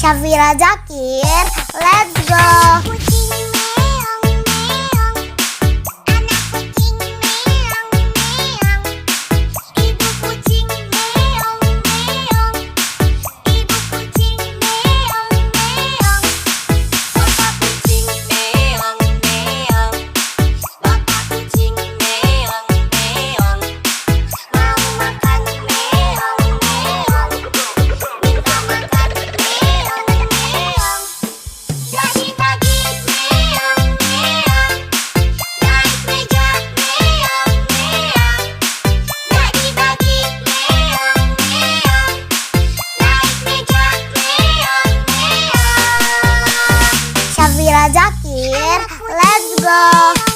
Syafira Zakir, let's go. Syafira Zakir, let's go.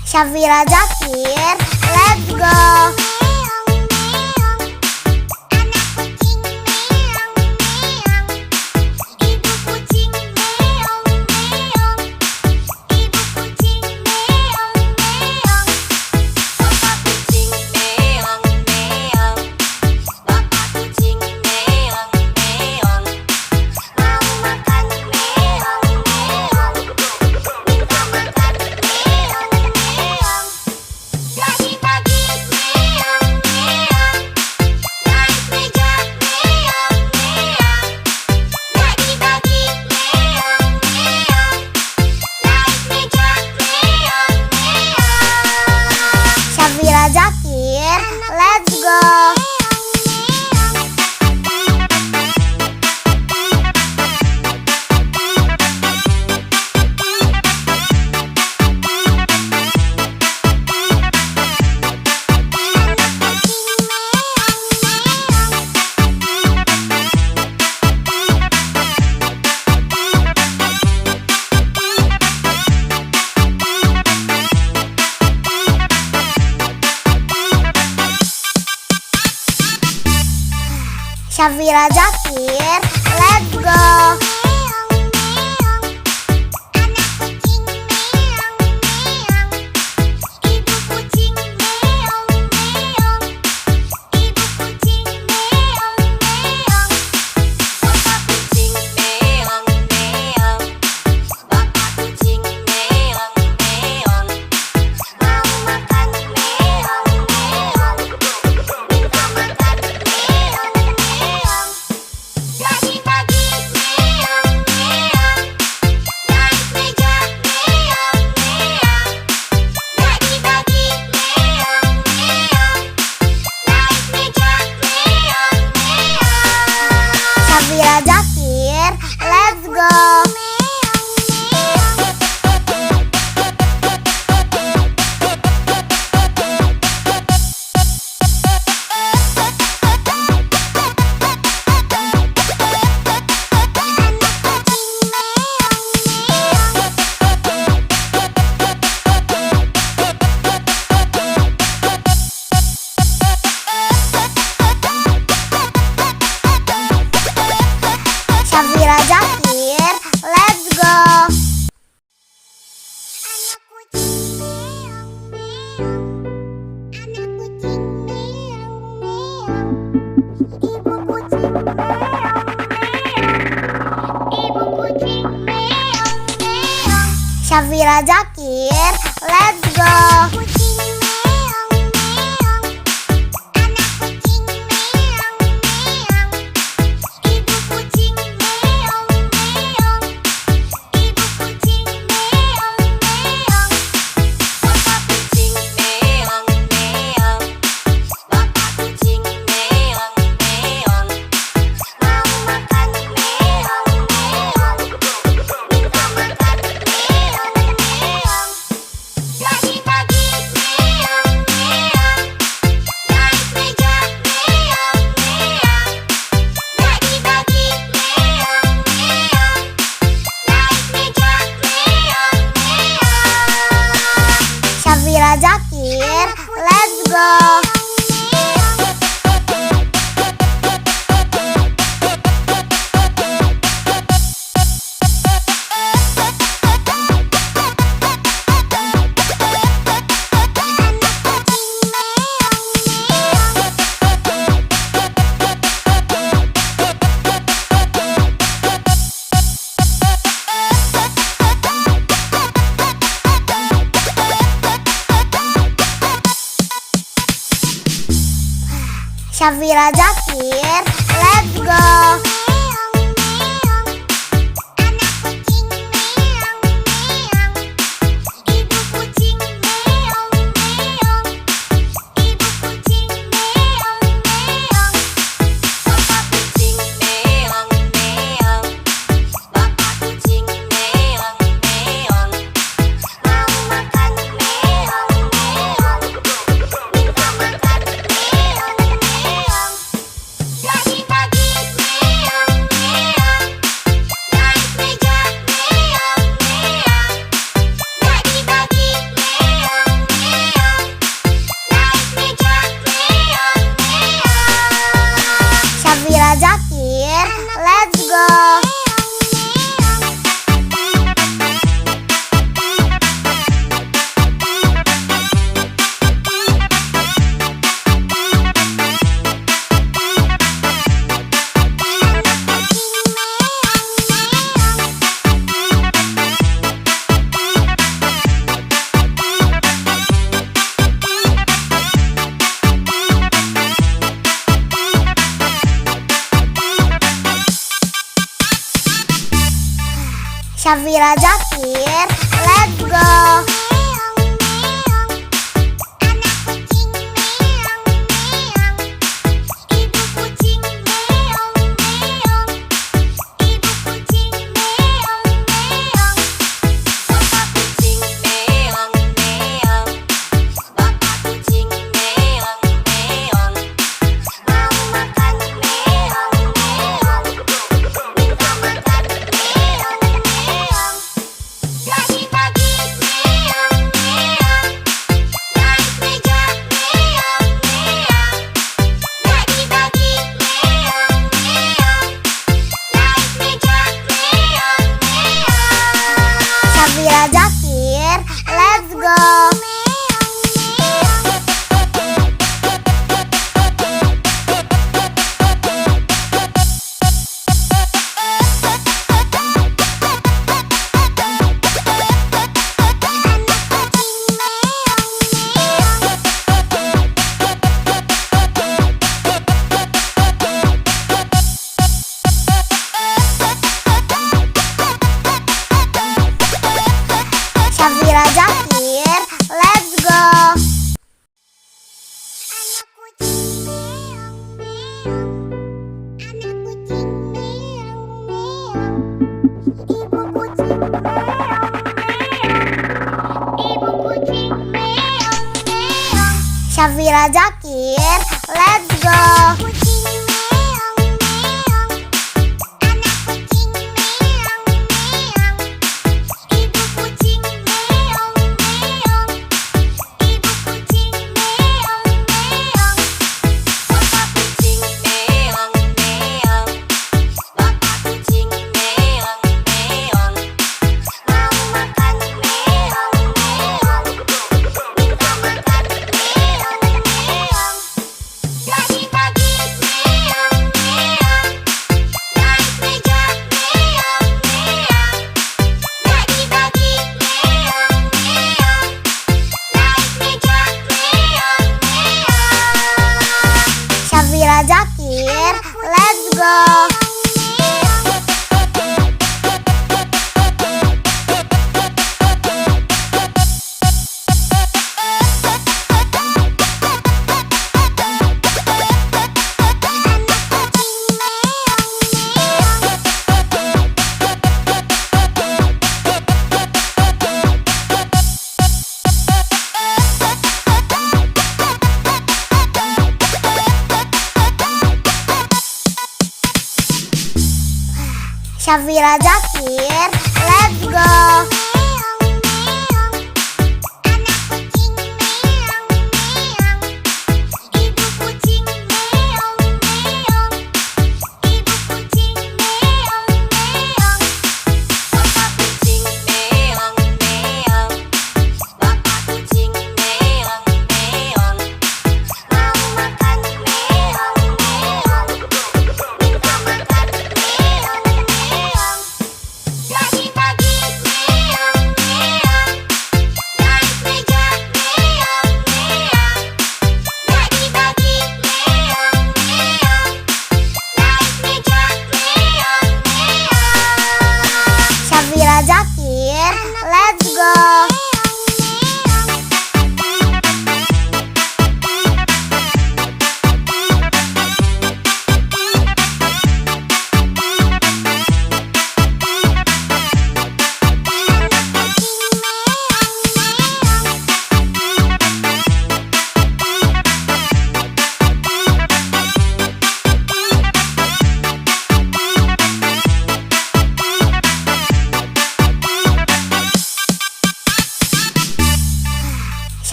Syafira Zakir, let's go. Syafira Zakir, let's go. Syafira Zakir, let's go. Syafira Zakir, let's go. Syafira Zakir, let's go. Syafira Zakir, let's go. Syafira Zakir, let's go. Syafira Zakir, let's go. Syafira Zakir, let's go. Syafira Zakir, let's go. Syafira Zakir, let's go. Syafira Zakir, let's go. Syafira Zakir, let's go. Syafira Zakir, let's go.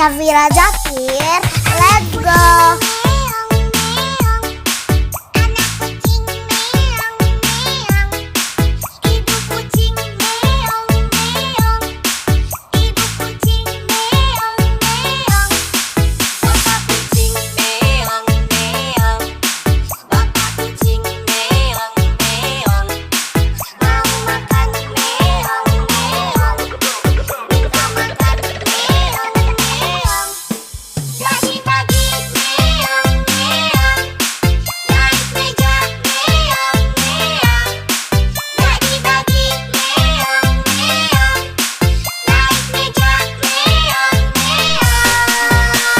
Syafira Zakir, let's go.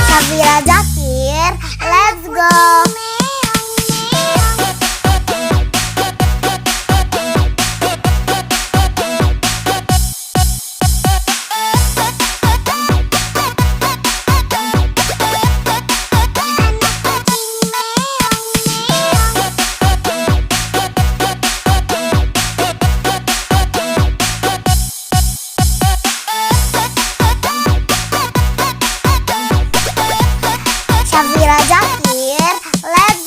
Syafira Zakir, let's go. Syafira Zakir, let's go.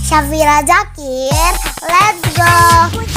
Syafira Zakir, let's go.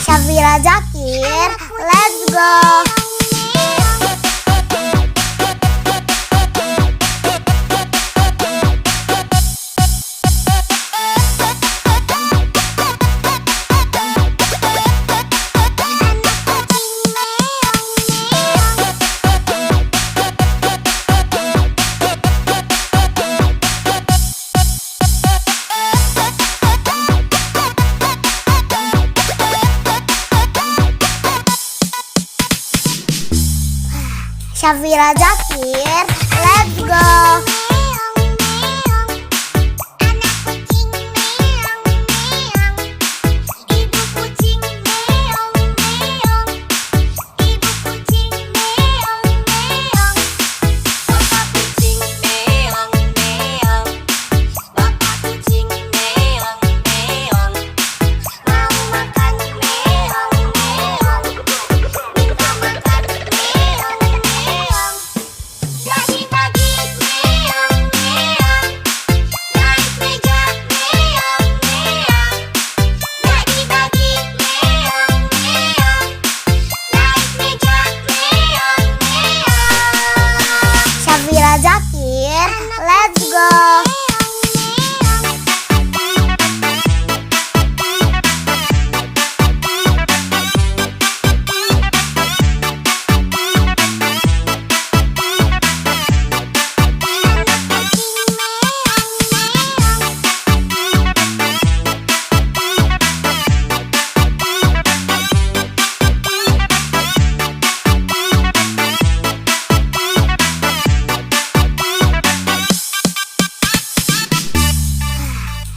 Syafira Zakir, let's go. Syafira Zakir, let's go. Syafira Zakir, let's go.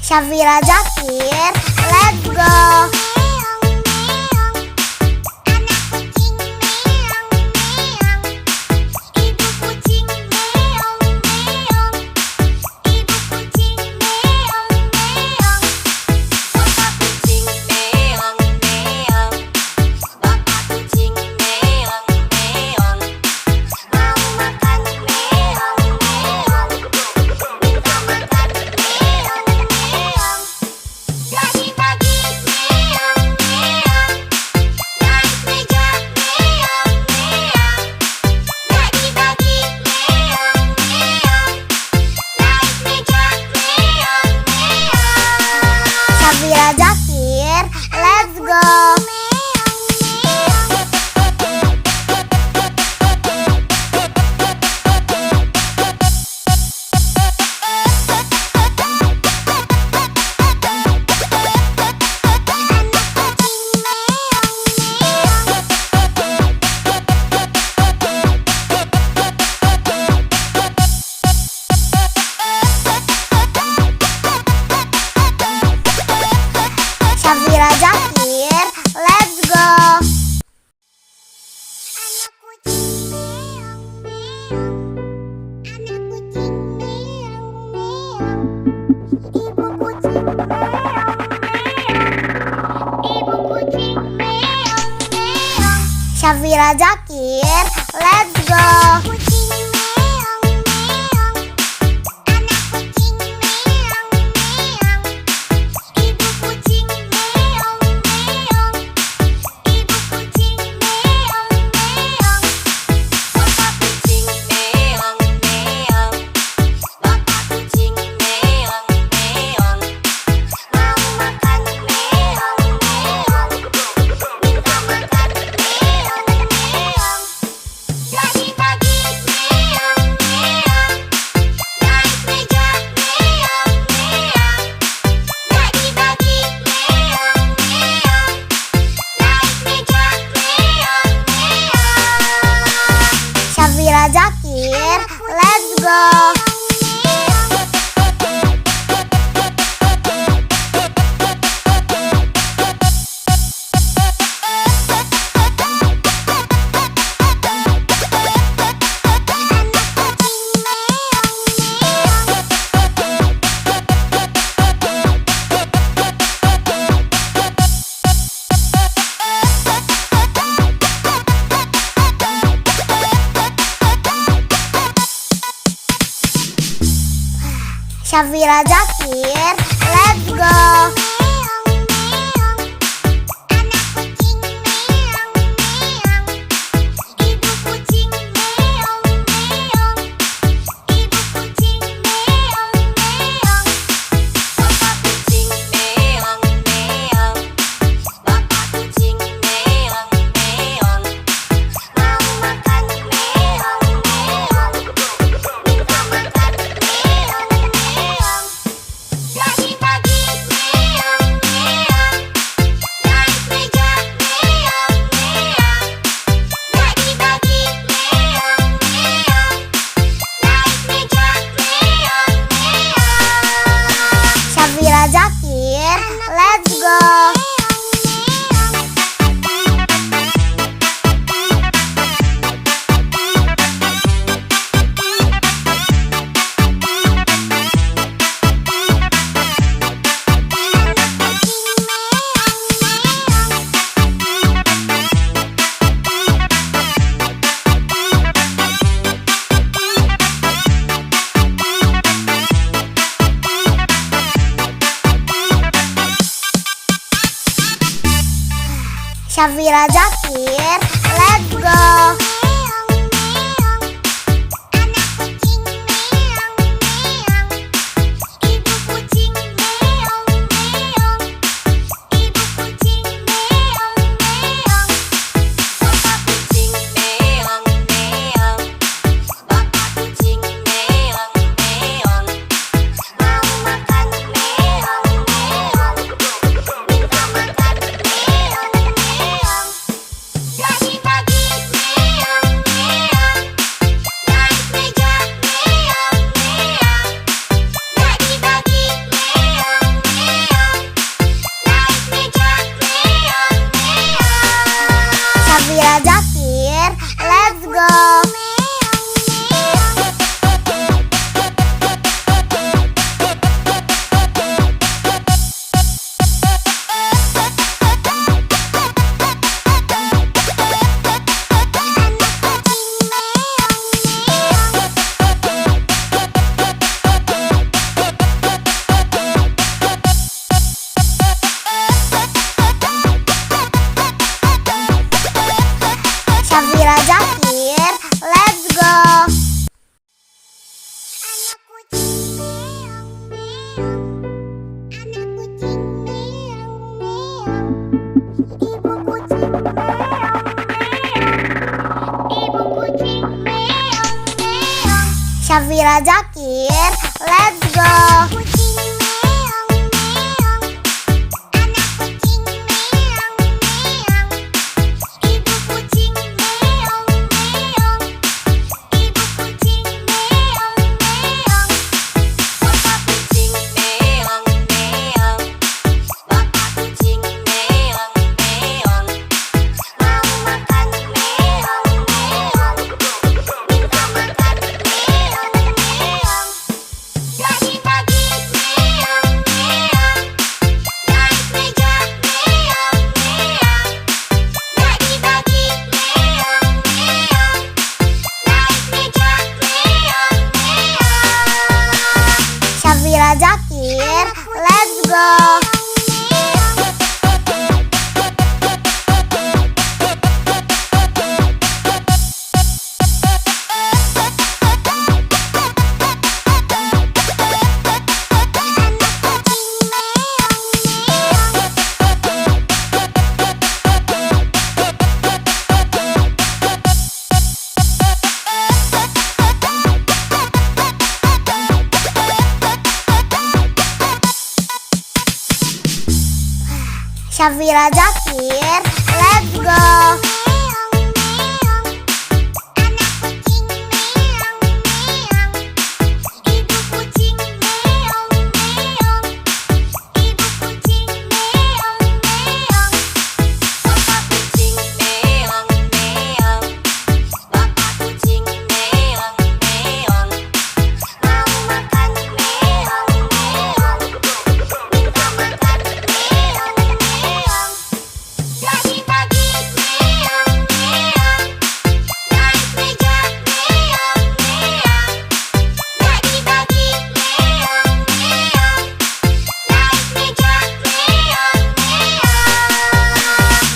Syafira Zakir, let's go. Syafira Zakir, let's go. Syafira Zakir, let's go. Syafira Zakir, let's go. Syafira Zakir, let's go. Syafira Zakir, let's go. Syafira Zakir, let's go. Syafira Zakir, let's go. Syafira Zakir, let's go. Syafira Zakir, let's go.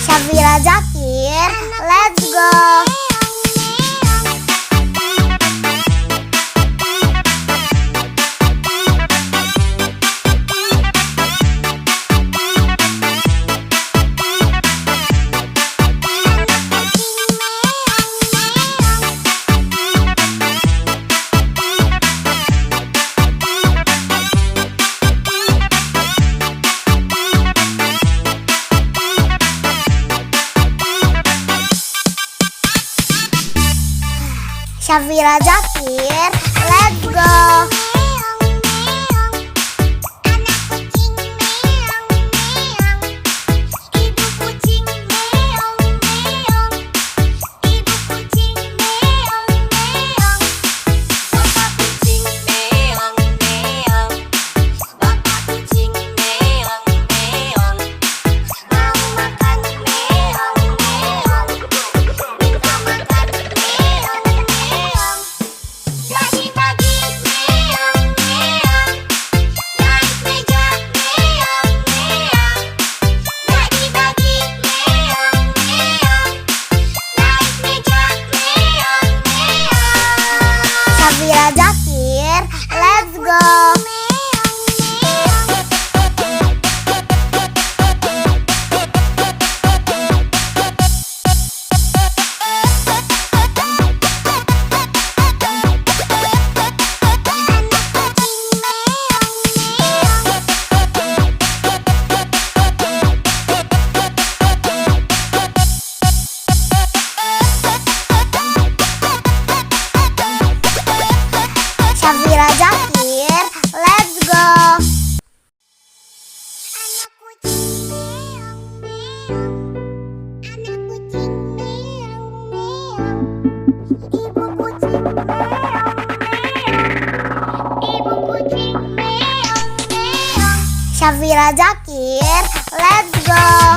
Syafira Zakir, let's go. Syafira Zakir, let's go. Syafira Zakir, let's go. Syafira Zakir, let's go. Syafira Zakir, let's go.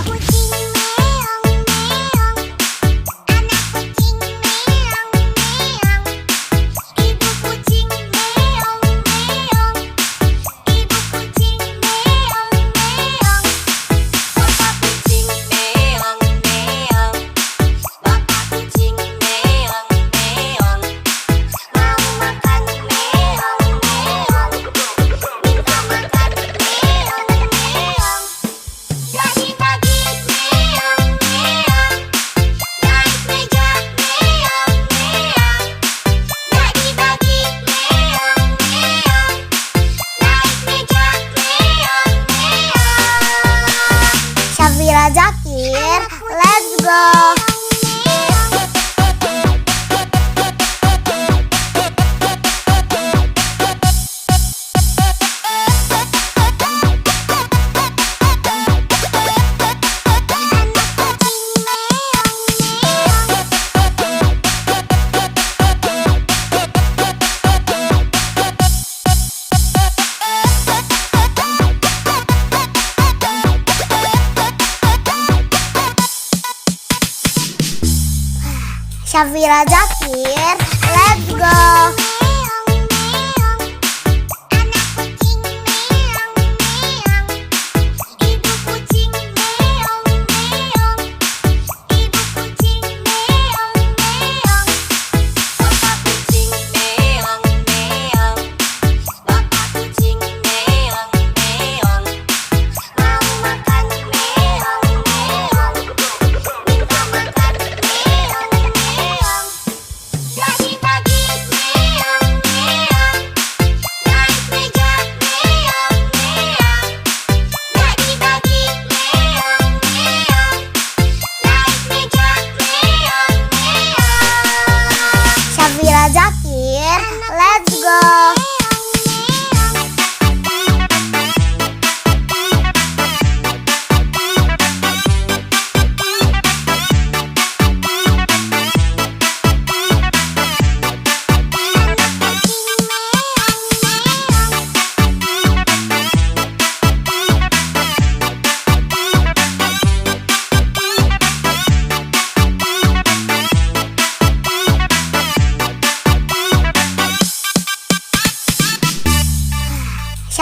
Syafira Zakir, let's go. Syafira Zakir, let's go.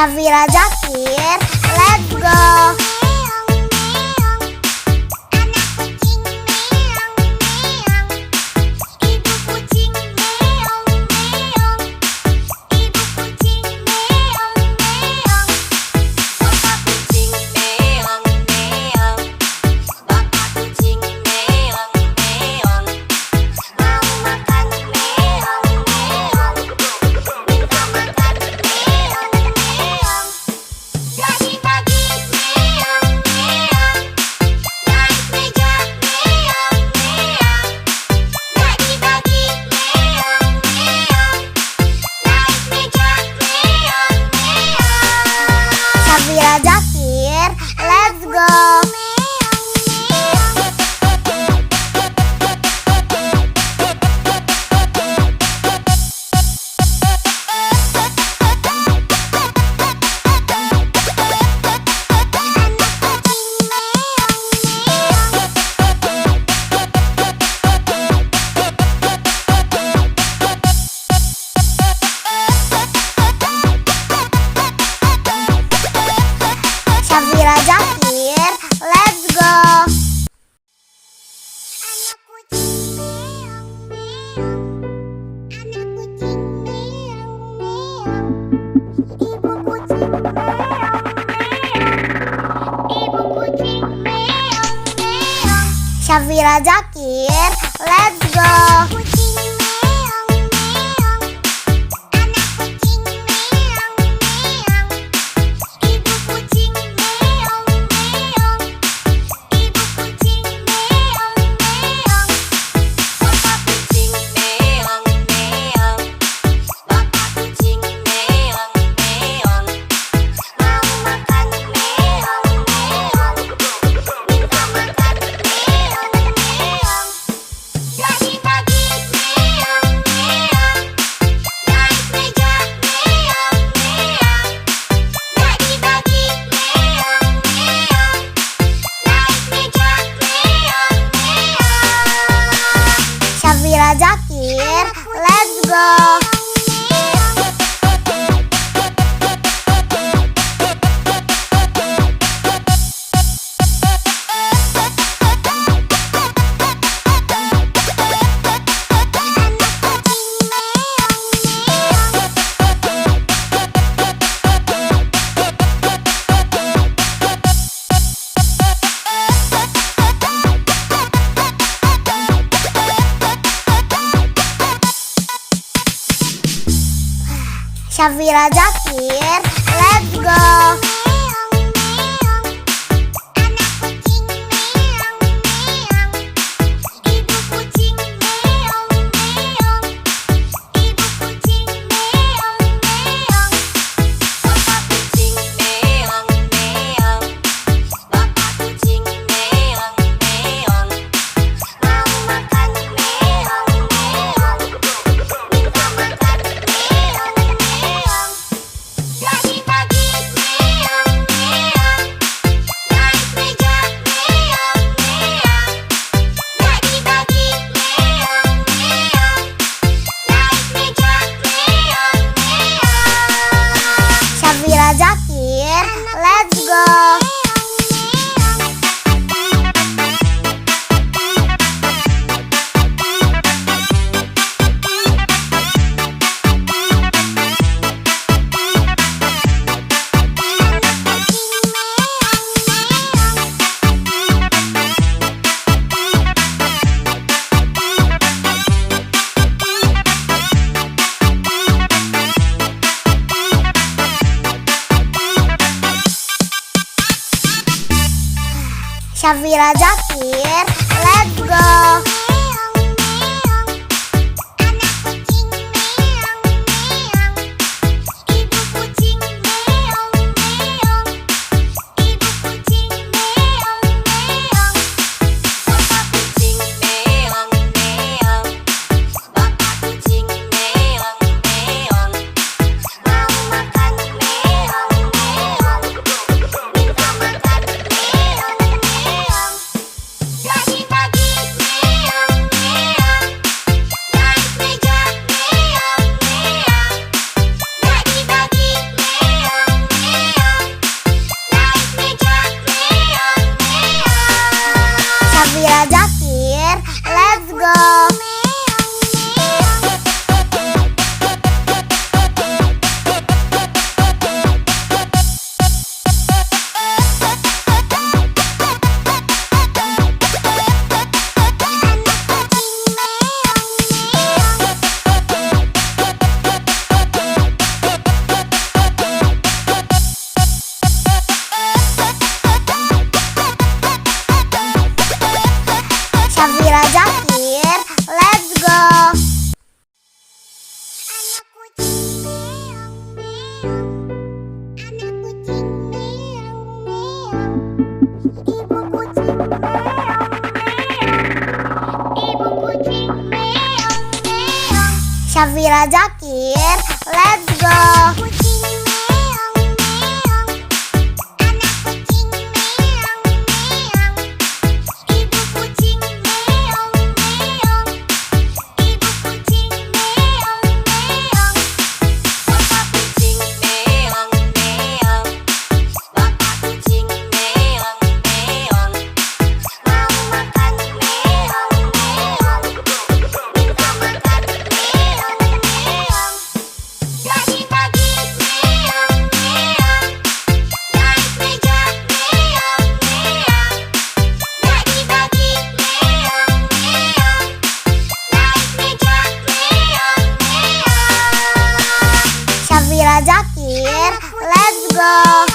Syafira Zakir, let's go. Syafira Zakir, let's go. Syafira Zakir, let's go. Syafira Zakir, let's go. Syafira Zakir, let's go. Syafira Zakir, let's go. Syafira Zakir, let's go. Syafira Zakir, let's go. Syafira Zakir, let's go. Syafira Zakir, let's go.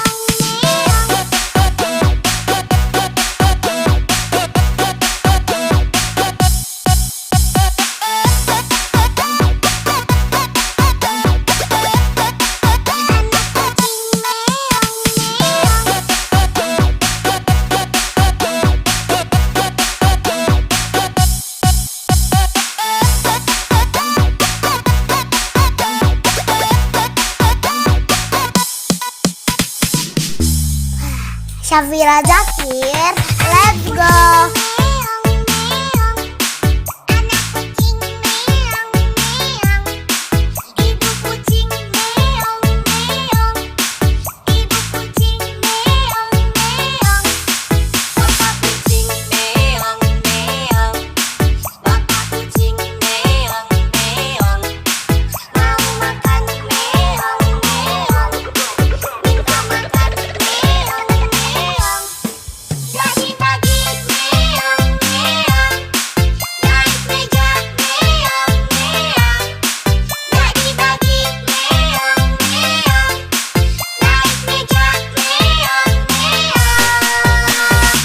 Syafira Zakir, let's go.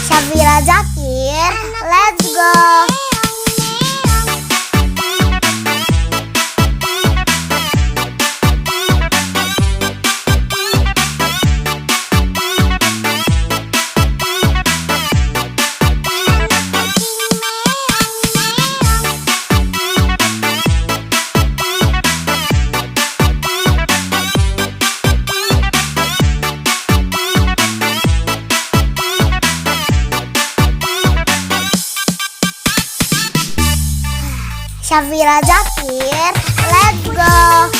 Syafira Zakir, let's go. Syafira Zakir, let's go.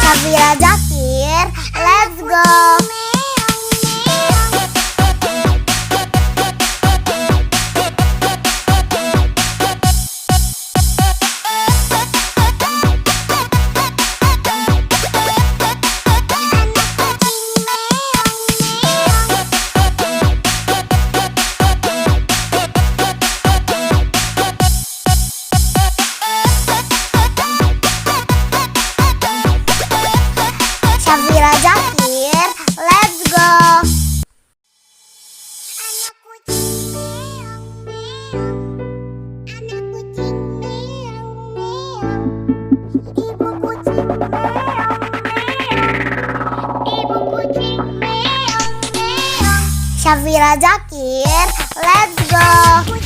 Syafira Zakir, let's go. Syafira Zakir, let's go. Syafira Zakir, let's go.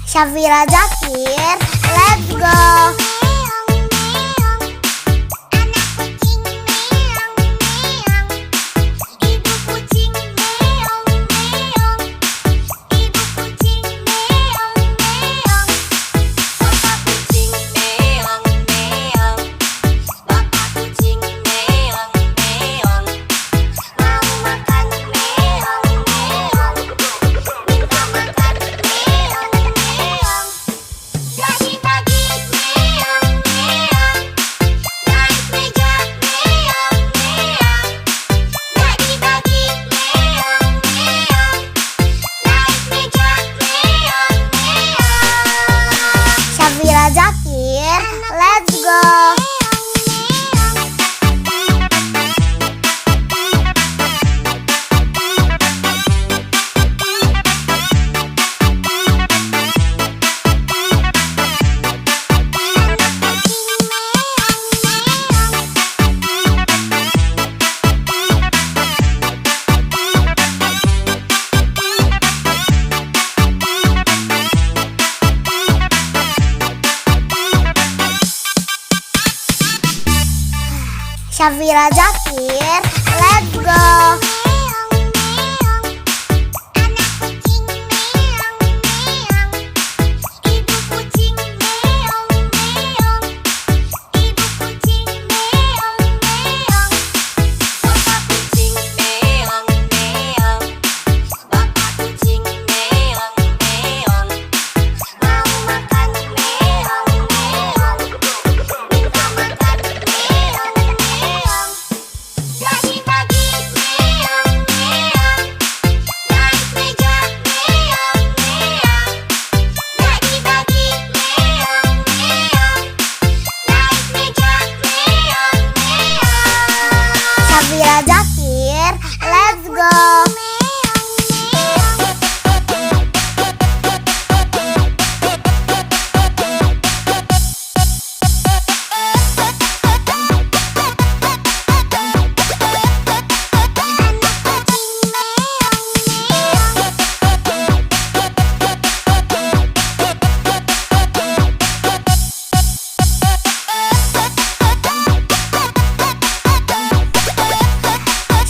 Syafira Zakir, let's go. Syafira Zakir, let's go. Syafira Zakir, let's go. Syafira Zakir, let's go.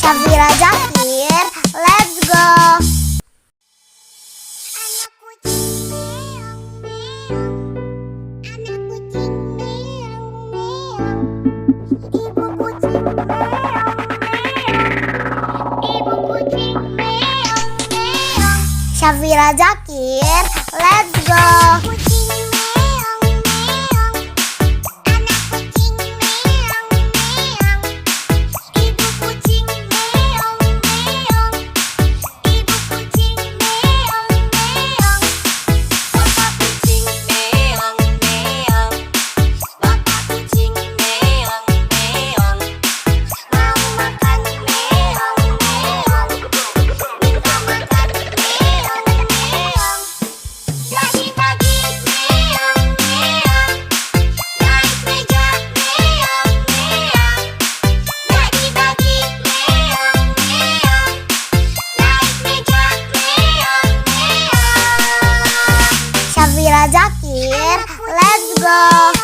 Syafira Zakir, let's go. Syafira Zakir, let's go. Syafira Zakir, let's go.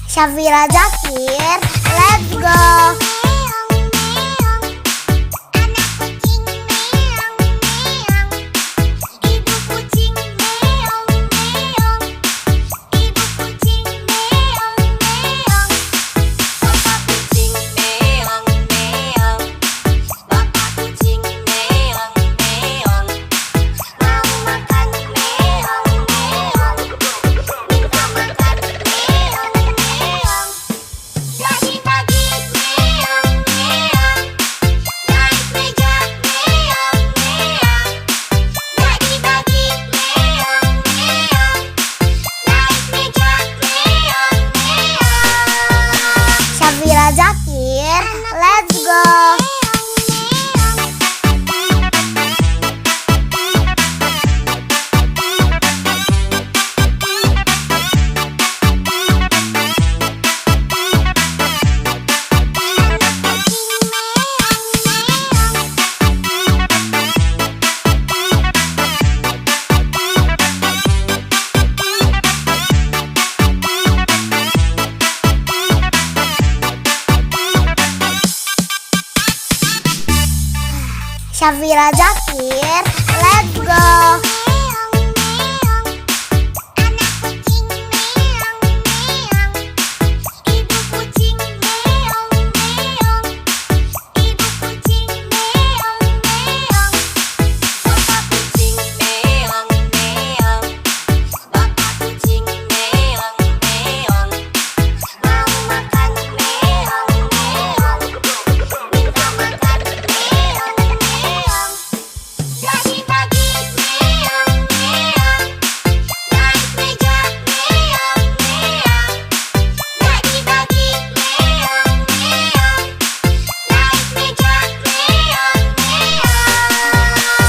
Syafira Zakir, let's go. Syafira Zakir, let's go.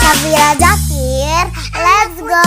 Syafira Zakir, let's go.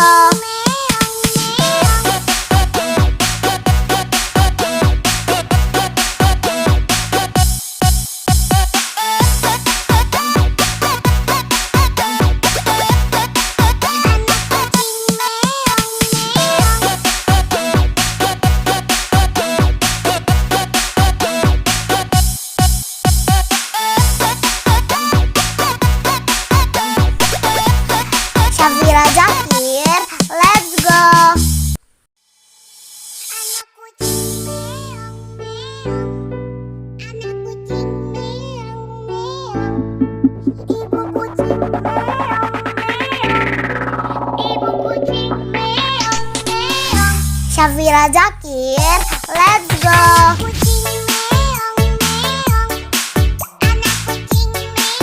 Syafira Zakir, let's go.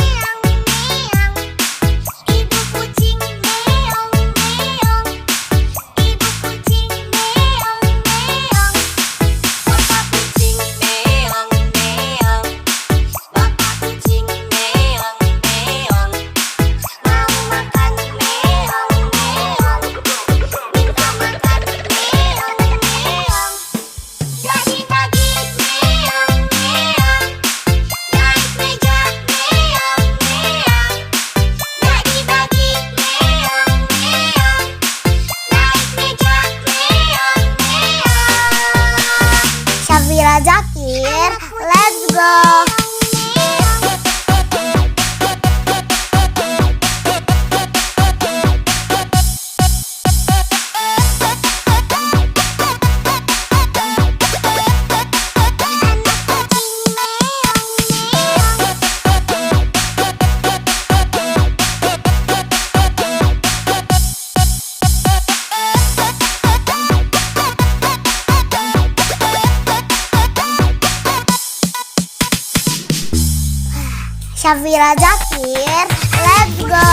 Syafira Zakir, let's go. Syafira Zakir, let's go. Syafira Zakir, let's go.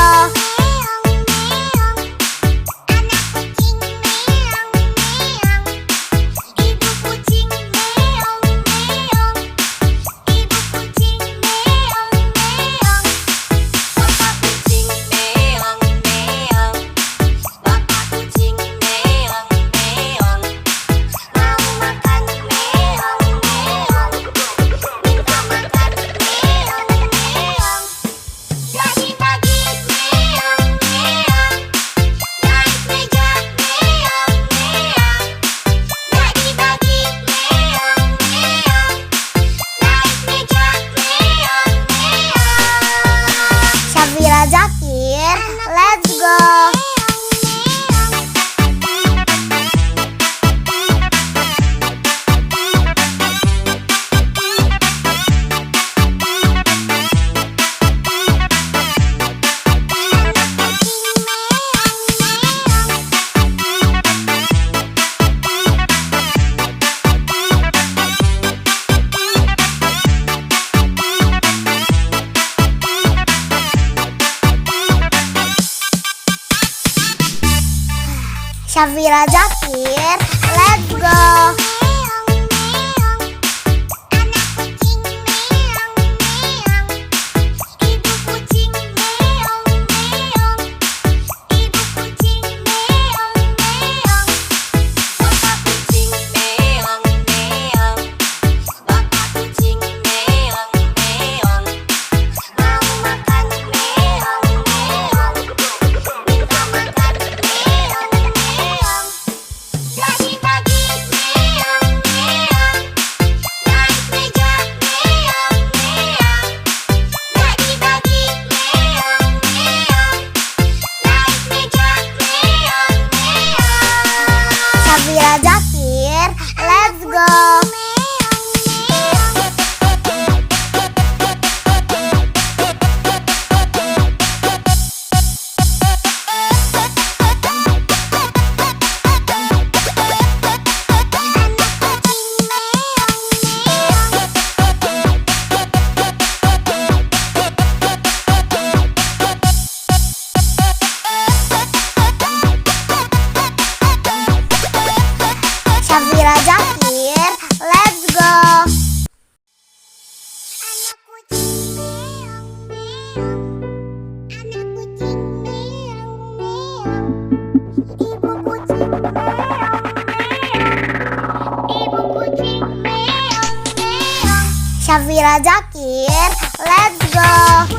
Syafira Zakir, let's go. Syafira Zakir, let's go. Safira Zakir, let's go.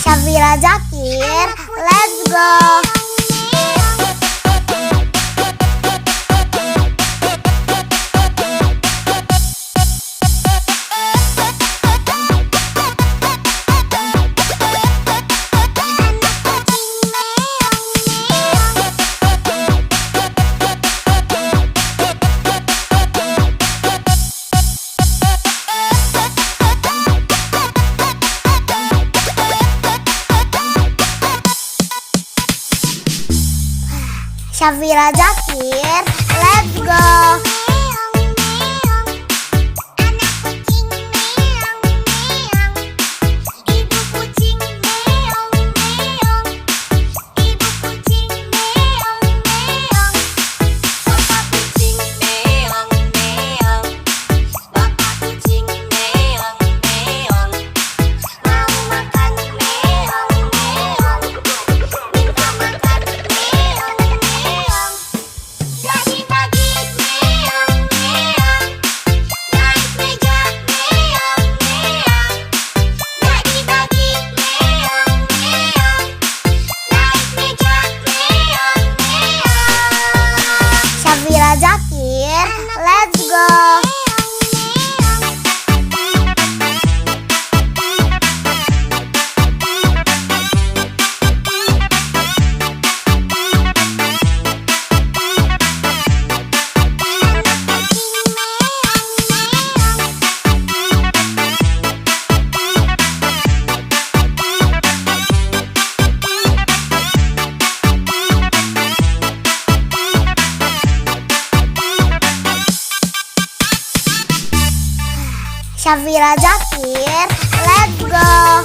Safira Zakir, let's go. Safira Zakir, let's go. Safira Zakir, let's go. Safira Zakir, let's go.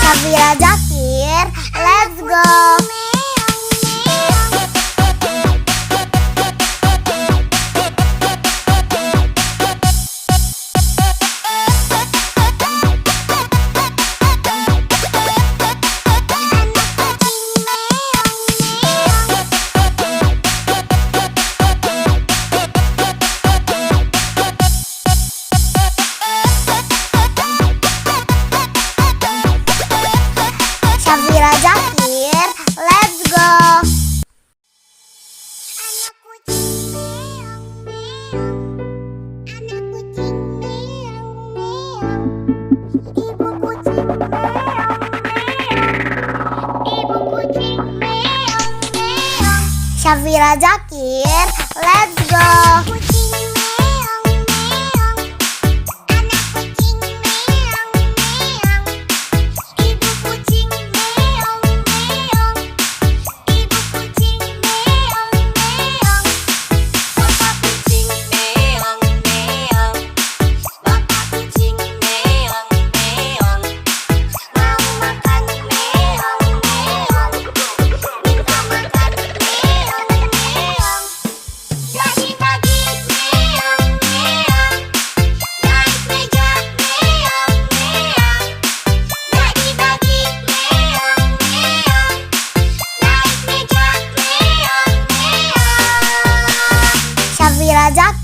Safira Zakir, let's go. Safira Zakir, let's go. Safira Zakir, let's go.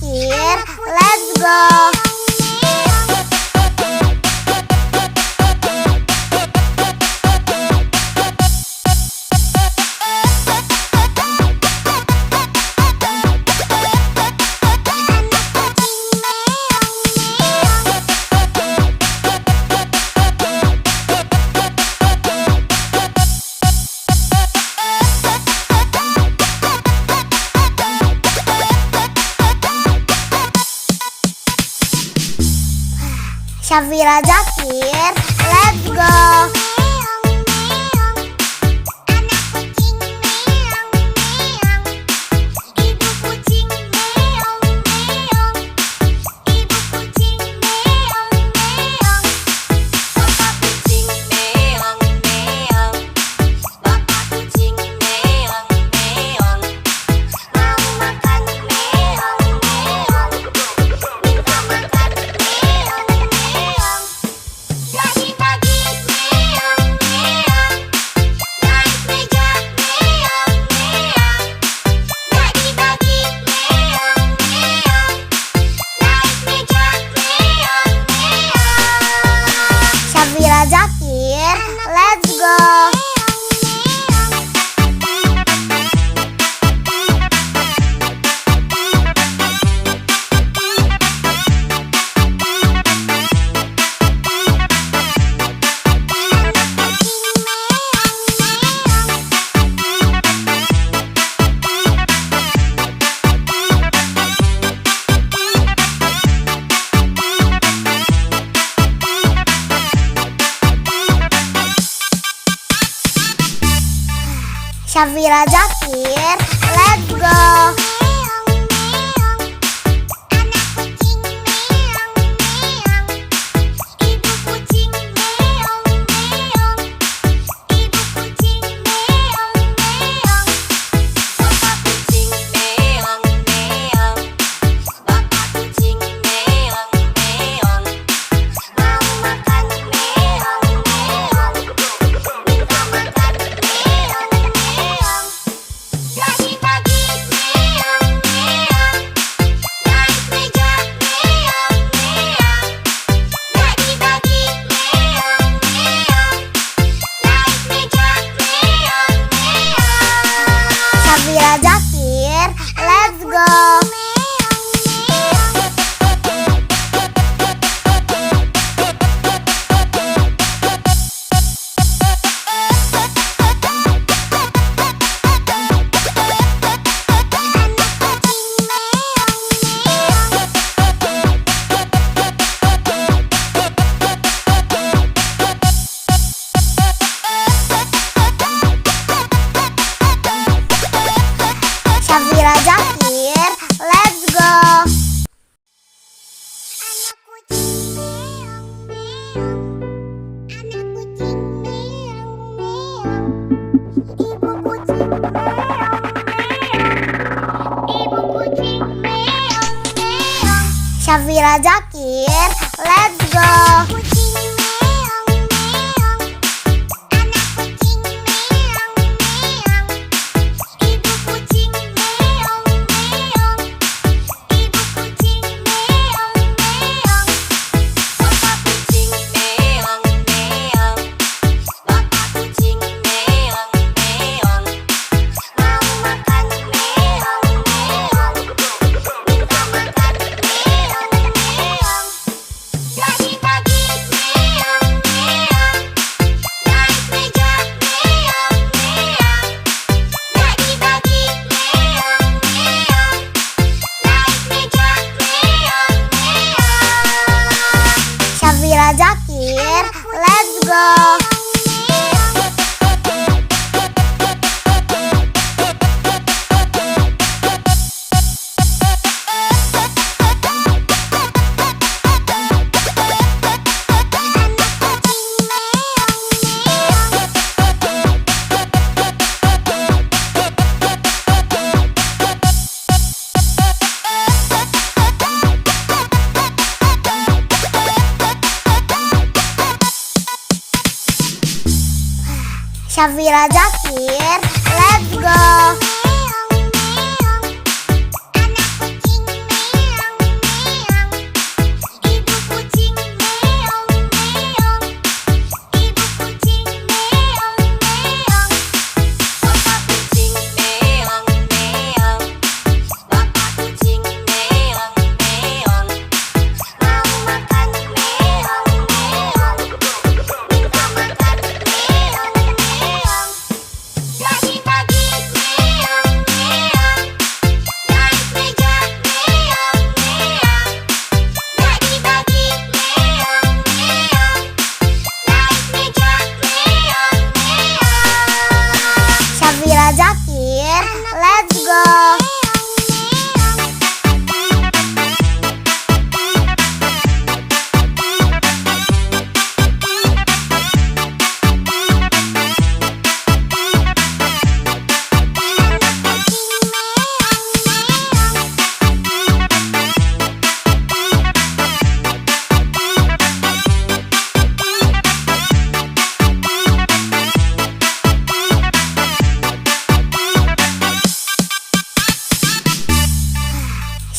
Zakir, let's go. Syafira Zakir, let's go. Syafira Zakir, let's go. Syafira Zakir, let's go. Syafira Zakir, let's go. Syafira Zakir, let's go. Syafira Zakir, let's go. Syafira Zakir, let's go. Syafira Zakir, let's go.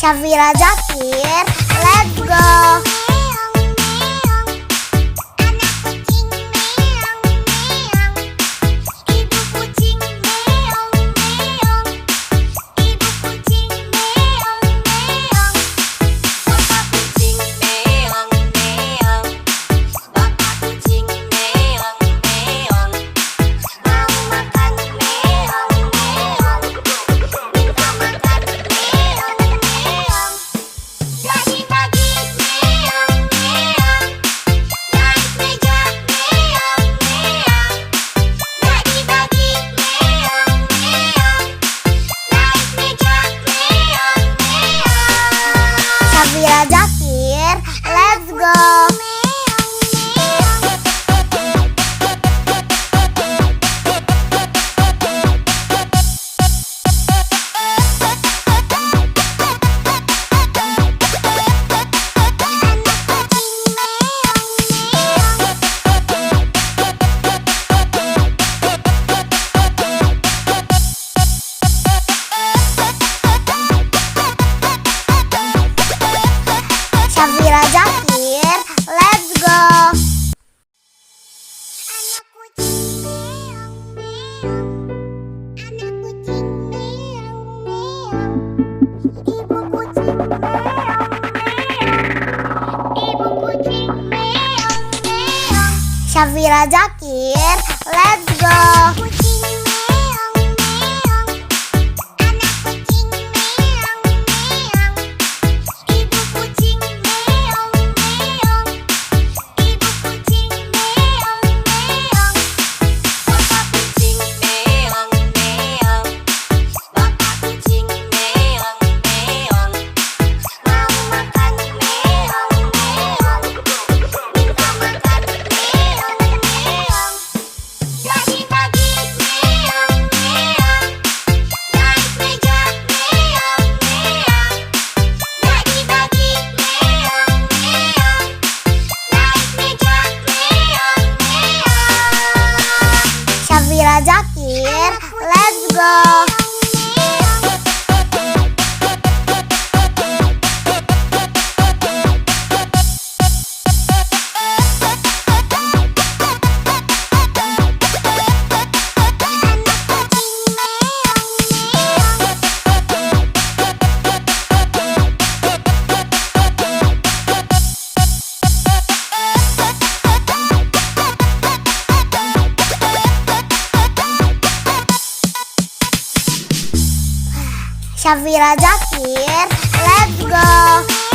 Syafira Zakir, let's go. Syafira Zakir, let's go. Syafira Zakir, let's go. Syafira Zakir, let's go. Syafira Zakir, let's go. Syafira Zakir, let's go.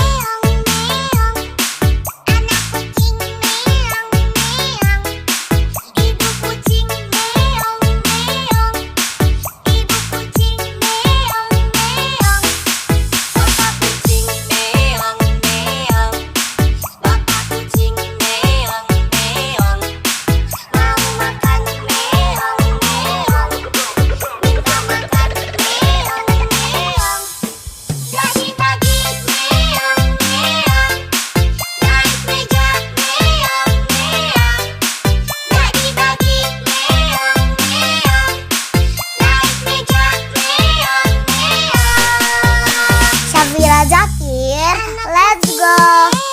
Syafira Zakir, let's go.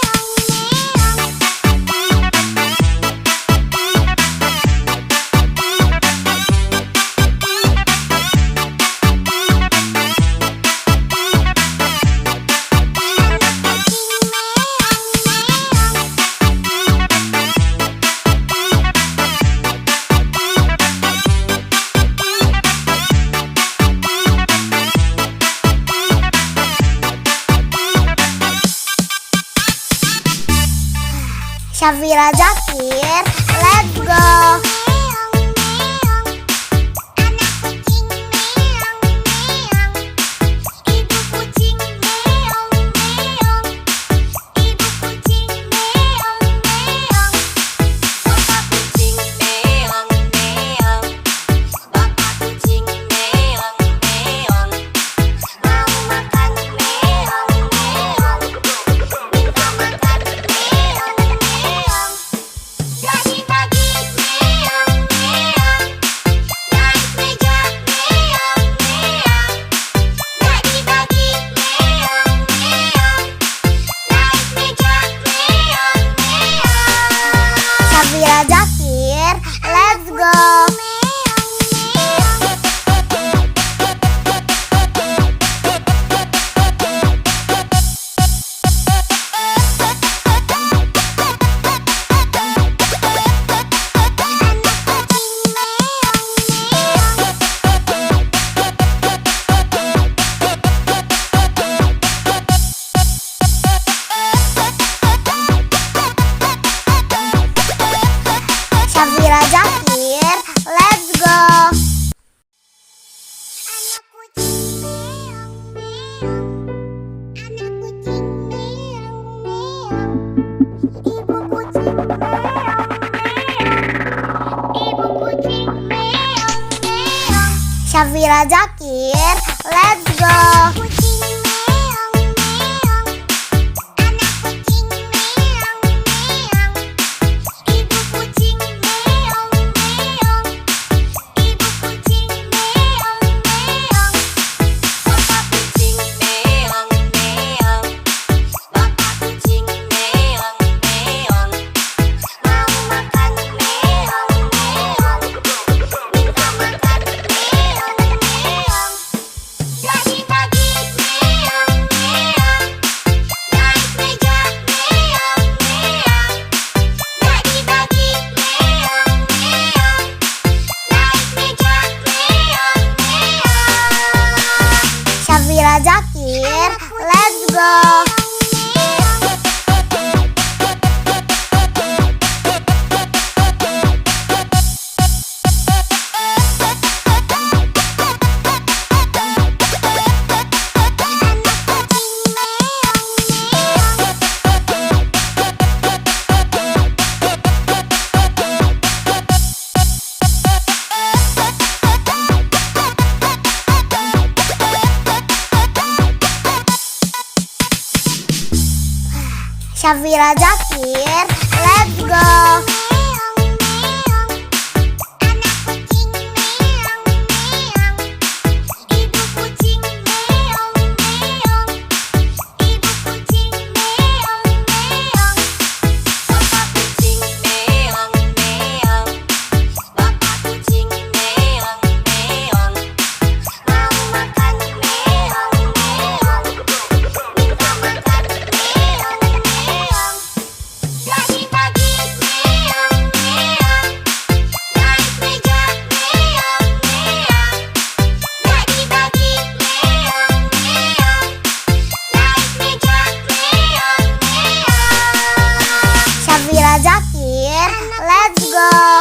Syafira Zakir, let's go. Syafira Zakir, let's go. Syafira Zakir, let's go. Syafira Zakir, let's go. Syafira Zakir, let's go.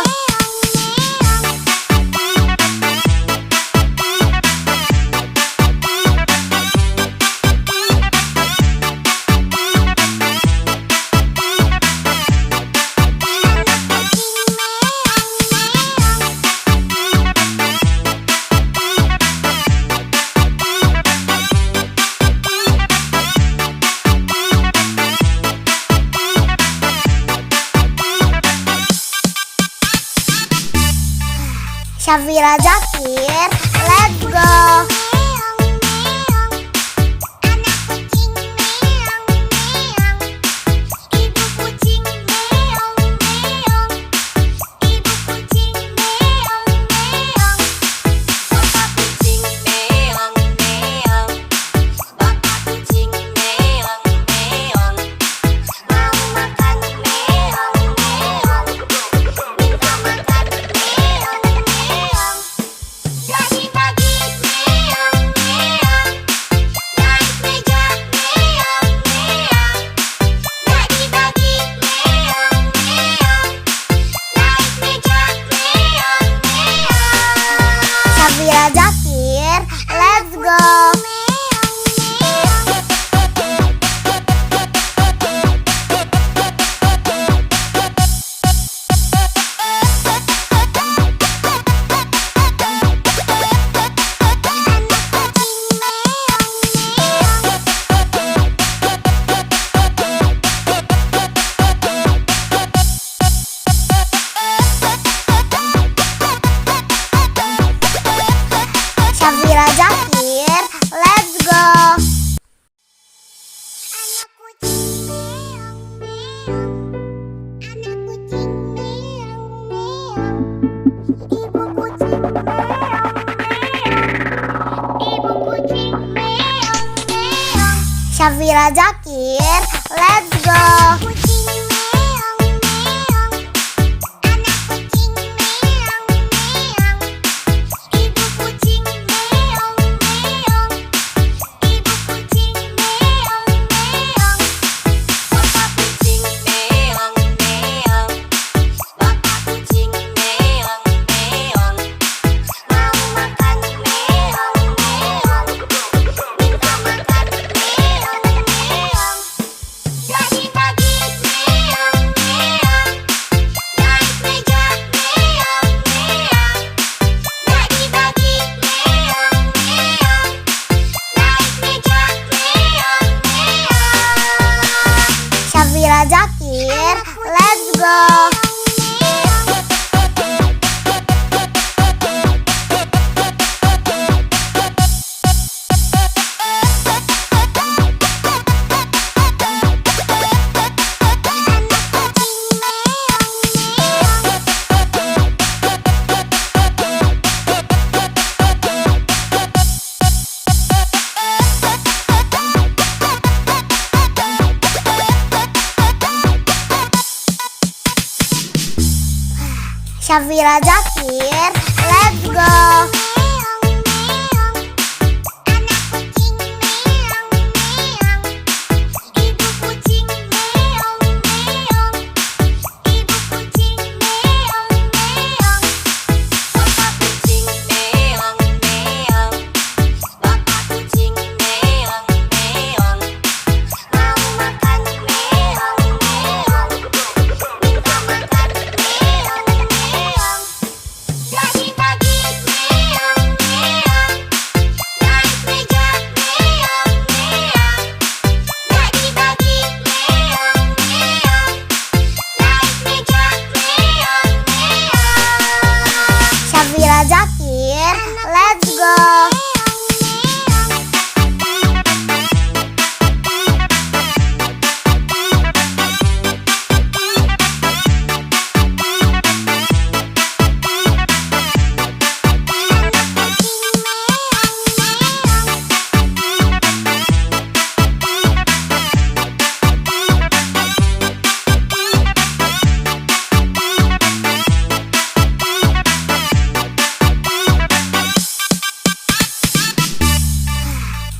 Syafira Zakir, let's go. Syafira Zakir, let's go. Syafira Zakir, let's go. Syafira Zakir, let's go. go. Syafira Zakir, let's go. Syafira Zakir, let's go.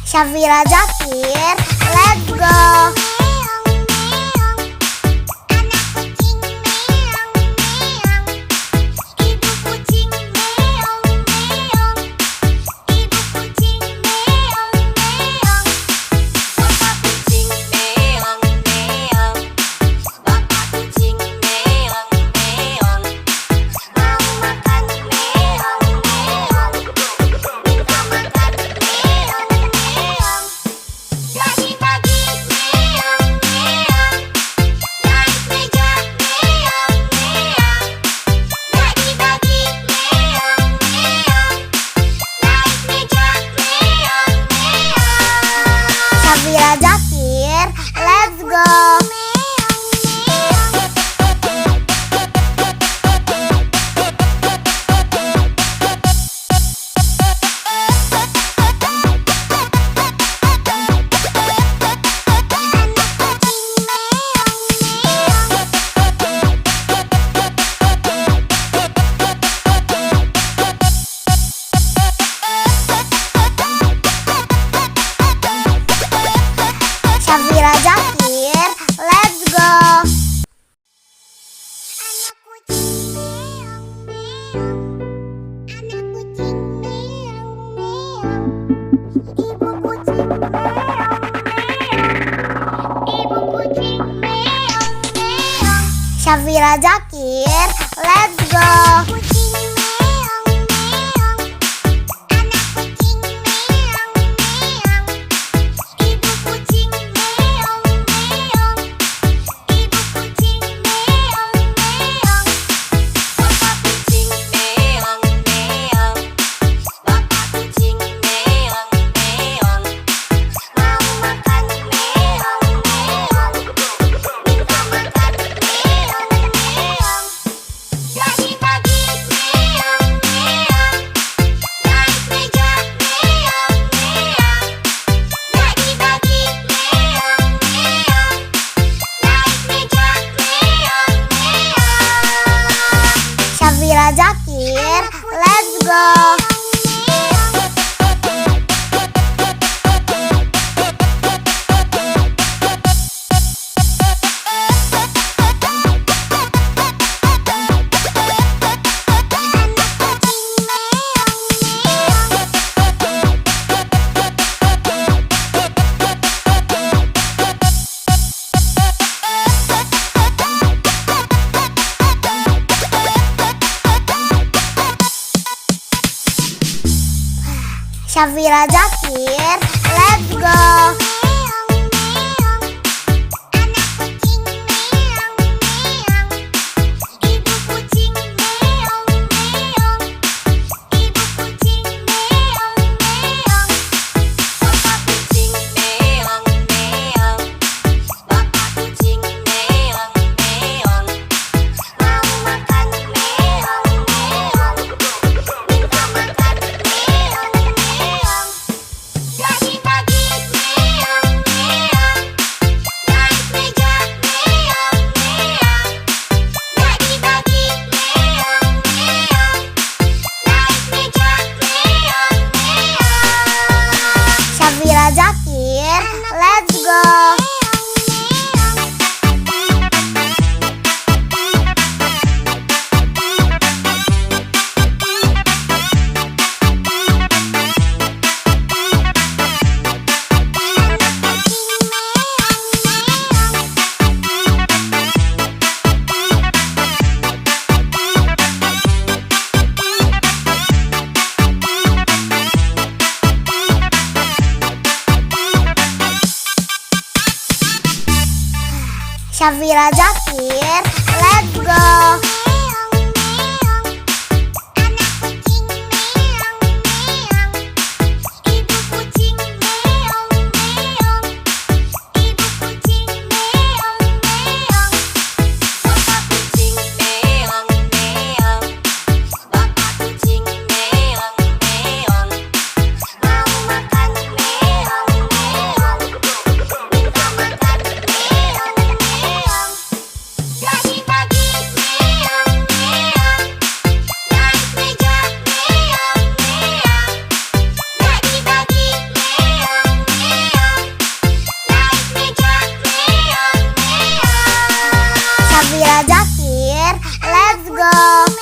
Syafira Zakir, let's go. Syafira Zakir, let's go. Syafira Zakir, let's go. Syafira Zakir, let's go. Syafira Zakir, let's go. Syafira Zakir, let's go. Syafira Zakir, let's go. Syafira Zakir, let's go.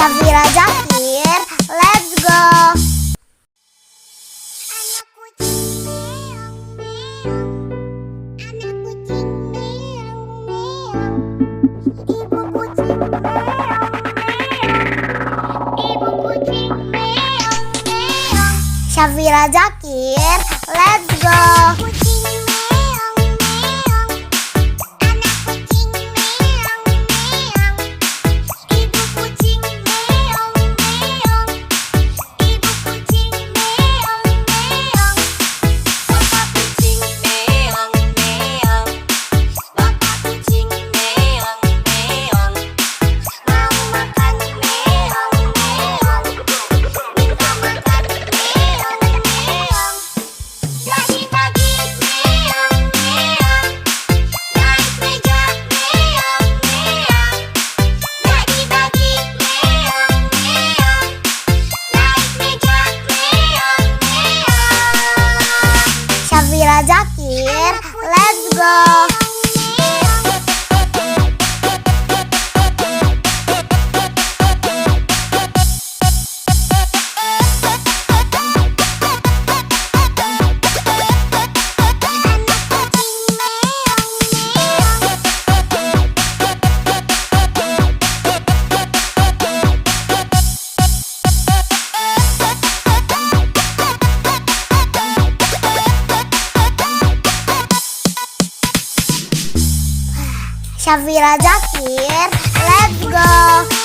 Syafira Zakir, let's go. Syafira Zakir, let's go. Syafira Zakir, let's go. Syafira Zakir, let's go.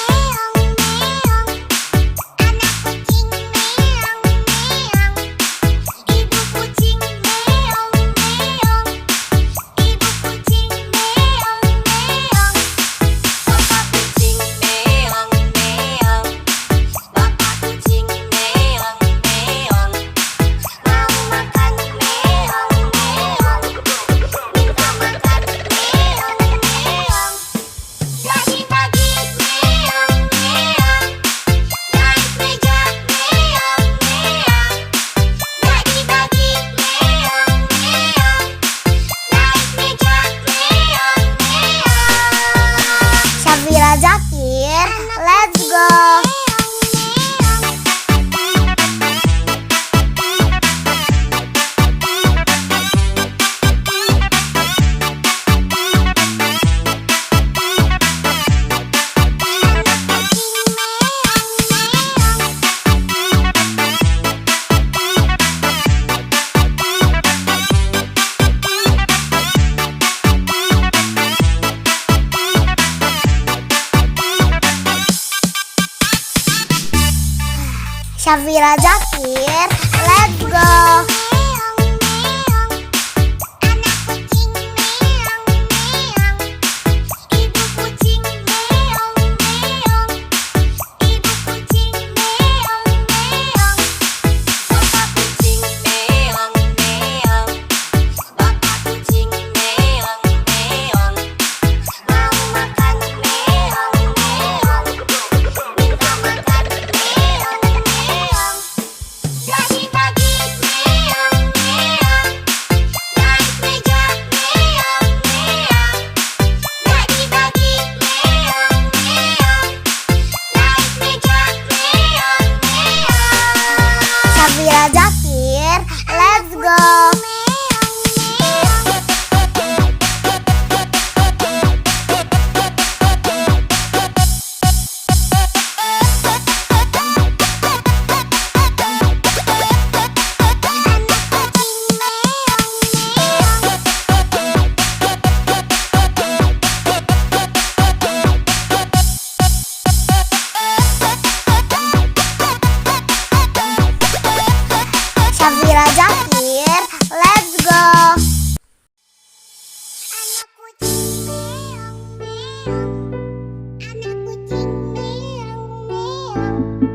Syafira Zakir, let's go. Syafira Zakir, let's go.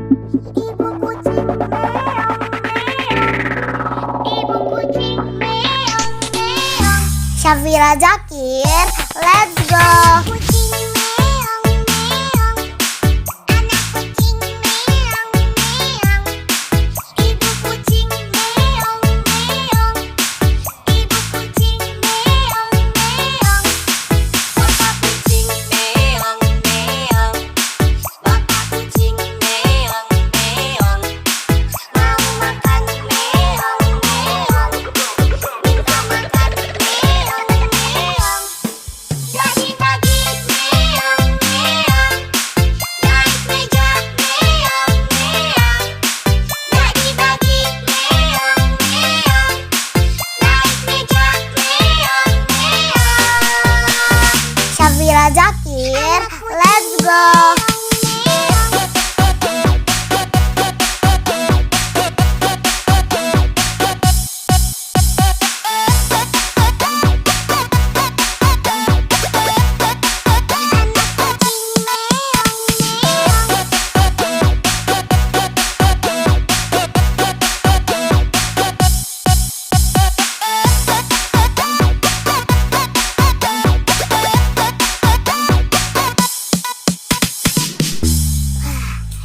Ibu kucing meong meong. Ibu kucing meong meong. Syafira Zakir, let's go. Kucing meong meong. Anak kucing meong meong. Ibu kucing meong meong. Ibu kucing meong meong. Bapak kucing meong meong. Bapak kucing meong meong. Mau makan meong meong. Minta makan meong meong. Pagi-pagi meong meong. Naik meja meong meong. Pagi-pagi meong meong. Naik meja meong meong. Syafira Zakir, let's go.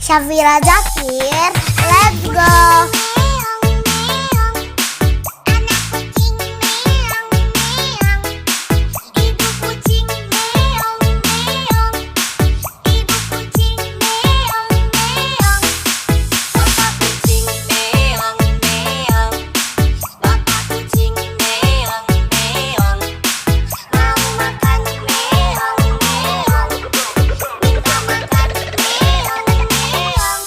Syafira Zakir, let's go. Anak kucing meong meong. Ibu kucing meong meong. Ibu kucing meong meong. Bapak kucing meong meong. Bapak kucing meong meong. Mau makan meong meong. Minta makan meong meong.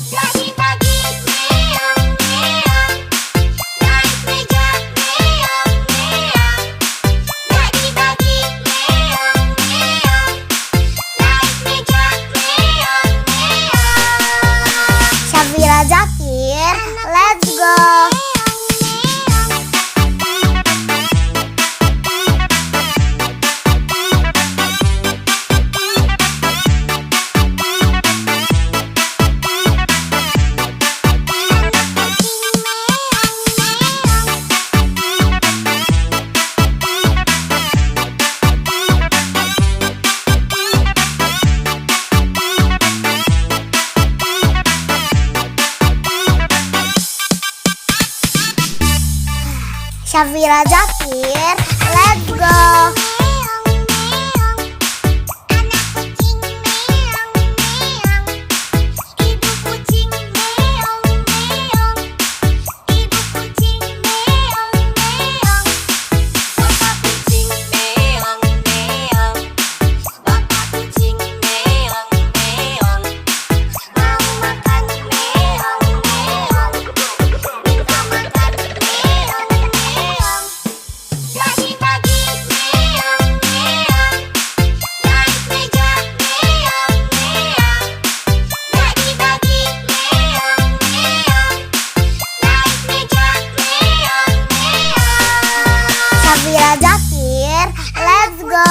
Pagi-pagi meong meong. Naik meja meong meong. Pagi-pagi meong meong. Naik meja meong meong. Syafira Zakir, let's go. Syafira Zakir, let's go. Anak kucing meong meong. Ibu kucing meong meong. Ibu kucing meong meong. Bapak kucing meong meong. Bapak kucing meong meong. Mau makan meong meong. Minta makan meong meong. Pagi-pagi meong meong. Naik meja meong meong. Pagi-pagi meong meong. Naik meja meong meong. Syafira Zakir, let's go.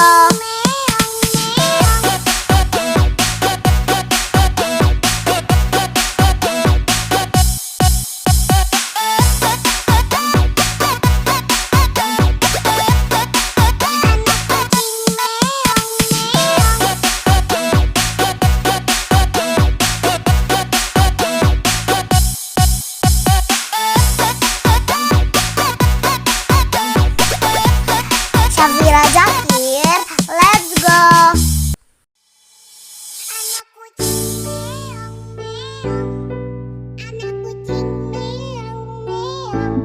Syafira Zakir, let's go. Anak kucing meong meong. Anak kucing meong meong.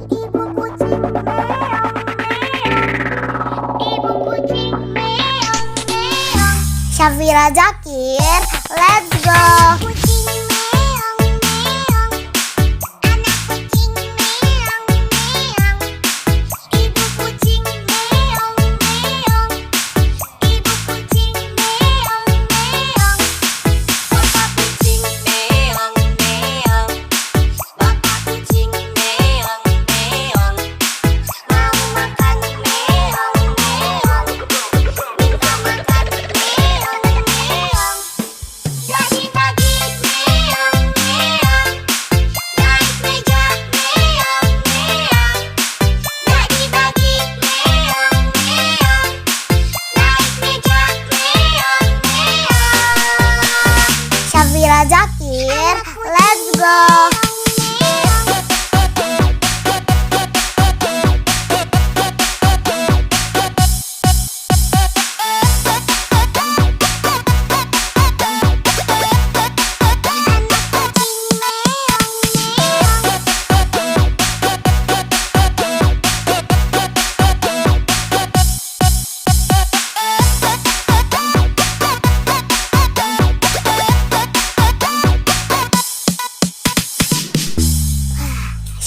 Ibu kucing meong meong. Ibu kucing meong meong. Syafira Zakir, let's go. Kucing meong meong. Anak kucing meong meong. Ibu kucing meong meong. Ibu kucing meong meong. Bapak kucing meong meong. Bapak kucing meong meong. Mau makan meong meong. Minta makan meong meong. Pagi-pagi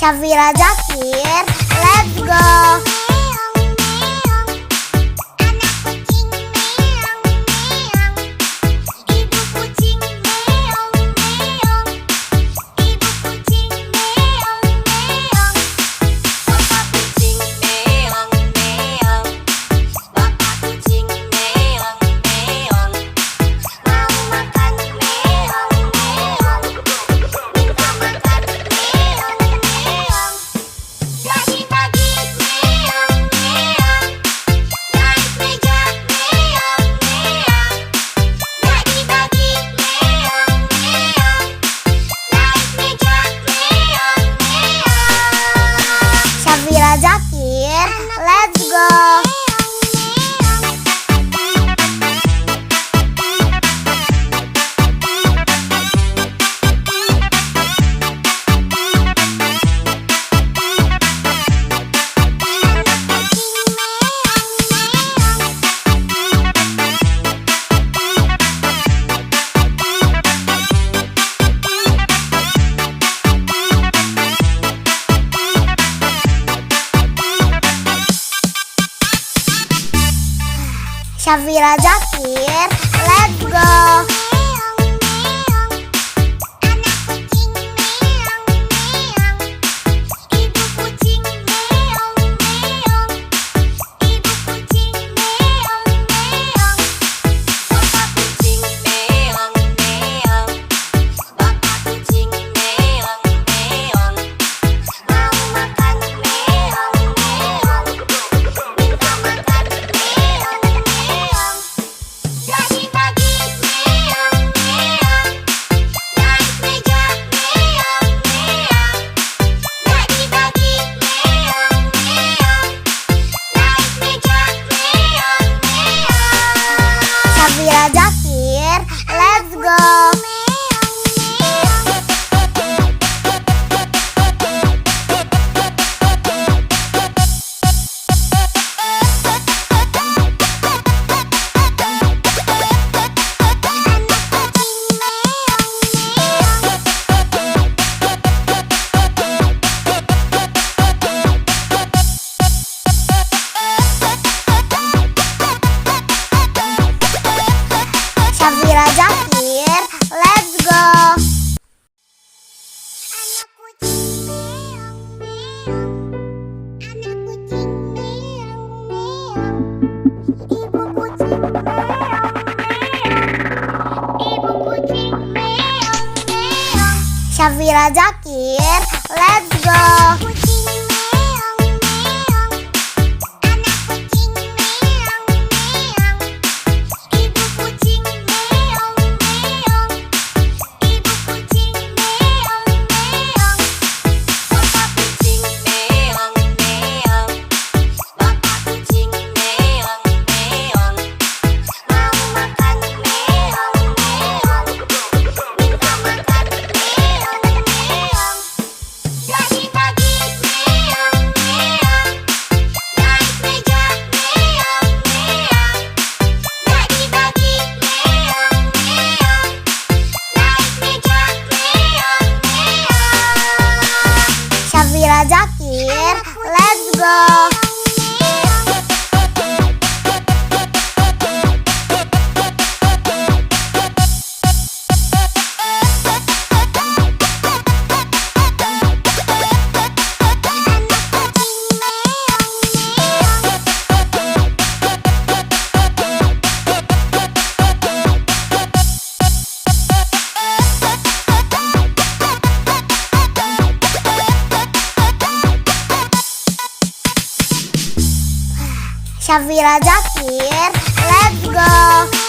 Syafira Zakir, let's go. Syafira Zakir, let's go. Syafira Zakir, let's go. Syafira Zakir, let's go. Syafira Zakir, let's go. Syafira Zakir, let's go. Syafira Zakir, let's go. Syafira Zakir, let's go.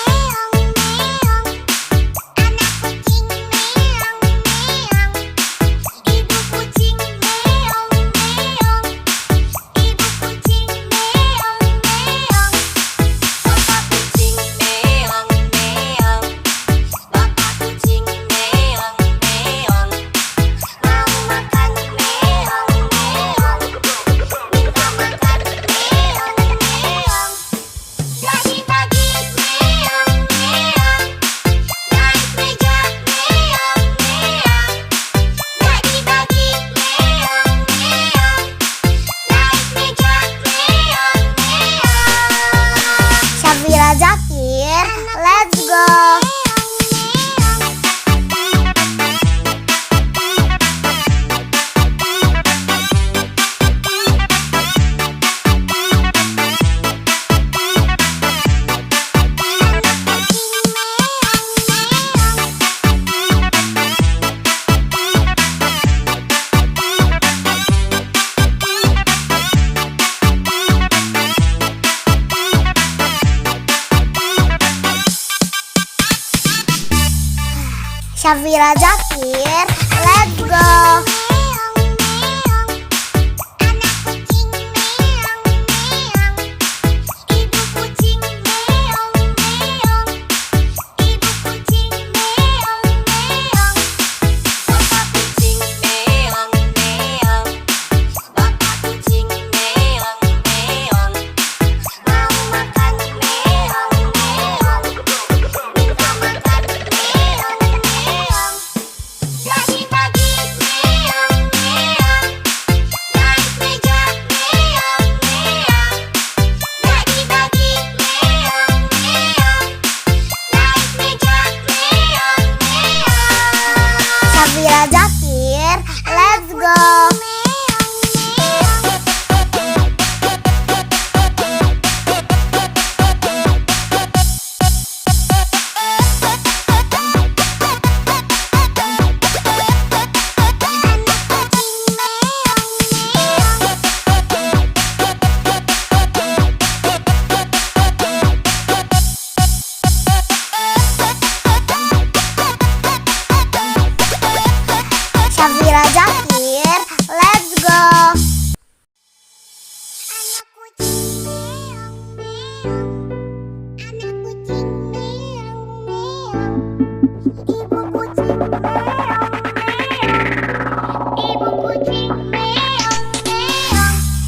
Syafira Zakir, let's go. Syafira Zakir, let's go.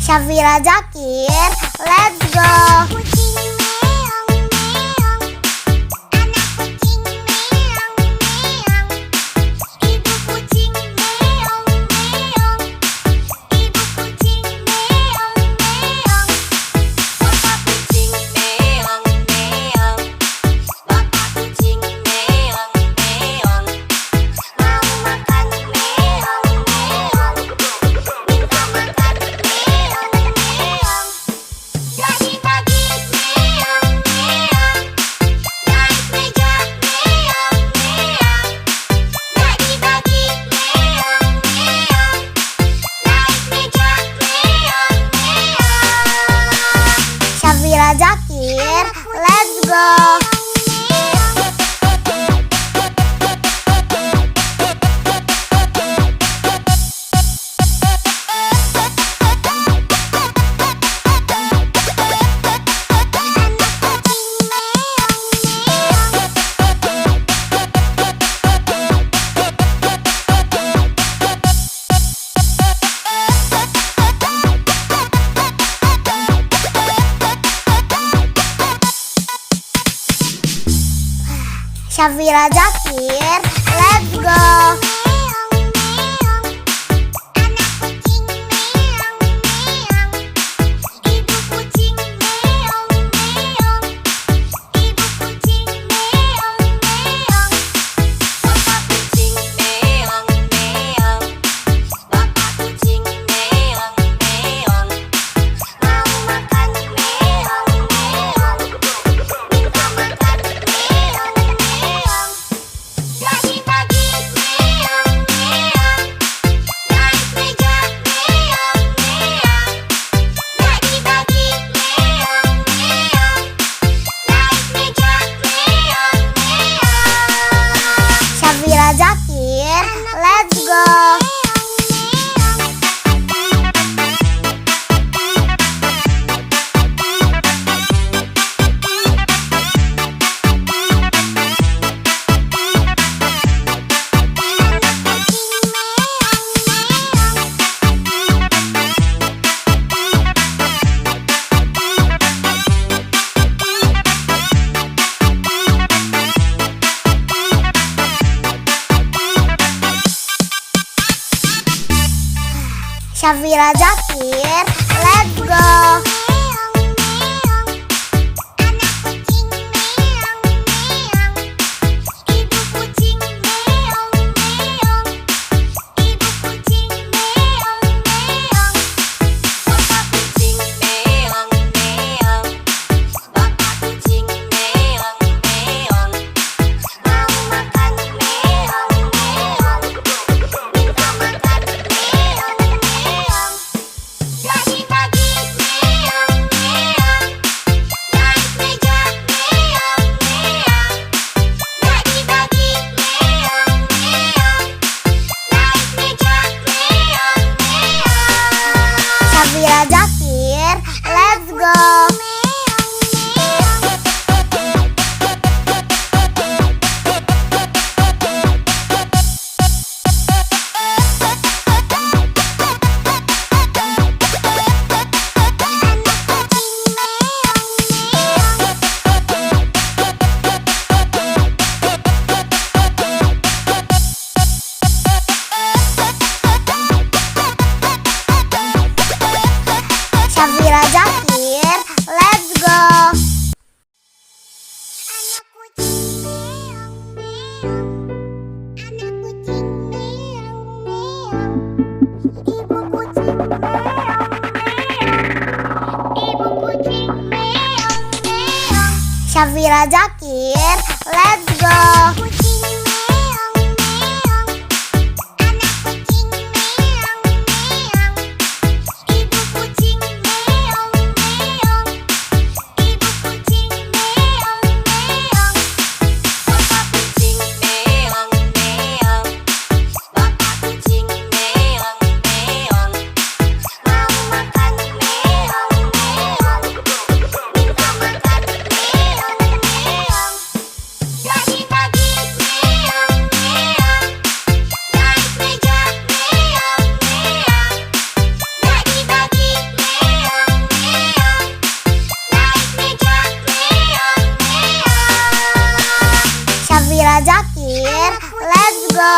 Syafira Zakir, let's go. Syafira Zakir, let's go. Syafira Zakir, let's go. Syafira Zakir, let's go. Syafira Zakir, let's go. Syafira Zakir, let's go. Safira Zakir, let's go. Kucing meong meong, anak kucing meong meong, ibu kucing meong meong, ibu kucing meong meong, Bapak kucing meong meong, bapak kucing meong meong, mau makan meong meong, minta makan meong meong, dagi-dagi meong meong, naik meja meong meong, dagi-dagi meong meong, naik meja meong meong. Safira Zakir, let's go.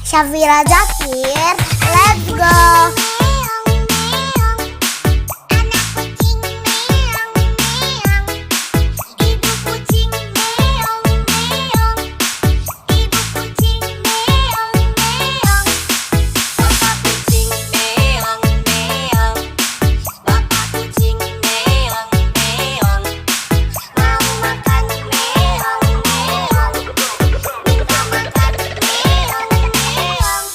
Safira Zakir, let's go. Anak kucing meong meong, ibu kucing meong meong, ibu kucing meong meong, Bapak kucing meong meong, bapak kucing meong meong, mau makan meong meong, minta makan meong meong,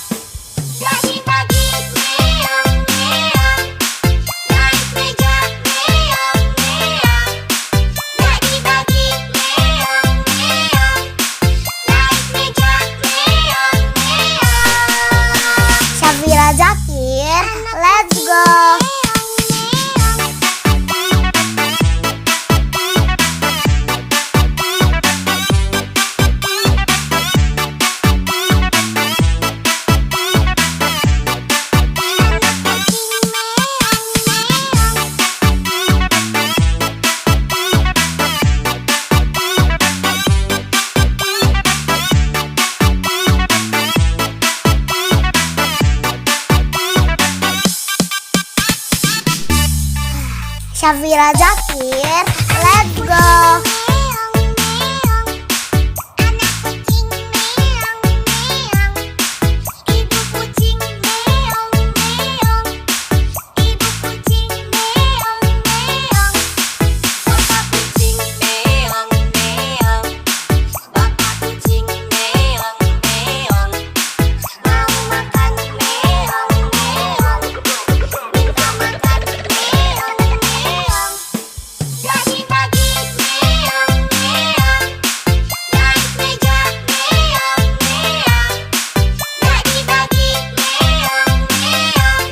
dagi-dagi meong meong, naik meja meong meong, dagi-dagi meong meong, naik meja meong meong. Safira Zakir, let's go. Safira Zakir, let's go. Anak kucing meong meong, ibu kucing meong meong, ibu kucing meong meong, Bapak kucing meong meong, bapak kucing meong meong, mau makan meong meong, minta makan meong meong, dagi-dagi meong meong, naik meja meong meong, dagi-dagi meong meong,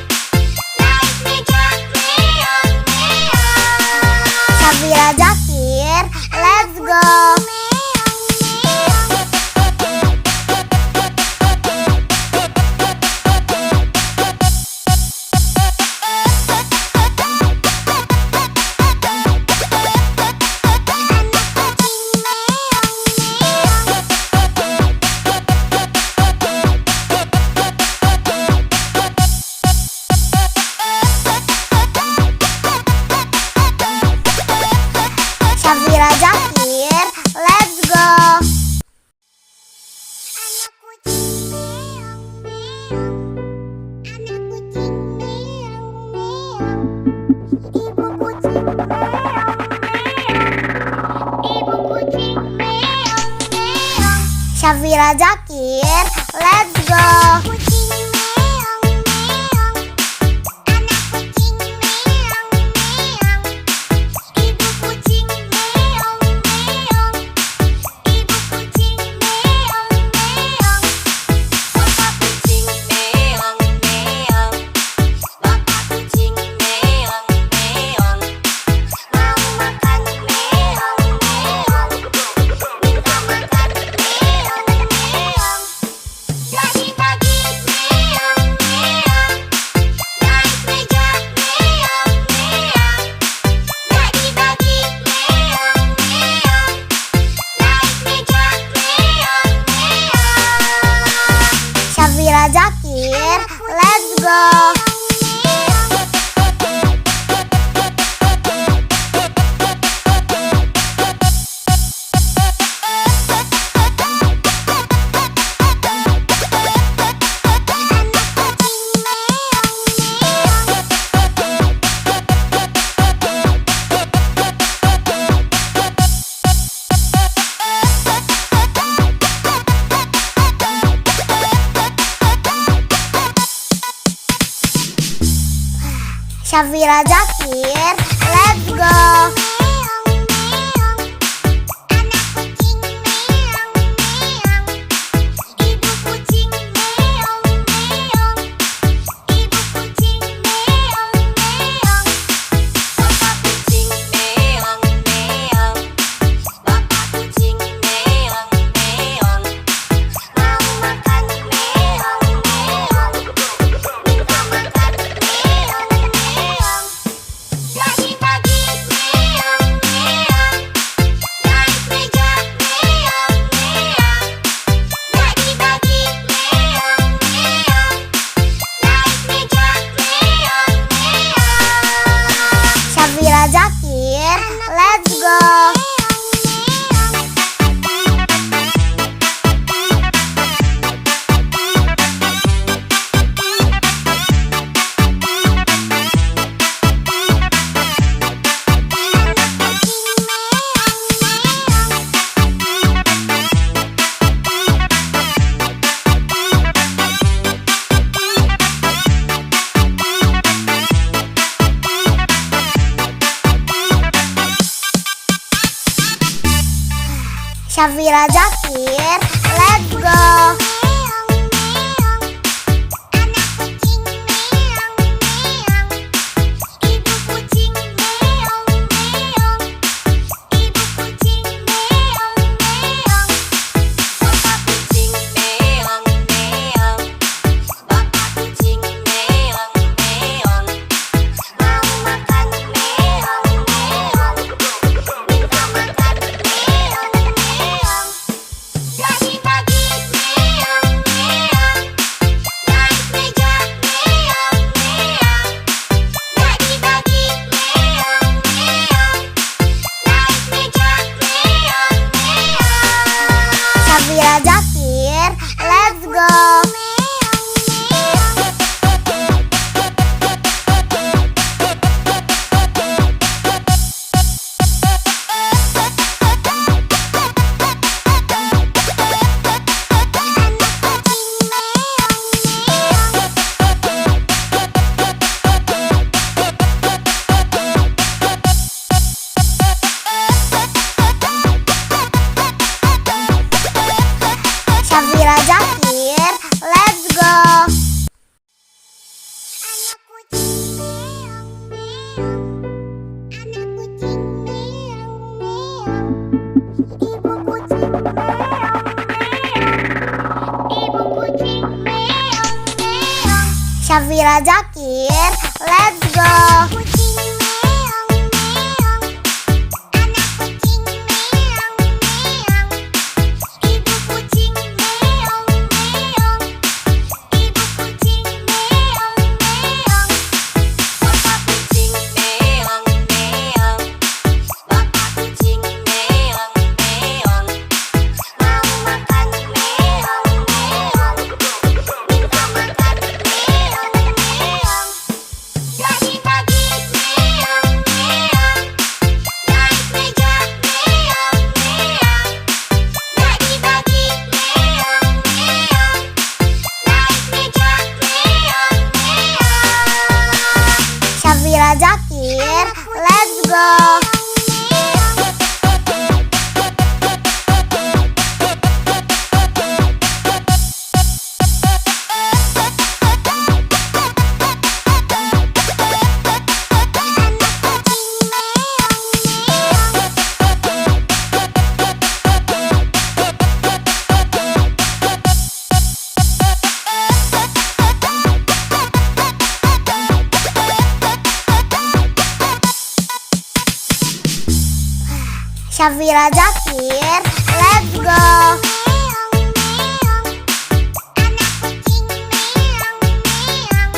naik meja meong meong. Safira Zakir, let's go. Safira Zakir, let's go. Anak kucing meong meong, anak kucing meong meong, ibu kucing meong meong, ibu kucing meong meong. Safira Zakir, let's go. Kucing meong meong, anak kucing meong meong, ibu kucing meong meong, ibu kucing meong meong, Bapak kucing meong meong, bapak kucing meong meong, mau makan meong meong, minta makan meong meong, dagi-dagi go. Syafira Zakir, let's go. Anak kucing meong meong, ibu kucing meong meong, ibu kucing meong meong, bapak kucing meong meong, bapak kucing meong meong, Mau makan meong meong, minta makan meong meong. pagi-pagi meong meong, naik meja meong meong, pagi-pagi meong meong, naik meja meong meong. Syafira Zakir, let's go. Syafira Zakir, let's go. Anak kucing meong meong, ibu kucing meong meong, ibu kucing meong meong, bapak kucing meong meong, bapak kucing meong meong, Mau makan meong meong, minta makan meong meong. pagi-pagi meong meong, naik meja meong meong, pagi-pagi meong meong, naik meja meong meong. Syafira Zakir, let's go. Syafira Zakir, let's go. Anak kucing meong meong, anak kucing meong meong, ibu kucing meong meong, ibu kucing meong meong. Syafira Zakir, let's go. Kucing meong meong, anak kucing meong meong, ibu kucing meong meong, ibu kucing meong meong, bapak kucing meong meong, bapak kucing meong meong, Mau makan meong meong, minta makan meong meong. pagi-pagi meong meong, naik meja meong meong, pagi-pagi meong meong, naik meja meong meong. Syafira Zakir, let's go. Syafira Zakir, let's go. Anak kucing meong meong,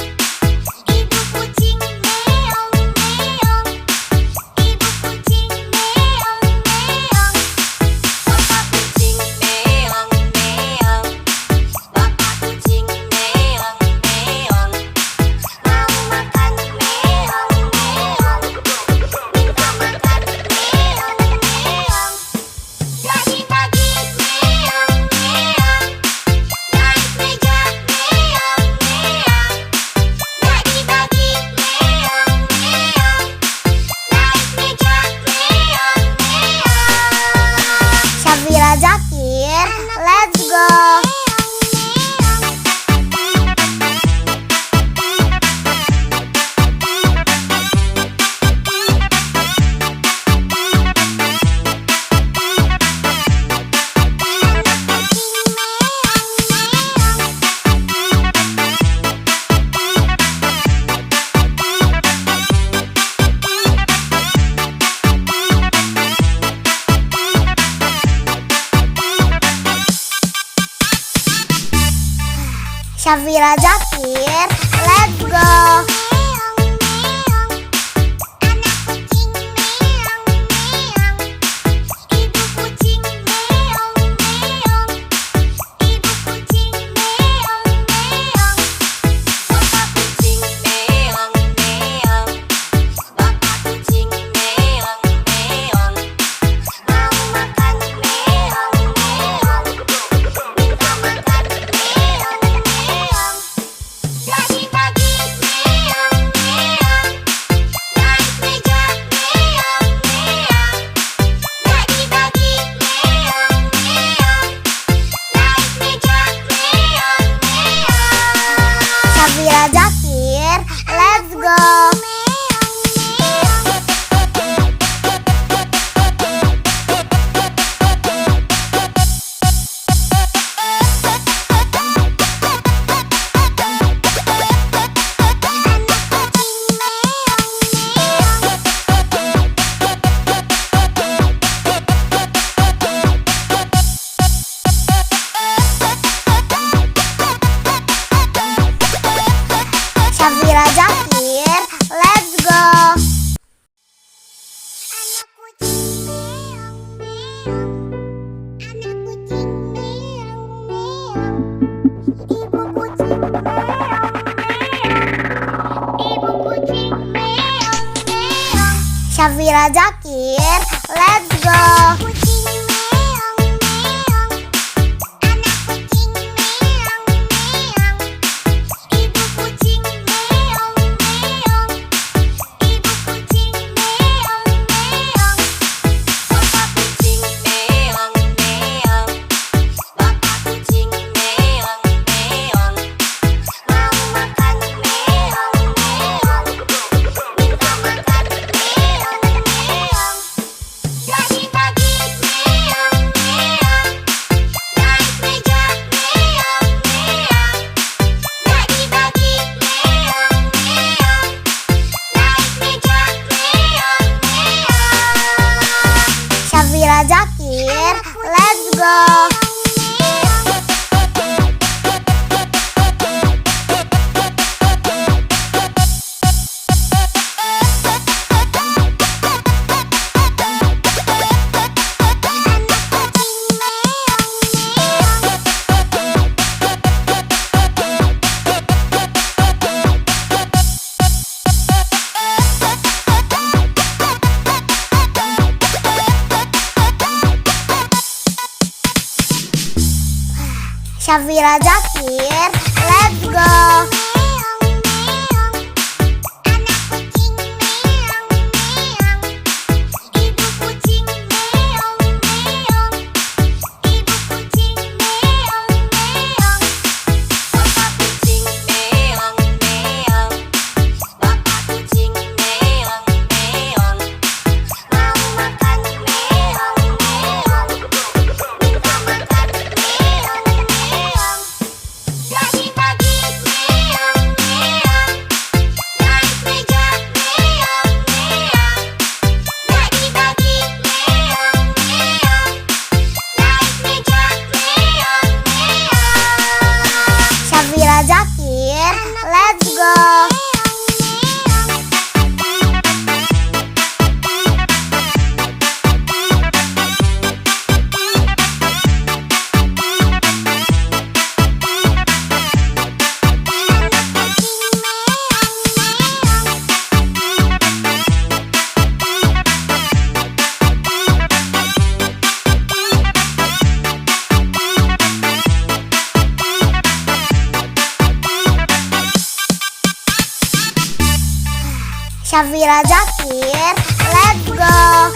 Syafira Zakir, let's go. Syafira Zakir, let's go. Syafira Zakir, let's go. Syafira Zakir, let's go. Syafira Zakir, let's go. Syafira Zakir, let's go. Syafira Zakir, let's go. Syafira Zakir, let's go.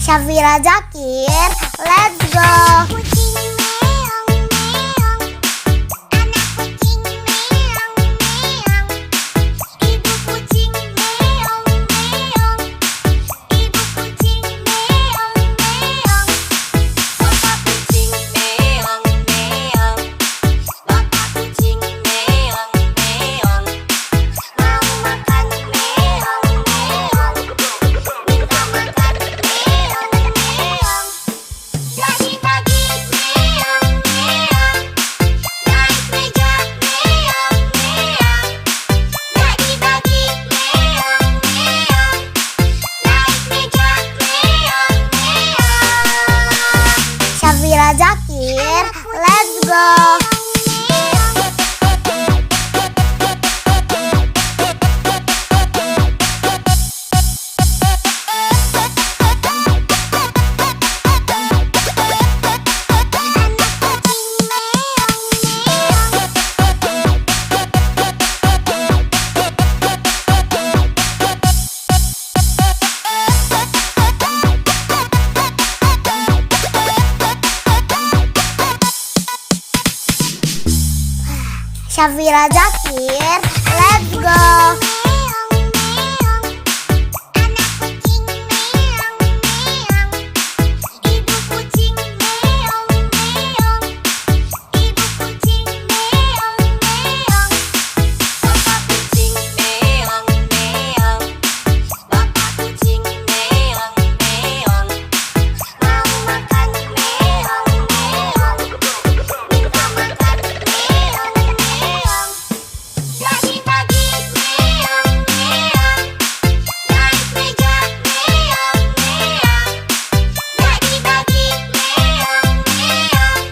Syafira Zakir, let's go. Kucing meong meong, anak kucing meong meong, ibu kucing meong meong, ibu kucing meong meong, bapak kucing meong meong, bapak kucing meong meong, mau makan meong meong, minta makan meong meong. Jadi pagi meong meong, naik meja meong meong. Jadi pagi meong meong, naik meja meong meong. Syafira Zakir, let's go. Syafira Zakir, let's go. Meong meong, anak kucing meong meong, ibu kucing meong meong, ibu kucing meong meong, bapak kucing meong meong, bapak kucing meong meong, mau makan meong meong, minta makan meong meong. Jadi pagi meong meong, naik meja meong meong. Jadi pagi meong meong,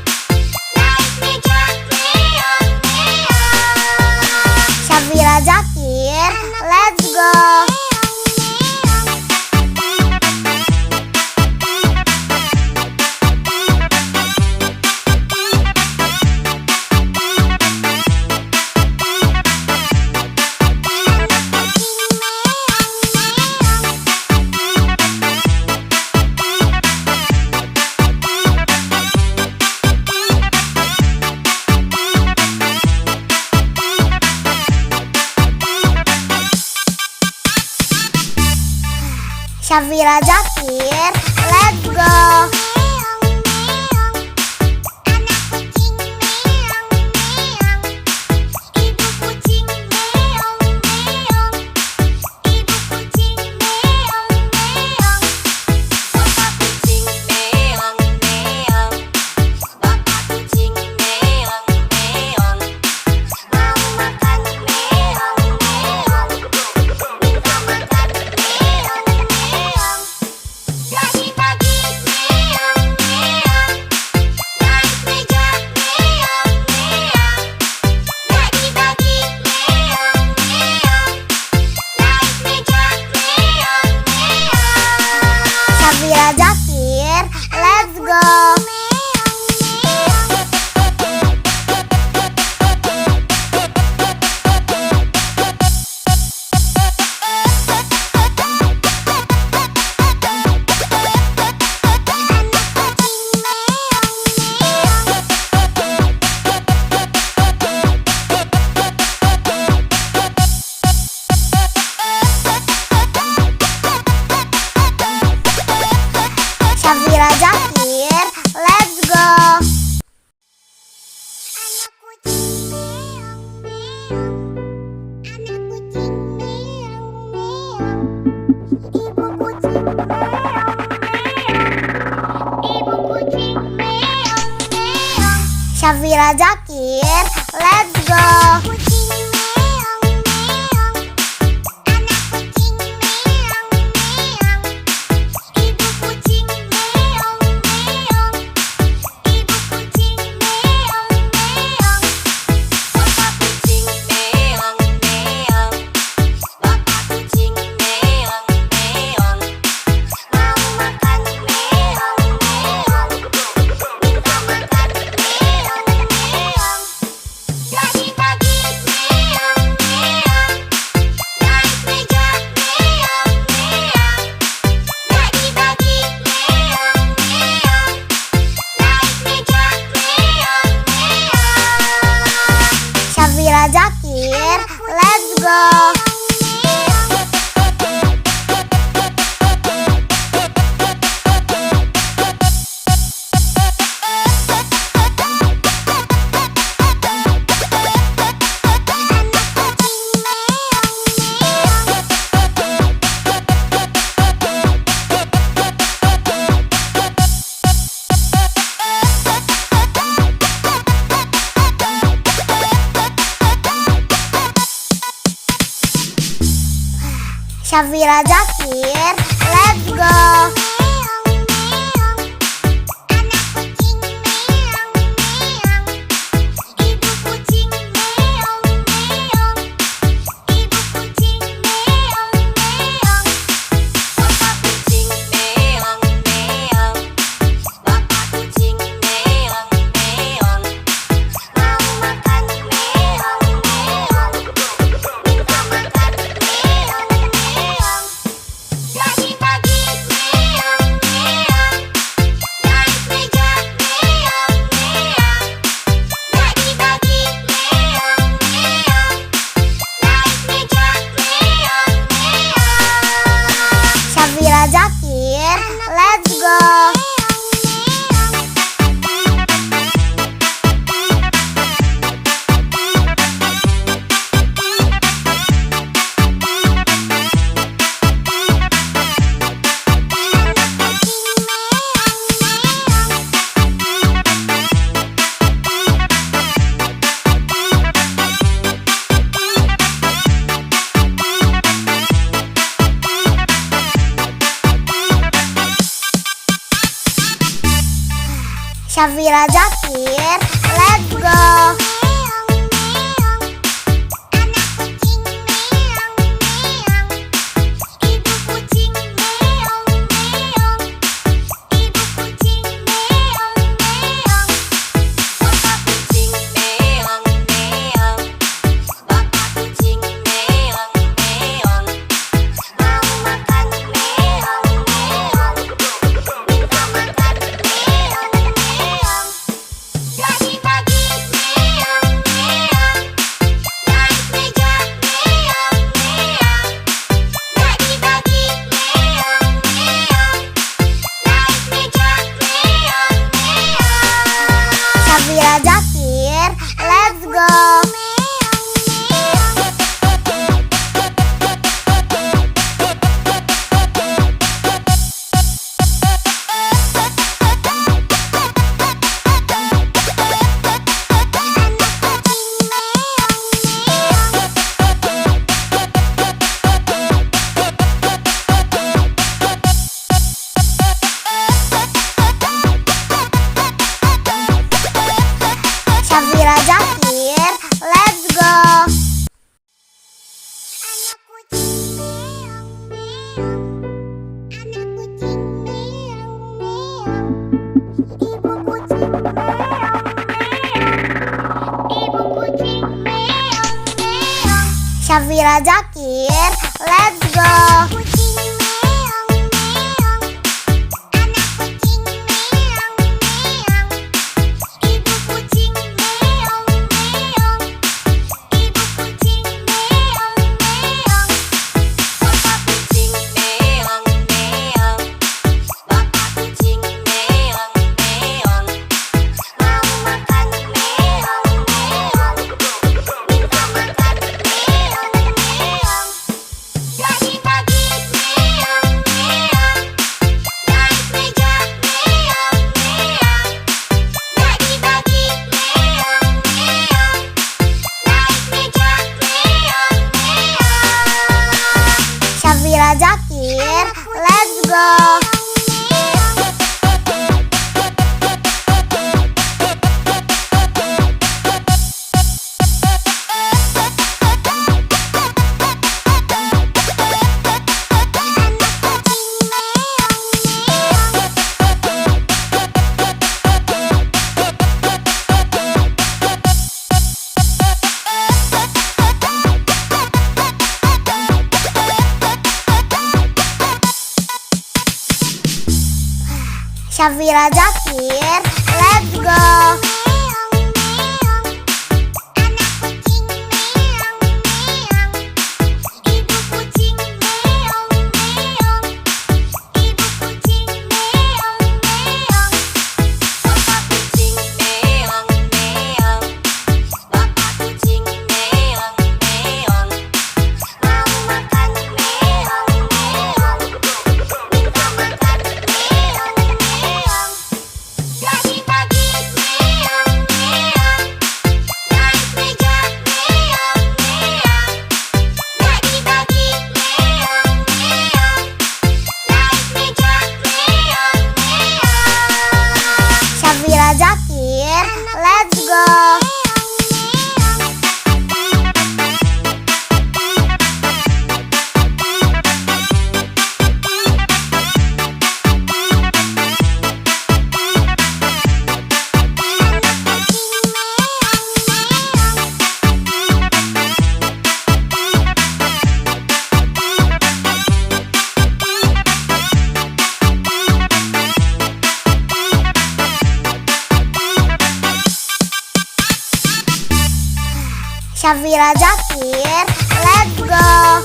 naik meja meong meong. Syafira Zakir, let's go. Syafira Zakir, let's go. Meong meong, anak kucing meong meong, ibu kucing meong meong, ibu kucing meong meong, bapak kucing meong meong, bapak kucing meong meong, mau makan meong meong, minta makan meong meong. Jadi pagi meong meong, naik meja meong meong. Jadi pagi meong meong, naik meja meong meong. Syafira Zakir, let's go. Syafira Zakir, let's go. Anak kucing meong meong, anak kucing meong meong, ibu kucing meong meong, ibu kucing meong meong. Syafira Zakir, let's go. Kucing meong meong, anak kucing meong meong, ibu kucing meong meong, ibu kucing meong meong, bapak kucing meong meong, bapak kucing meong meong, mau makan meong meong, minta makan meong meong. Jadi pagi Syafira Zakir, let's go. Syafira Zakir, let's go. Syafira Zakir, let's go. Syafira Zakir, let's go. Syafira Zakir, let's go. Syafira Zakir, let's go. Syafira Zakir, let's go. Syafira Zakir, let's go. Jadi pagi Syafira Zakir, let's go.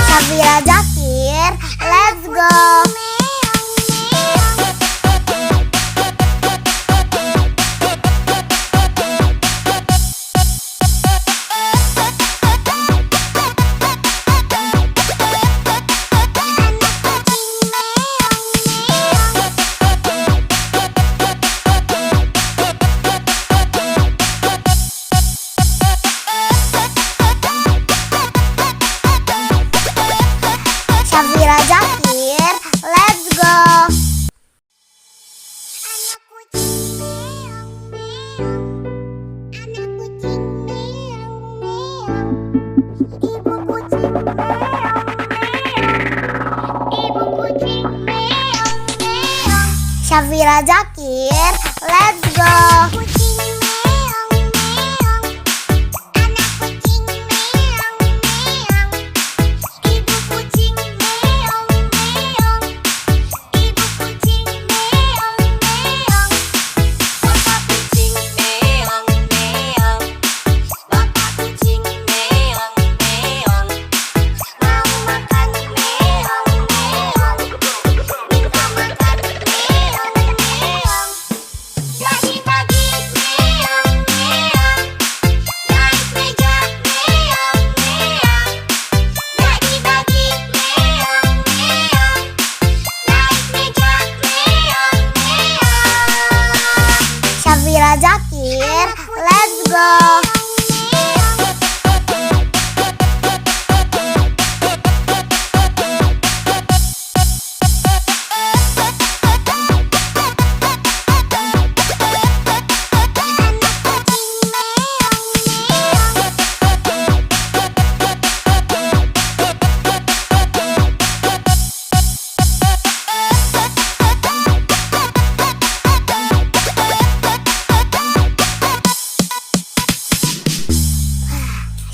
Syafira Zakir, let's go. Syafira Zakir, let's go. Syafira Zakir, let's go. Syafira Zakir, let's go.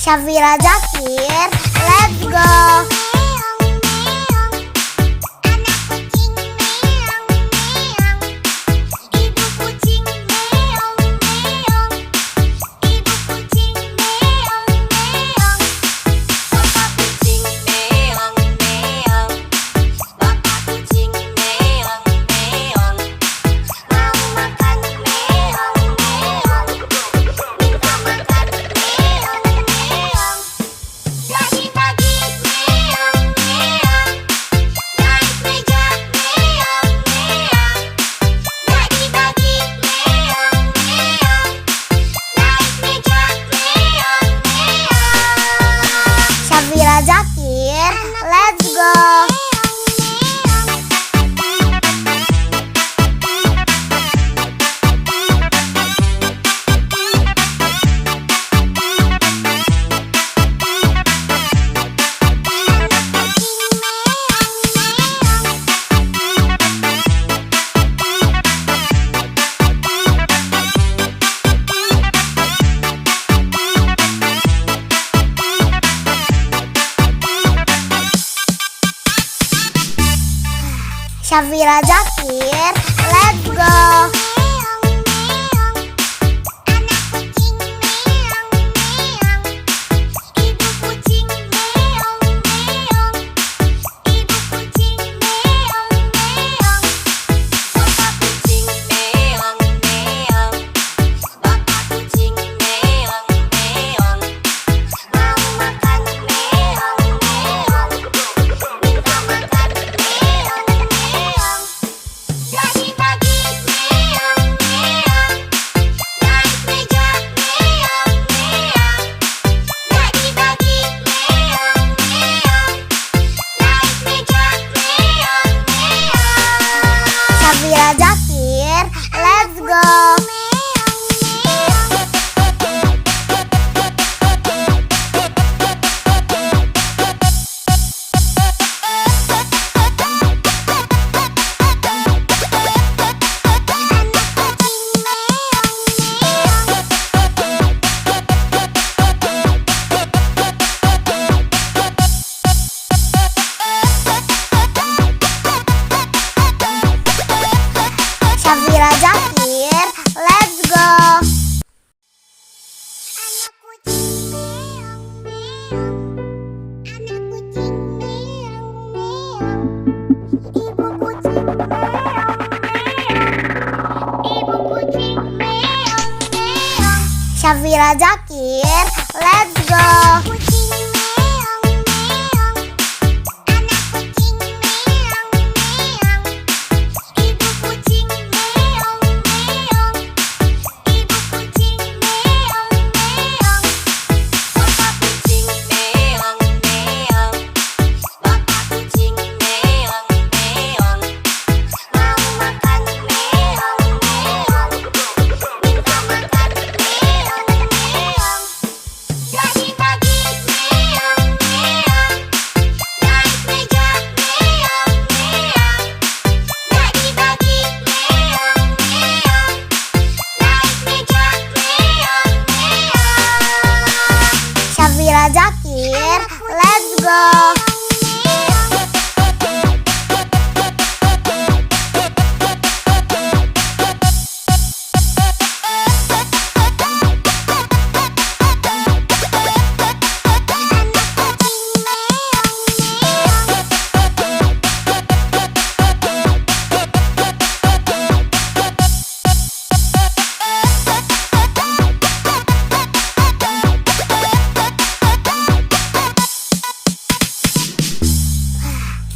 Syafira Zakir, let's go. Syafira Zakir, let's go. Syafira Zakir, let's go. kucing meong meong. Syafira Zakir, let's go. Kucing meong meong. Anak kucing meong meong. Ibu kucing meong meong. Ibu kucing meong meong. Bapak kucing meong meong. Bapak kucing meong meong. Mau makan meong meong. Minta makan meong meong. Bagi-bagi meong meong. Naik meja meong meong. Bagi-bagi meong meong. Naik meja meong meong. Syafira Zakir, let's go.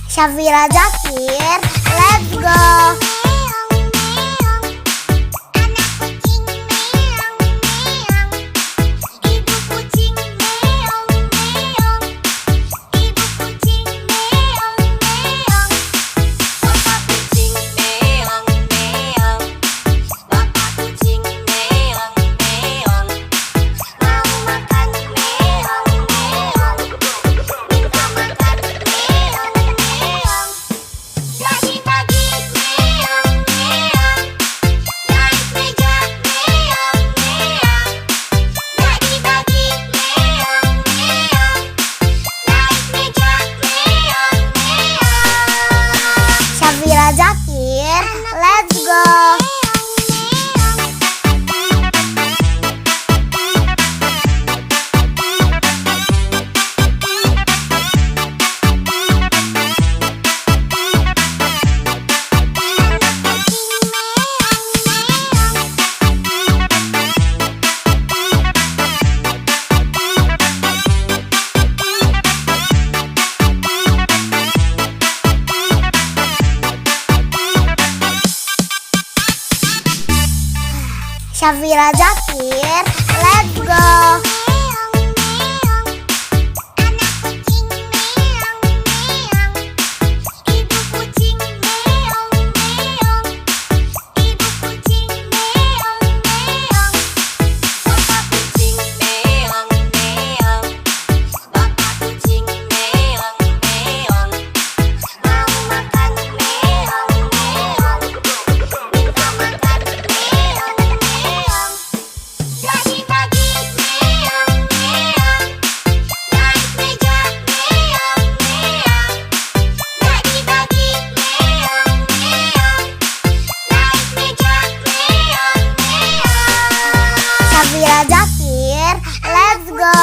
Syafira Zakir, let's go. Meong meong. Anak kucing meong meong. Ibu kucing meong meong. Ibu kucing meong meong. Bapak kucing meong meong. Bapak kucing meong meong. Mau makan meong meong. Minta makan meong meong. Bagi-bagi meong meong. Naik meja meong meong. Bagi-bagi meong meong. Naik meja meong meong. Syafira Zakir, let's go. Syafira Zakir, let's go. Meong meong. Anak kucing meong meong. Ibu kucing meong meong. Ibu kucing meong meong. Bapak kucing meong meong. Bapak kucing meong meong. Mau makan meong meong. Minta makan meong meong. Bagi-bagi meong meong. Naik meja meong meong. Bagi-bagi meong meong. Naik meja meong meong. Syafira Zakir, let's go.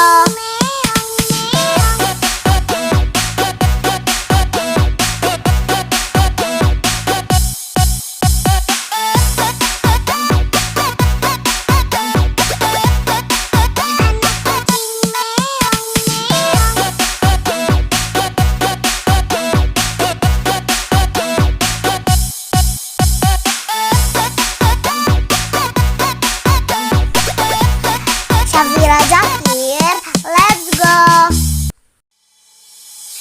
Syafira Zakir, let's go.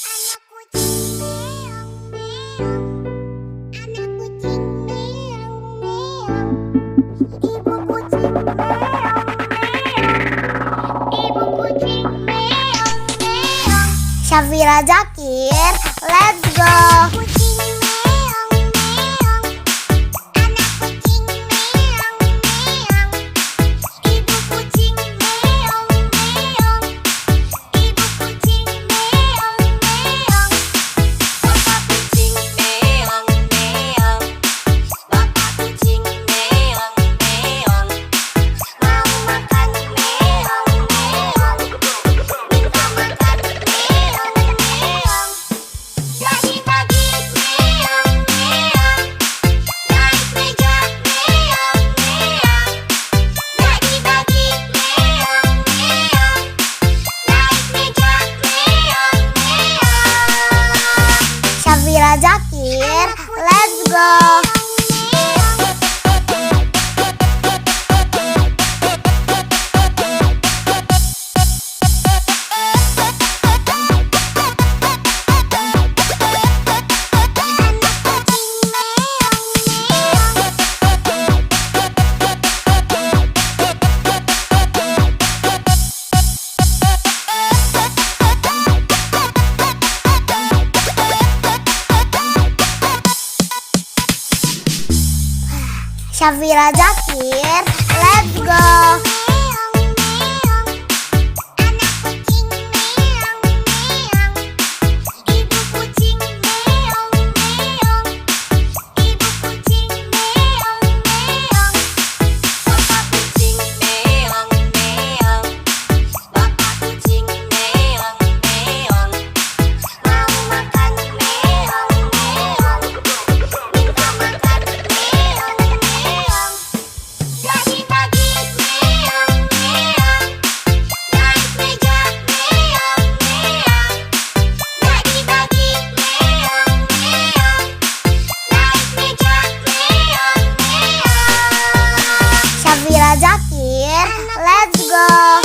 Anak kucing meong meong. Anak kucing meong meong. Ibu kucing meong meong. Ibu kucing meong meong. Syafira Zakir, let's go. Kucing meong meong. Anak kucing meong meong. Ibu kucing meong meong. Ibu kucing meong meong. Bapak kucing meong meong. Bapak kucing meong meong. Mau makan meong meong. Minta makan meong meong. Bagi-bagi Syafira Zakir, let's go. Syafira Zakir, let's go.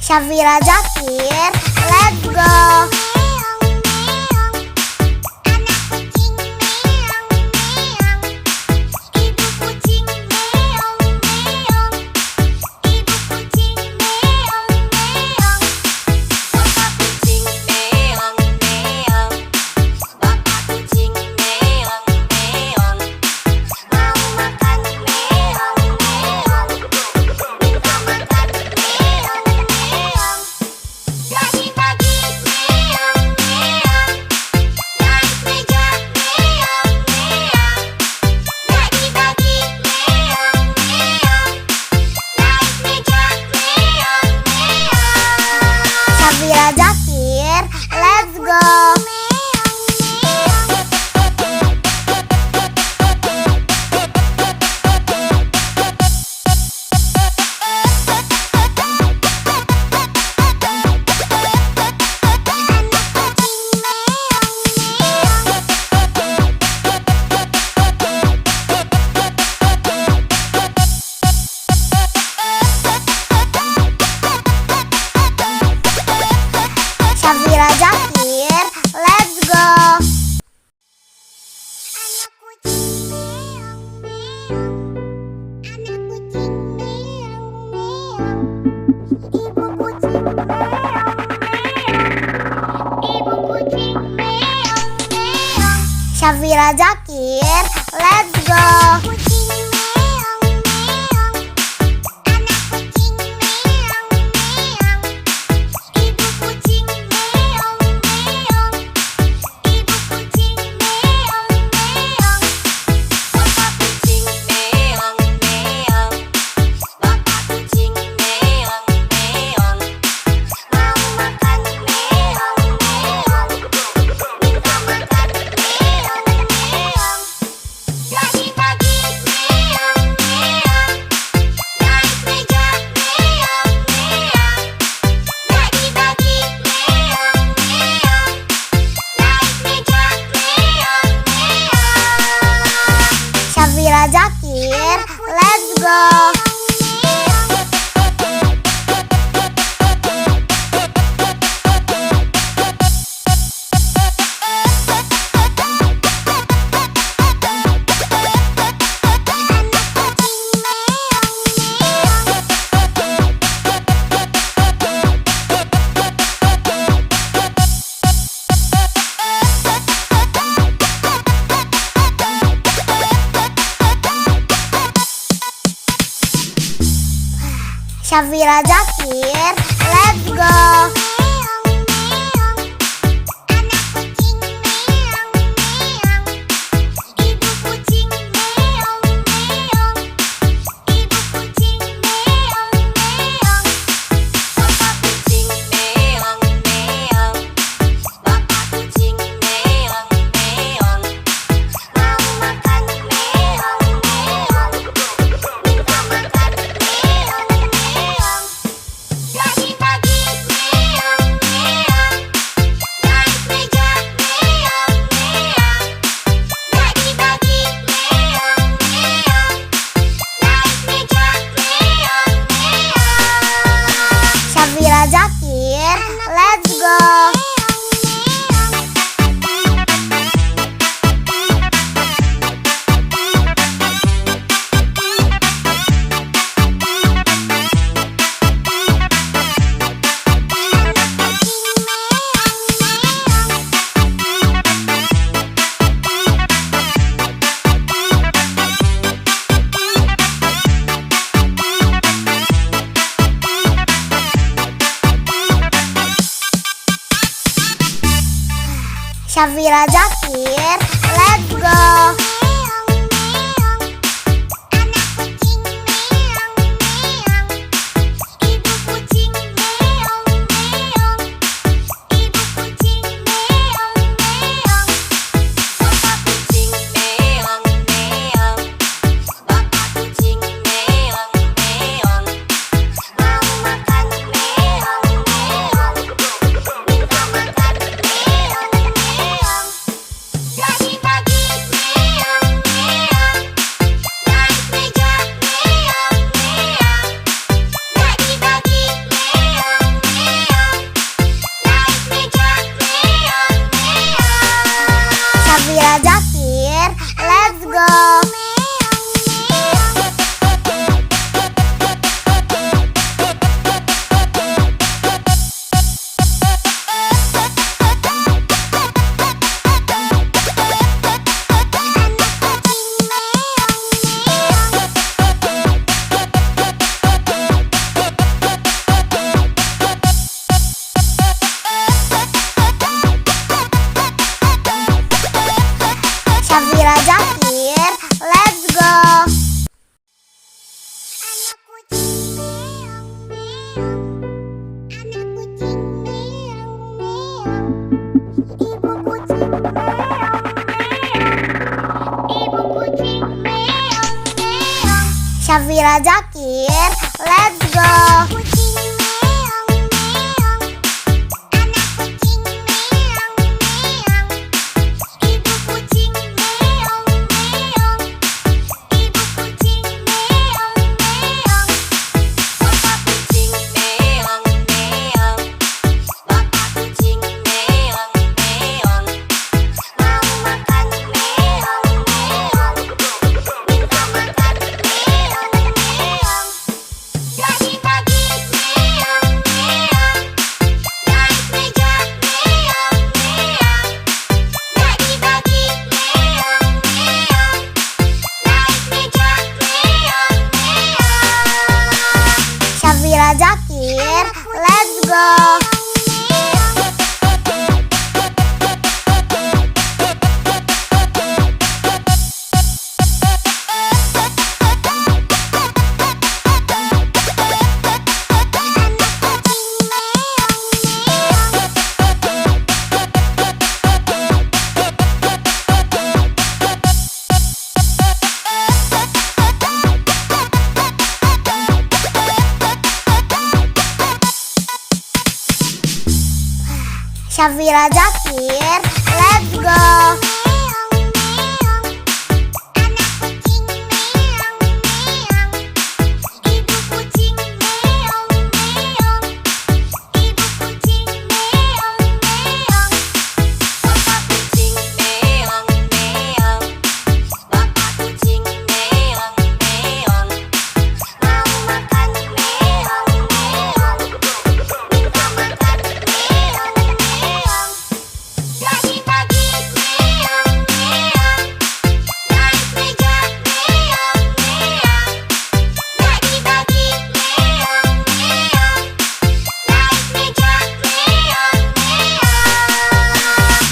Syafira Zakir, let's go. Syafira Zakir, let's go. Syafira Zakir, let's go. Syafira Zakir, let's go. Syafira Zakir, let's go. Syafira Zakir, let's go. Syafira Zakir, let's go. Syafira Zakir, let's go. Syafira Zakir, let's go. Syafira Zakir, let's go. Syafira Zakir, let's go. Syafira Zakir, let's go.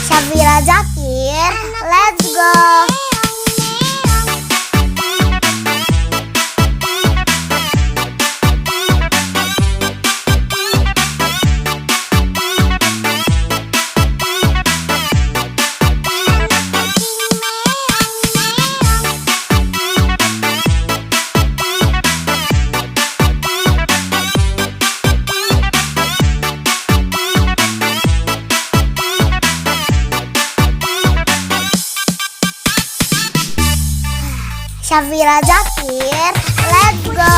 Syafira Zakir, let's go. Syafira Zakir, let's go.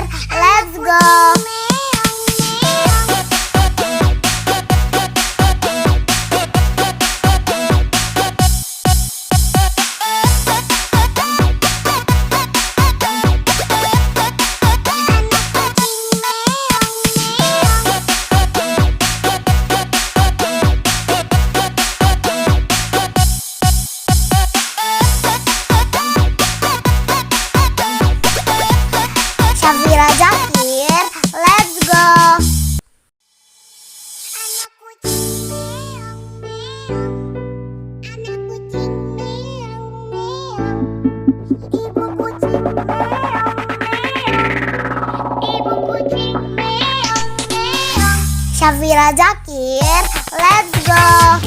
let's go. Syafira Zakir, let's go. Syafira Zakir, let's go.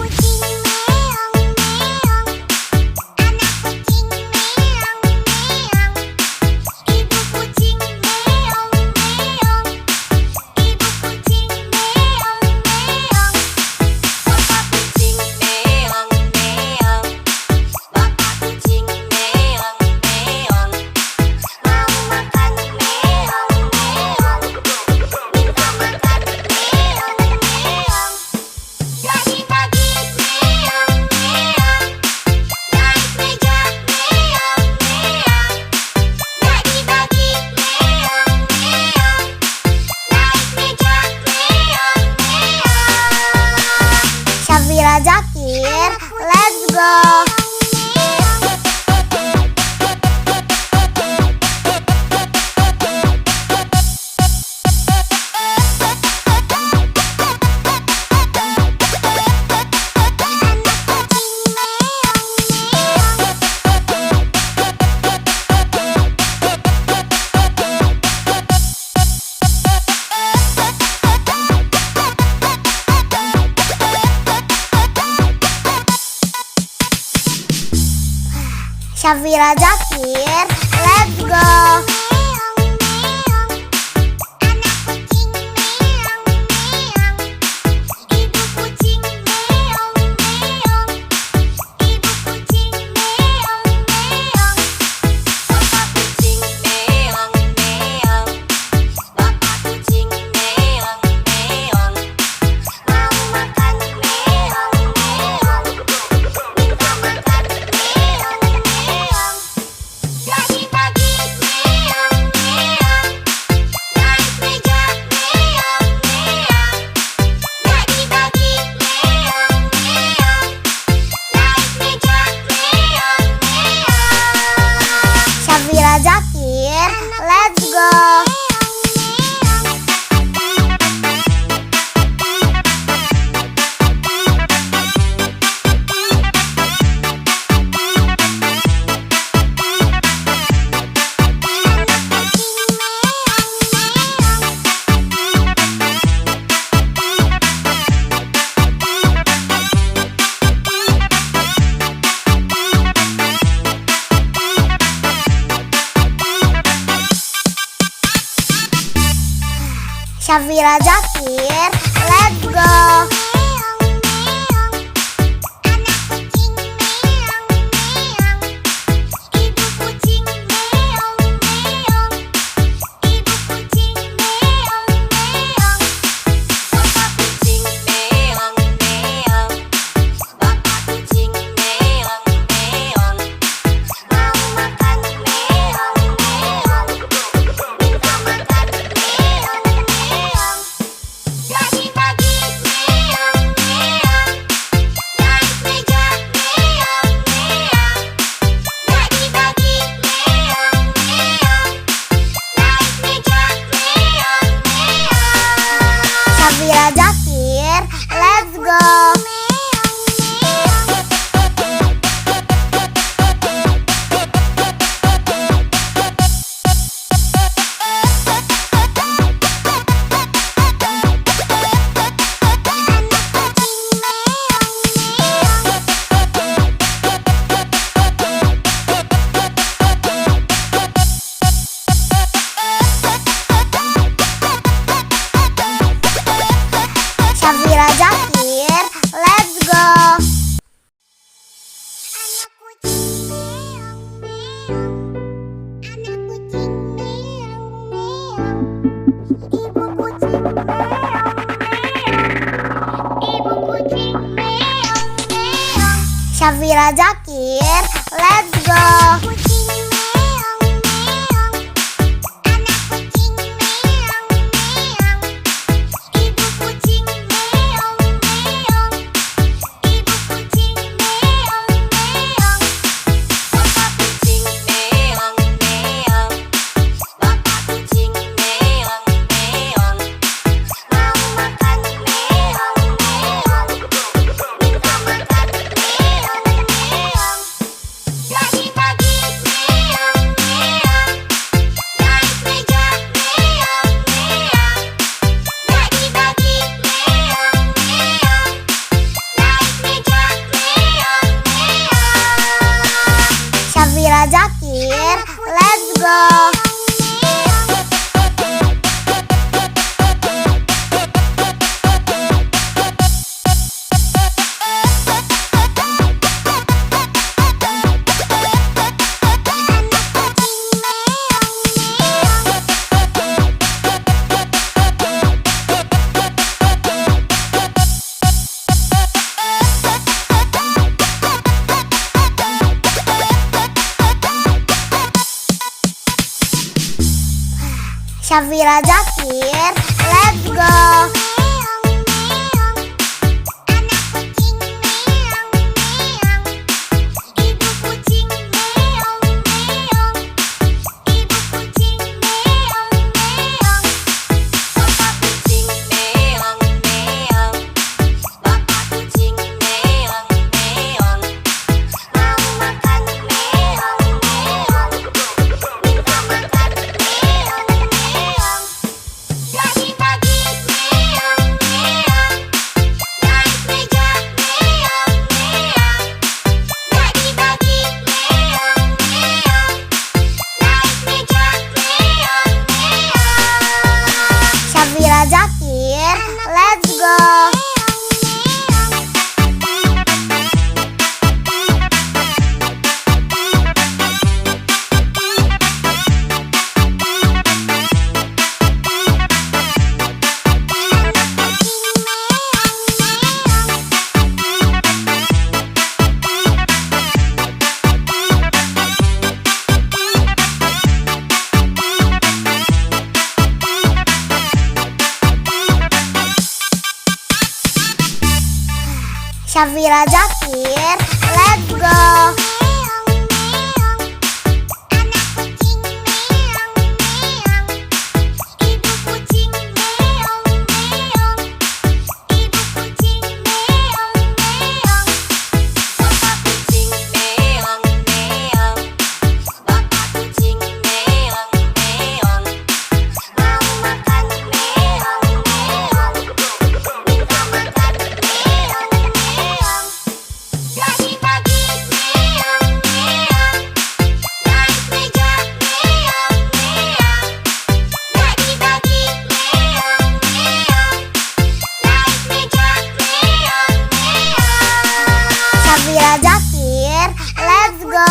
Syafira Zakir, let's go. Syafira Zakir, let's go. Syafira Zakir, let's go. Syafira Zakir, let's go. Syafira Zakir, let's go. Kucing meong meong, anak kucing meong meong, ibu kucing meong meong, ibu kucing meong meong, bapak kucing meong meong, bapak kucing meong meong, mau makan meong meong, minta makan meong meong. Pagi-pagi meong meong, naik meja meong meong. Pagi-pagi meong meong, naik meja meong meong. Syafira Zakir, let's go. Syafira Zakir, let's go. Meong meong, anak kucing meong meong, ibu kucing meong meong, ibu kucing meong meong, bapak kucing meong meong, bapak kucing meong meong, mau makan meong meong, minta makan meong meong. Pagi-pagi meong meong, naik meja meong meong. Pagi-pagi meong meong, naik meja meong meong. Syafira Zakir, let's go. Syafira Zakir, let's go. Meong meong, anak kucing meong meong, ibu kucing meong meong, ibu kucing meong meong, bapak kucing meong meong, bapak kucing meong meong, mau makan meong meong, minta makan meong meong. Pagi-pagi meong meong, naik meja meong meong. Pagi-pagi meong meong, naik meja meong meong. Syafira Zakir, let's go.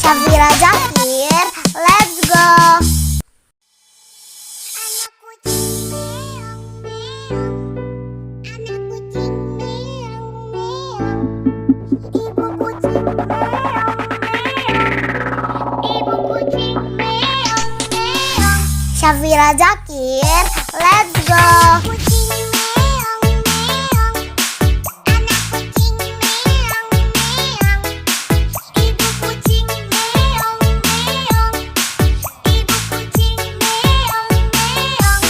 Syafira Zakir, let's go. Anak kucing meong meong, anak kucing meong meong, ibu kucing meong meong, ibu kucing meong meong. Syafira Zakir, let's go. Kucing meong meong, anak kucing meong meong, ibu kucing meong meong, ibu kucing meong meong,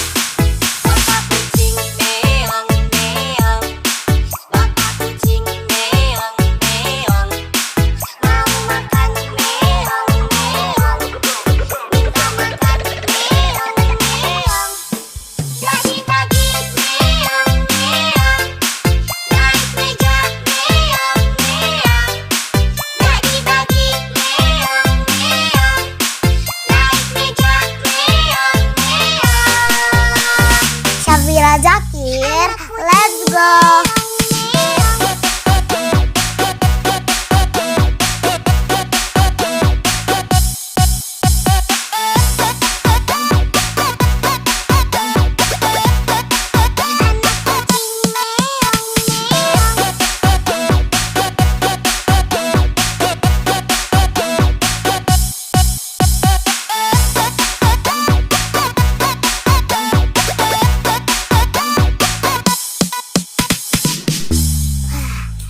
bapak kucing meong meong, bapak kucing meong meong, mau makan meong meong, minta makan meong meong. Jakir, let's go.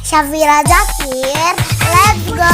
Syafira Jakir, let's go.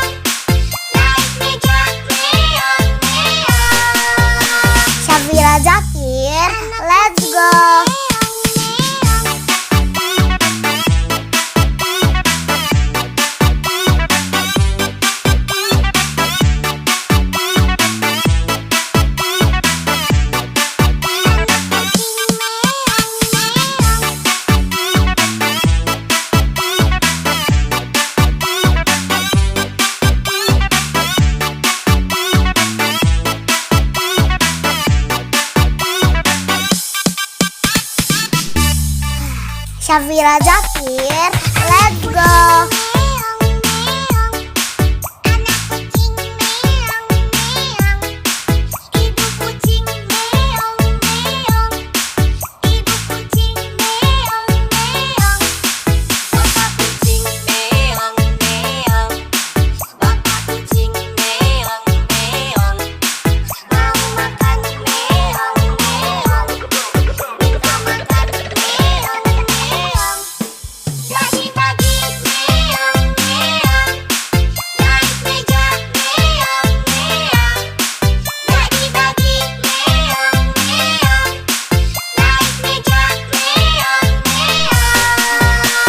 Syafira Jakir, let's go. Syafira Jakir, let's go.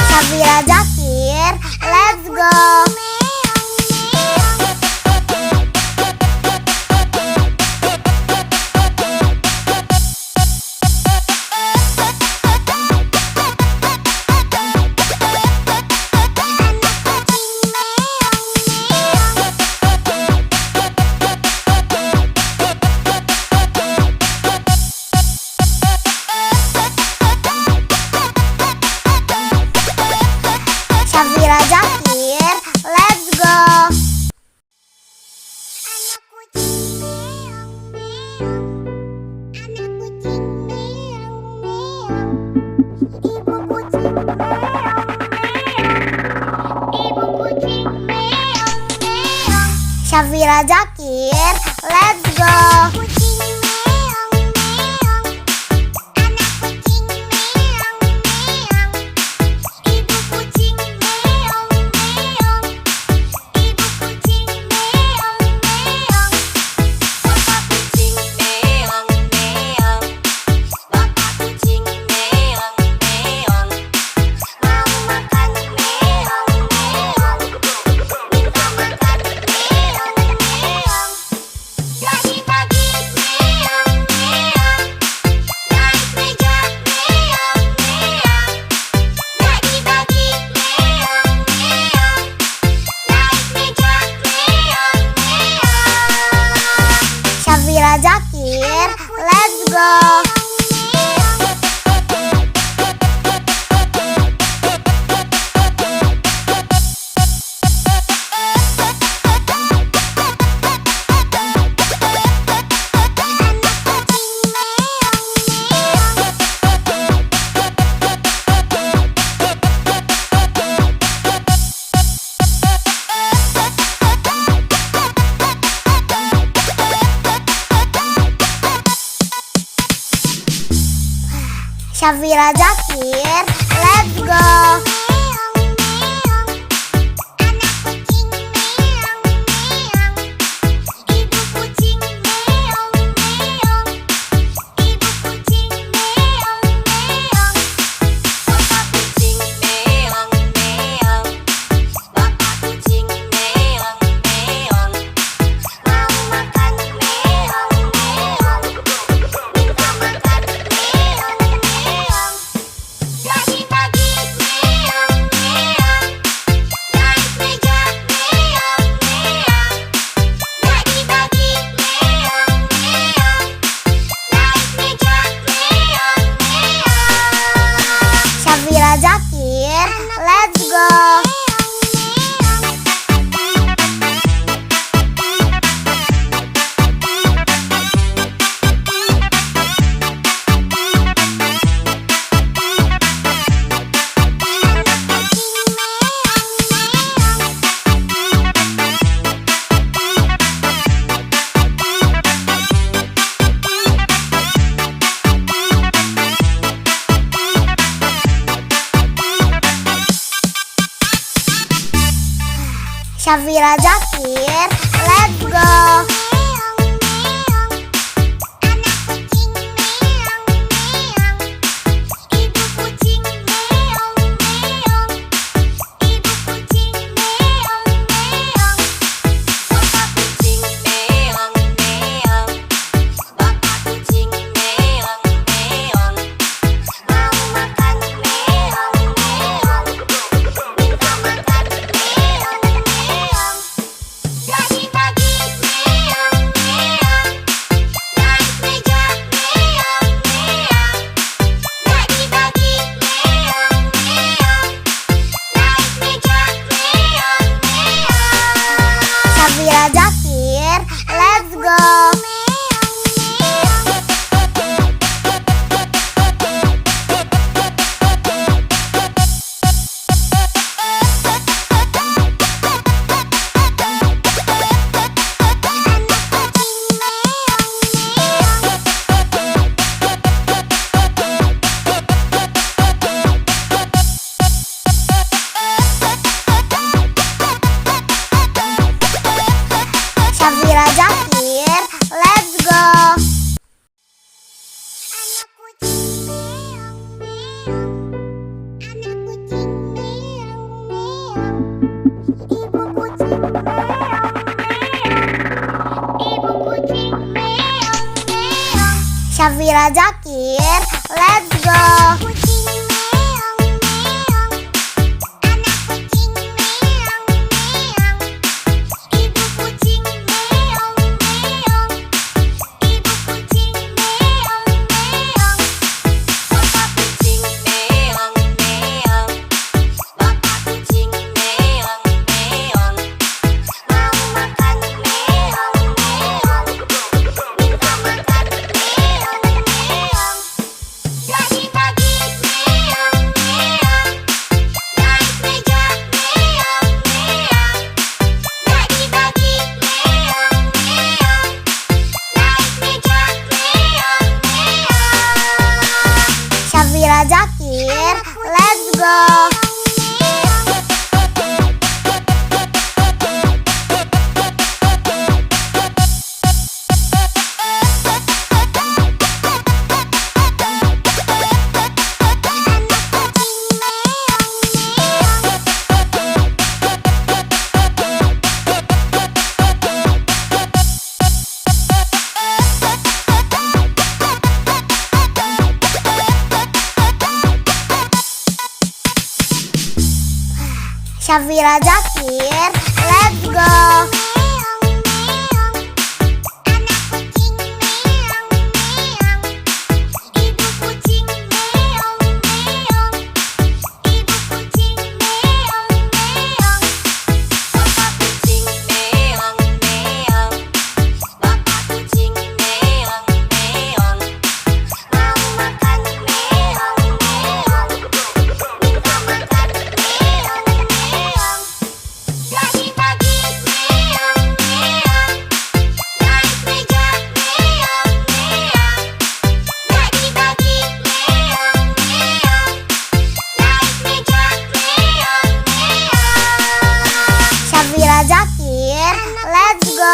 Syafira Jakir, let's go. Syafira Jakir, let's go. Syafira Jakir, let's go. Syafira Jakir, let's go. Syafira Jakir, let's go. Syafira Zakir, let's go. Syafira Zakir, let's go. Syafira Zakir, let's go. Syafira Zakir, let's go. Syafira Zakir, let's go. Syafira Zakir, let's go. Syafira Zakir, let's go.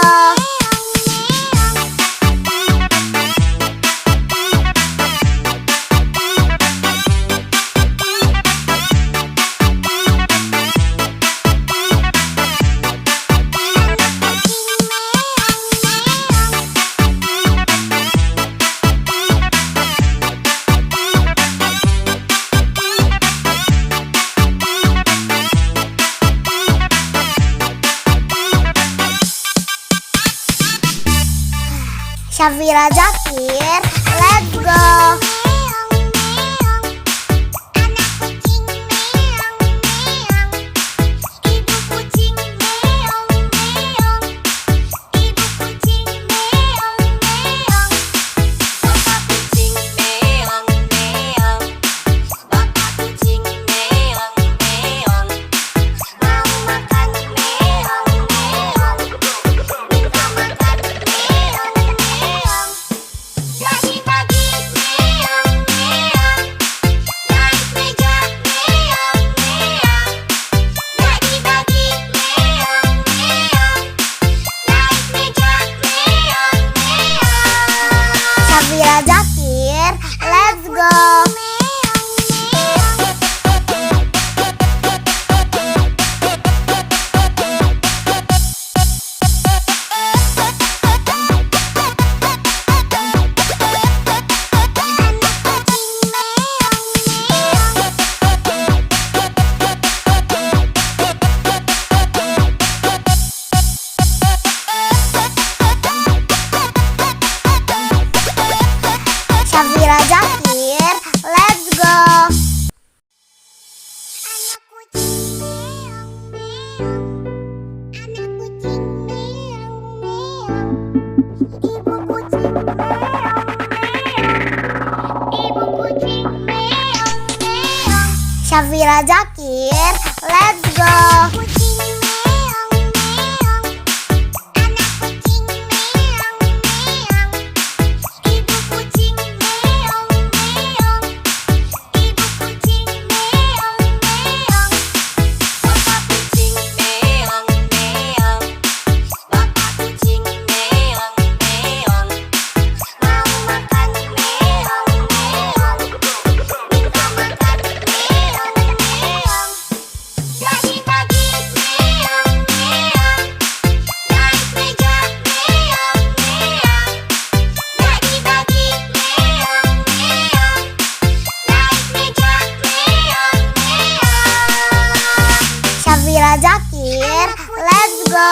Syafira Zakir, let's go. Syafira Zakir, let's go. Kucing meong meong, anak kucing meong meong, ibu kucing meong meong, ibu kucing meong meong, bapak kucing meong meong, bapak kucing meong meong, mau makan meong meong, minta makan meong meong. Pagi-pagi meong meong, naik meja meong meong. Pagi-pagi meong meong, naik meja meong meong. Syafira Zakir, let's go.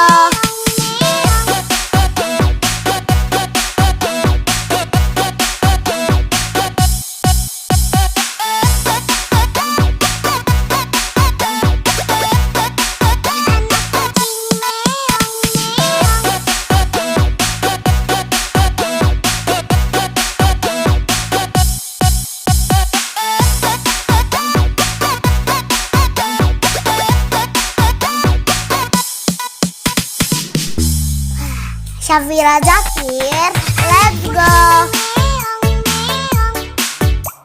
Syafira Zakir, let's go. Meong meong,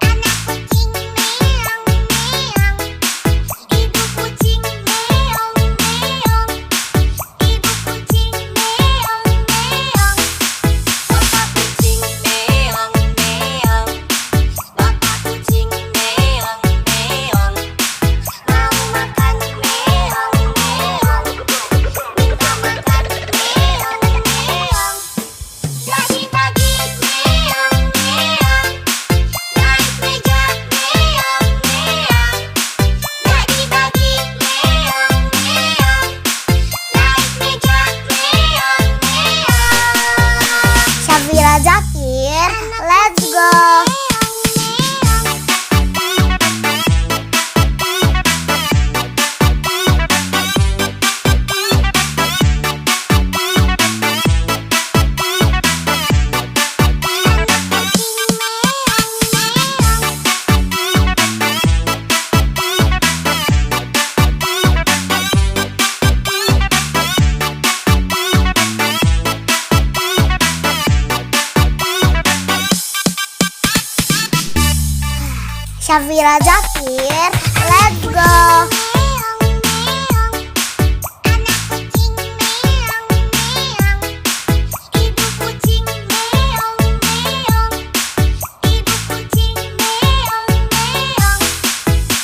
anak kucing meong meong, ibu kucing meong meong, ibu kucing meong meong, bapak kucing meong meong, bapak kucing meong meong, mau makan meong meong, minta makan meong meong. Pagi-pagi meong meong, naik meja meong meong. Pagi-pagi meong meong, naik meja meong meong. Syafira Zakir, let's go. Syafira Zakir, let's go. Meong meong, anak kucing meong meong, ibu kucing meong meong, ibu kucing meong meong,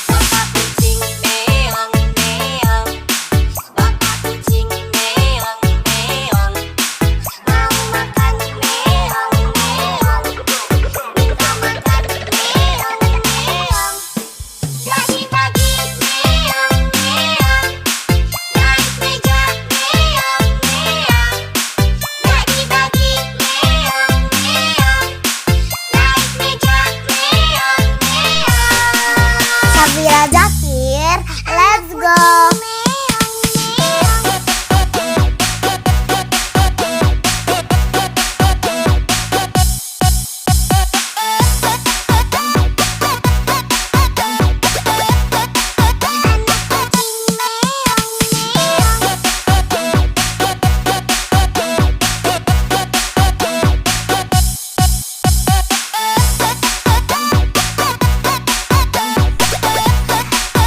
bapak kucing meong meong, bapak kucing meong meong, mau makan meong meong, minta makan meong meong. Pagi-pagi meong meong, naik meja meong meong. Pagi-pagi meong meong, naik meja meong meong. Syafira Zakir, let's go.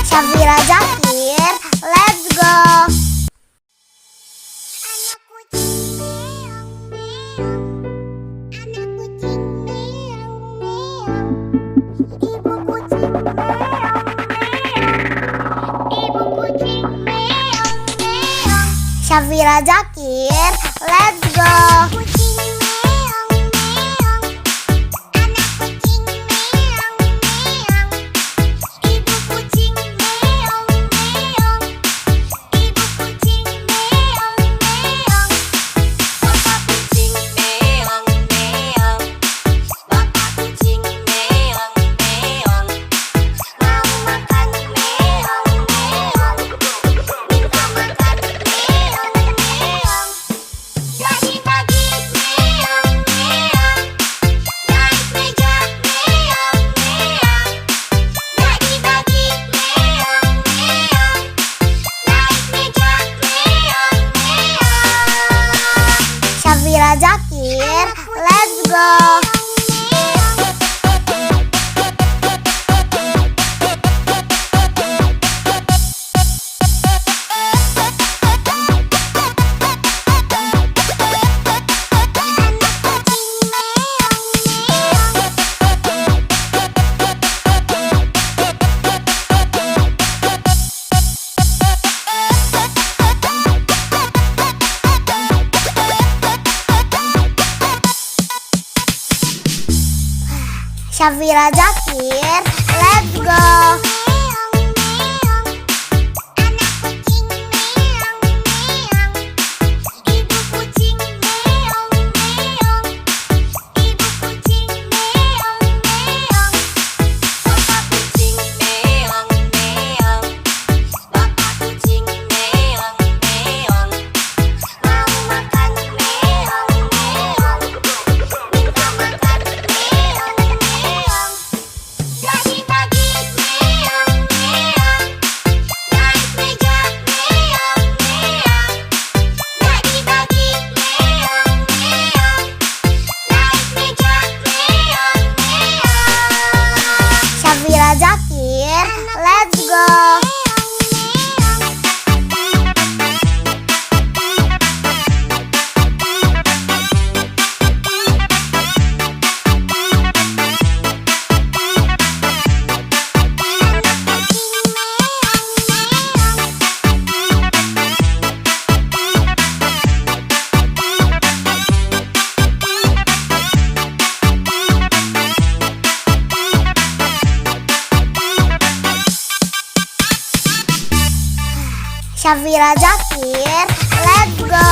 Syafira Zakir, let's go. Anak kucing meong meong, anak kucing meong meong, ibu kucing meong meong, ibu kucing meong meong. Syafira Zakir, let's go. Kucing meong meong, anak kucing meong meong, ibu kucing meong meong, ibu kucing meong meong, bapak kucing meong meong, bapak kucing meong meong, mau makan meong meong, minta makan meong meong. Pagi-pagi Syafira Zakir, let's go. Syafira Zakir, let's go. Syafira Zakir, let's go. Syafira Zakir, let's go.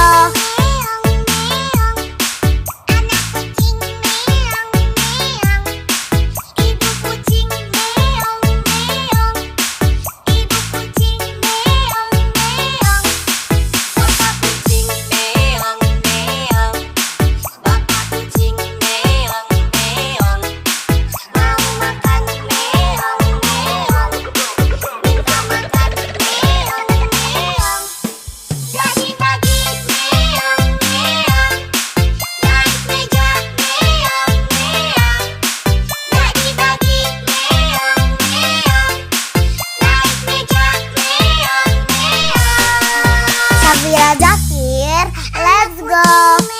Syafira Zakir, let's go.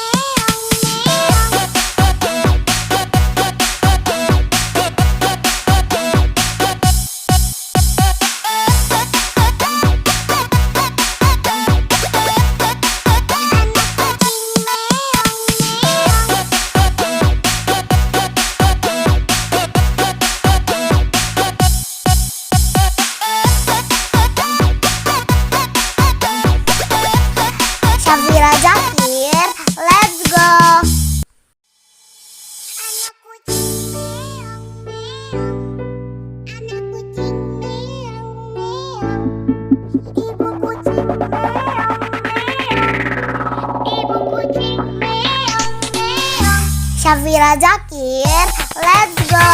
Syafira Zakir, let's go. Syafira Zakir, let's go.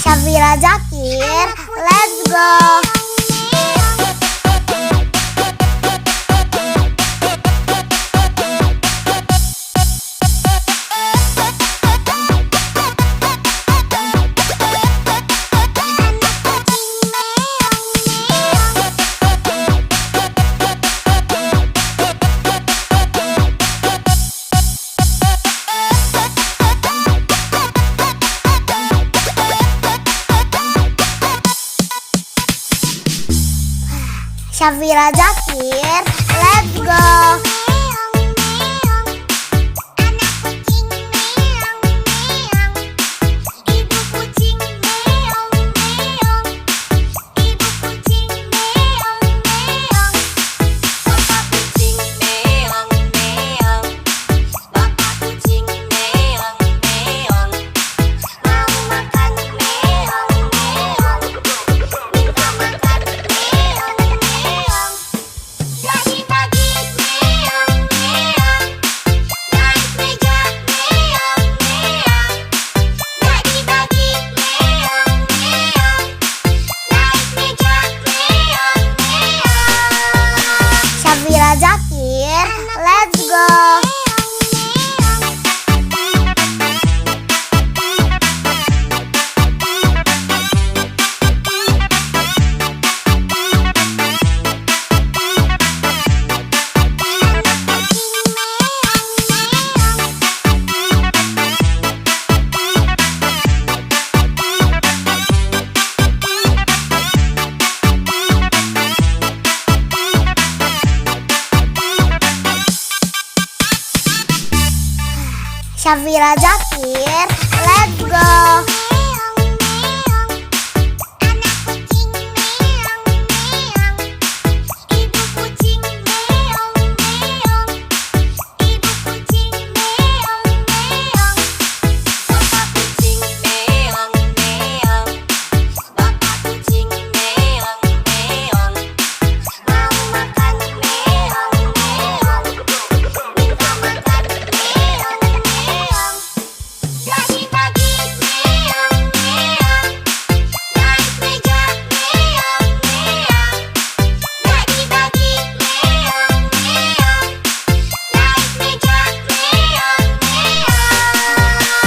Syafira Zakir, let's go. Syafira Zakir, let's go. Anak kucing Syafira Zakir, let's go.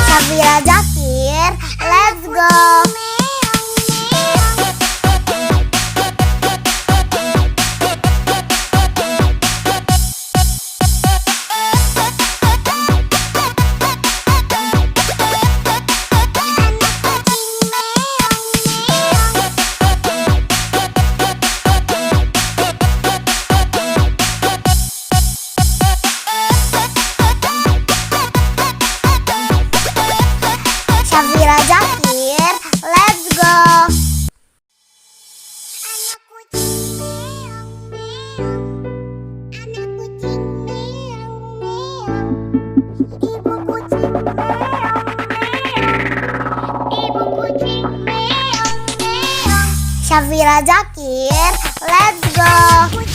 Syafira Zakir, let's go. Syafira Zakir, let's go.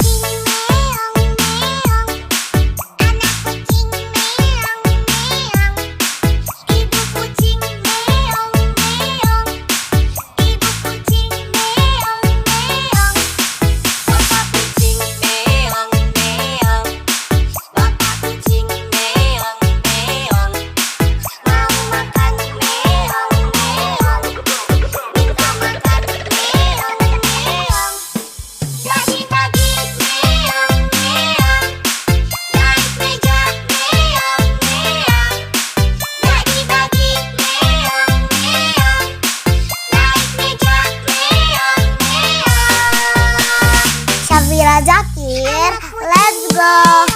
Syafira Zakir, let's go. Syafira Zakir, let's go.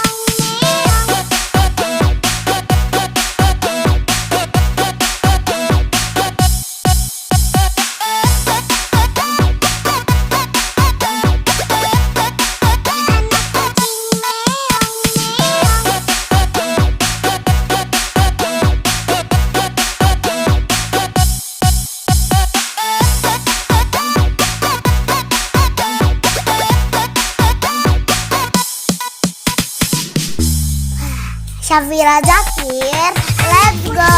Syafira Zakir, let's go.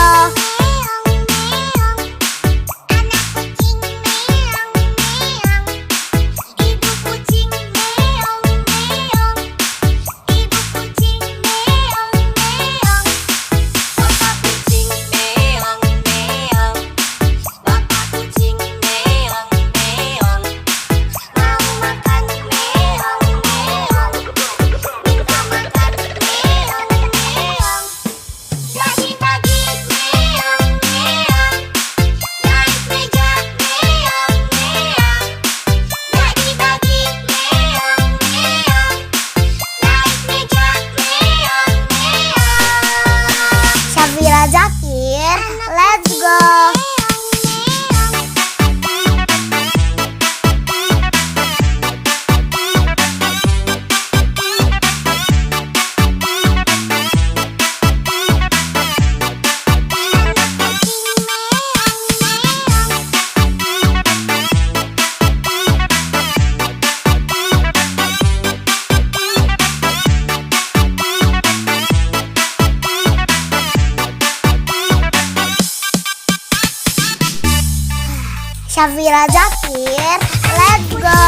Syafira Zakir, let's go. Syafira Zakir, let's go.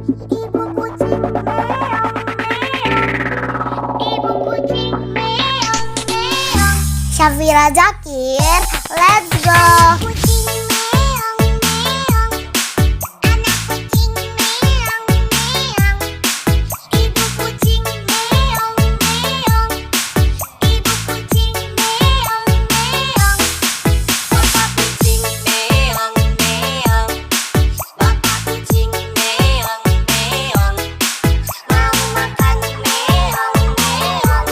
Ibu kucing meong meong. Ibu kucing meong meong. Syafira Zakir, let's go. Kucing meong meong. Anak kucing meong meong. Ibu kucing meong meong. Ibu kucing meong meong. Bapak kucing meong meong. Bapak kucing meong meong. Mau makan meong meong.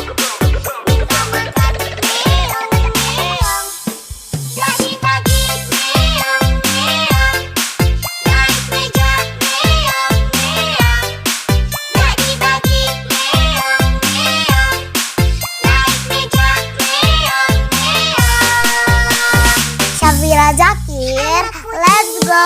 Minta makan meong meong. Bagi-bagi meong meong. Naik meja meong meong. Bagi-bagi meong meong. Naik meja meong meong. Syafira Zakir, let's go.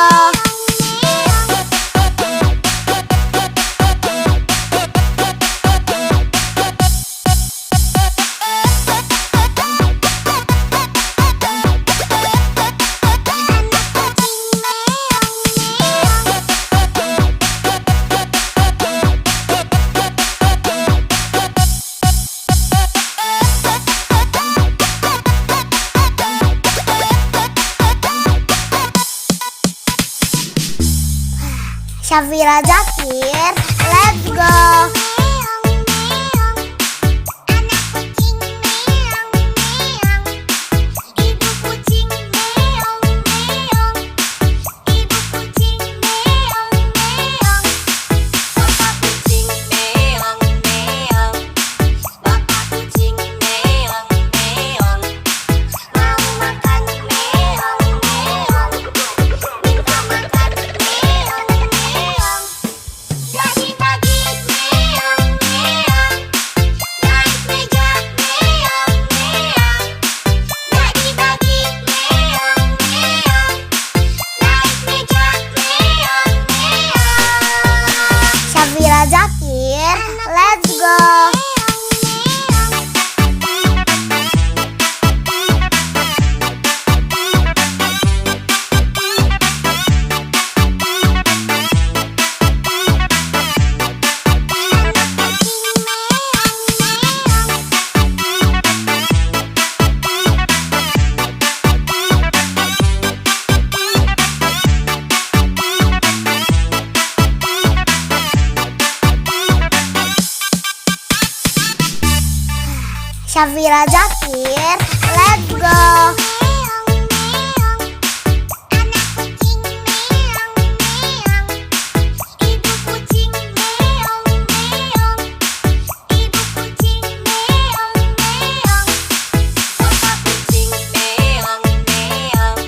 Syafira Zakir, let's go. Meong meong. Anak kucing meong meong. Ibu kucing meong meong. Ibu kucing meong meong. Bapak kucing meong meong. Bapak kucing meong meong. Mau makan meong meong. Minta makan meong meong. Bagi-bagi meong meong. Naik meja meong meong. Bagi-bagi meong meong. Naik meja meong meong. Syafira Zakir, let's go. Syafira Zakir, let's go. Meong meong. Anak kucing meong meong. Ibu kucing meong meong. Ibu kucing meong meong. Bapak kucing meong meong.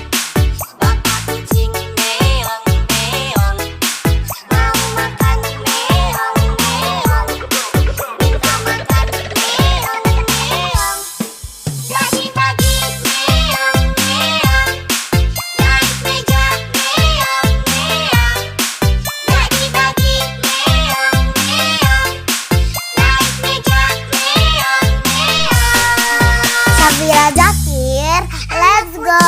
Bapak kucing meong meong. Mau makan meong meong. Minta makan meong meong. Bagi-bagi meong meong. Naik meja meong meong. Bagi-bagi meong meong. Naik meja meong meong. Syafira Zakir, let's go.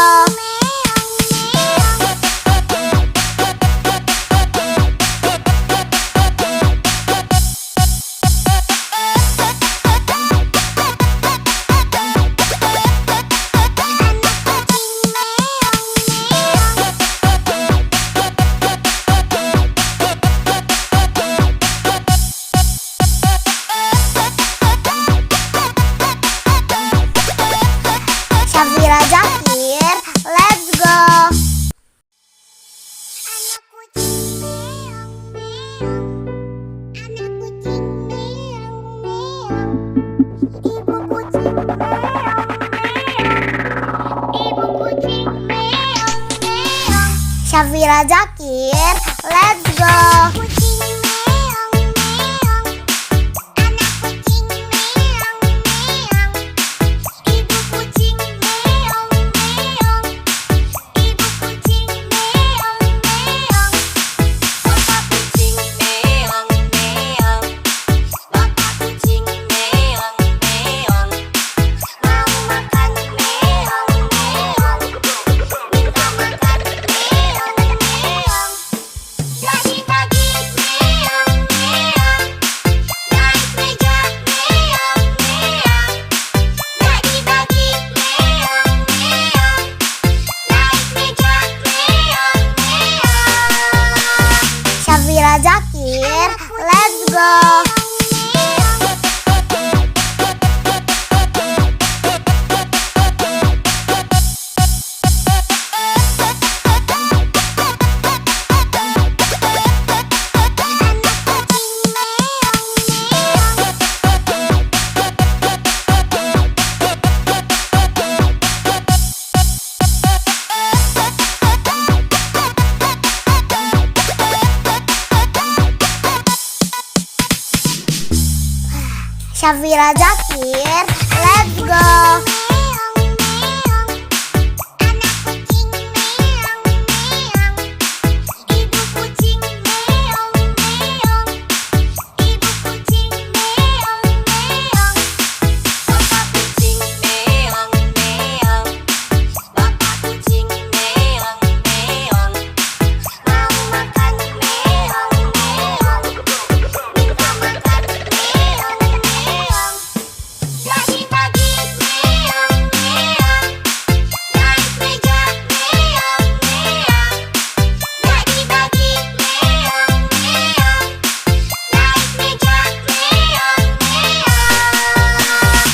Syafira Zakir, let's go. Anak kucing meong meong. Anak kucing meong meong. Ibu kucing meong meong. Ibu kucing meong meong. Syafira Zakir, let's go. Kucing meong meong. Anak kucing meong meong. Ibu kucing meong meong. Ibu kucing meong meong. Bapak kucing meong meong. Bapak kucing meong meong. Mau makan meong meong. Minta makan meong meong. Bagi-bagi Syafira Zakir, let's go.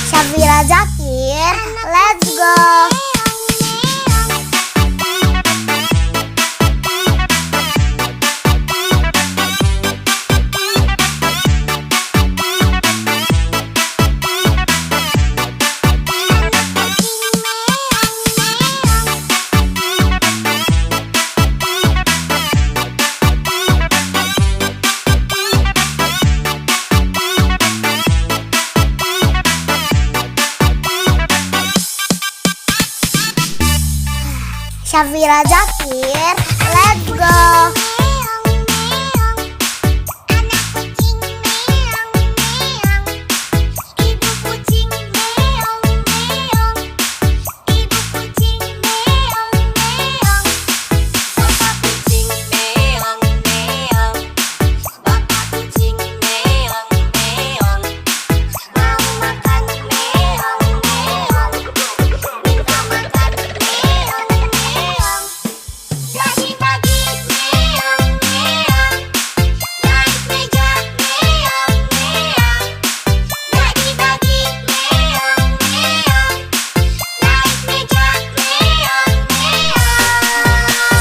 Syafira Zakir, let's go. Syafira Zakir, let's go.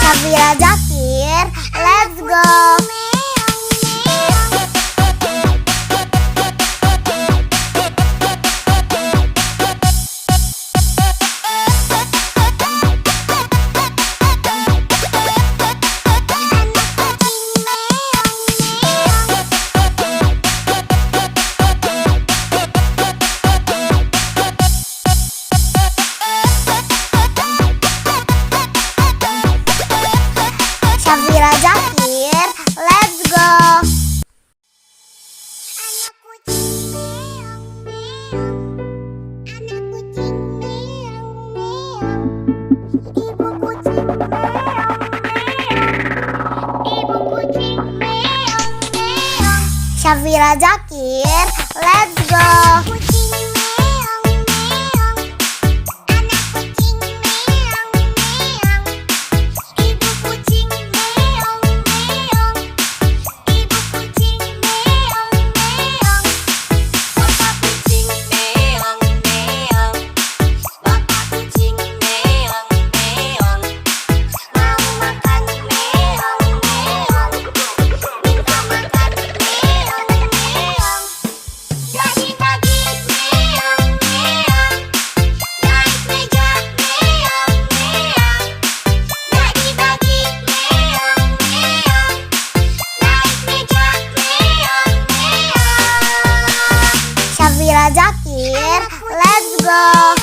Syafira Zakir, let's go. Syafira Zakir, let's go. Syafira Zakir, let's go. Syafira Zakir, let's go.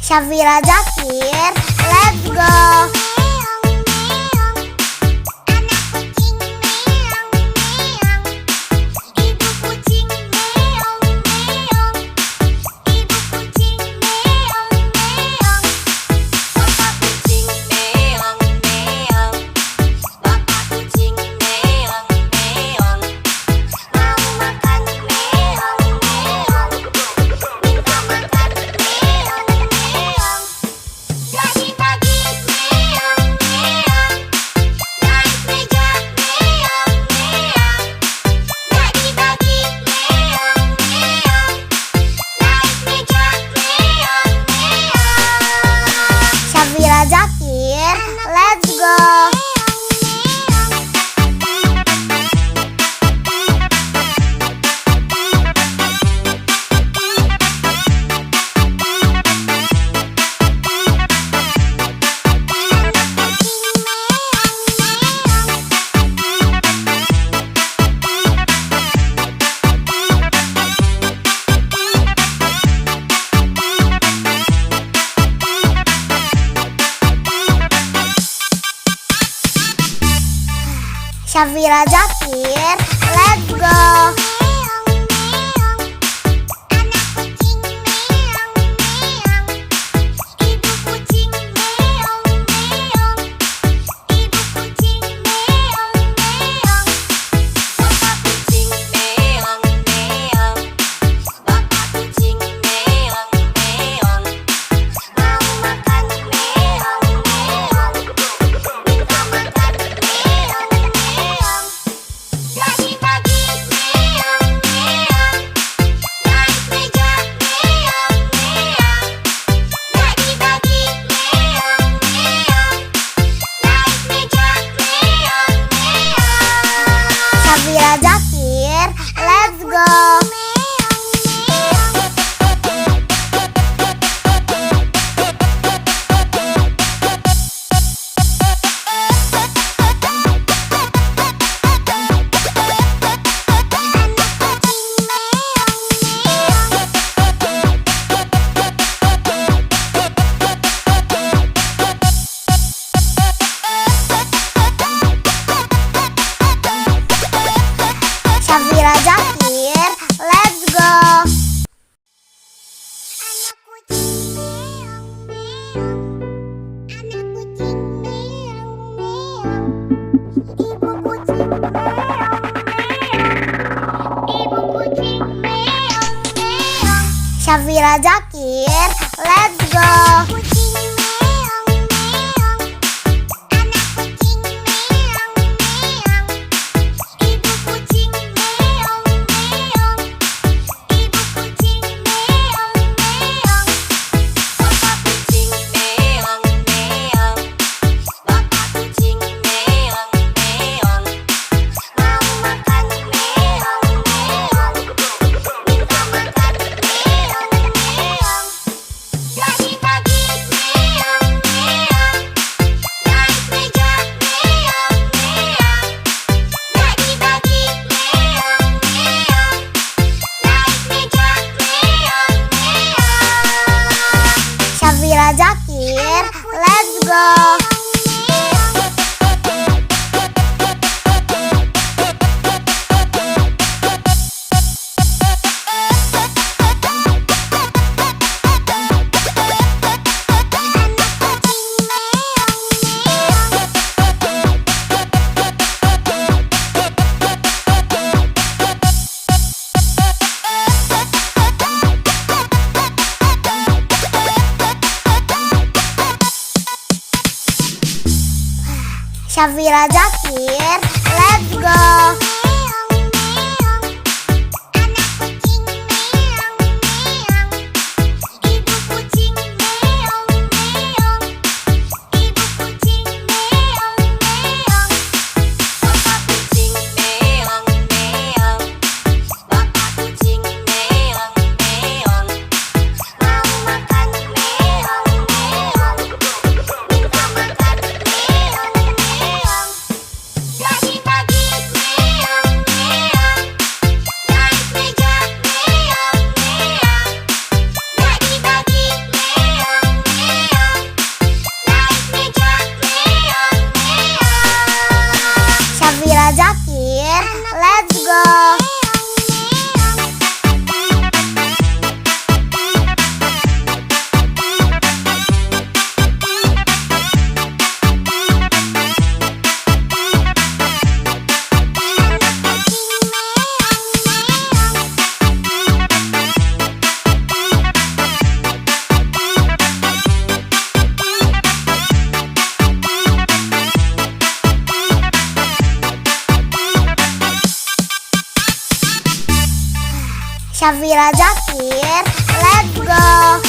Syafira Zakir, let's go. Syafira Zakir, let's go. Syafira Zakir, let's go. Syafira Zakir, let's go. Syafira Zakir, let's go. Syafira Zakir, let's go. Syafira Zakir, let's go. Syafira Zakir, let's go. Syafira Zakir, let's go.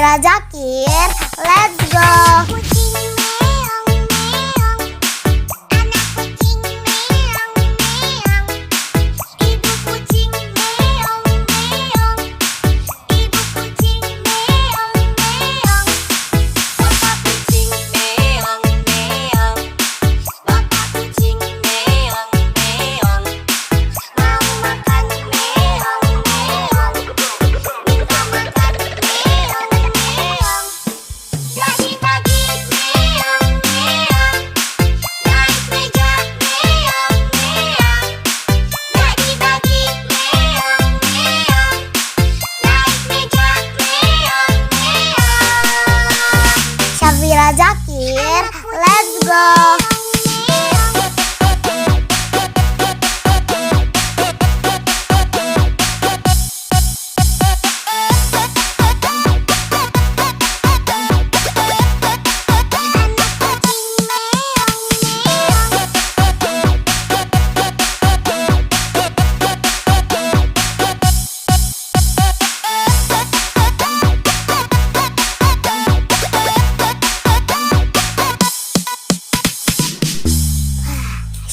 Syafira Zakir, let's go. Kucing meong meong, anak kucing meong meong, ibu kucing meong meong, ibu kucing meong meong, bapak kucing meong meong, bapak kucing meong meong, mau makan meong meong, minta makan meong meong. Pagi-pagi meong meong, naik meja meong meong. Pagi-pagi meong meong, naik meja meong meong. Syafira Zakir, let's go.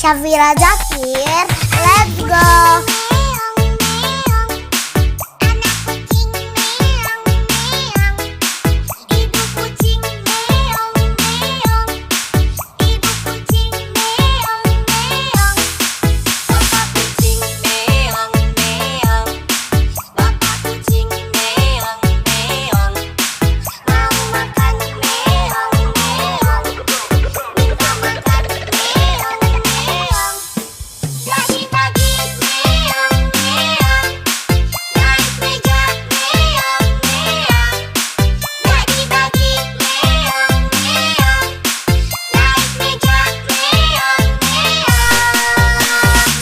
Syafira Zakir, let's go. Meong meong, anak kucing meong meong, ibu kucing meong meong, ibu kucing meong meong, bapak kucing meong meong, bapak kucing meong meong, mau makan meong meong, minta makan meong meong. Pagi-pagi meong meong, naik meja meong meong. Pagi-pagi meong meong, naik meja meong meong.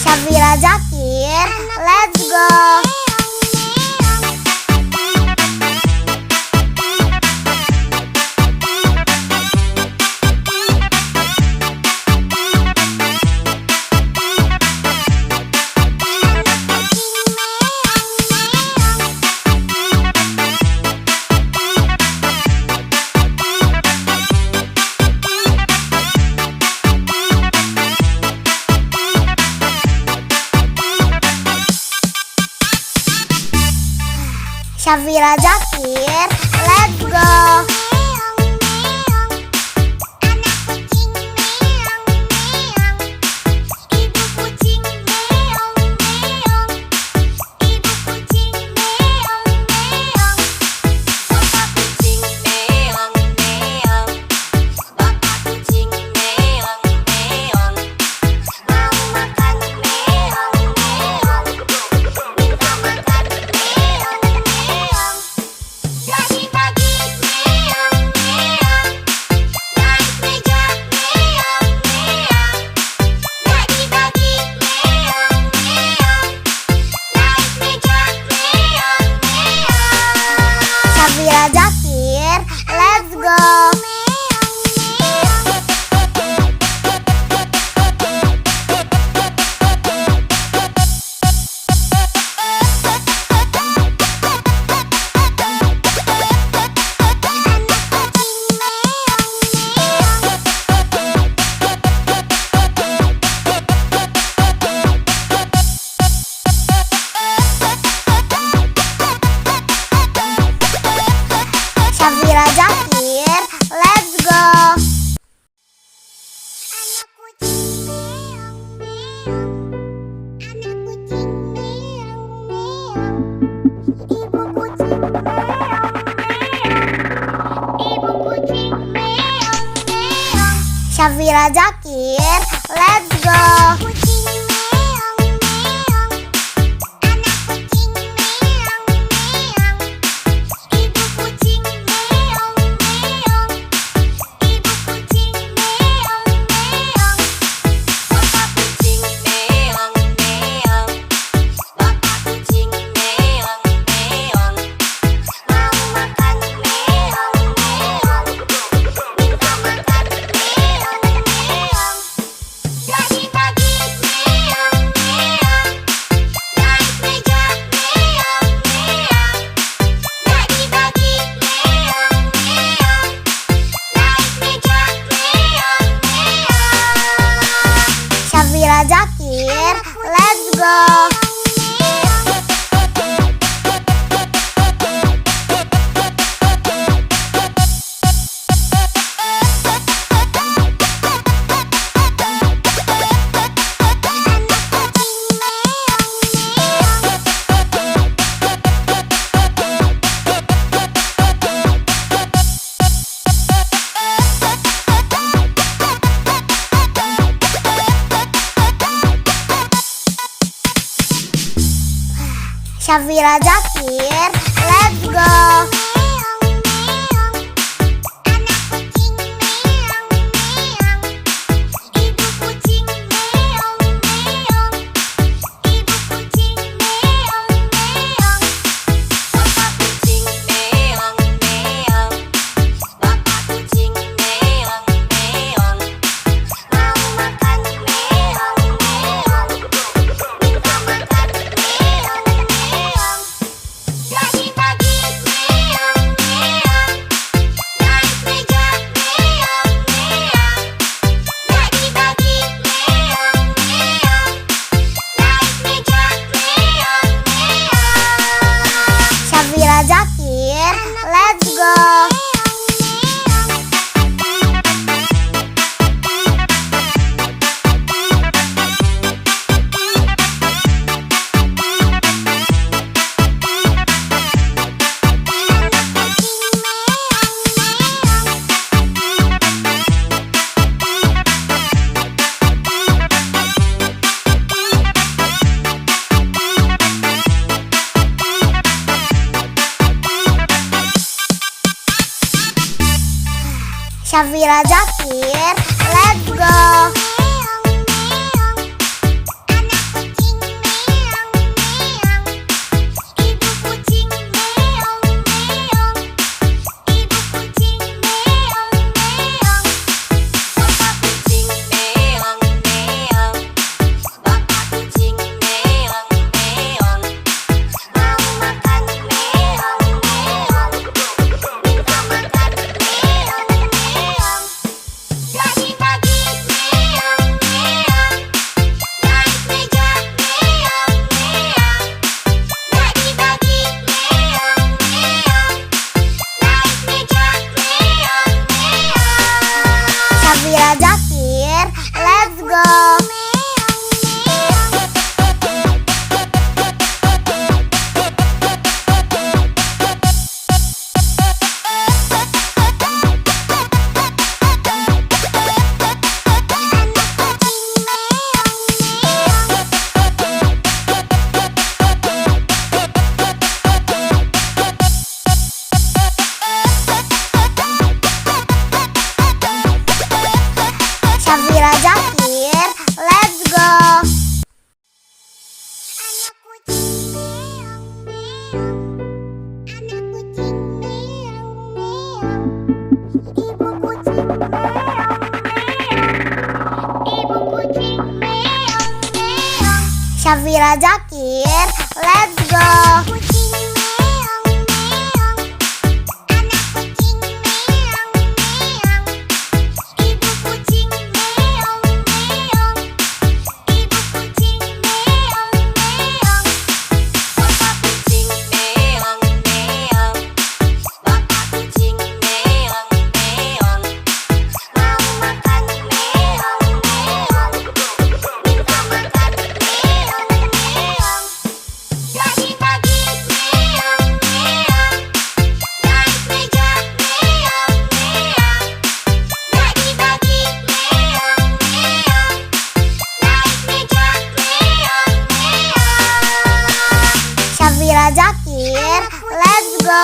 Syafira Zakir, let's go. Syafira Zakir, let's go. Meong meong, anak kucing meong meong, ibu kucing meong meong, ibu kucing meong meong, bapak kucing meong meong, bapak kucing meong meong, mau makan meong meong, minta makan meong meong. Pagi-pagi meong meong, naik meja meong meong. Pagi-pagi meong meong, naik meja meong meong. Syafira Zakir, let's go. Syafira Zakir, let's go. Anak kucing meong meong, anak kucing meong meong, ibu kucing meong meong, ibu kucing meong meong. Syafira Zakir, let's go. Kucing meong meong, anak kucing meong meong, ibu kucing meong meong, ibu kucing meong meong, bapak kucing meong meong, bapak kucing meong meong, mau makan meong meong, minta makan meong meong. Pagi-pagi go. Syafira Zakir, let's go. Syafira Zakir, let's go. Syafira Zakir, let's go. Syafira Zakir, let's go. Syafira Zakir, let's go. Syafira Zakir, let's go. Syafira Zakir, let's go.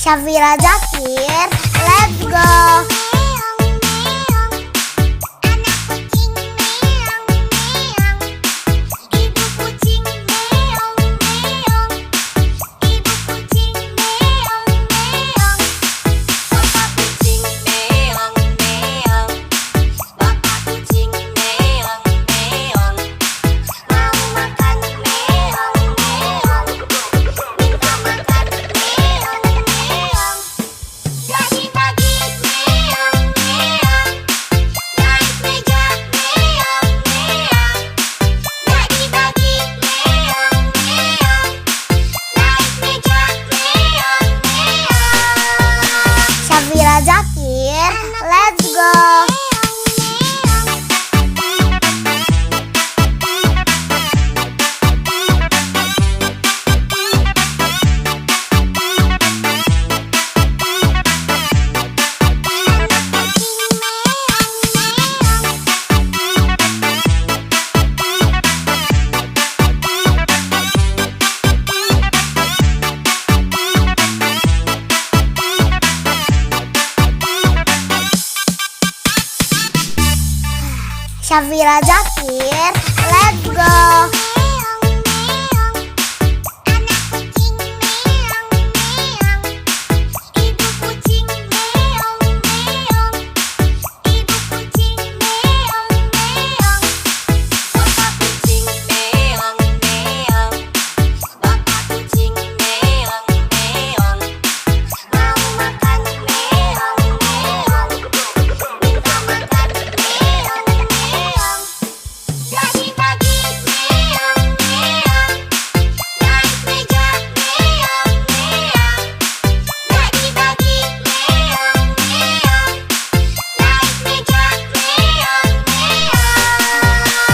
Syafira Zakir, let's go. Syafira Zakir, let's go.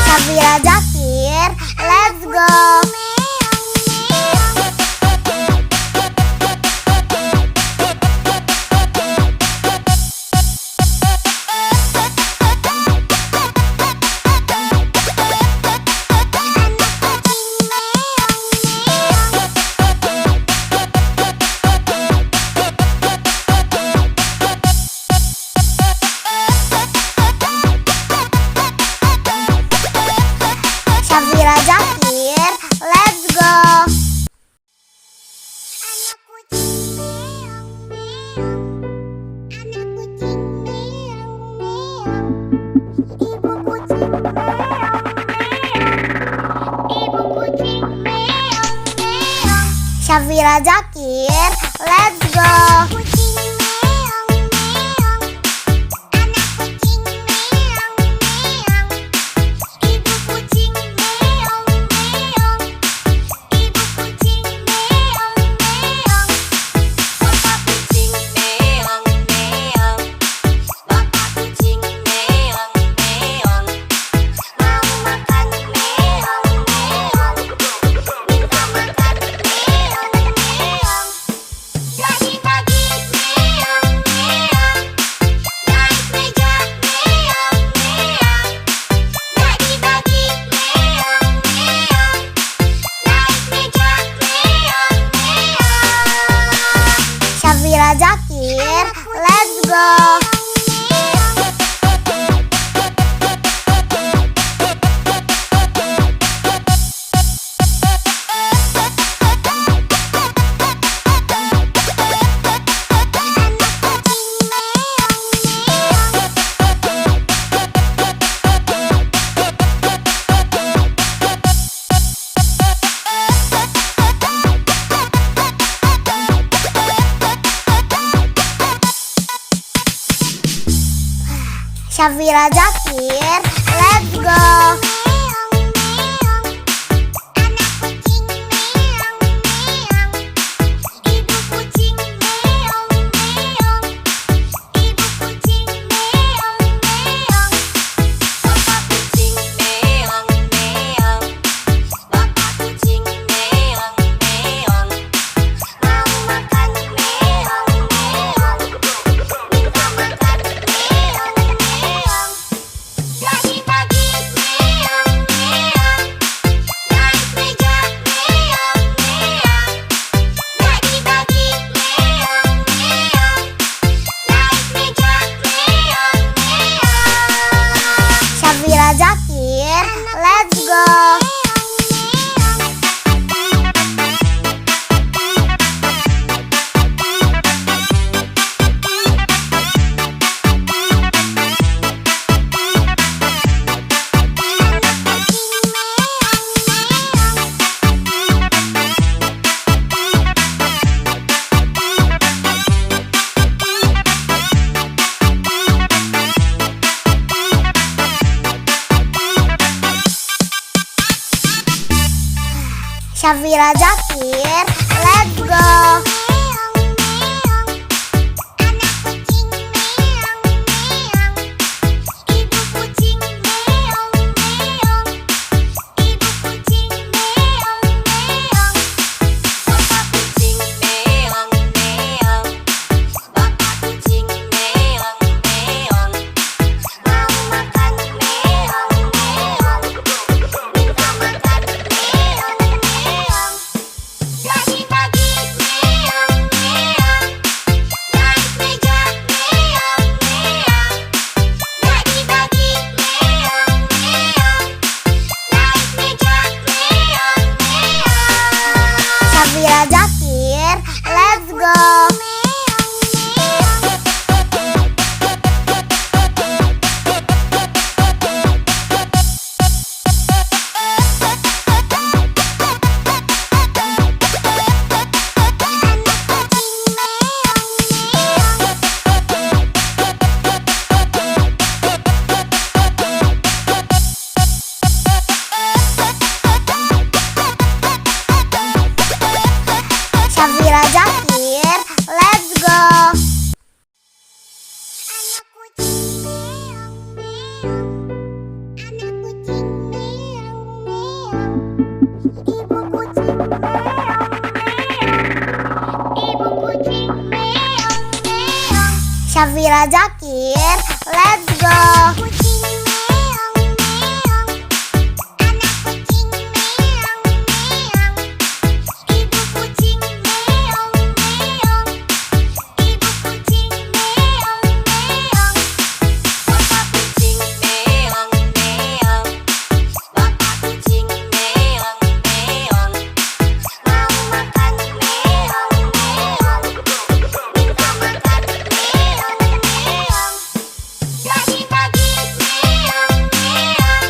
Syafira Zakir, let's go. Syafira Zakir, let's go. Syafira Zakir, let's go. Syafira Zakir, let's go. Syafira Zakir, let's go. Syafira Zakir, let's go. Syafira Zakir, let's go. Syafira Zakir, let's go. Kucing meong meong, anak kucing meong meong, ibu kucing meong meong, ibu kucing meong meong, bapak kucing meong meong, bapak kucing meong meong, mau makan meong meong, minta makan meong meong. Pagi-pagi meong meong,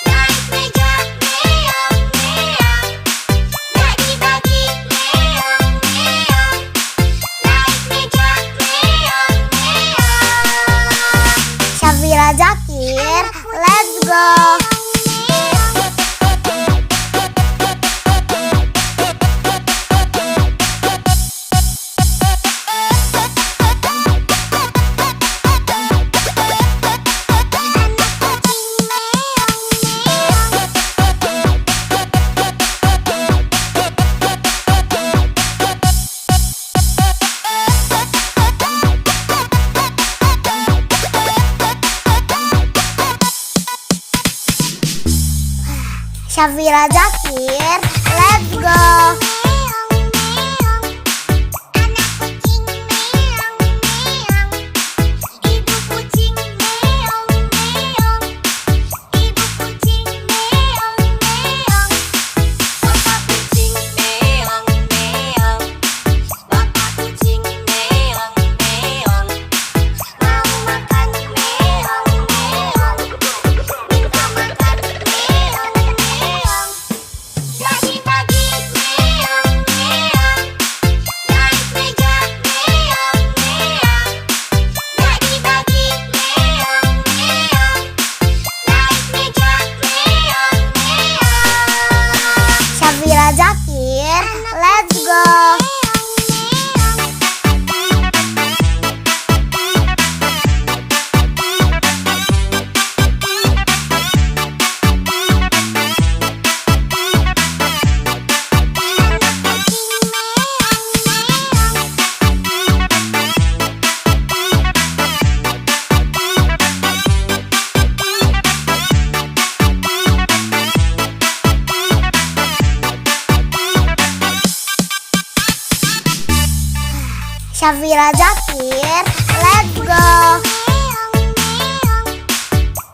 naik meja meong meong. Pagi-pagi meong meong, naik meja meong meong. Syafira Zakir, let's go. Syafira Zakir, let's go. Meong meong, anak kucing meong meong, ibu kucing meong meong, ibu kucing meong meong, bapak kucing meong meong, bapak kucing meong meong, mau makan meong meong, minta makan meong meong. Pagi-pagi meong meong, naik meja meong meong. Pagi-pagi meong meong, naik meja meong meong. Syafira Zakir, let's go. Syafira Zakir, let's go. Meong meong,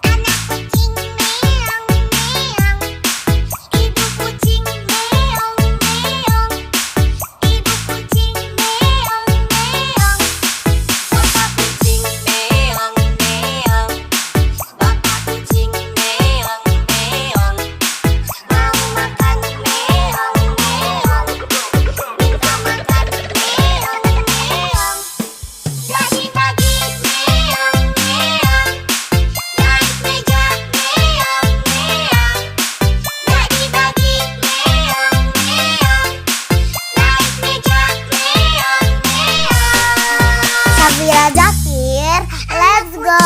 anak kucing meong meong, ibu kucing meong meong, ibu kucing meong meong, bapak kucing meong meong, bapak kucing meong meong, mau makan meong meong, minta makan meong meong. Pagi-pagi meong meong, naik meja meong meong. Pagi-pagi meong meong, naik meja meong meong. Syafira Zakir, let's go.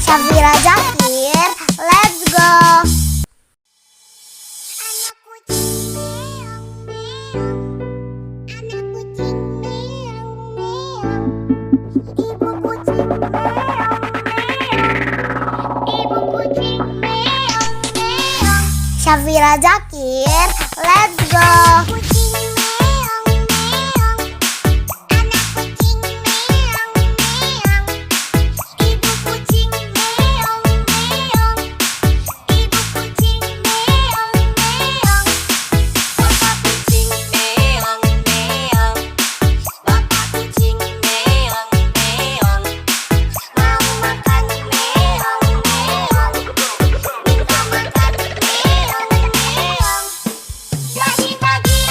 Syafira Zakir, let's go. Anak kucing meong meong, anak kucing meong meong, ibu kucing meong meong, ibu kucing meong meong. Syafira Zakir, let's go. Kucing meong meong, anak kucing meong meong, ibu kucing meong meong, ibu kucing meong meong, bapak kucing meong meong, bapak kucing meong meong, mau makan meong meong, minta makan meong meong. Pagi-pagi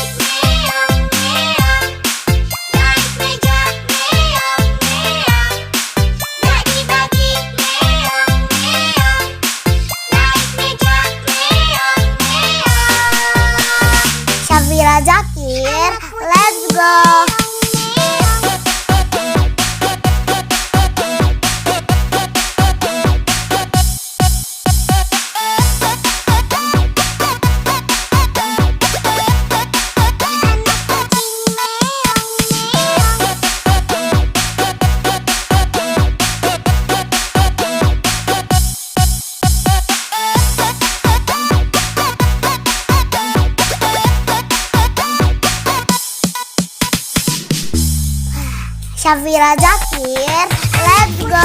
Syafira Zakir, let's go.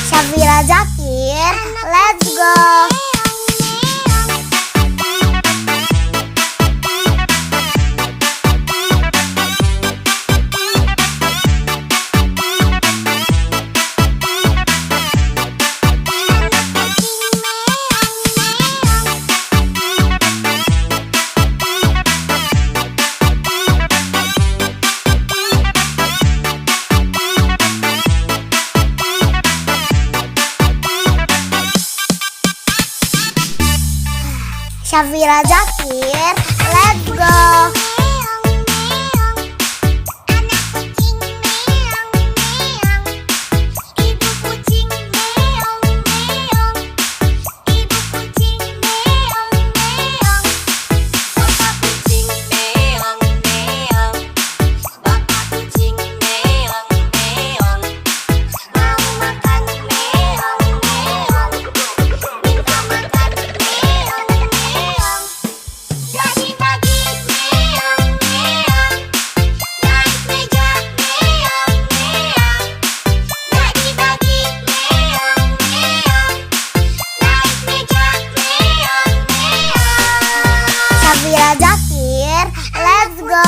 Syafira Zakir, let's go. Syafira Zakir, let's go. Syafira Zakir, let's go.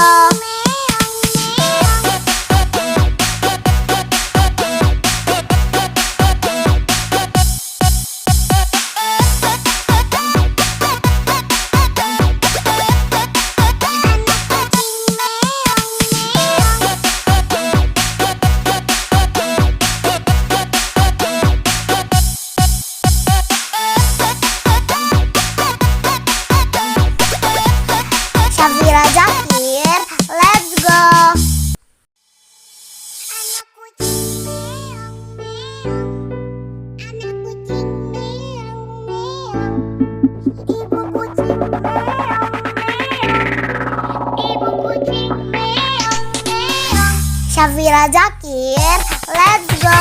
Syafira Zakir, let's go. Syafira Zakir, let's go.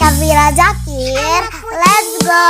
Syafira Zakir, let's go.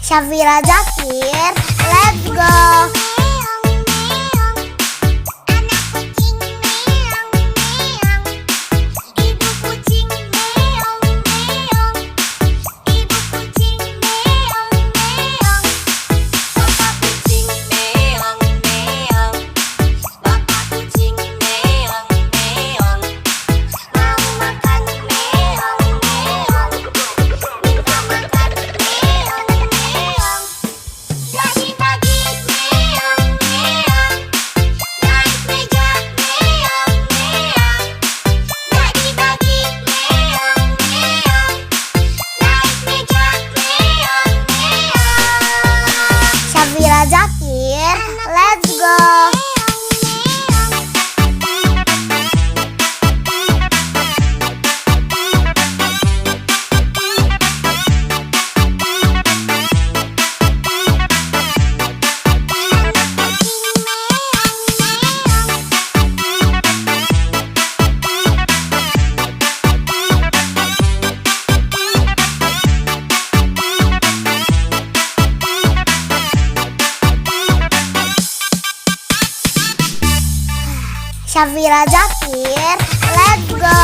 Syafira Zakir, let's go. Jadi pagi Syafira Zakir, let's go.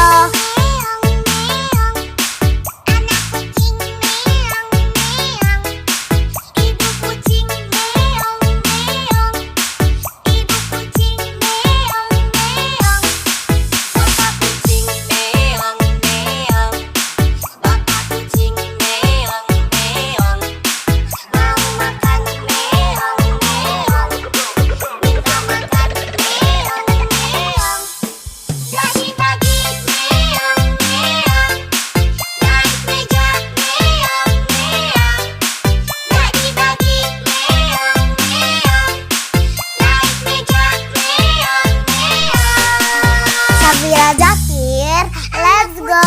Syafira Zakir, let's go.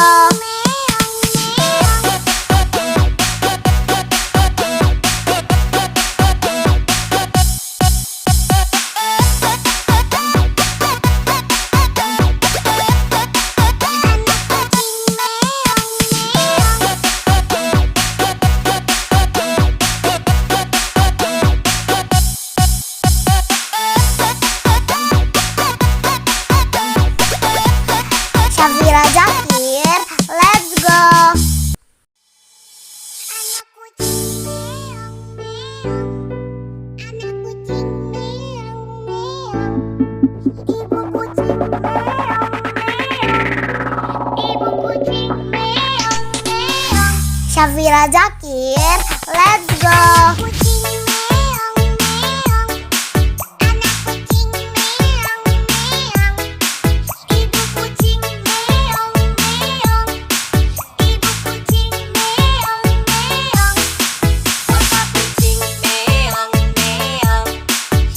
Syafira Zakir, let's go. Syafira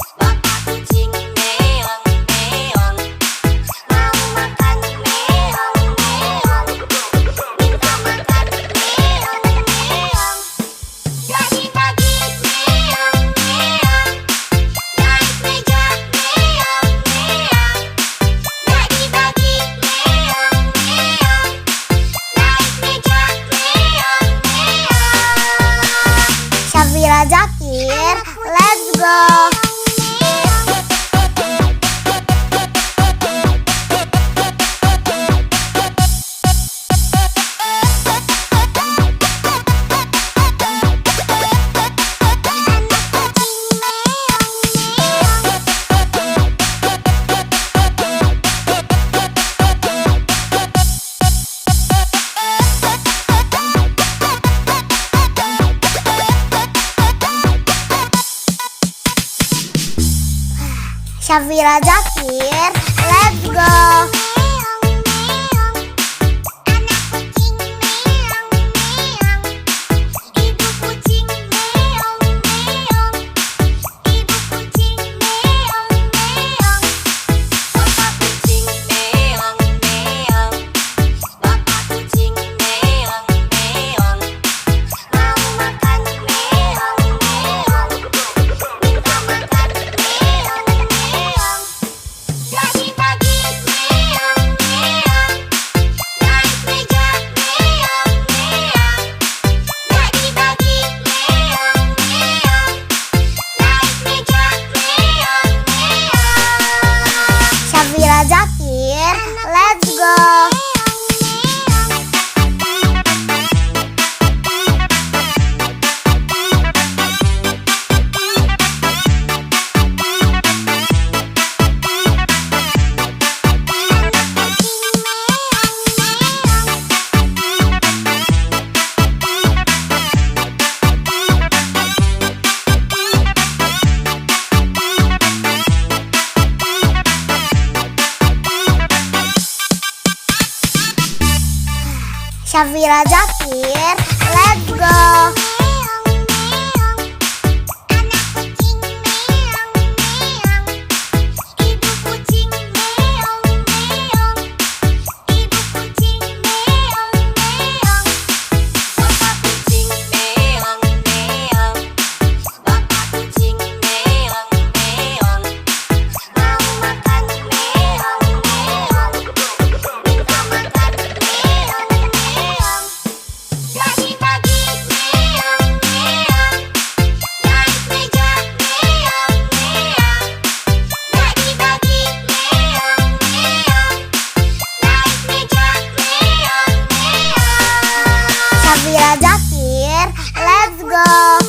Zakir, let's go. Syafira Zakir, let's go. Syafira Zakir, let's go. Syafira Zakir, let's go. Syafira Zakir, let's go. go.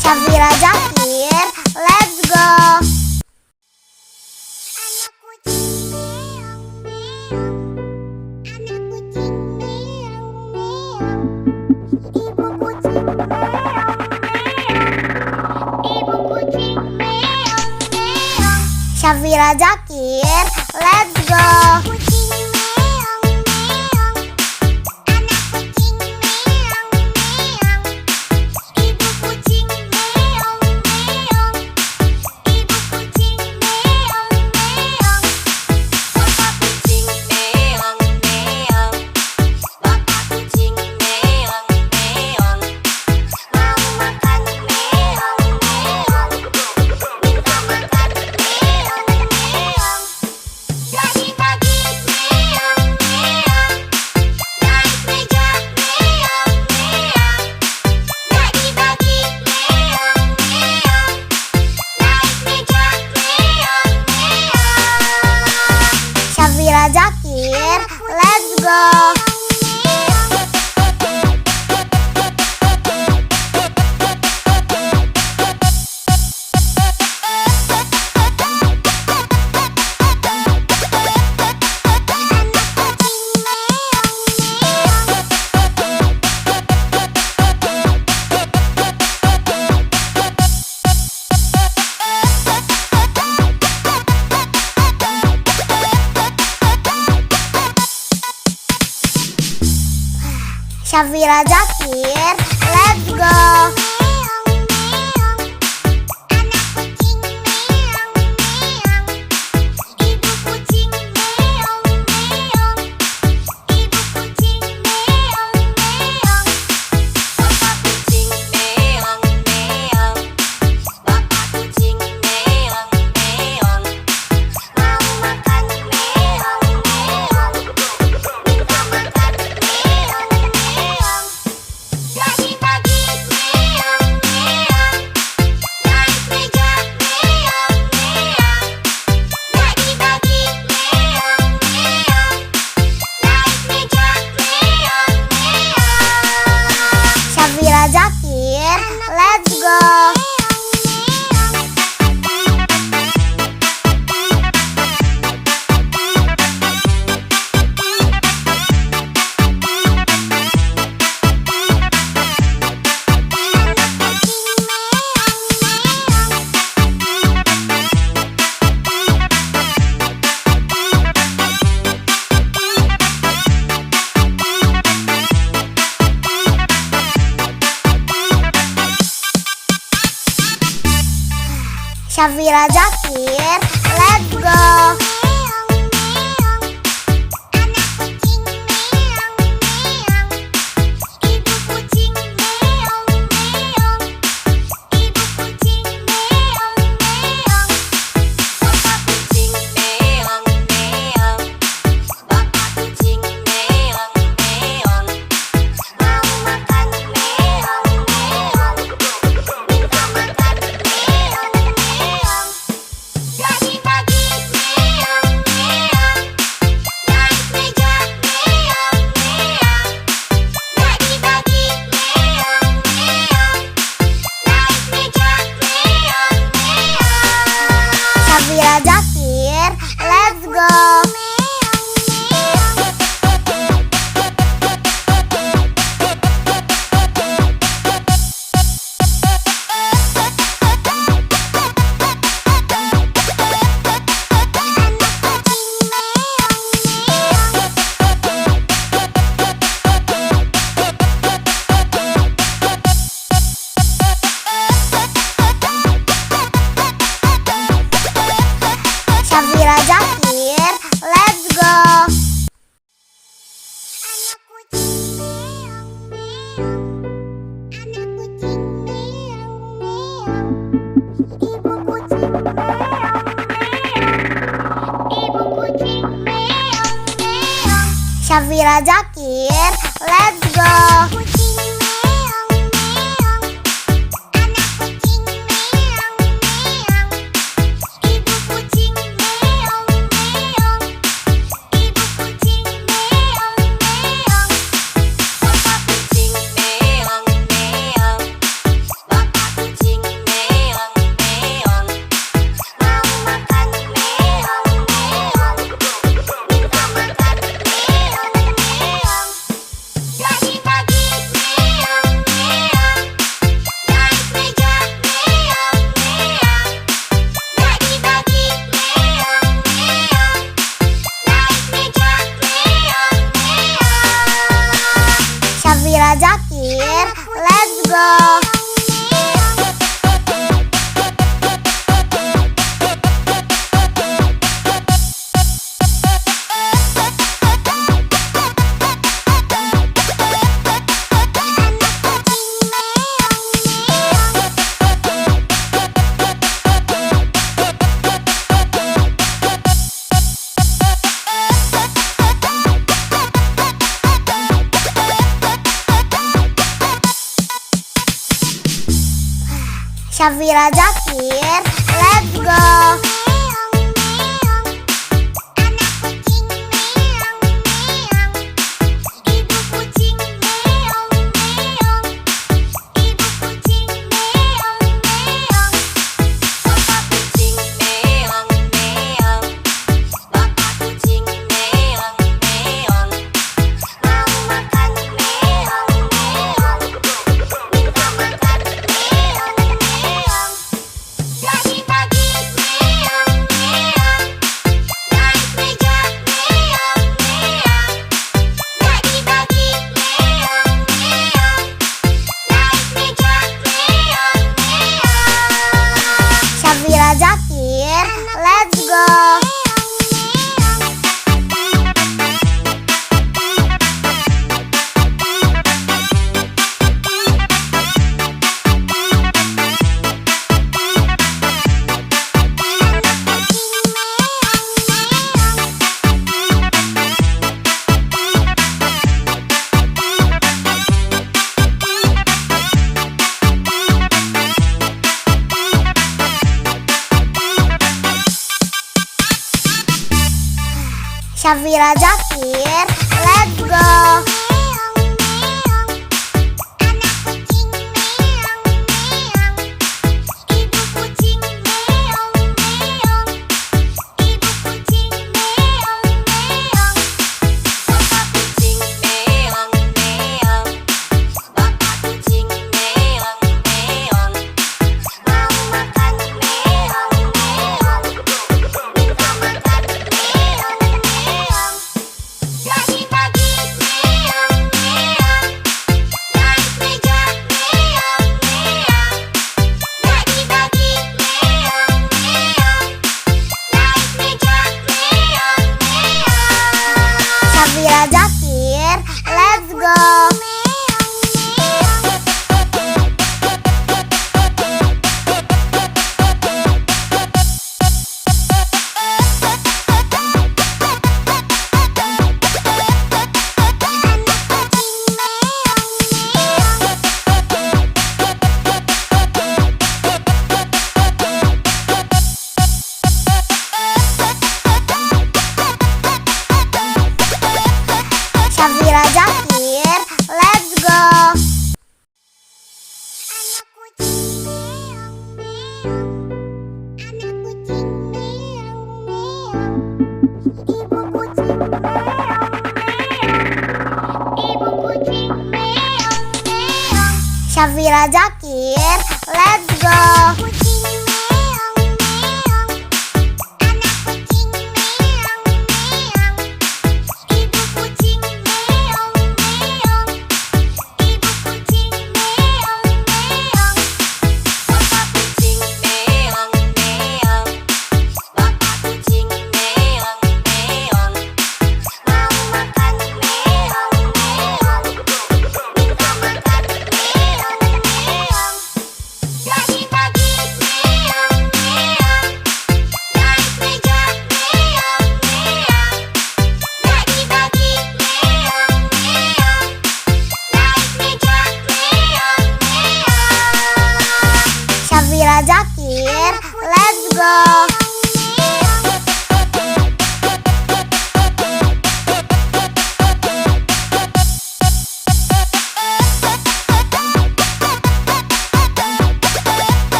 Syafira Zakir, let's go. Syafira Zakir, let's go. Syafira Zakir, let's go. Syafira Zakir, let's go. Syafira Zakir, let's go. Syafira Zakir, let's go. Syafira Zakir, let's go. Syafira Zakir, let's go. Anak kucing meong meong, anak kucing meong meong. Ibu kucing meong meong. Ibu kucing meong meong. Syafira Zakir, let's go. Kucing meong meong. Anak kucing meong meong. Ibu kucing meong meong. Ibu kucing meong meong. Bapak kucing meong meong. Bapak kucing meong meong. Mau makan meong meong. Minta makan meong meong. Pagi-pagi meong meong. Naik meja meong meong. Pagi-pagi meong meong. Naik meja meong meong. Syafira Zakir, let's go. Syafira Zakir, let's go. Meong meong. Anak kucing meong meong. Ibu kucing meong meong. Ibu kucing meong meong. Bapak kucing meong meong. Bapak kucing meong meong. Mau makan meong meong. Minta makan meong meong. Pagi-pagi meong meong. Naik meja meong meong. Pagi-pagi meong meong. Naik meja meong meong. Syafira Zakir, let's go. Syafira Zakir, let's go. Meong meong. Anak kucing meong meong. Ibu kucing meong meong. Ibu kucing meong meong. Bapak kucing meong meong. Bapak kucing meong meong. Mau makan meong meong. Minta makan meong meong. Pagi-pagi meong meong. Naik meja meong meong. Pagi-pagi meong meong. Naik meja meong meong. Syafira Zakir, let's go. Syafira Zakir, let's go. Anak kucing meong meong. Anak kucing meong meong. Ibu kucing meong meong. Ibu kucing meong meong. Syafira Zakir, let's go. Kucing meong meong. Anak kucing meong meong. Ibu kucing meong meong. Ibu kucing meong meong. Bapak kucing meong meong. Bapak kucing meong meong. Mau makan meong meong. Minta makan meong meong. Syafira Zakir, let's go.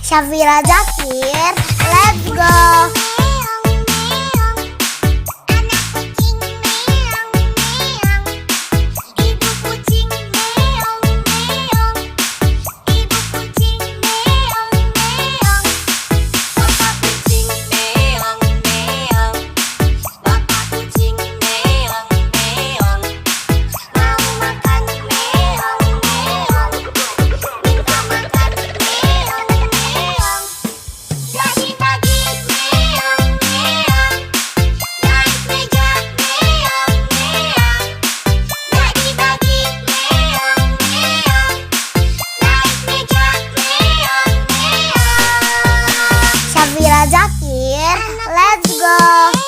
Syafira Zakir, let's go. Syafira Zakir, let's go.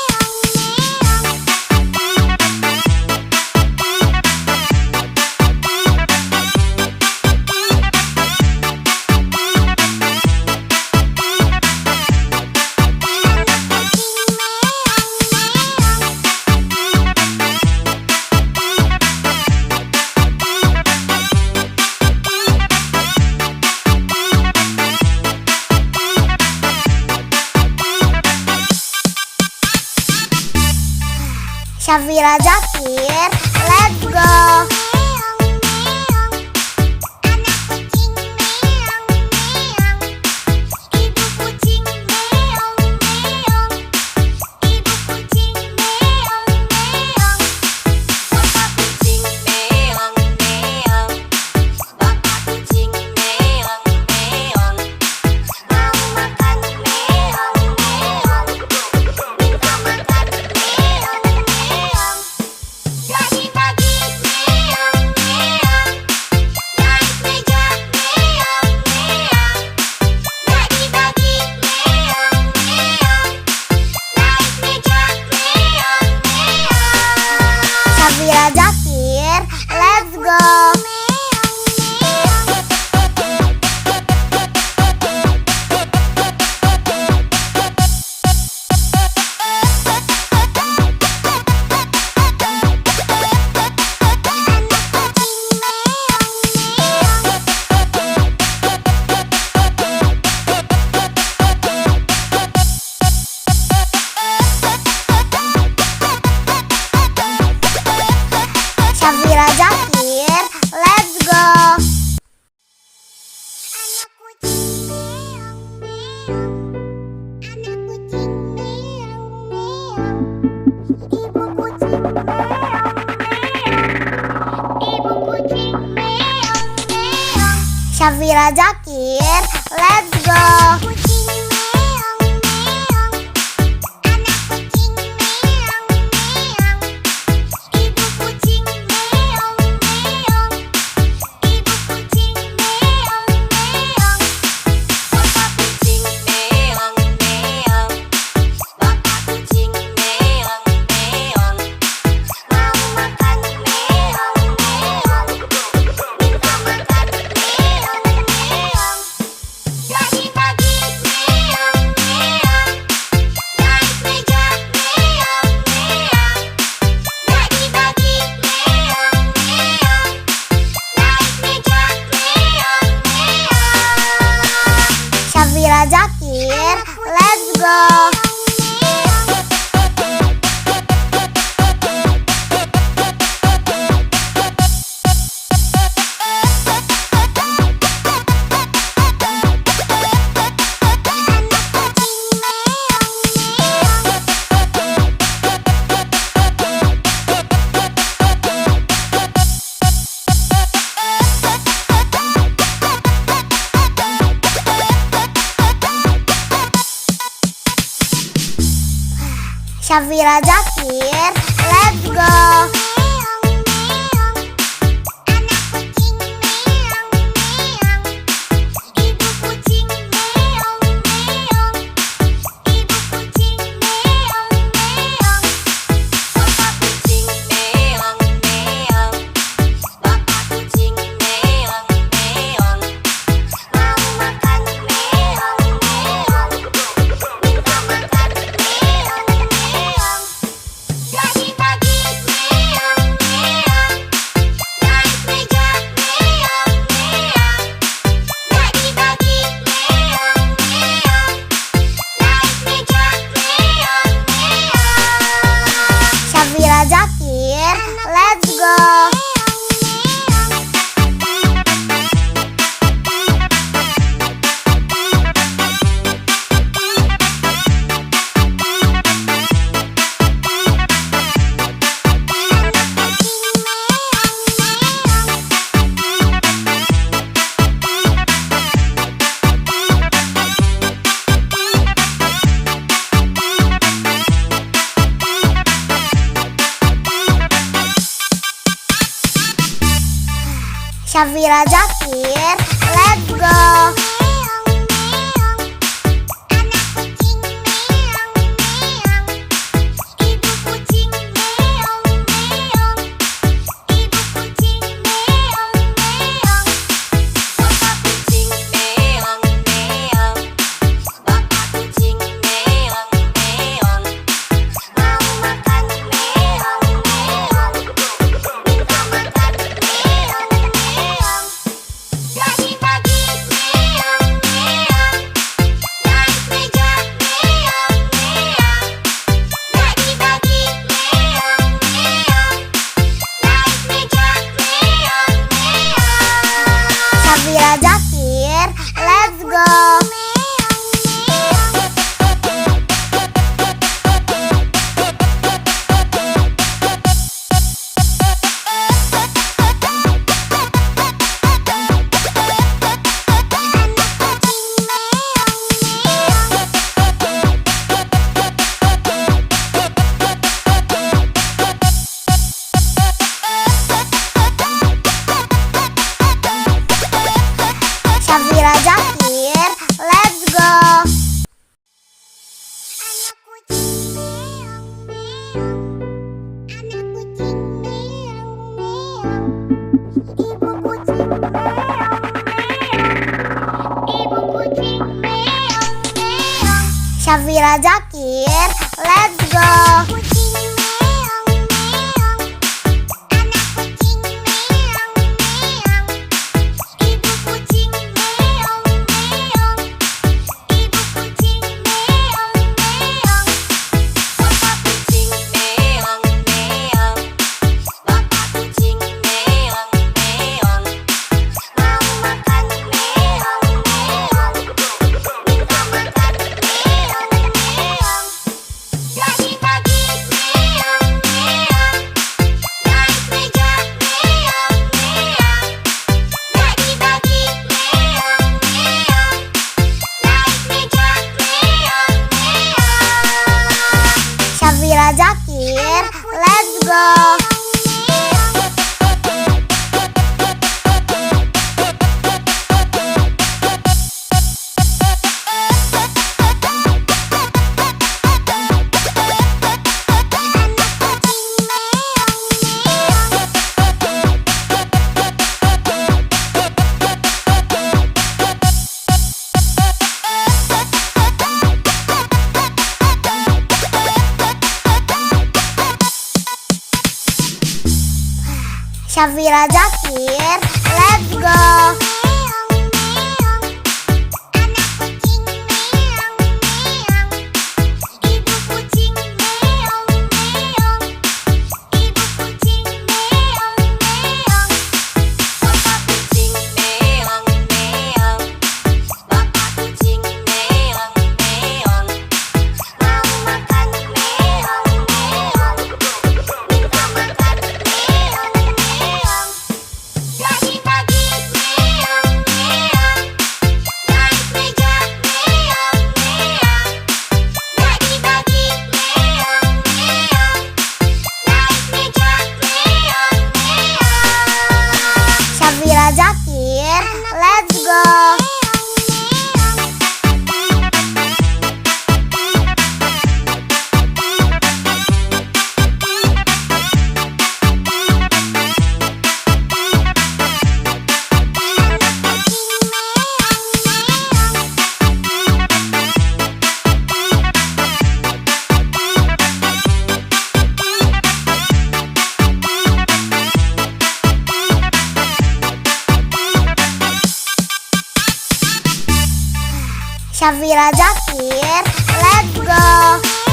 Syafira Zakir, let's go. Syafira Zakir, let's go. Syafira Zakir, let's go. Syafira Zakir, let's go. Syafira Zakir, let's go. Syafira Zakir, let's go. Syafira Zakir, let's go. Syafira Zakir, let's go. Syafira Zakir, let's go. Syafira Zakir, let's go. Syafira Zakir, let's go. Syafira Zakir, let's go. Syafira Zakir, let's go. Syafira Zakir, let's go.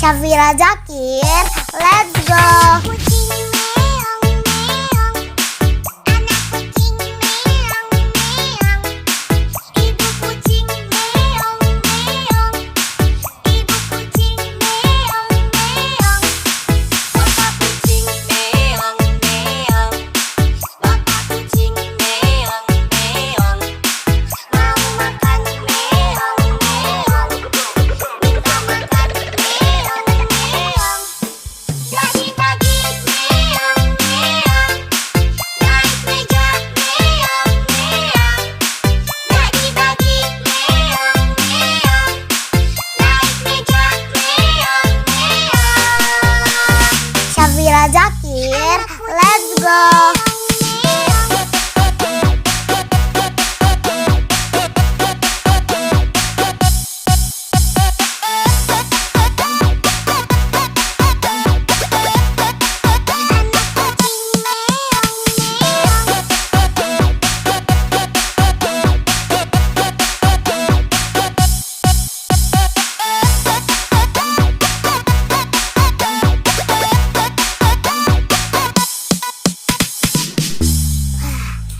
Syafira Zakir, let's go. Kucing meong meong, anak kucing meong meong, ibu kucing meong meong, ibu kucing meong meong, bapak kucing meong meong, bapak kucing meong meong, mau makan meong meong, minta makan meong meong. Pagi-pagi meong meong, naik meja meong meong. Pagi-pagi meong meong, naik meja meong meong. Syafira Zakir, let's go.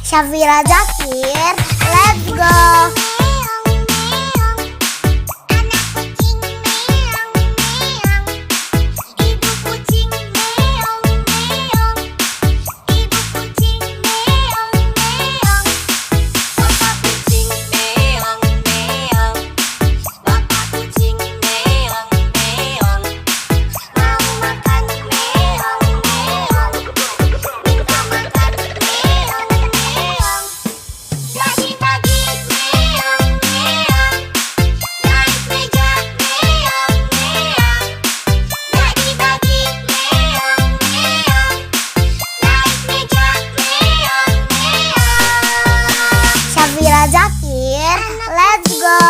Syafira Zakir, let's go. Meong meong, anak kucing meong meong, ibu kucing meong meong, ibu kucing meong meong, bapak kucing meong meong, bapak kucing meong meong, mau makan meong meong, minta makan meong meong. Pagi-pagi meong meong, naik meja meong meong. Pagi-pagi meong meong, naik meja meong meong. Syafira Zakir, let's go.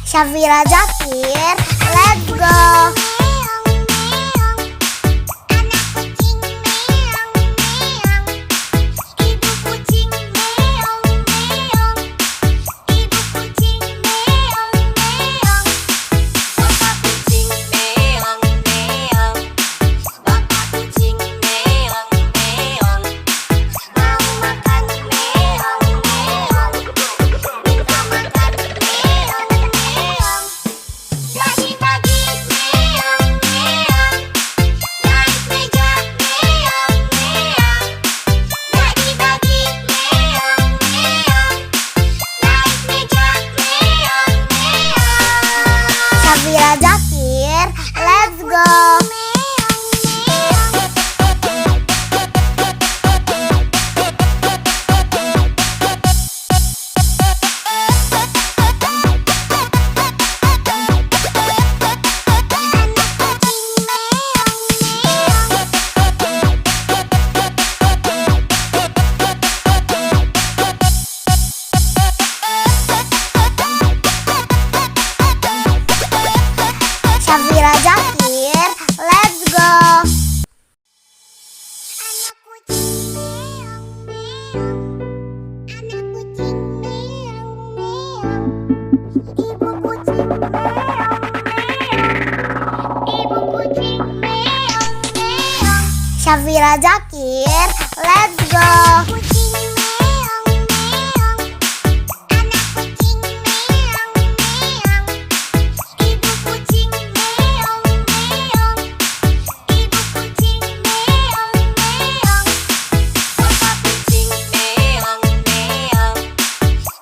Syafira Zakir, let's go. Meong meong, anak kucing meong meong, ibu kucing meong meong, ibu kucing meong meong, bapak kucing meong meong, bapak kucing meong meong, mau makan meong meong, minta makan meong meong. Pagi-pagi meong meong, naik meja meong meong. Pagi-pagi meong meong, naik meja meong meong. Syafira Zakir, let's go. Syafira Zakir, let's go. Anak kucing meong meong, anak kucing meong meong, ibu kucing meong meong, ibu kucing meong meong. Syafira Zakir, let's go. Kucing meong meong, anak kucing meong meong, ibu kucing meong meong, ibu kucing meong meong, bapak kucing meong meong,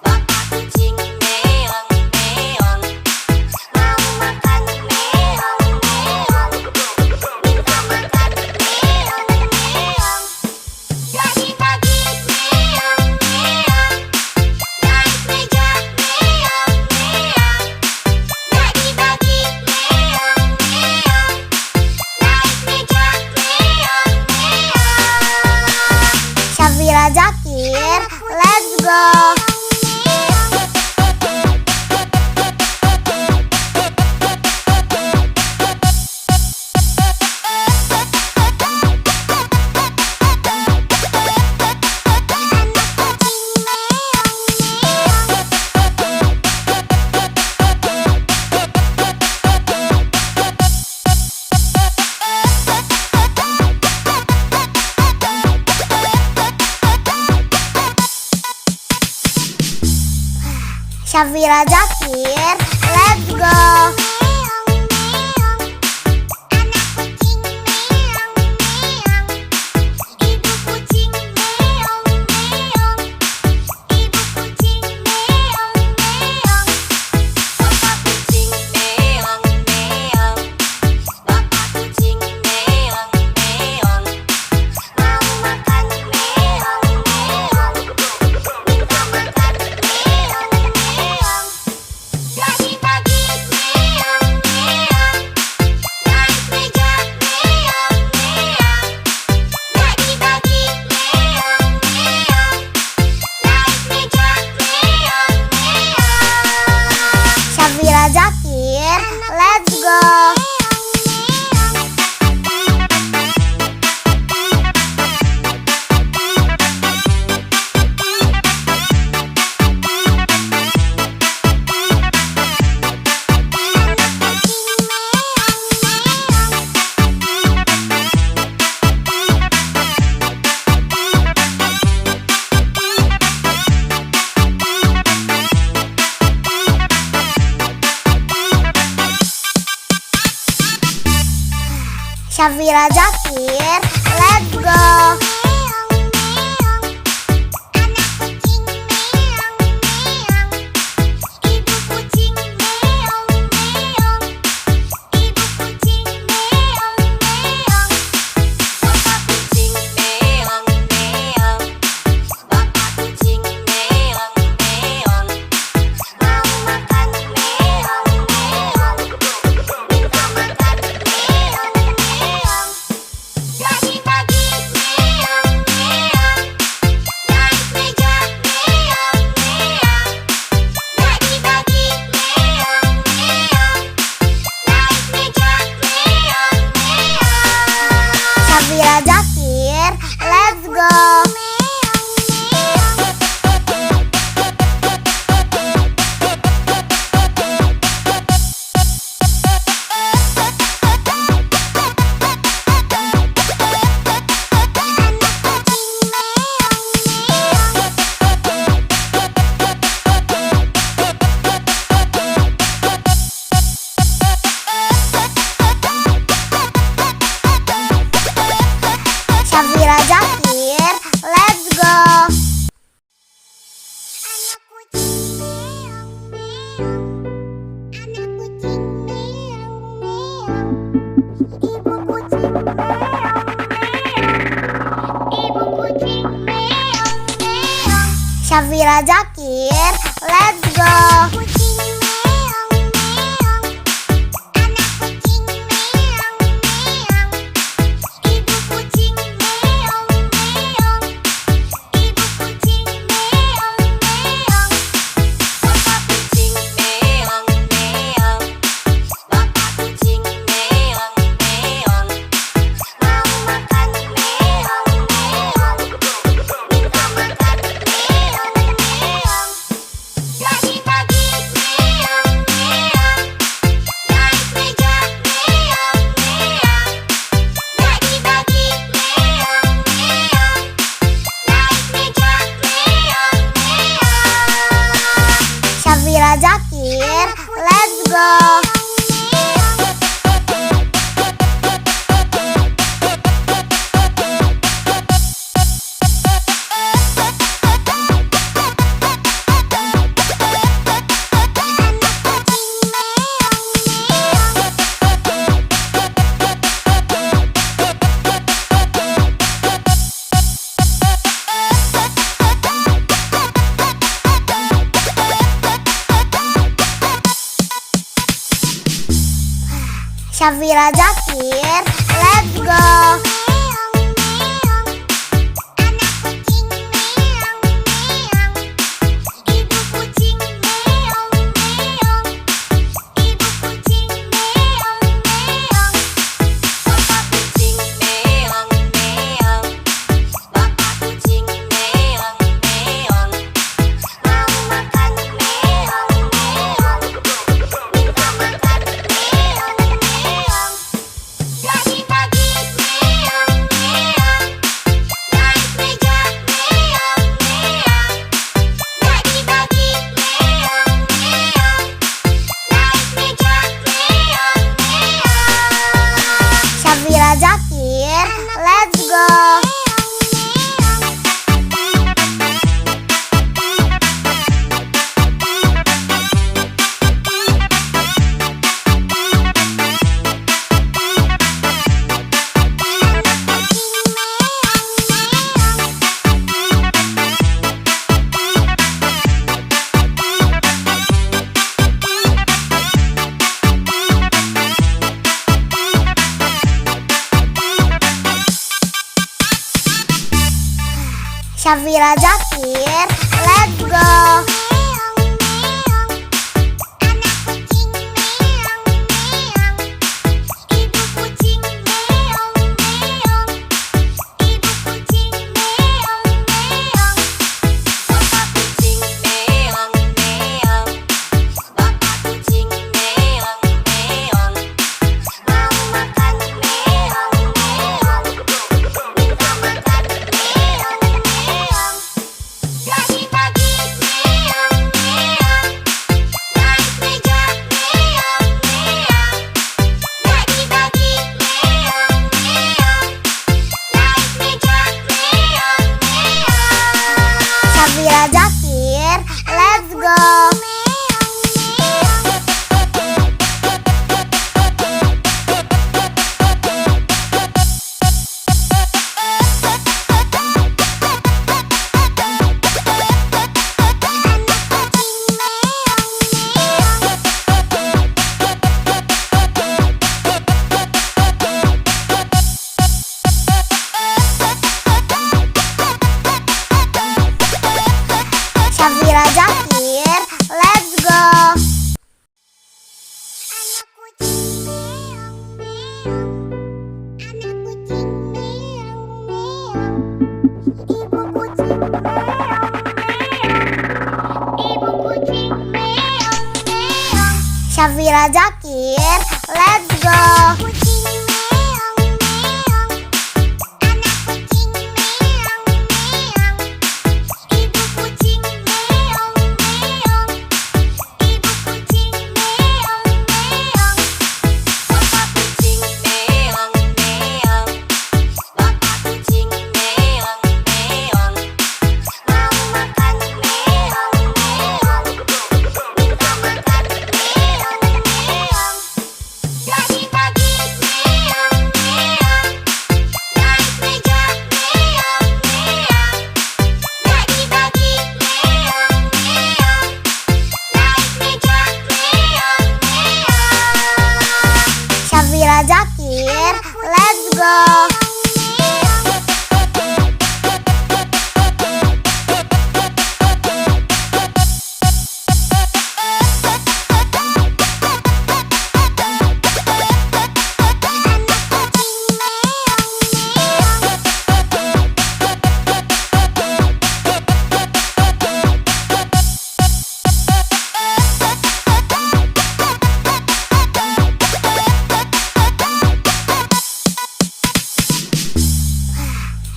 bapak kucing meong meong, mau makan meong meong, minta makan meong meong. Pagi-pagi go. Syafira Zakir, let's go. Syafira Zakir, let's go. Syafira Zakir, let's go. Syafira Zakir, let's go. Syafira Zakir, let's go. Syafira Zakir, let's go. Syafira Zakir, let's go. Syafira Zakir, let's go. Syafira Zakir, let's go. Syafira Zakir, let's go. Syafira Zakir, let's go. Syafira Zakir, let's go. Syafira Zakir, let's go.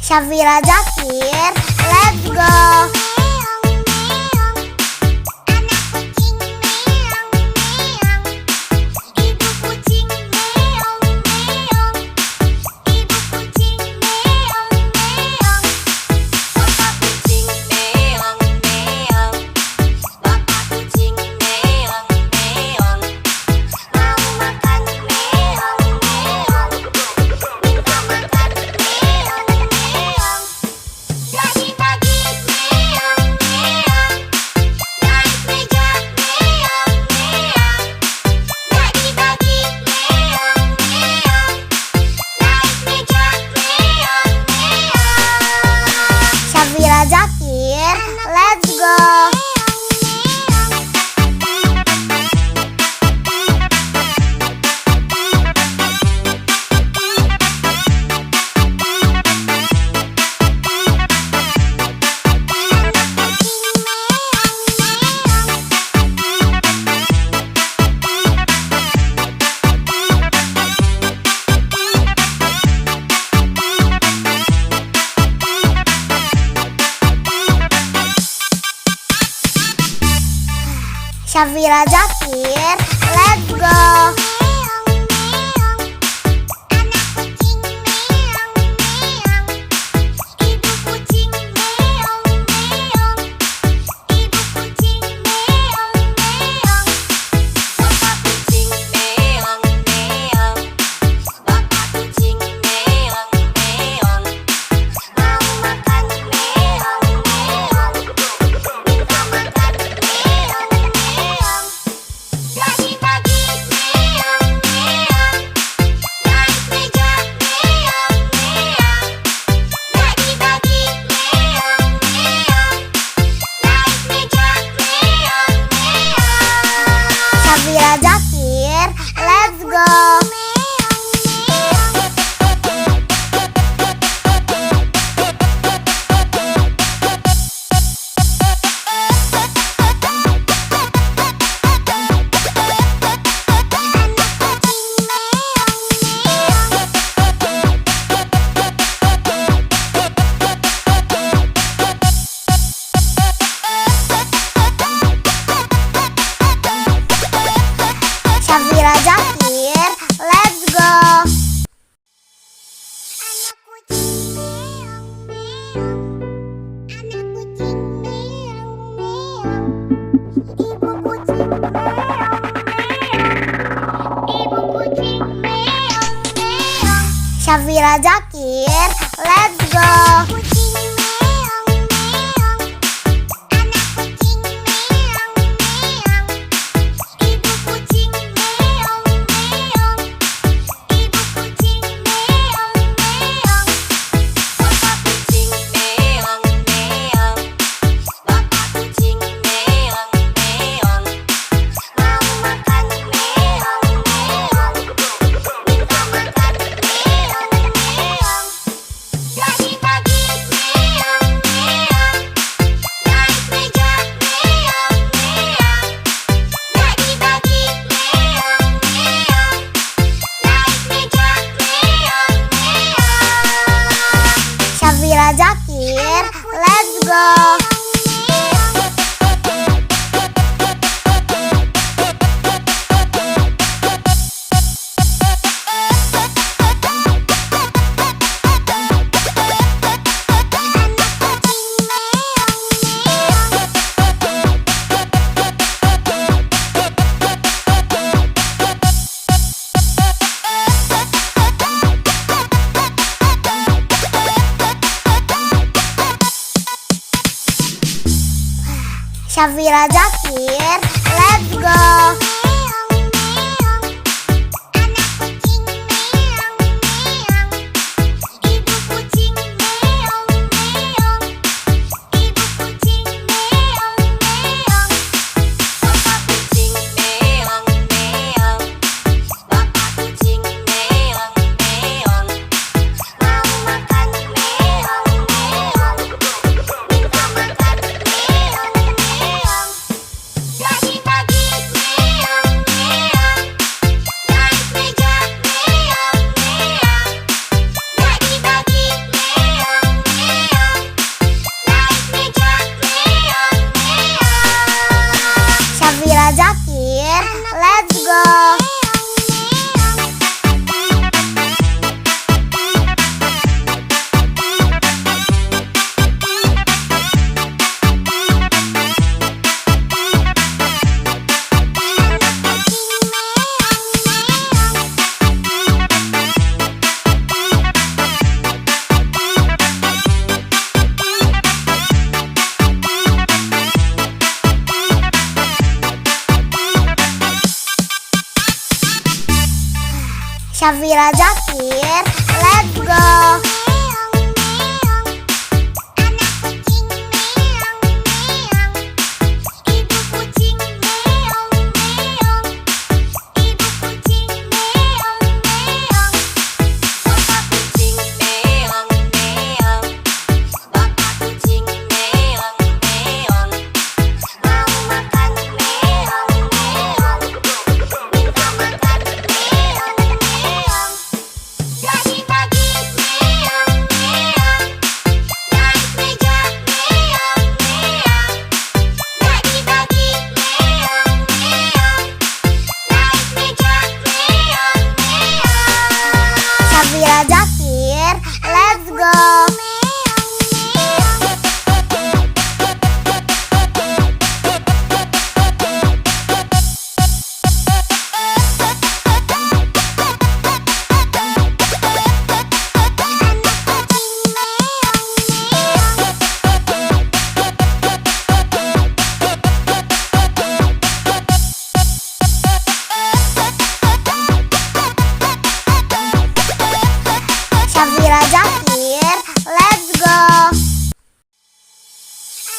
Syafira Zakir, let's go. Syafira Zakir, let's go. Syafira Zakir, let's go. Safira Zakir, let's go. Kucing meong meong, anak kucing meong meong, ibu kucing meong meong, ibu kucing meong meong, bapak kucing meong meong, bapak kucing meong meong, mau makan meong meong, minta makan meong meong. Bagi-bagi meong meong, naik meja meong meong. Bagi-bagi meong meong, naik meja meong meong. Safira Zakir, let's go. Safira Zakir, let's go. Meong meong, anak kucing meong meong, ibu kucing meong meong, ibu kucing meong meong, bapak kucing meong meong, bapak kucing meong meong, mau makan meong meong, minta makan meong meong. Bagi-bagi meong meong, naik meja meong meong. Bagi-bagi meong meong, naik meja meong meong. Safira Zakir, let's go. Safira Zakir, let's go. Meong meong, anak kucing meong meong, ibu kucing meong meong, ibu kucing meong meong, bapak kucing meong meong, bapak kucing meong meong, mau makan meong meong, minta makan meong meong. Bagi-bagi meong meong, naik meja meong meong. Bagi-bagi meong meong, naik meja meong meong. Safira Zakir, let's go. Safira Zakir, let's go.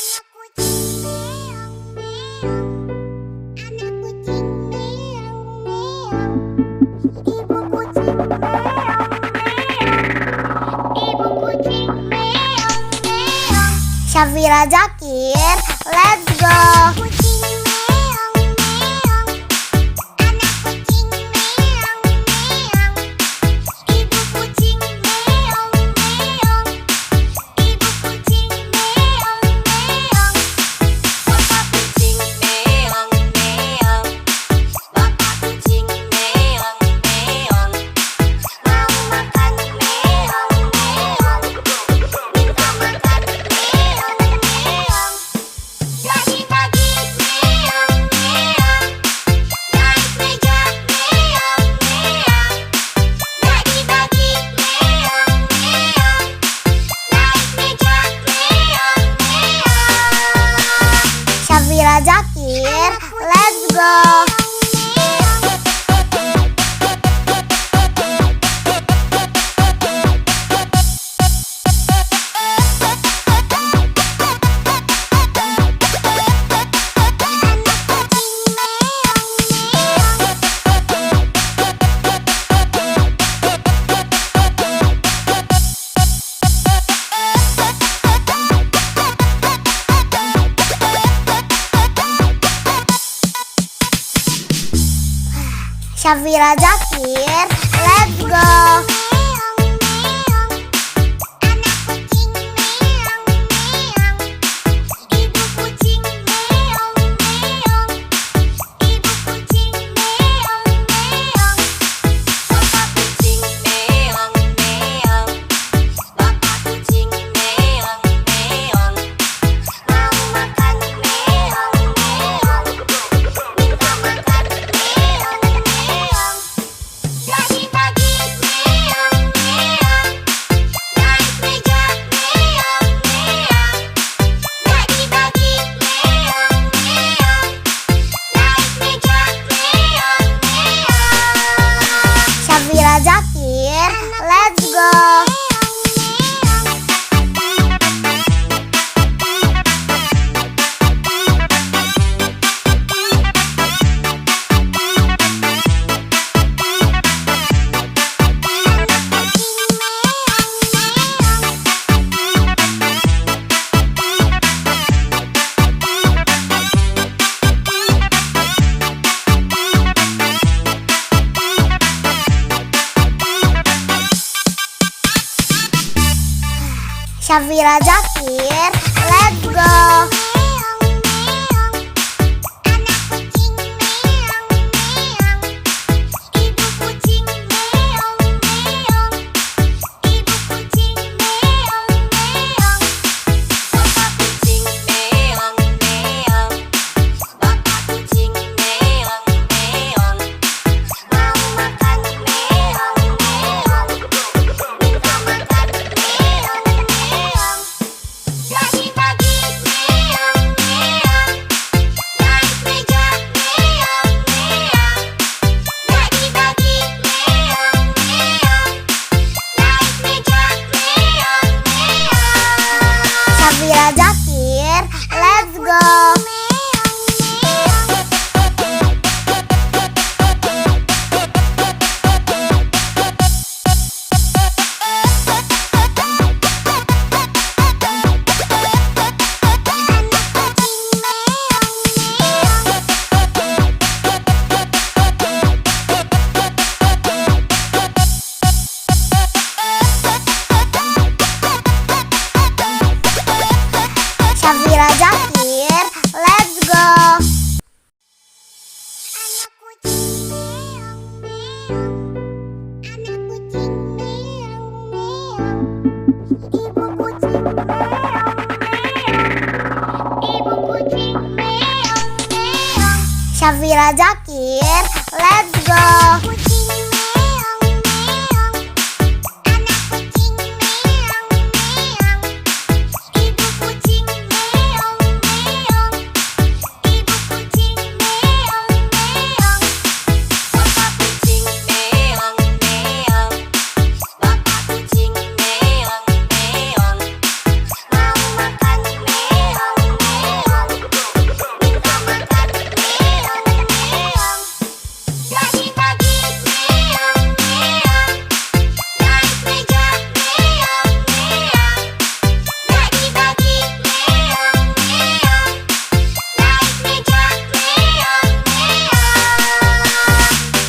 Anak kucing meong meong, anak kucing meong meong, ibu kucing meong meong, ibu kucing meong meong. Safira Zakir, let's go. Kucing meong meong, anak kucing meong meong, ibu kucing meong meong, ibu kucing meong meong, bapak kucing meong meong, bapak kucing meong meong, mau makan meong meong, minta makan meong meong. Bagi-bagi Syafira Zakir, let's go. Syafira Zakir, let's go. Syafira Zakir, let's go. Syafira Zakir, let's go. Syafira Zakir, let's go. Syafira Zakir, let's go. Syafira Zakir, let's go.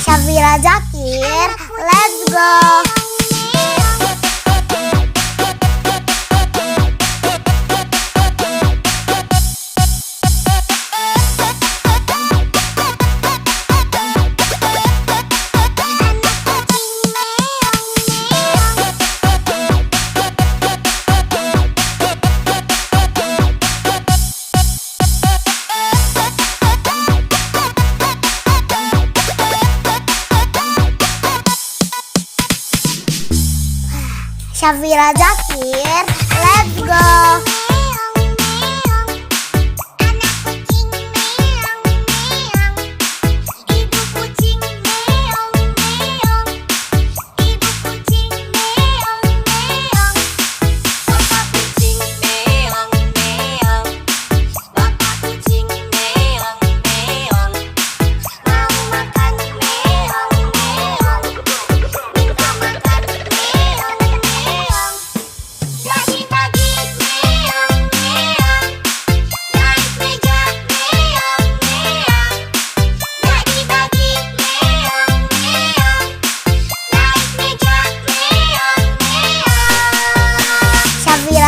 Syafira Zakir, let's go. Syafira Zakir, let's go.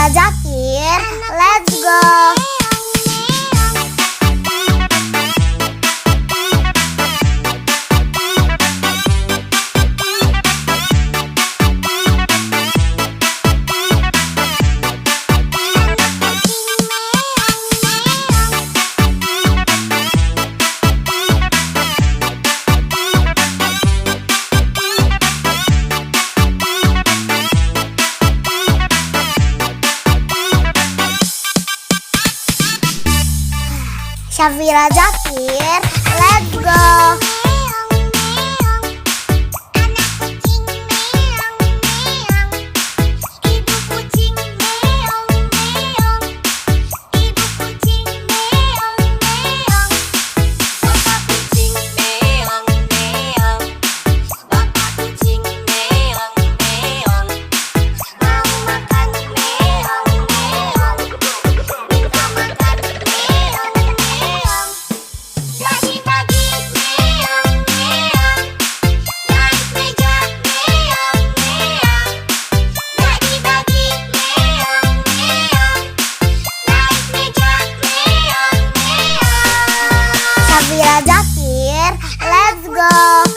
Syafira Zakir, let's go. Syafira Zakir, let's go. Syafira Zakir, let's go.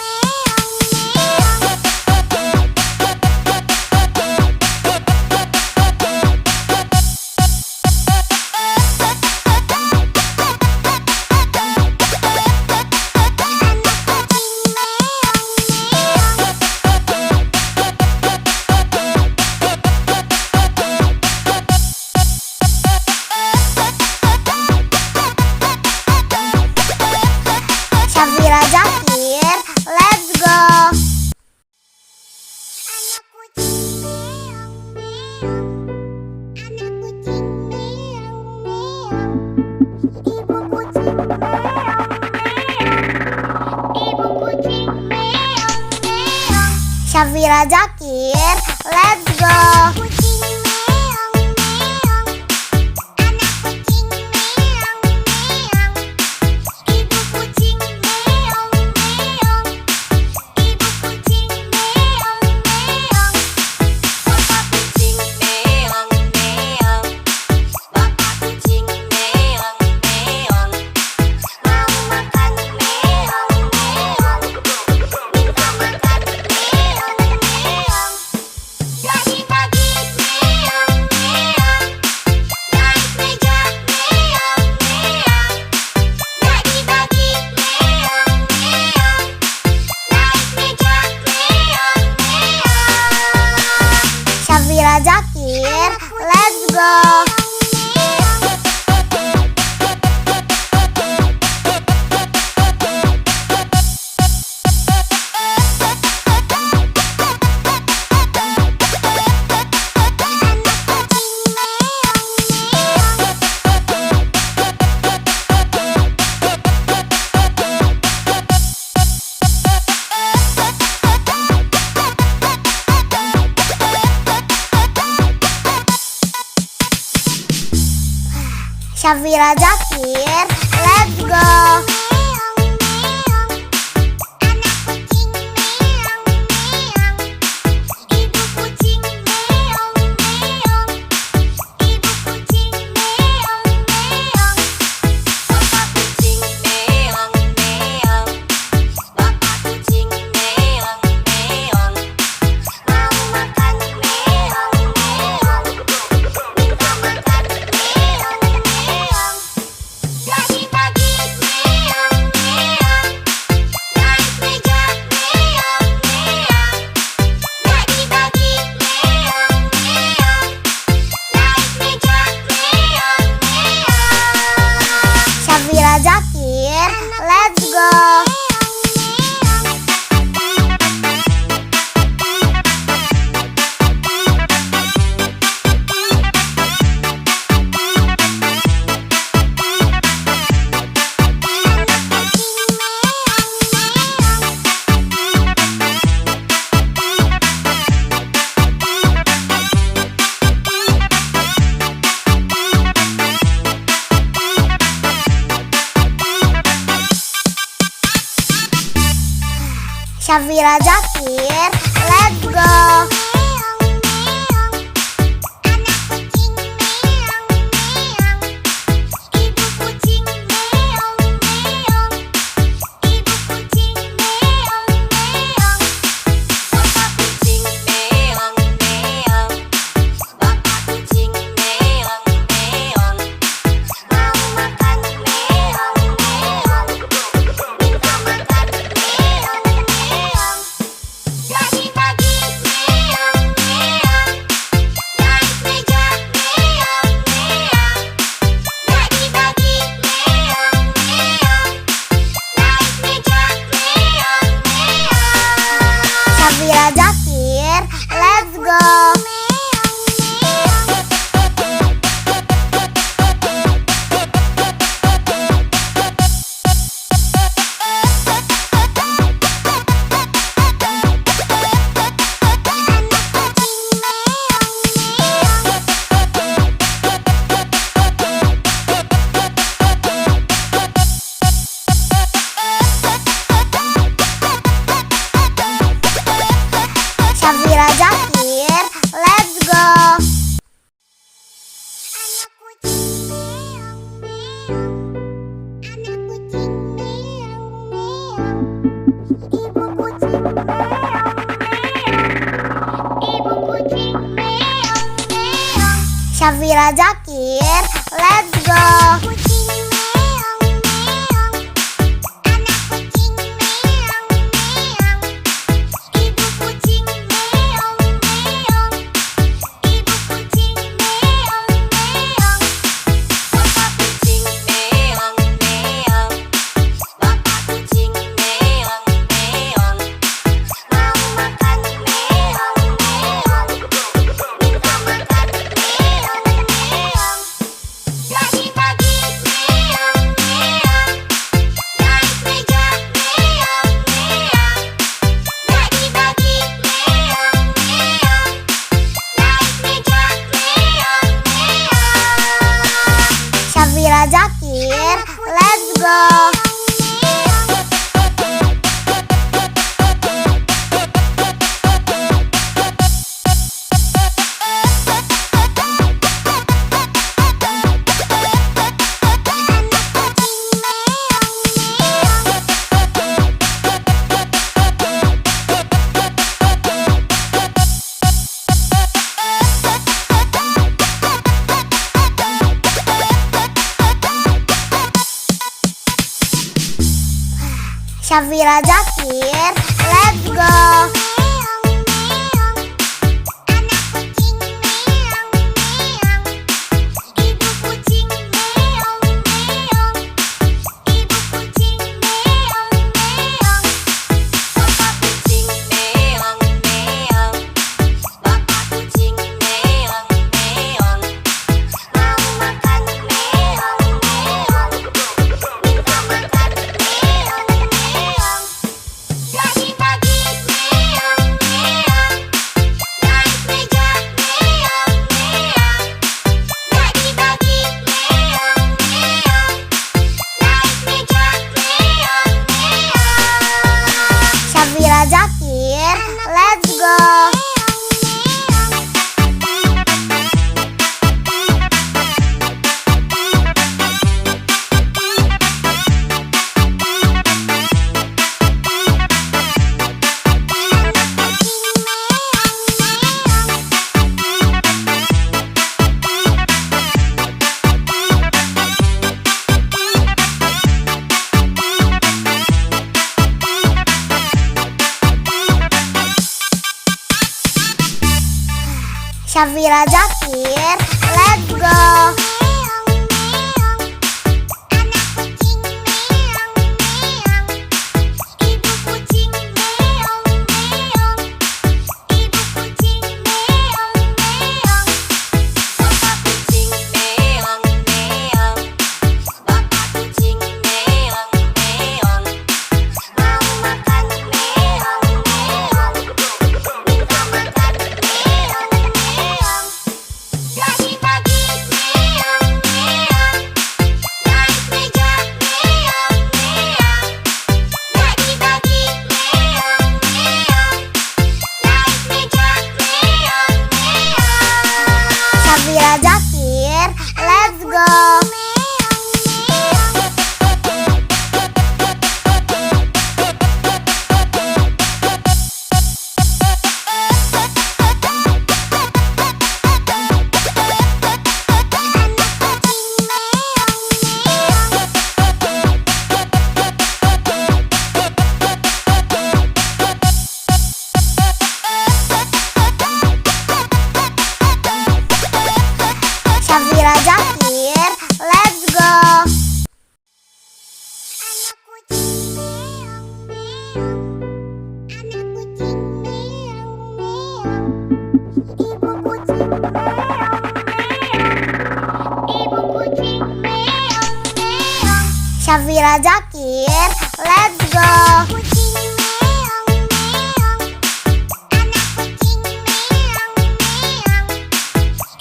Syafira Zakir, let's go. Syafira Zakir, let's go. Syafira Zakir, let's go. Syafira Zakir, let's go. Syafira Zakir, let's go. Syafira Zakir, let's go. Ibu kucing meong meong. Ibu kucing meong meong. Syafira Zakir, let's go. Kucing meong meong. Anak kucing meong meong. Ibu kucing meong meong. Ibu kucing meong meong. Bapak kucing meong meong. Bapak kucing meong meong. Mau makan meong meong. Minta makan meong meong. Pagi-pagi meong meong. Naik meja meong meong. Pagi-pagi meong meong. Naik meja meong meong. Syafira Zakir, let's go. Syafira Zakir, let's go. Meong meong. Anak kucing meong meong. Ibu kucing meong meong. Ibu kucing meong meong. Bapak kucing meong meong. Bapak kucing meong meong. Mau makan meong meong. Minta makan meong meong. Pagi-pagi meong meong. Naik meja meong meong. Pagi-pagi meong meong. Naik meja meong meong. Syafira Zakir, let's go. Syafira Zakir, let's go. Meong meong. Anak kucing meong meong. Ibu kucing meong meong. Ibu kucing meong meong. Bapak kucing meong meong. Bapak kucing meong meong. Mau makan meong meong. Minta makan meong meong. Pagi-pagi meong meong. Naik meja meong meong. Pagi-pagi meong meong. Naik meja meong meong. Syafira Zakir, let's go. Syafira Zakir, let's go. Anak kucing meong meong. Anak kucing meong meong. Ibu kucing meong meong. Ibu kucing meong meong. Syafira Zakir, let's go. Kucing meong meong. Anak kucing meong meong.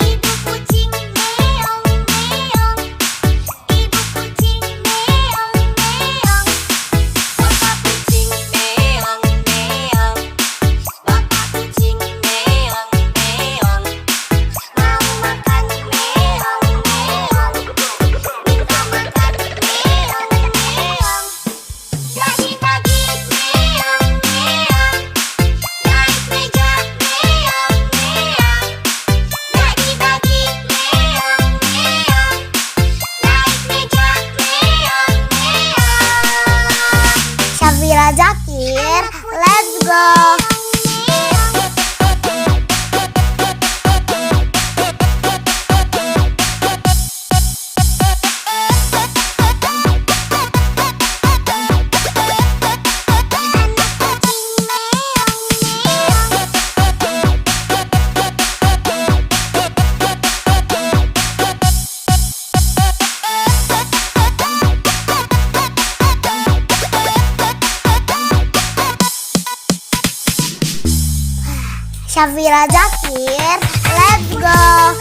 Ibu kucing meong meong. Ibu kucing meong meong. Bapak kucing meong meong. Bapak kucing meong meong. Mau makan meong meong. Minta makan meong meong. Pagi-pagi Syafira Zakir, let's go.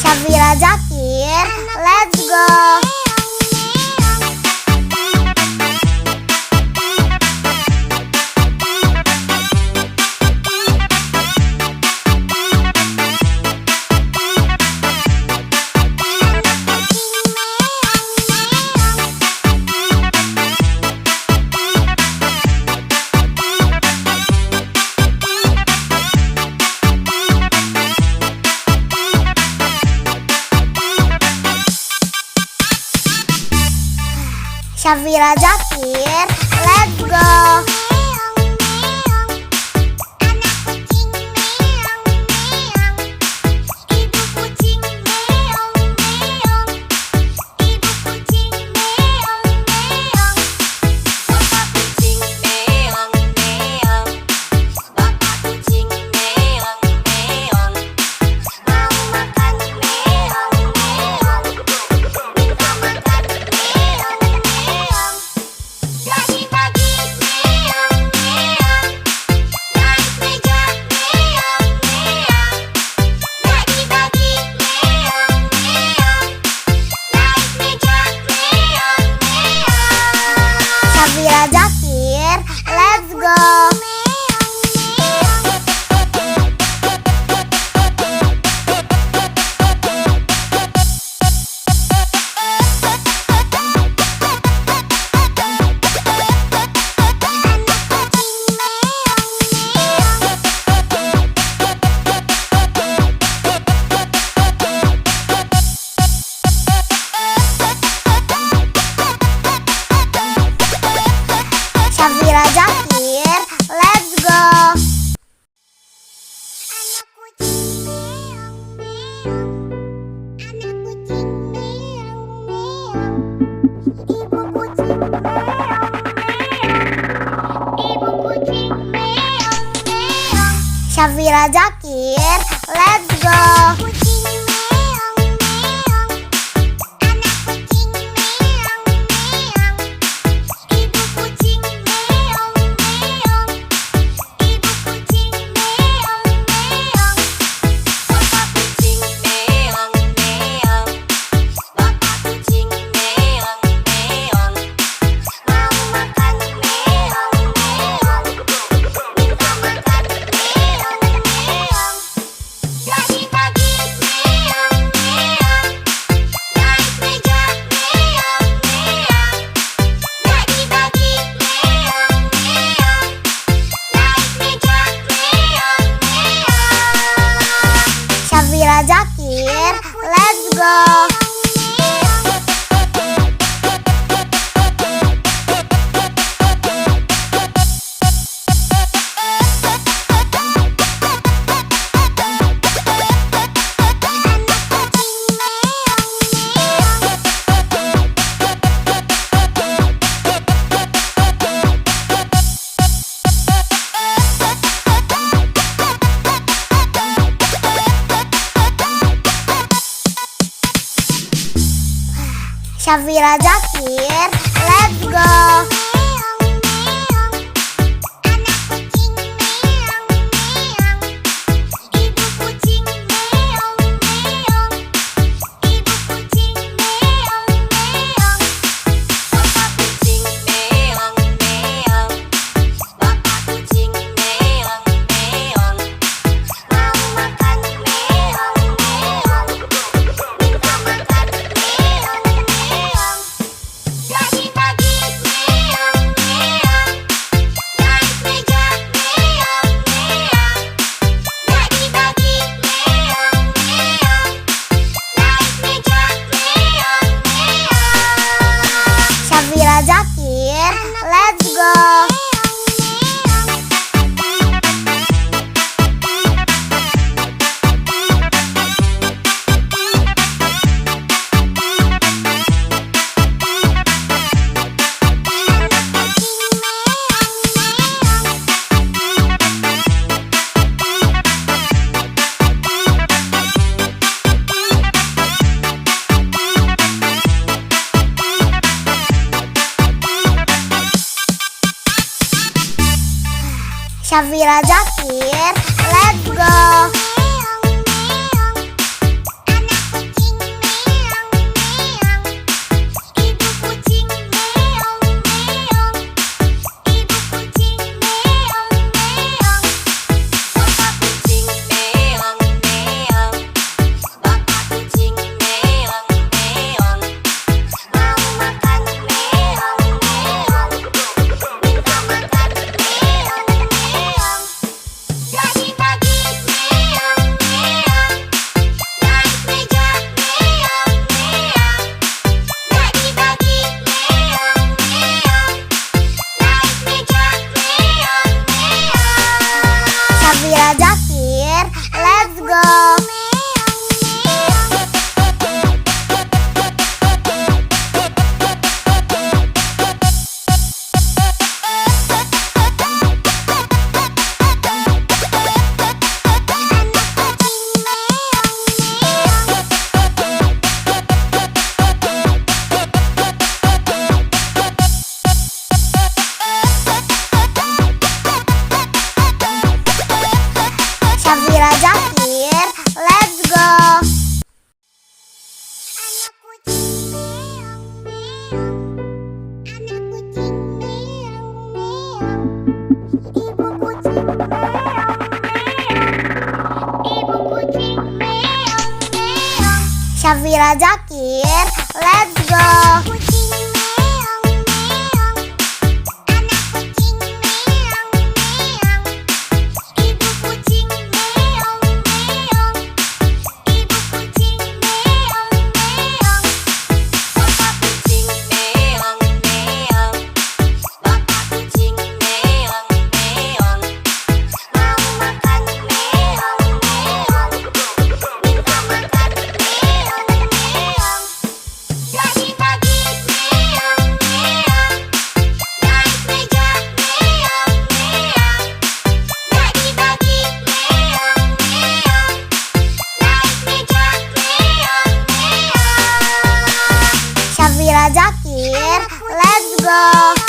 Syafira Zakir, let's go. Syafira Zakir, let's go. Syafira Zakir, let's go. Syafira Zakir, let's go. Syafira Zakir, let's go. Syafira Zakir, let's go. Syafira Zakir, let's go. Jadi pagi Syafira Zakir, let's go. Syafira Zakir, let's go. Syafira Zakir, let's go. Syafira Zakir, let's go. Syafira Zakir, let's go.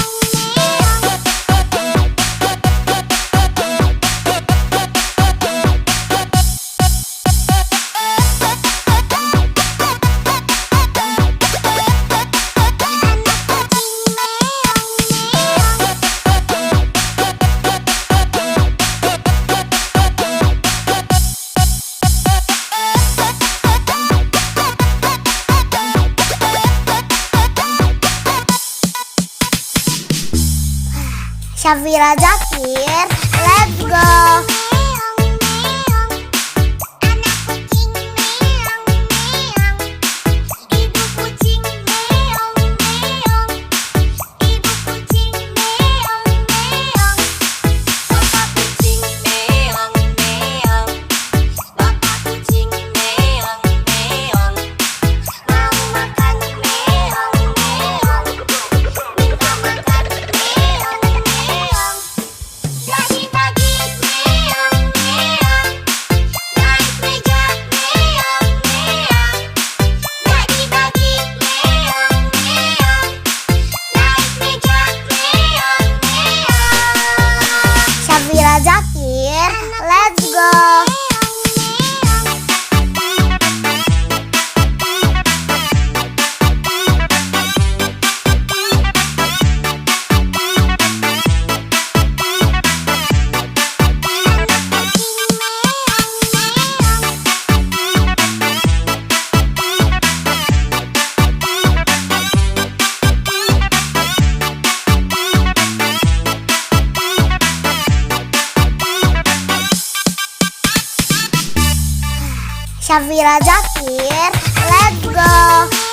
Syafira Zakir, let's go. Syafira Zakir, let's go. Syafira Zakir, let's go.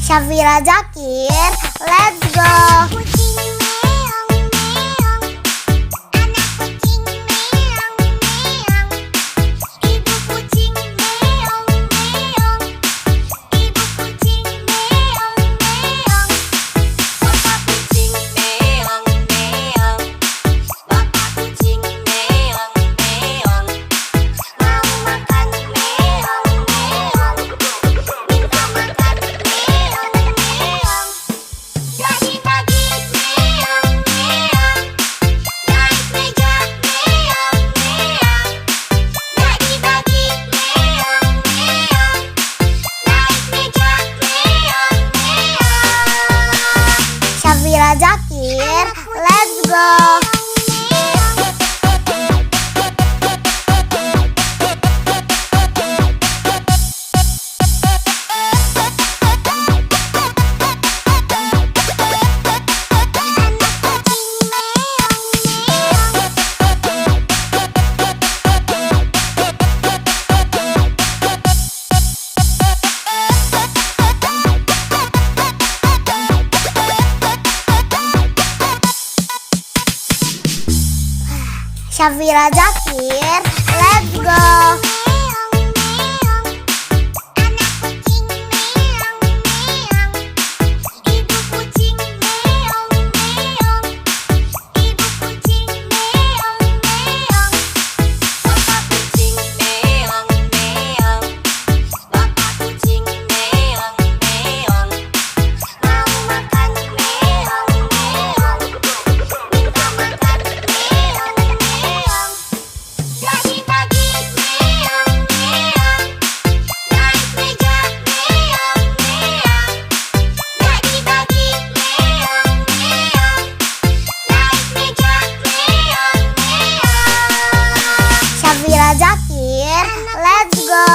Syafira Zakir, let's go. Kucing meong meong, anak kucing meong meong, ibu kucing meong meong, ibu kucing meong meong, bapak kucing meong meong, bapak kucing meong meong, mau makan meong meong, minta makan meong meong. Pagi-pagi meong meong, naik meja meong meong. Pagi-pagi meong meong, naik meja meong meong. Syafira Zakir, let's go. Syafira Zakir, let's go. Meong meong, anak kucing meong meong, ibu kucing meong meong, ibu kucing meong meong, bapak kucing meong meong, bapak kucing meong meong, mau makan meong meong, minta makan meong meong. Pagi-pagi meong meong, naik meja meong meong. Pagi-pagi meong meong, naik meja meong meong. Syafira Zakir, let's go.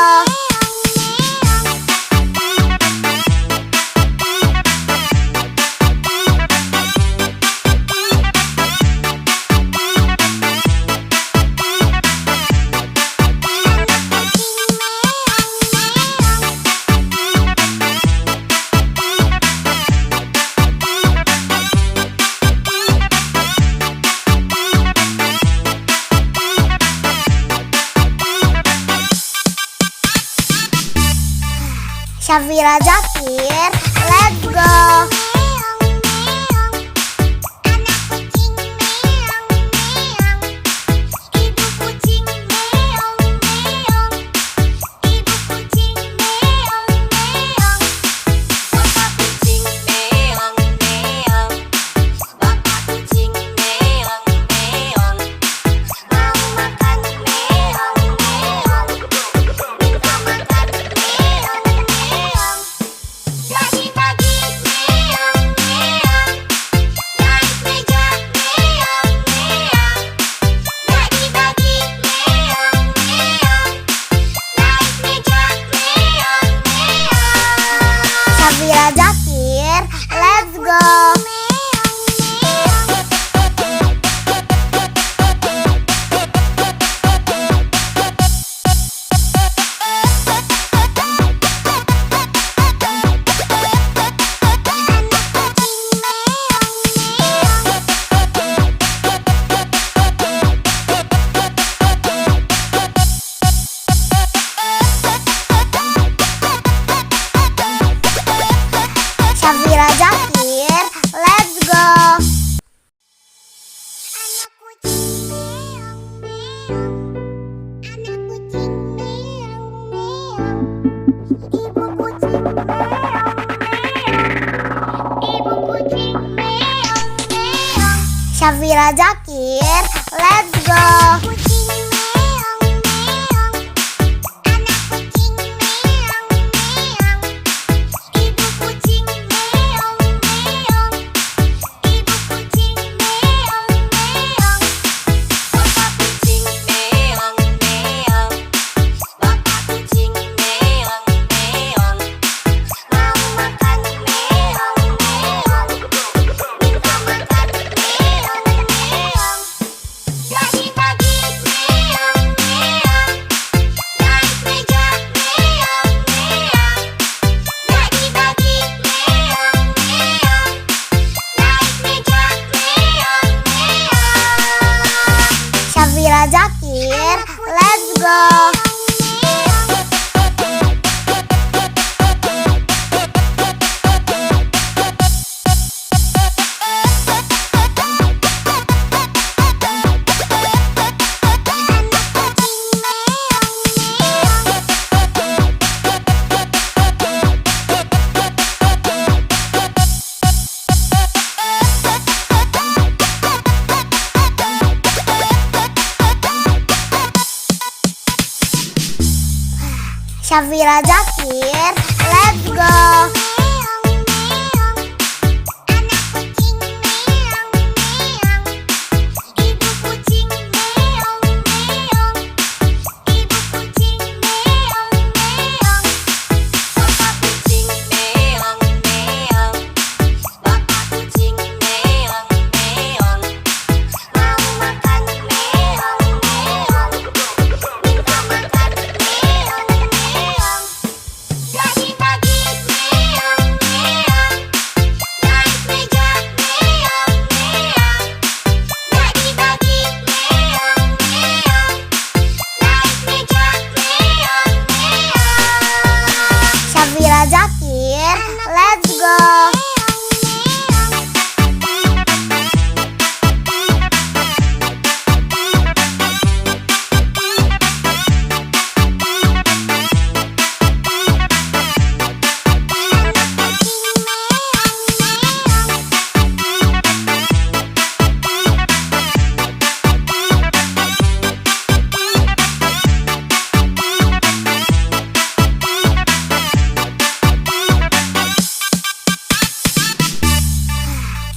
Syafira Zakir, let's go. Meong meong, anak kucing meong meong, ibu kucing meong meong, ibu kucing meong meong, bapak kucing meong meong, bapak kucing meong meong, mau makan meong meong, minta makan meong meong. Pagi-pagi meong meong, naik meja meong meong. Pagi-pagi meong meong, naik meja meong meong. Syafira Zakir, let's go. Syafira Zakir, let's go. Anak kucing meong meong, anak kucing meong meong, ibu kucing meong meong, ibu kucing meong meong. Syafira Zakir, let's go. Kucing meong meong, anak kucing meong meong, ibu kucing meong meong, ibu kucing meong meong, bapak kucing meong meong, bapak kucing meong meong, mau makan meong meong, minta makan meong meong. Pagi-pagi Syafira Zakir, let's go. Syafira Zakir, let's go.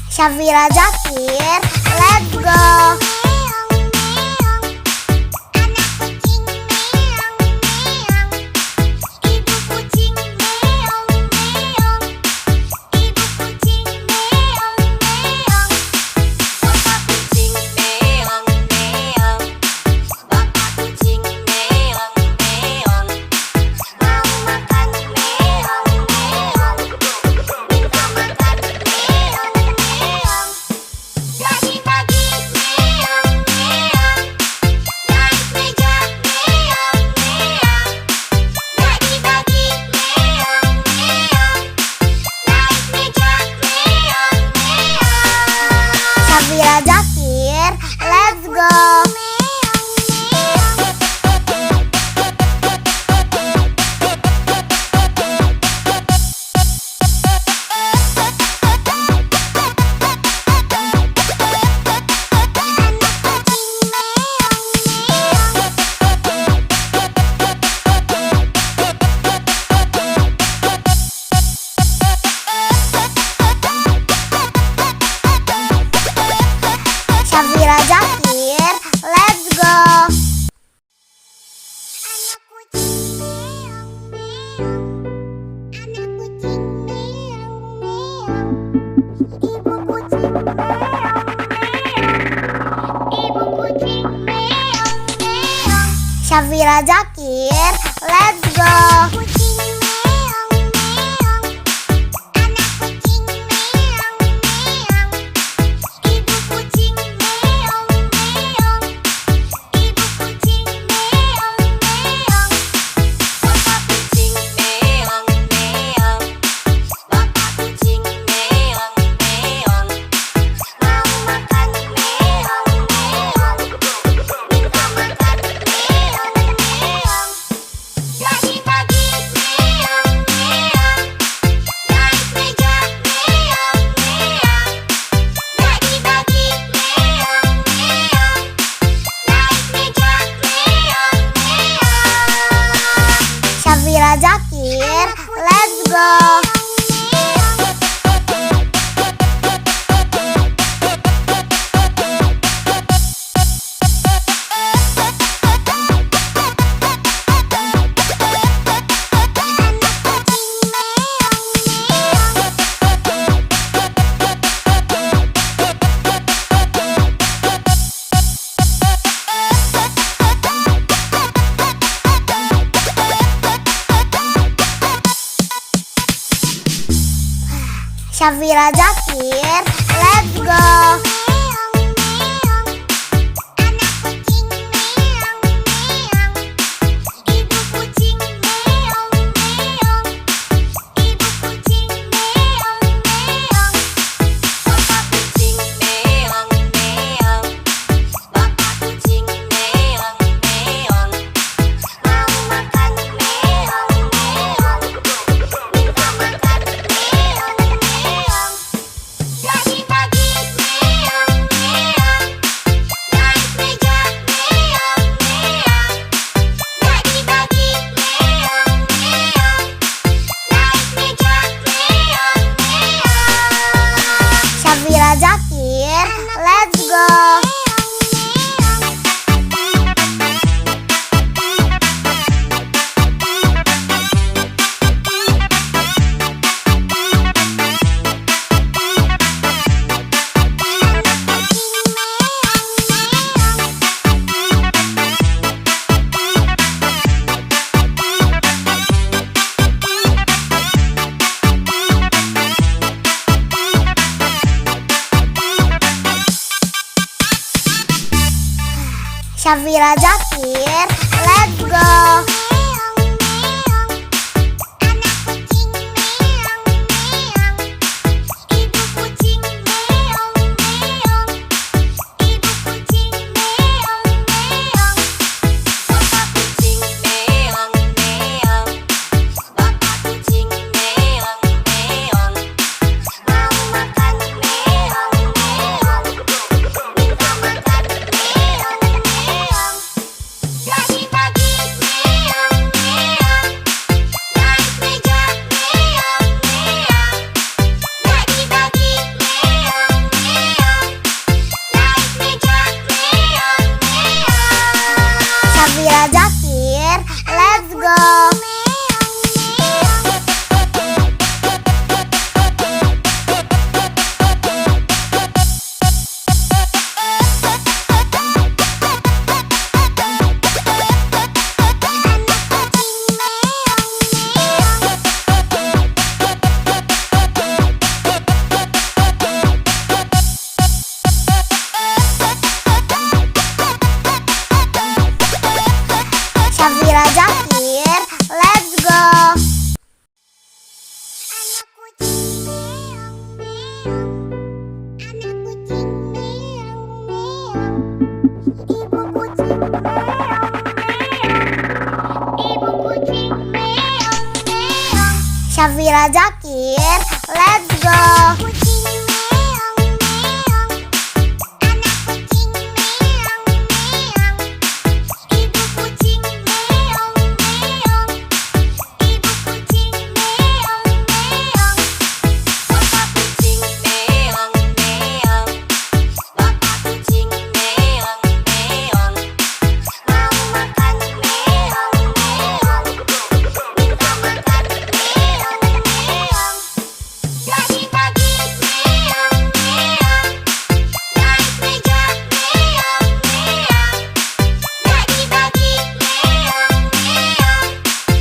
Syafira Zakir, let's go. Syafira Zakir, let's go. Syafira Zakir, let's go. Syafira Zakir, let's go. Syafira Zakir, let's go. Syafira Zakir, let's go. Syafira Zakir, let's go. Syafira Zakir, let's go. Syafira Zakir, let's go. Syafira Zakir, let's go.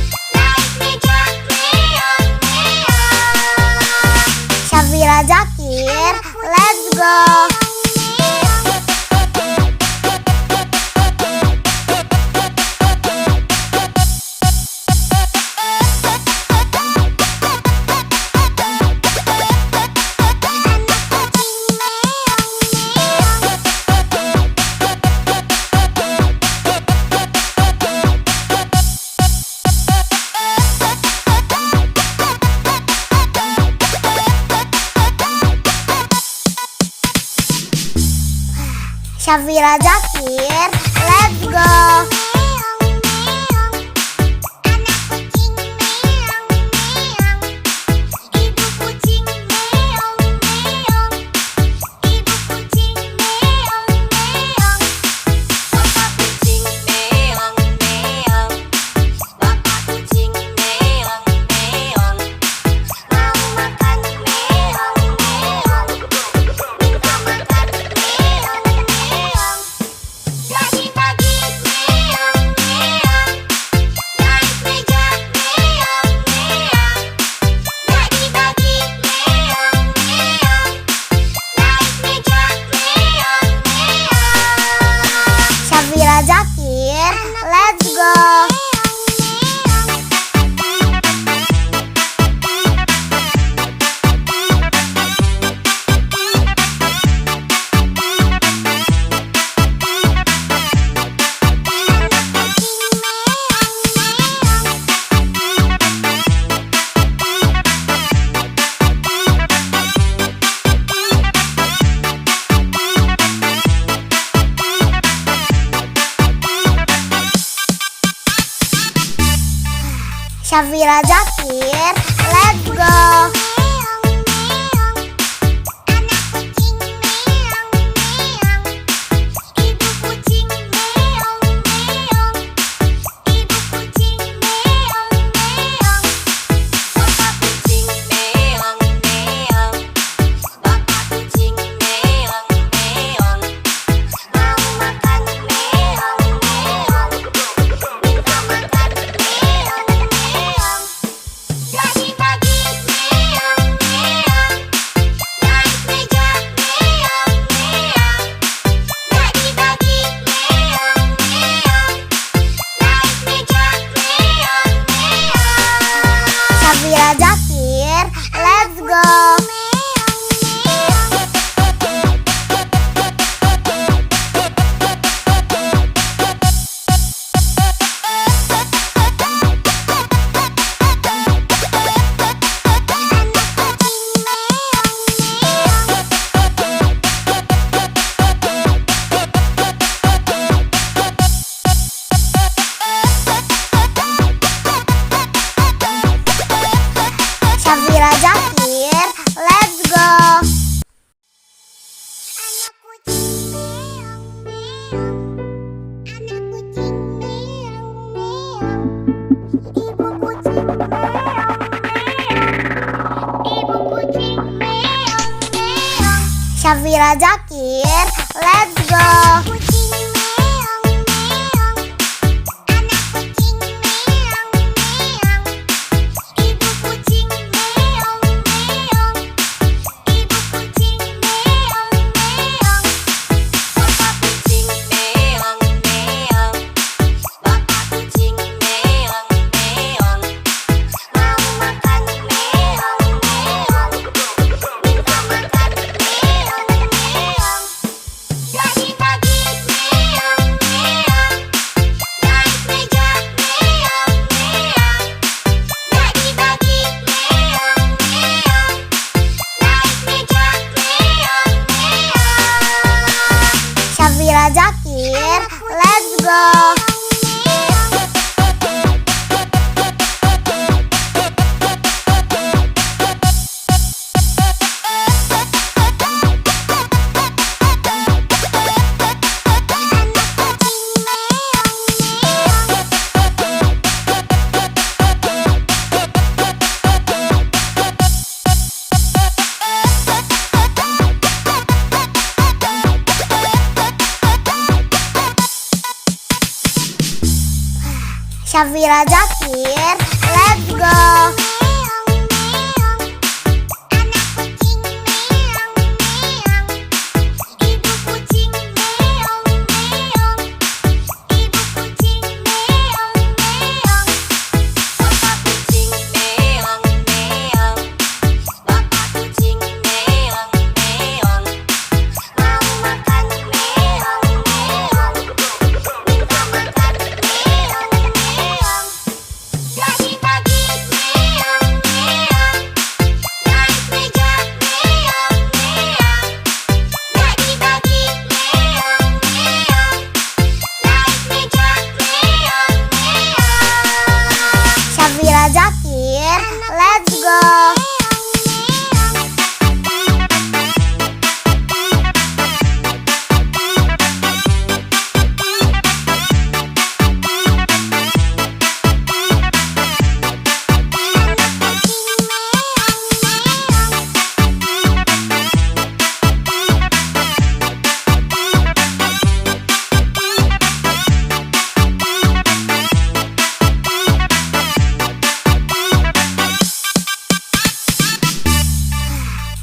Syafira Zakir, let's go. Syafira Zakir, let's go. Syafira Zakir, let's go. Syafira Zakir, let's go. Syafira Zakir, let's go. Kucing meong meong, anak kucing meong meong, ibu kucing meong meong, ibu kucing meong meong, bapak kucing meong meong, bapak kucing meong meong, mau makan meong meong, minta makan meong meong. Bagi-bagi meong meong, naik meja meong meong. Bagi-bagi meong meong, naik meja meong meong. Syafira Zakir, let's go. Syafira Zakir, let's go. Meong meong, anak kucing meong meong, ibu kucing meong meong, ibu kucing meong meong, bapak kucing meong meong, bapak kucing meong meong, mau makan meong meong, minta makan meong meong. Bagi-bagi meong meong, naik meja meong meong. Bagi-bagi meong meong, naik meja meong meong. Syafira Zakir, let's go.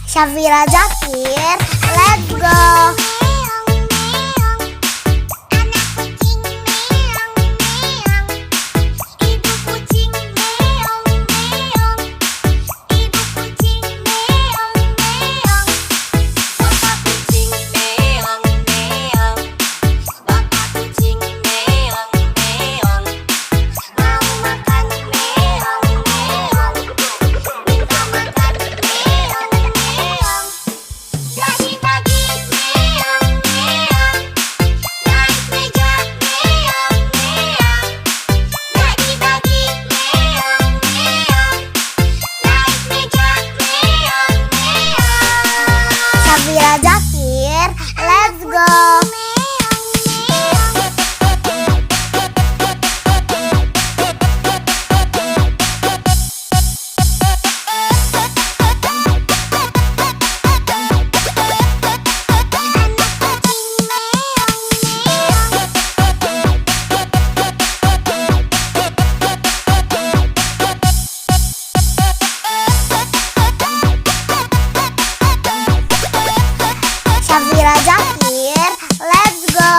Syafira Zakir, let's go. Meong meong, anak kucing meong meong, ibu kucing meong meong, ibu kucing meong meong, bapak kucing meong meong, bapak kucing meong meong, mau makan meong meong, minta makan meong meong. Bagi-bagi meong meong, naik meja meong meong. Bagi-bagi meong meong, naik meja meong meong. Syafira Zakir, let's go. Syafira Zakir, let's go.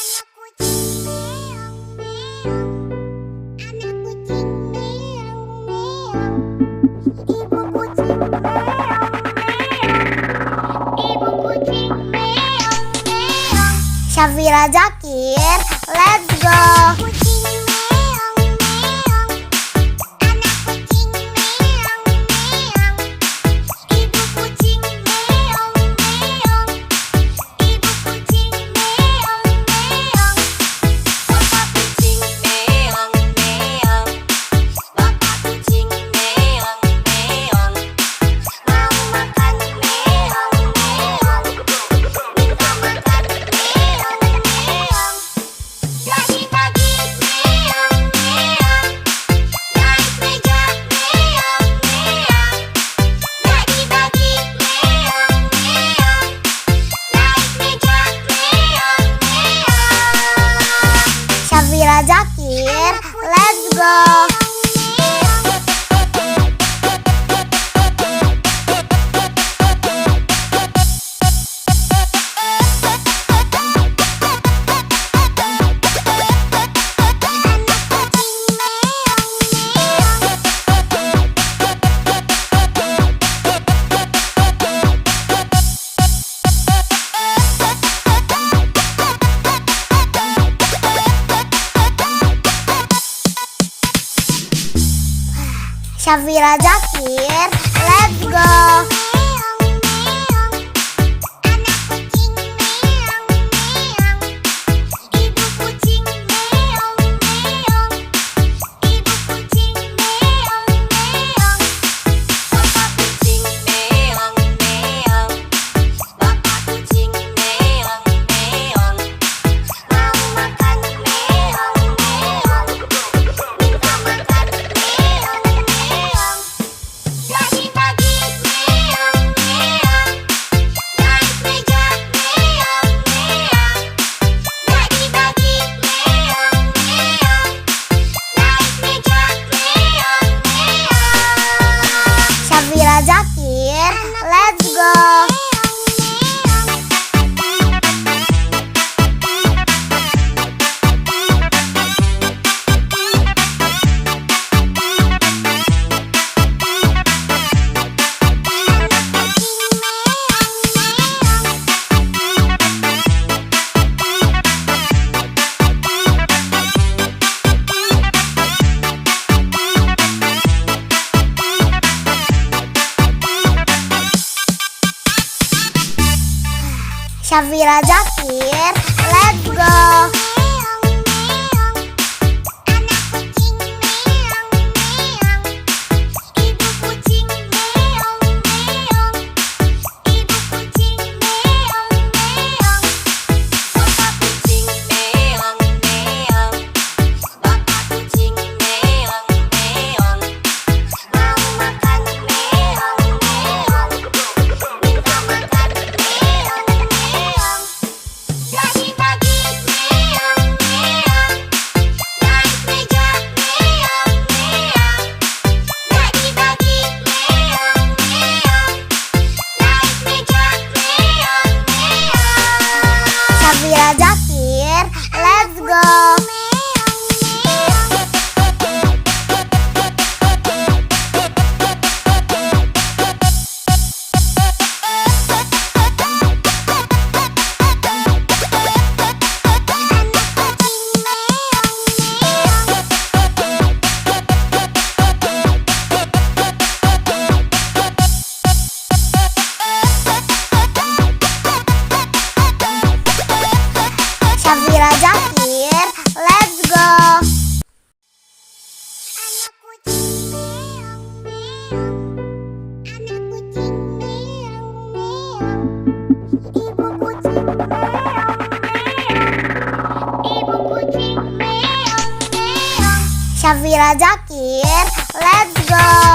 Anak kucing meong meong, anak kucing meong meong, ibu kucing meong meong, ibu kucing meong meong. Syafira Zakir, let's go. Kucing meong meong, anak kucing meong meong, ibu kucing meong meong, ibu kucing meong meong, bapak kucing meong meong, bapak kucing meong meong, mau makan meong meong, minta makan meong meong. Bagi-bagi Syafira Zakir, let's go. Syafira Zakir, let's go. Syafira Zakir, let's go. Syafira Zakir, let's go. Syafira Zakir, let's go. Syafira Zakir, let's go.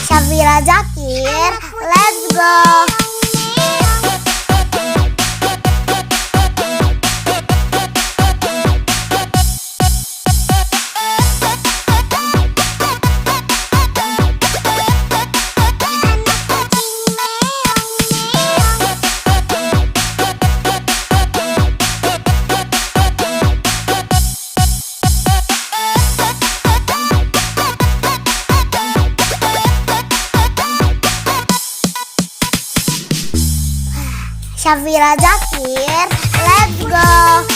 Syafira Zakir, let's go. Syafira Zakir, let's go.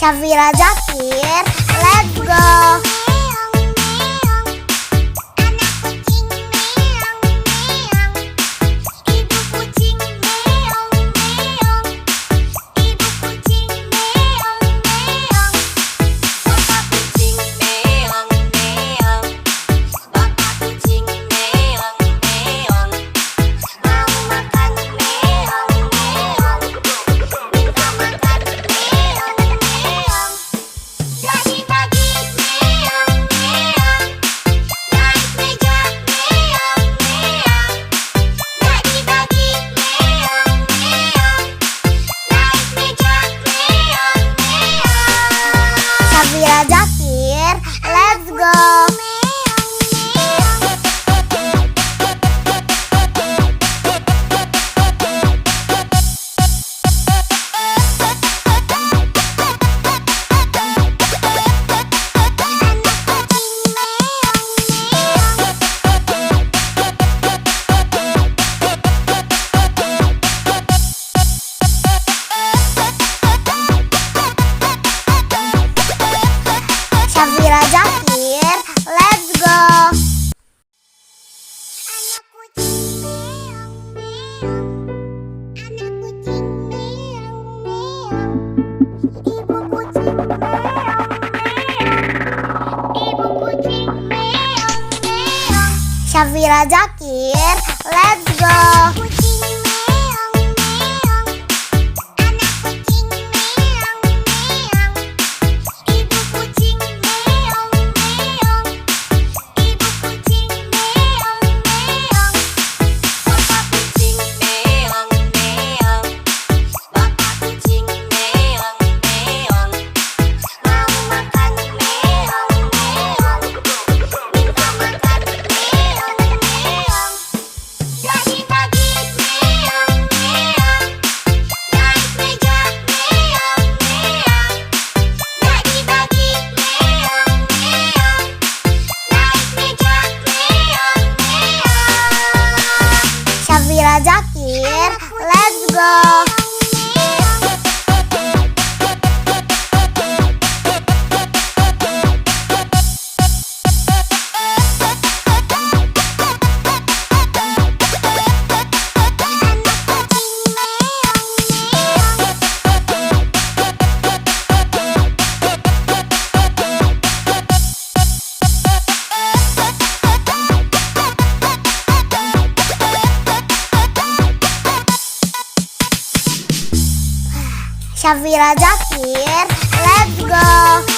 Syafira Zakir, let's go. Syafira Zakir, let's go. Syafira Zakir, let's go. Syafira Zakir, let's go. Syafira Zakir, let's go. Syafira Zakir, let's go.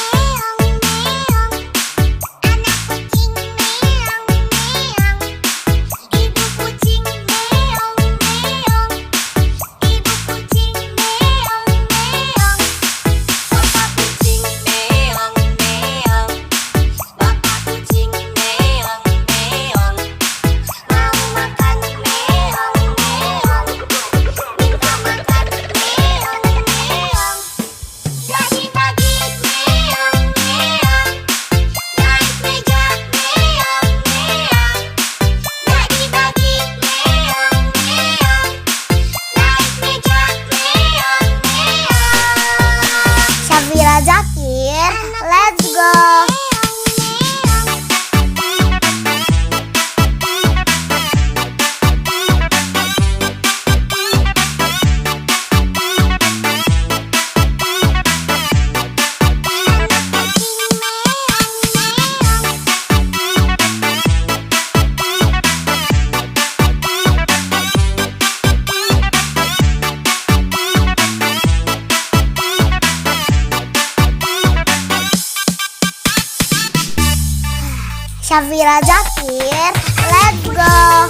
Syafira Zakir, let's go. Syafira Zakir, let's go.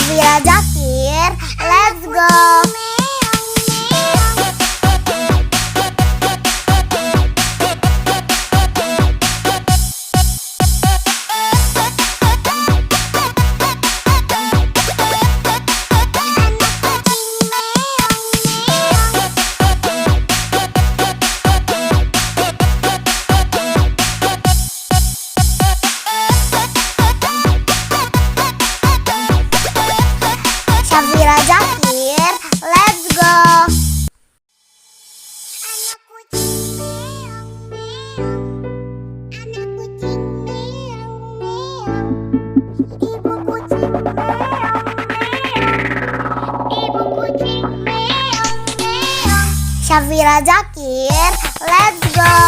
Syafira Zakir, let's go. Syafira Zakir, let's go. Syafira Zakir, let's go.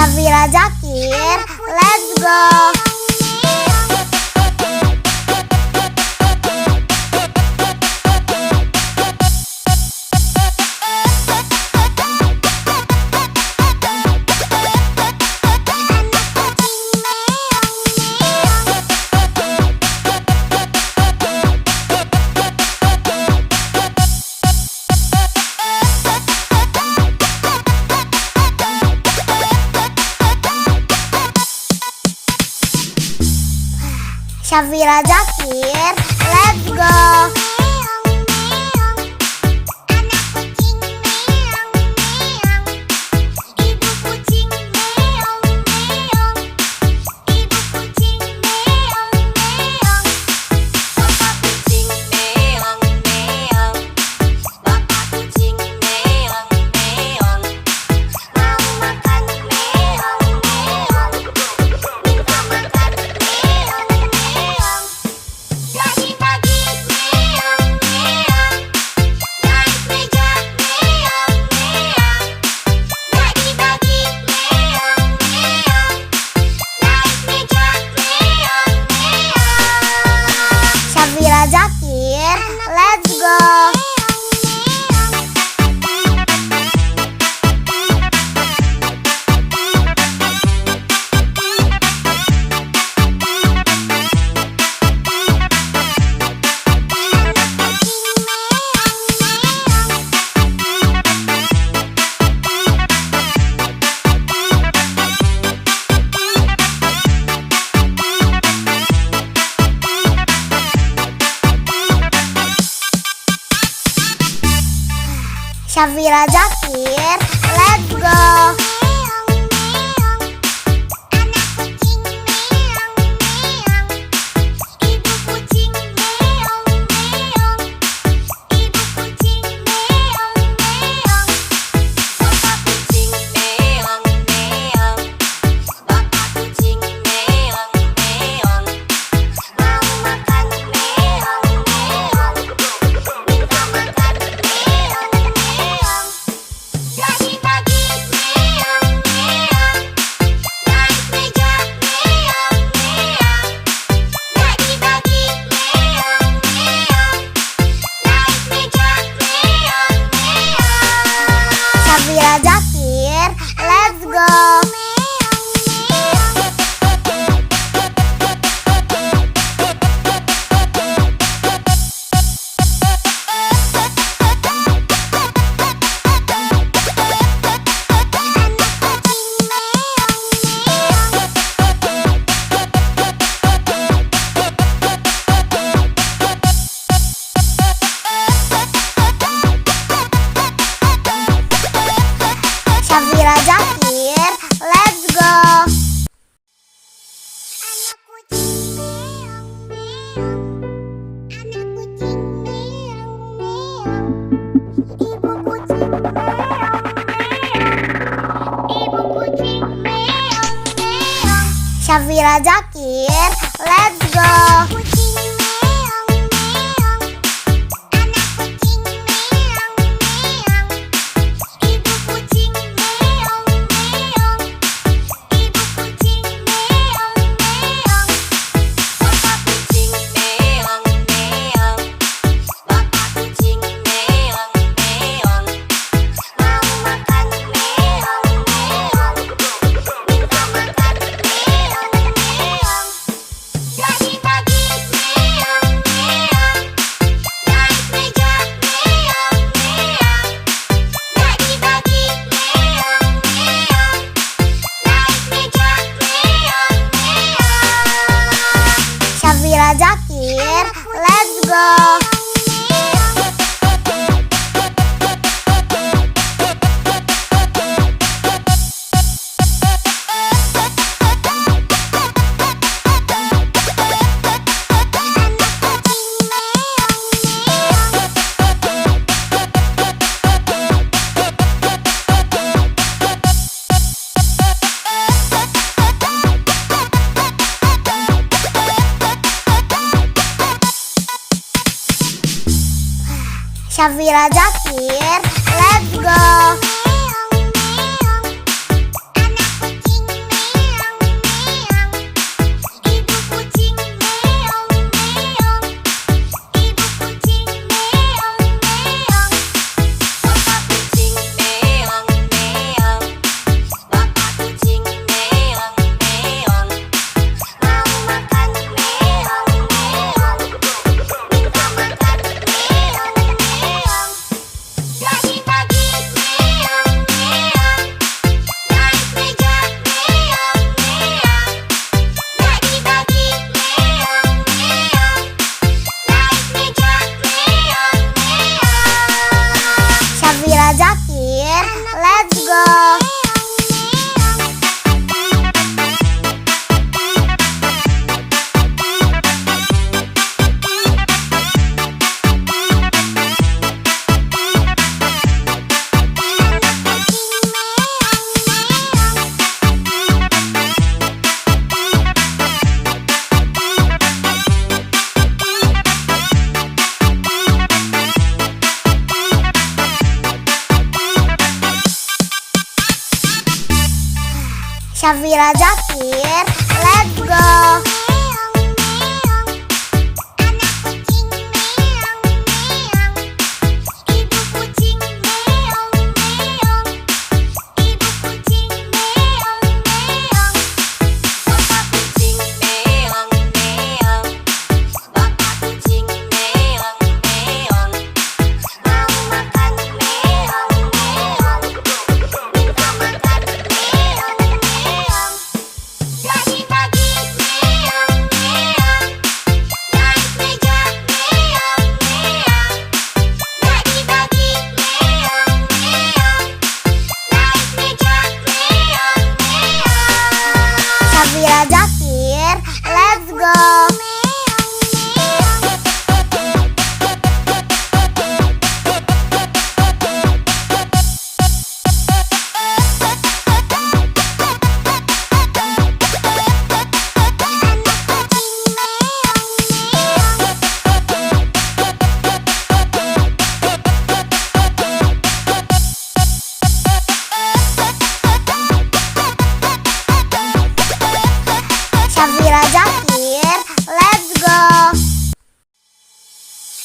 Syafira Zakir, let's go. Syafira Zakir, let's go. Syafira Zakir, let's go. Syafira Zakir, let's go. Pagi-pagi meong Syafira Zakir, let's go. Kucing meong meong, anak kucing meong meong, ibu kucing meong meong, ibu kucing meong meong, bapak kucing meong meong, bapak kucing meong meong, mau makan meong meong, minta makan meong meong. Pagi-pagi meong meong, naik meja meong meong. Pagi-pagi meong meong, naik meja meong meong. Syafira Zakir, let's go. Syafira Zakir, let's go. Meong meong, anak kucing meong meong, ibu kucing meong meong, ibu kucing meong meong, bapak kucing meong meong, bapak kucing meong meong, mau makan meong meong, minta makan meong meong. Pagi-pagi meong meong, naik meja meong meong. Pagi-pagi meong meong, naik meja meong meong. Syafira Zakir, let's go. Syafira Zakir, let's go. Meong meong, anak kucing meong meong, ibu kucing meong meong, ibu kucing meong meong, bapak kucing meong meong, bapak kucing meong meong, mau makan meong meong, minta makan meong meong. Pagi-pagi meong meong, naik meja meong meong. Pagi-pagi meong meong, naik meja meong meong. Syafira Zakir, let's go. Syafira Zakir, let's go.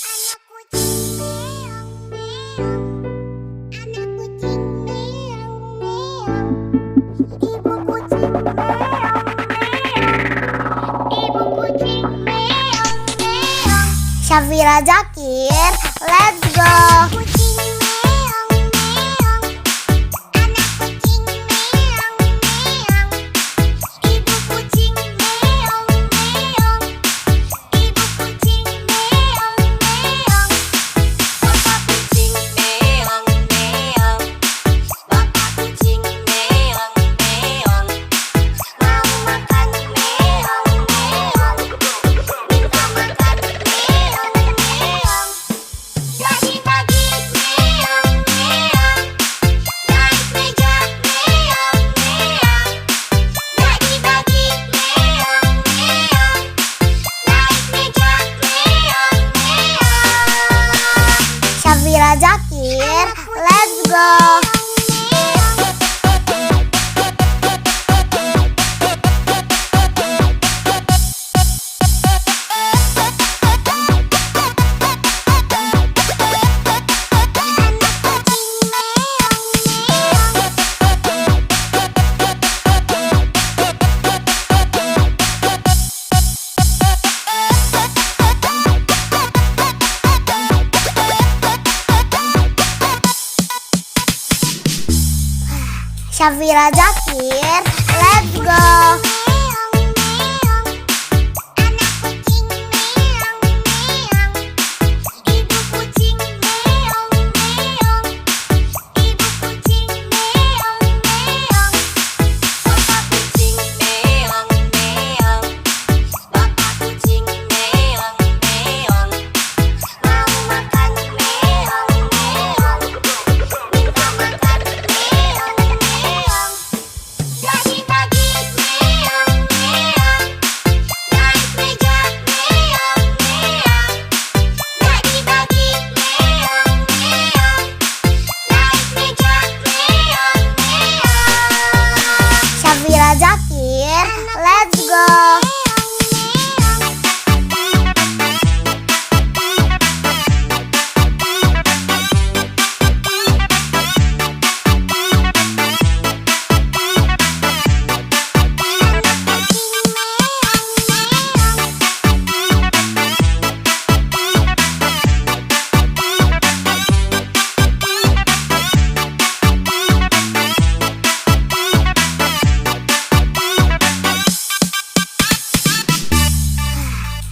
Anak kucing meong meong, anak kucing meong meong, ibu kucing meong meong, ibu kucing meong meong. Syafira Zakir, let's go. Kucing meong meong, anak kucing meong meong, ibu kucing meong meong, ibu kucing meong meong, bapak kucing meong meong, bapak kucing meong meong, mau makan meong meong, minta makan meong meong. Pagi-pagi go. Syafira Zakir, let's go. Syafira Zakir, let's go.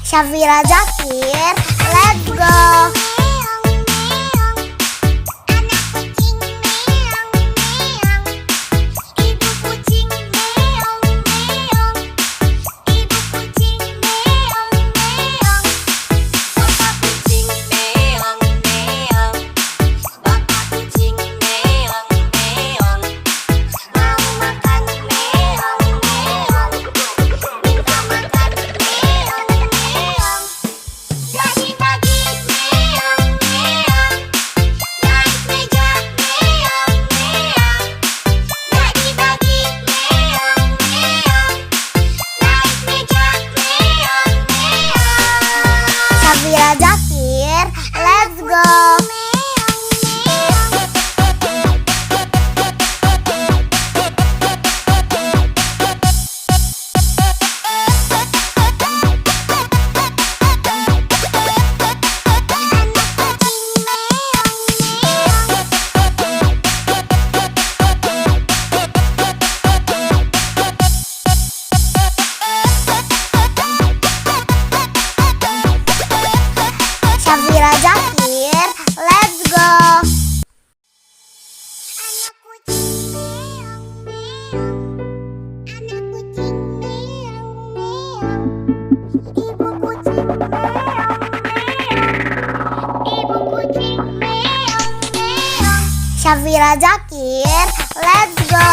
Syafira Zakir, let's go. Syafira Zakir, let's go. Syafira Zakir, let's go. Syafira Zakir, let's go.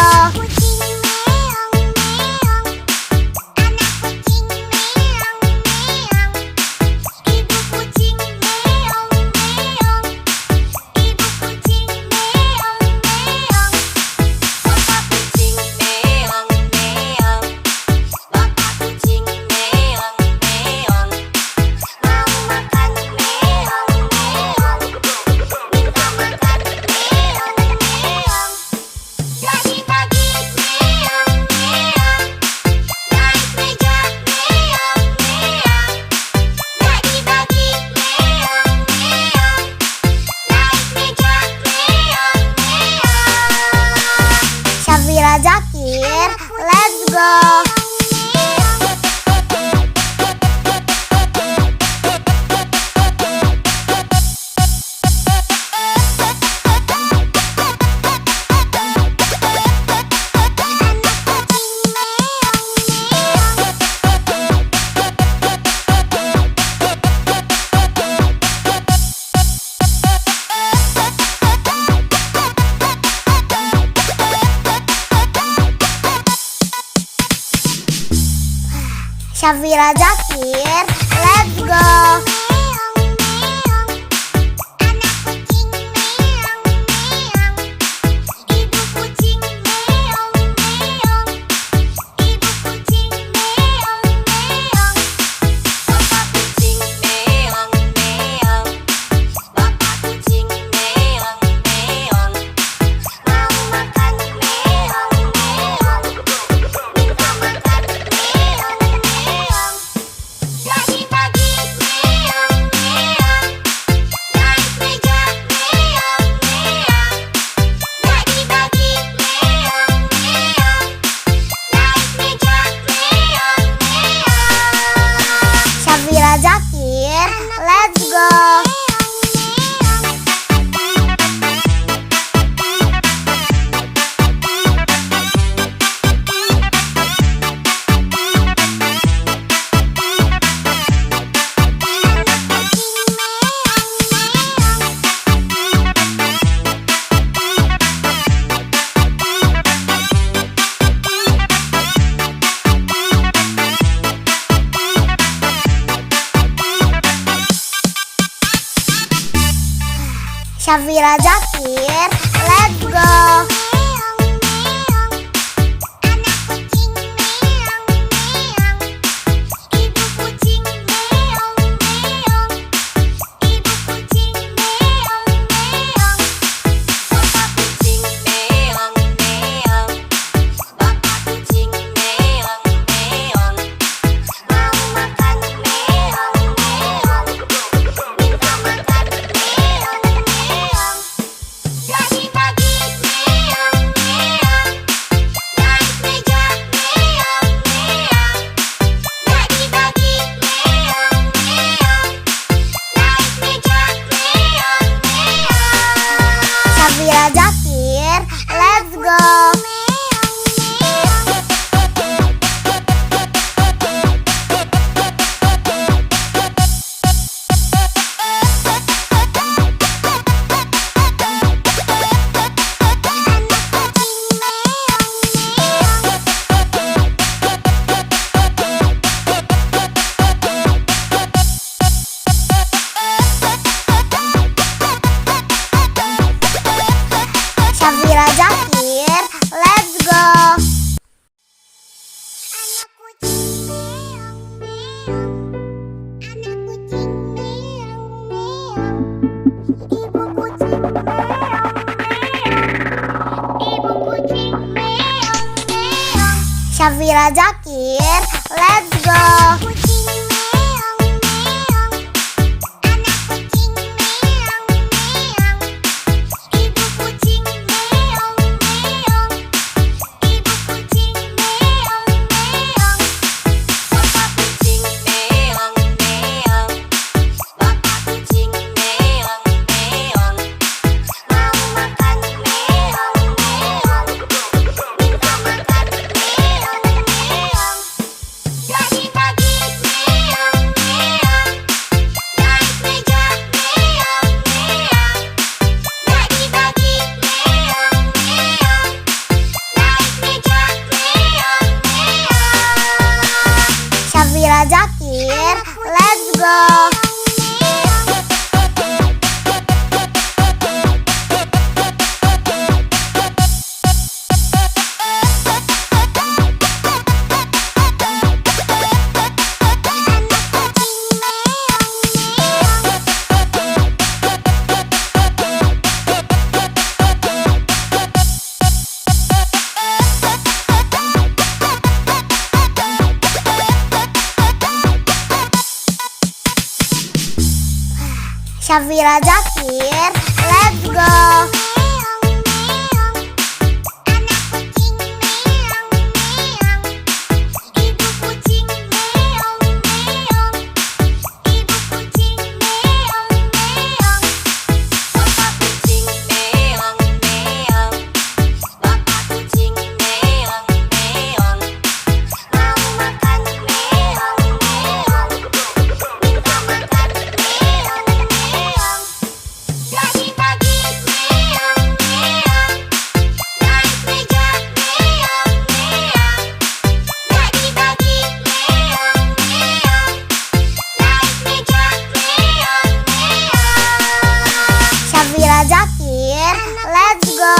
Syafira Zakir, let's go. Syafira Zakir, let's go. Syafira Zakir, let's go. Syafira Zakir, let's go. Syafira Zakir, let's go. Syafira Zakir, let's go. Syafira Zakir, let's go. Syafira Zakir, let's go. Syafira Zakir, let's go.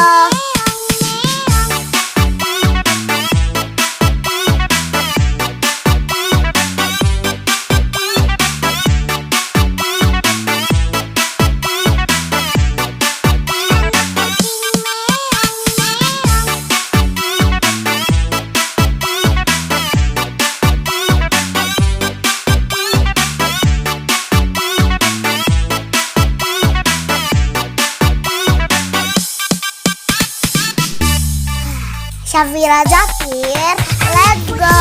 Syafira Zakir, let's go.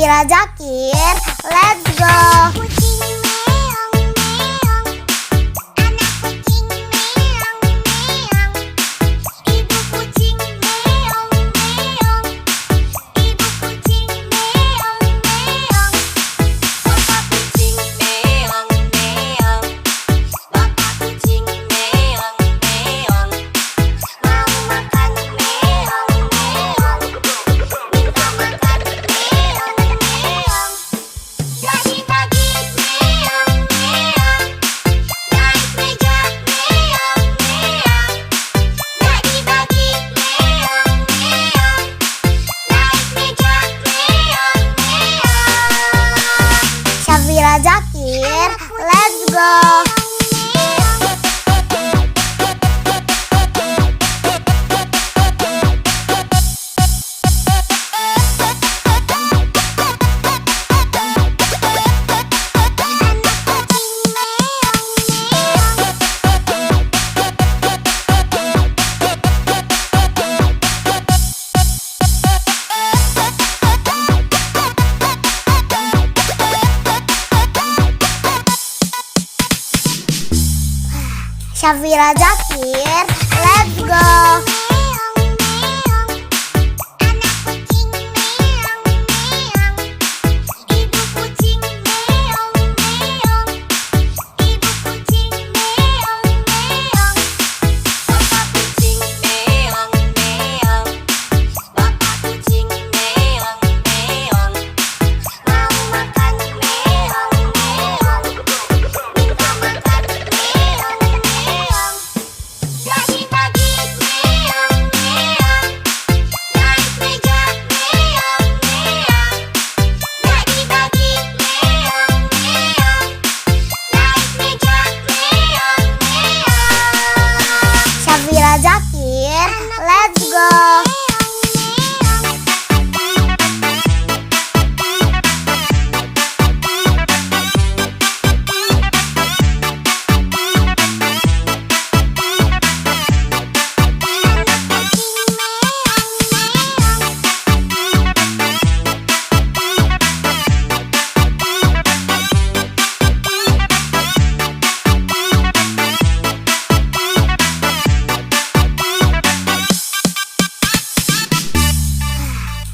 Safira Zakir, let's go. Kucing meong meong, anak kucing meong meong, ibu kucing meong meong, ibu kucing meong meong, bapak kucing meong meong, bapak kucing meong meong, mau makan meong meong, minta makan meong meong. Bagi-bagi meong meong, naik meja meong meong. Bagi-bagi meong meong, naik meja meong meong. Safira Zakir, let's go. Safira Zakir, let's go. Meong meong, anak kucing meong meong, ibu kucing meong meong, ibu kucing meong meong, bapak kucing meong meong, bapak kucing meong meong, mau makan meong meong, minta makan meong meong. Bagi-bagi meong meong, naik meja meong meong. Bagi-bagi meong meong, naik meja meong meong. Safira Zakir, let's go.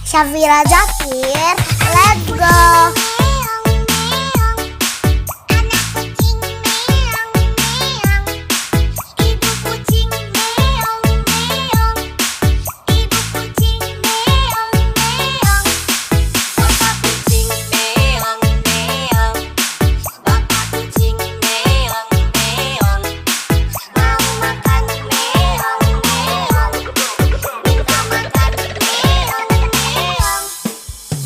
Safira Zakir, let's go. Meong meong, anak kucing meong meong, ibu kucing meong meong, ibu kucing meong meong, bapak kucing meong meong, bapak kucing meong meong, mau makan meong meong, minta makan meong meong.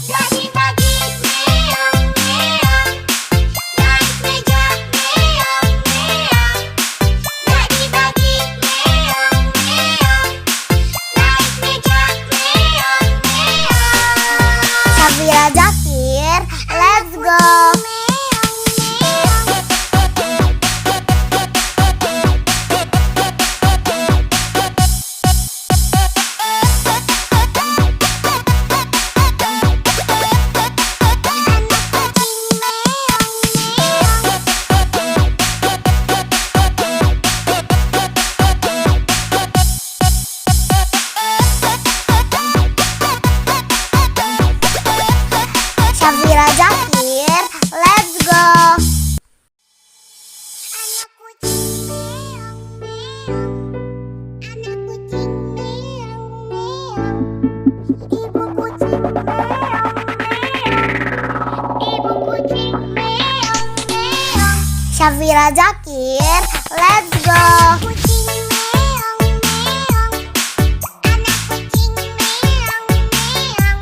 Bagi-bagi meong meong, naik meja meong meong. Bagi-bagi meong meong, naik meja meong meong. Safira Zakir, let's go. Safira Zakir, let's go. Anak kucing meong meong, anak kucing meong meong, ibu kucing meong meong, ibu kucing meong meong. Safira Zakir, let's go. Kucing meong meong, anak kucing meong meong,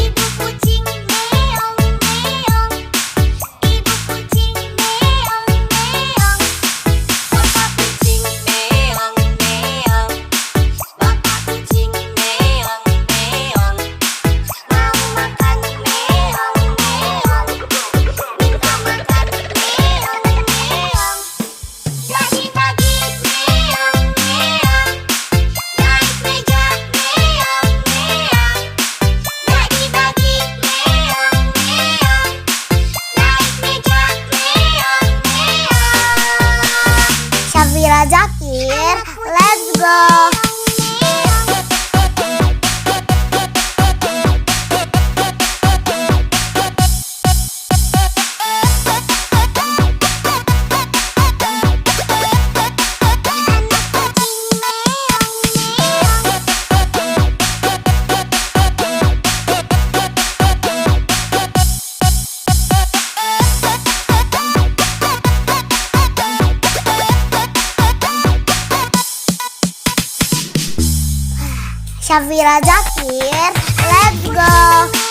ibu kucing meong meong, ibu kucing meong meong, bapak kucing meong meong, bapak kucing meong meong, mau makan meong meong, minta makan meong meong. Bagi-bagi Syafira Zakir, let's go.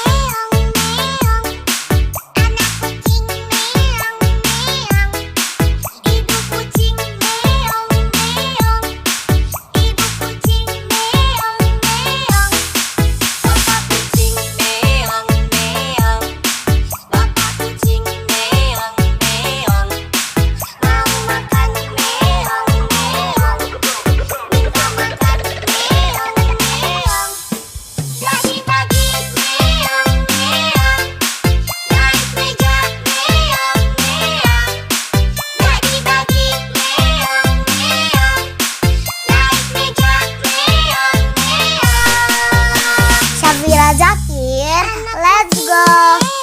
Syafira Zakir, let's go.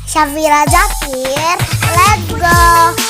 Syafira Zakir, let's go.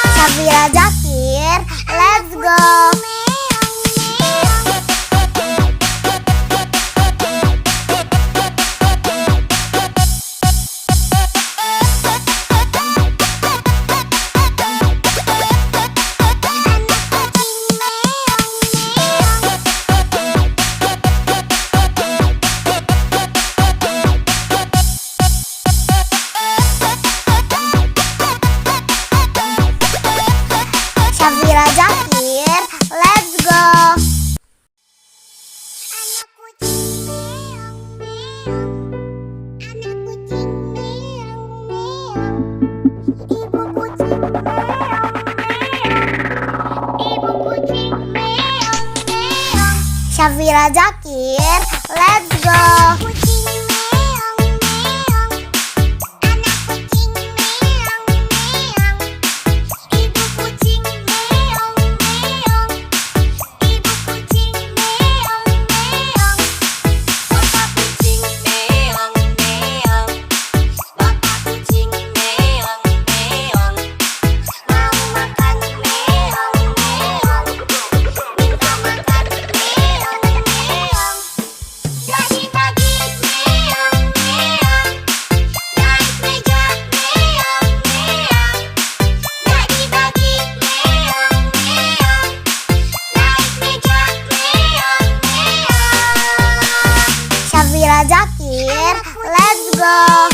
Syafira Zakir, let's go. Syafira Zakir, let's go. Syafira Zakir, let's go. Syafira Zakir, let's go.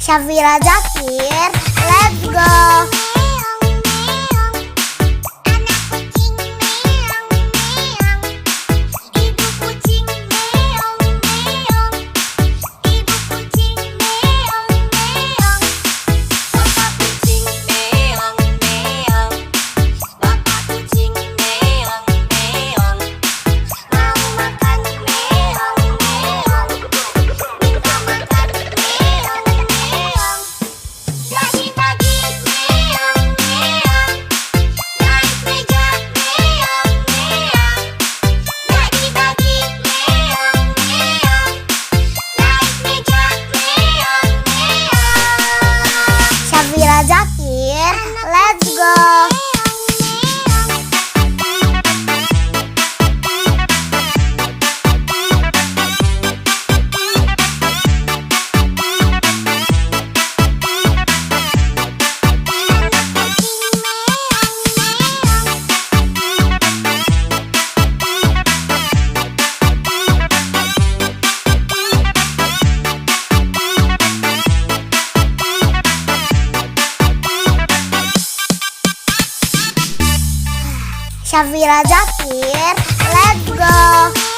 Syafira Zakir, let's go. Syafira Zakir, let's go.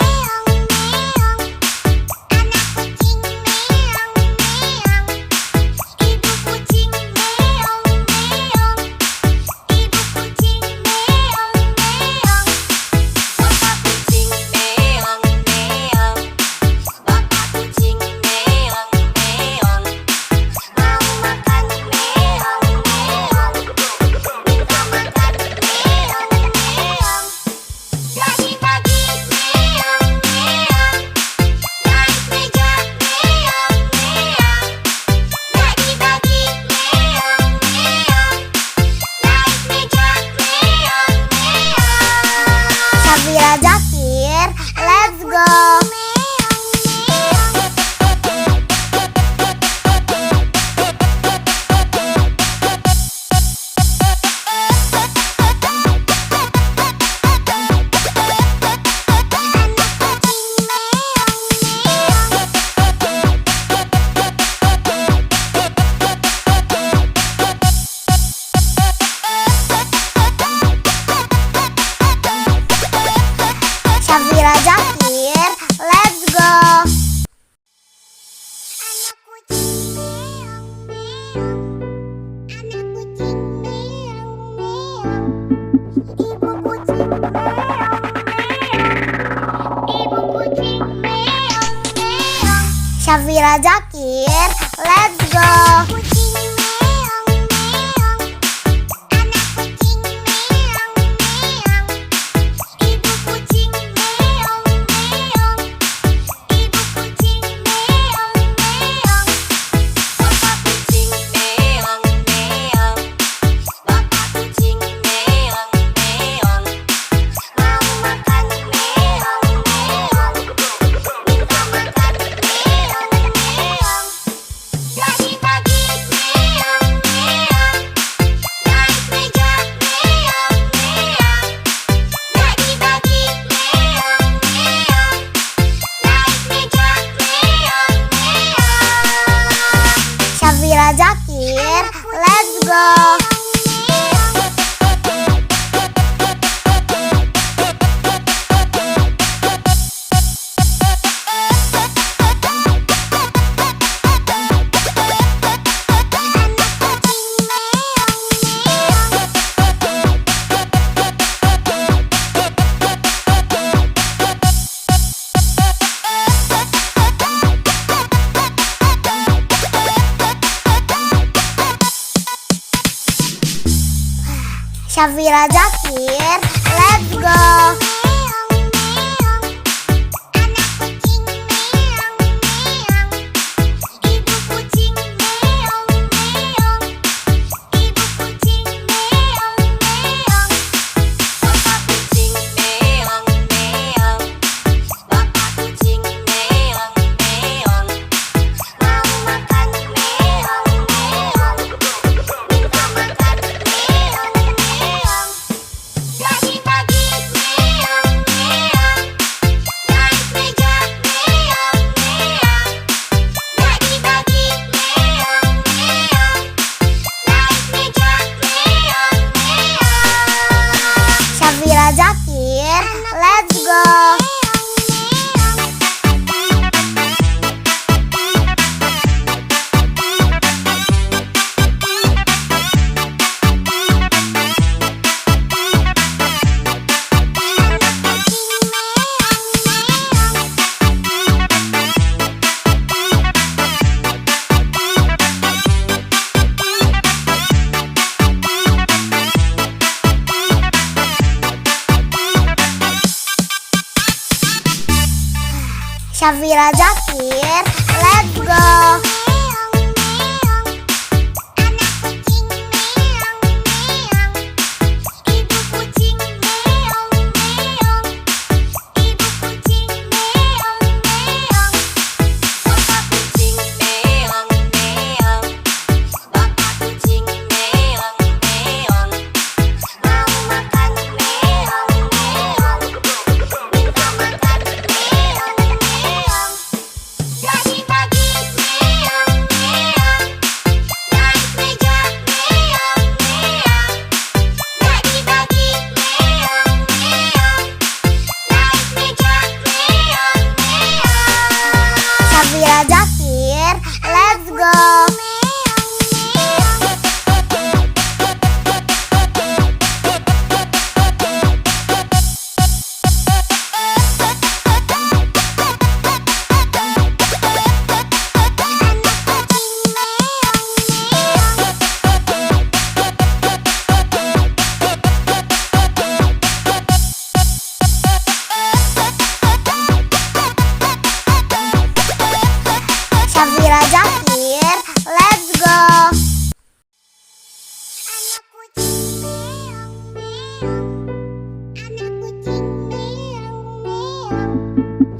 Syafira Zakir, let's go. Syafira Zakir, let's go. Syafira Zakir, let's go. Syafira Zakir, let's go. Syafira Zakir, let's go. Syafira Zakir, let's go. Syafira Zakir, let's go.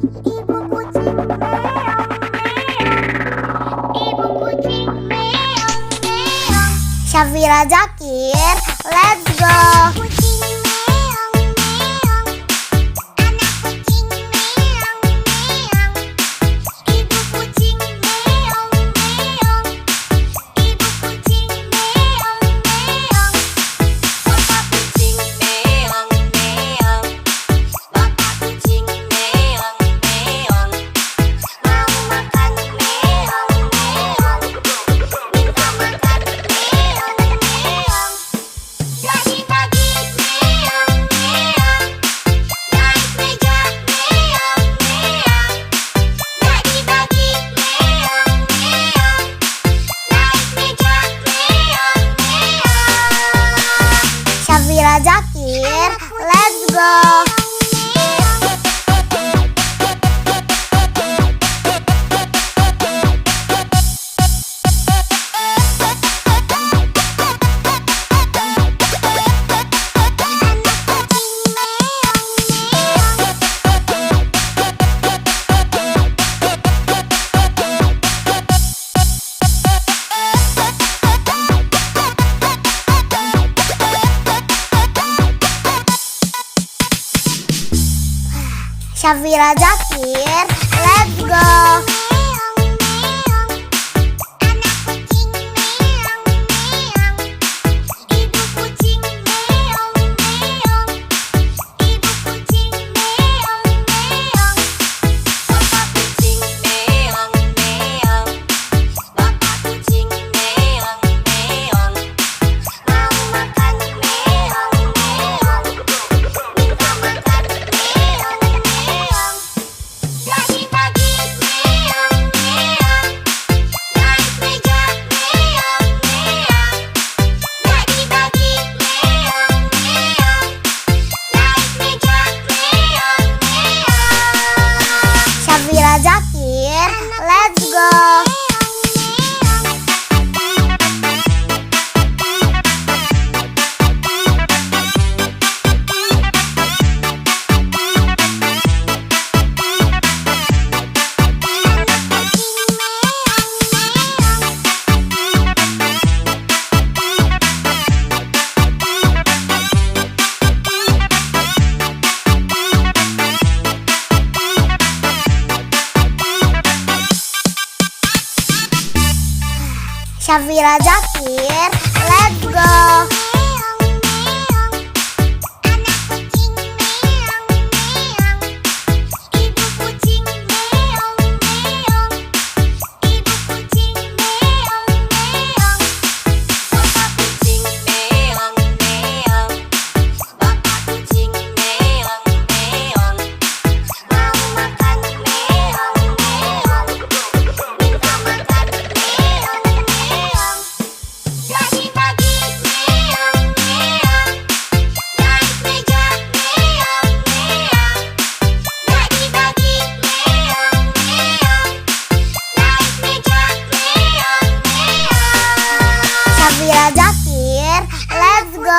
Ibu kucing meong meong. Ibu kucing meong meong. Syafira Zakir, let's go. Kucing meong meong. Anak kucing meong meong. Ibu kucing meong meong. Ibu kucing meong meong. Bapak kucing meong meong. Bapak kucing meong meong. Mau makan meong meong. Minta makan meong meong. Pagi-pagi meong meong. Naik meja meong meong. Pagi-pagi meong meong. Naik meja meong meong. Syafira Zakir, let's go. Syafira Zakir, let's go. Meong meong. Anak kucing meong meong. Ibu kucing meong meong. Ibu kucing meong meong. Bapak kucing meong meong. Bapak kucing meong meong. Mau makan meong meong. Minta makan meong meong. Pagi-pagi meong meong. Naik meja meong meong. Pagi-pagi meong meong. Naik meja meong meong. Syafira Zakir, let's go. Syafira Zakir, let's go. Meong meong. Anak kucing meong meong. Ibu kucing meong meong. Ibu kucing meong meong. Bapak kucing meong meong. Bapak kucing meong meong. Mau makan meong meong. Minta makan meong meong. Pagi-pagi meong meong. Naik meja meong meong. Pagi-pagi meong meong. Naik meja meong meong. Syafira Zakir, let's go.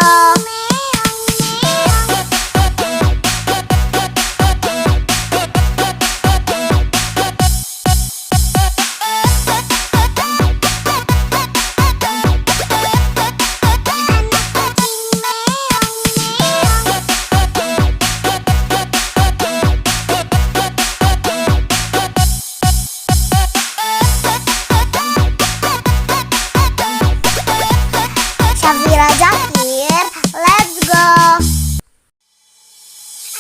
Syafira Zakir, let's go.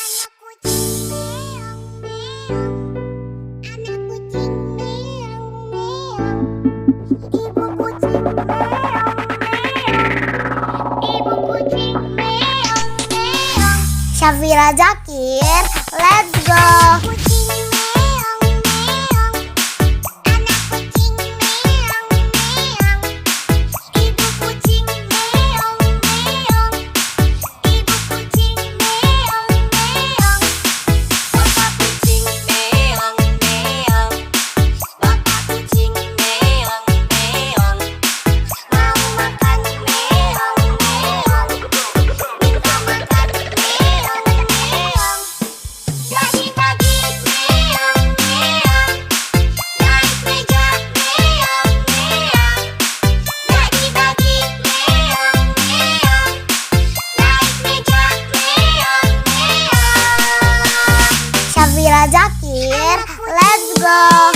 Anak kucing meong meong. Anak kucing meong meong. Ibu kucing meong meong. Ibu kucing meong meong. Syafira Zakir, let's go. Kucing meong meong. Anak kucing meong meong. Ibu kucing meong meong. Ibu kucing meong meong. Bapak kucing meong meong. Bapak kucing meong meong. Mau makan meong meong. Minta makan meong meong. Pagi-pagi go.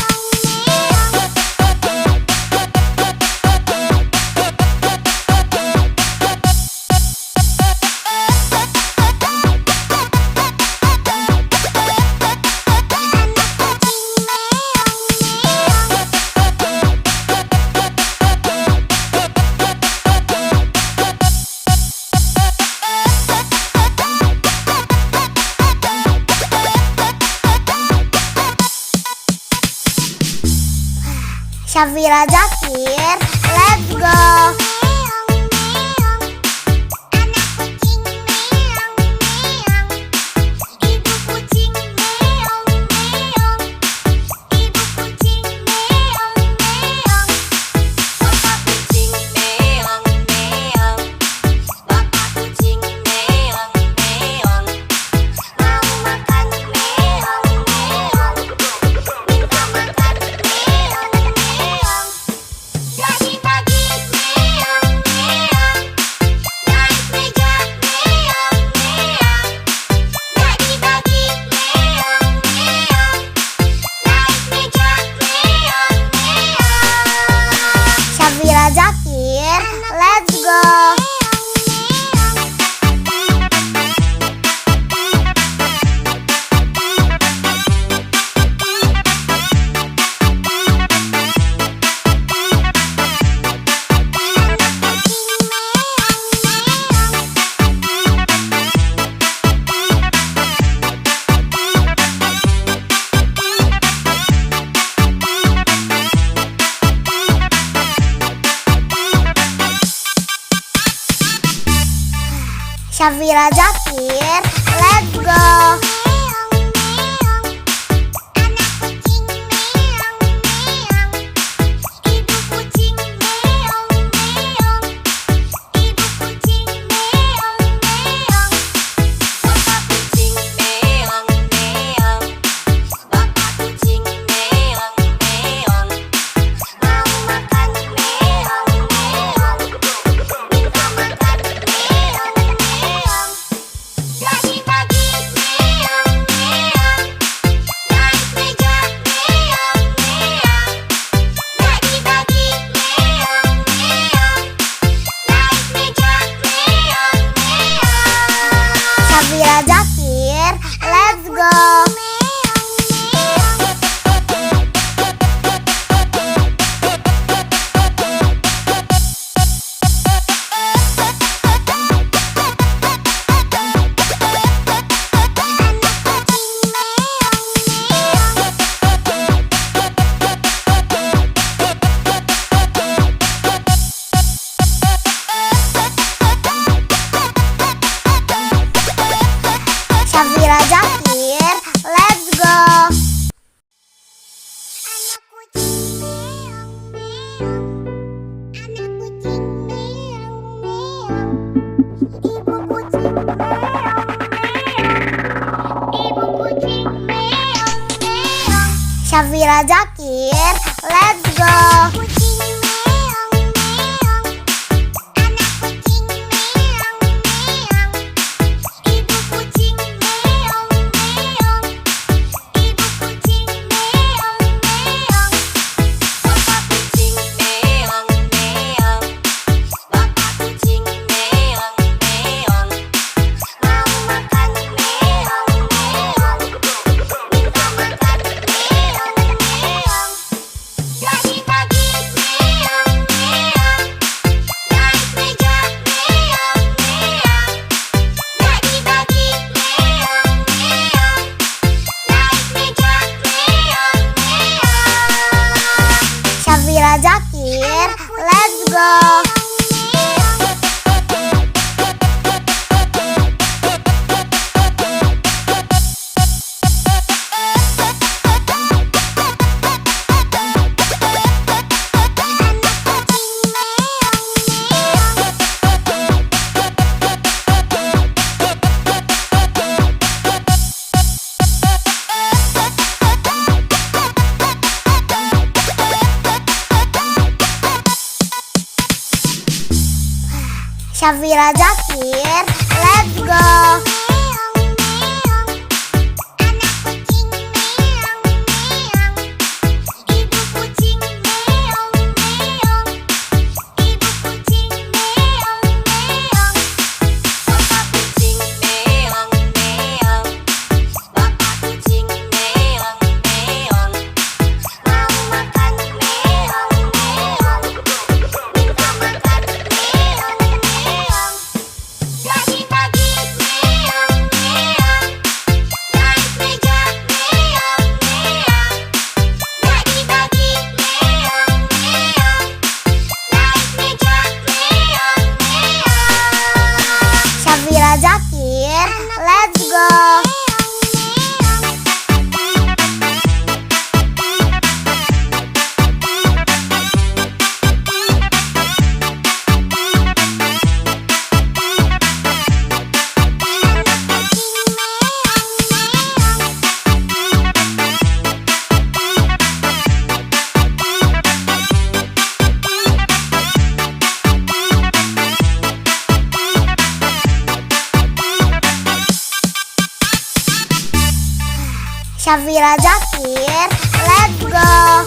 Syafira Zakir, let's go. Syafira Zakir, let's go. Syafira Zakir, let's go. Syafira Zakir, let's go. Syafira Zakir, let's go. Syafira Zakir, let's go. Syafira Zakir, let's go. Syafira Zakir, let's go. Syafira Zakir, let's go.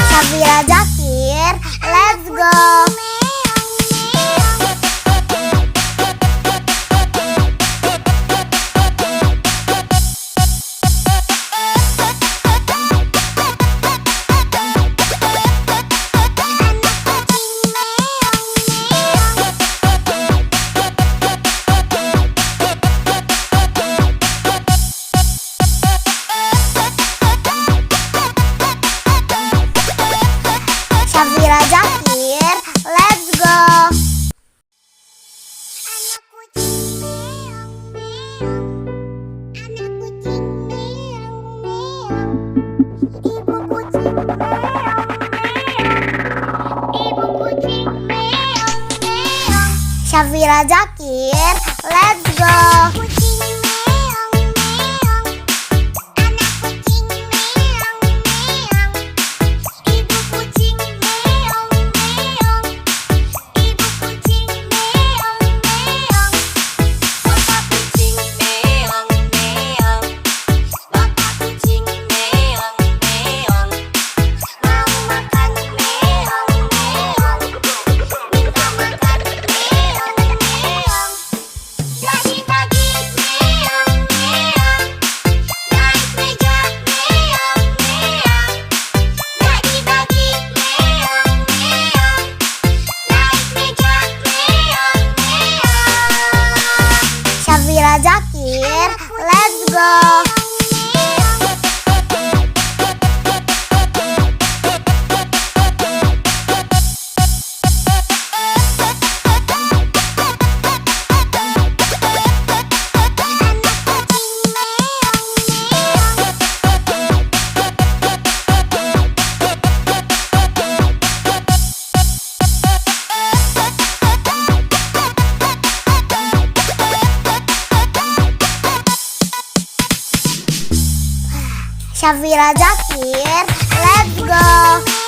Syafira Zakir, let's go. Syafira Zakir, let's go. Syafira Zakir, let's go. Syafira Zakir, let's go. Syafira Zakir, let's go.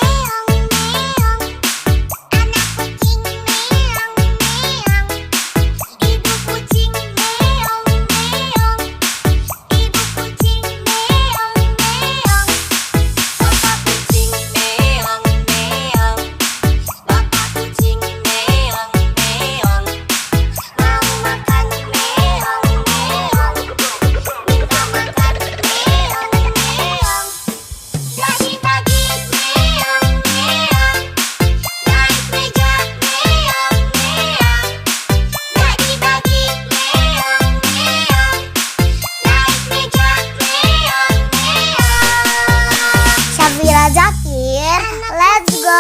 Syafira Zakir, let's go.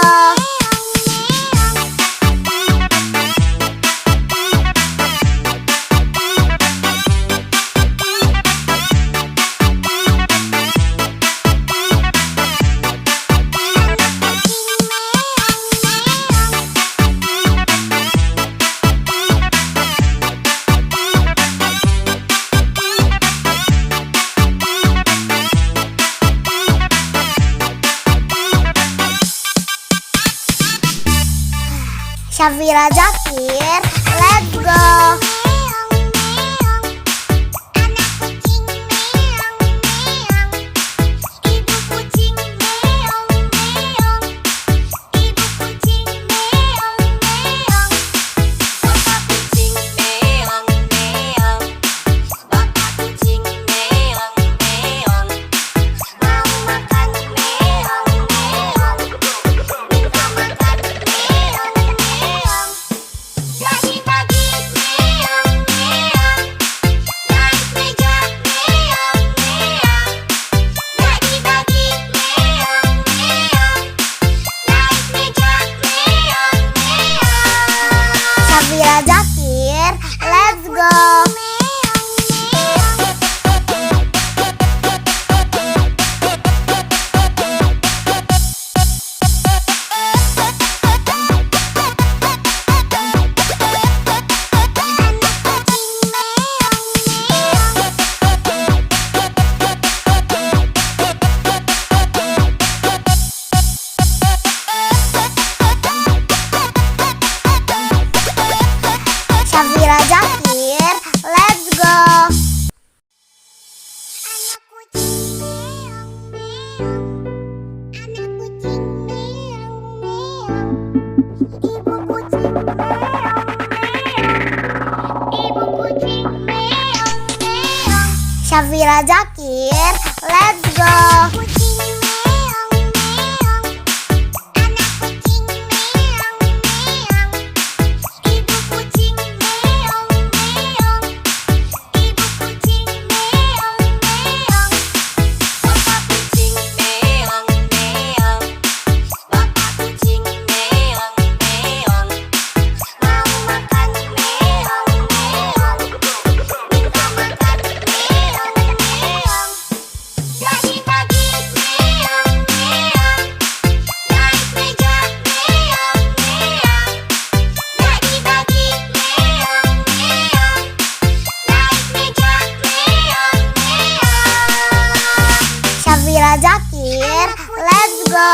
Syafira Zakir, let's go. Pagi-pagi meong Syafira Zakir, let's go. Kucing meong meong, anak kucing meong meong, ibu kucing meong meong, ibu kucing meong meong, bapak kucing meong meong, bapak kucing meong meong, mau makan meong meong, minta makan meong meong. Pagi-pagi meong meong, naik meja meong meong. Pagi-pagi meong meong, naik meja meong meong. Syafira Zakir, let's go.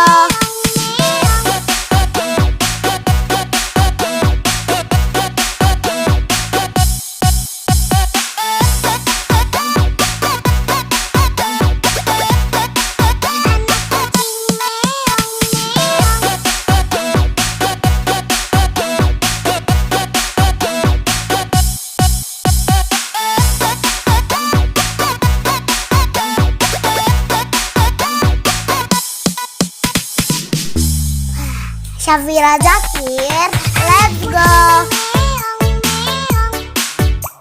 Syafira Zakir, let's go. Meong meong,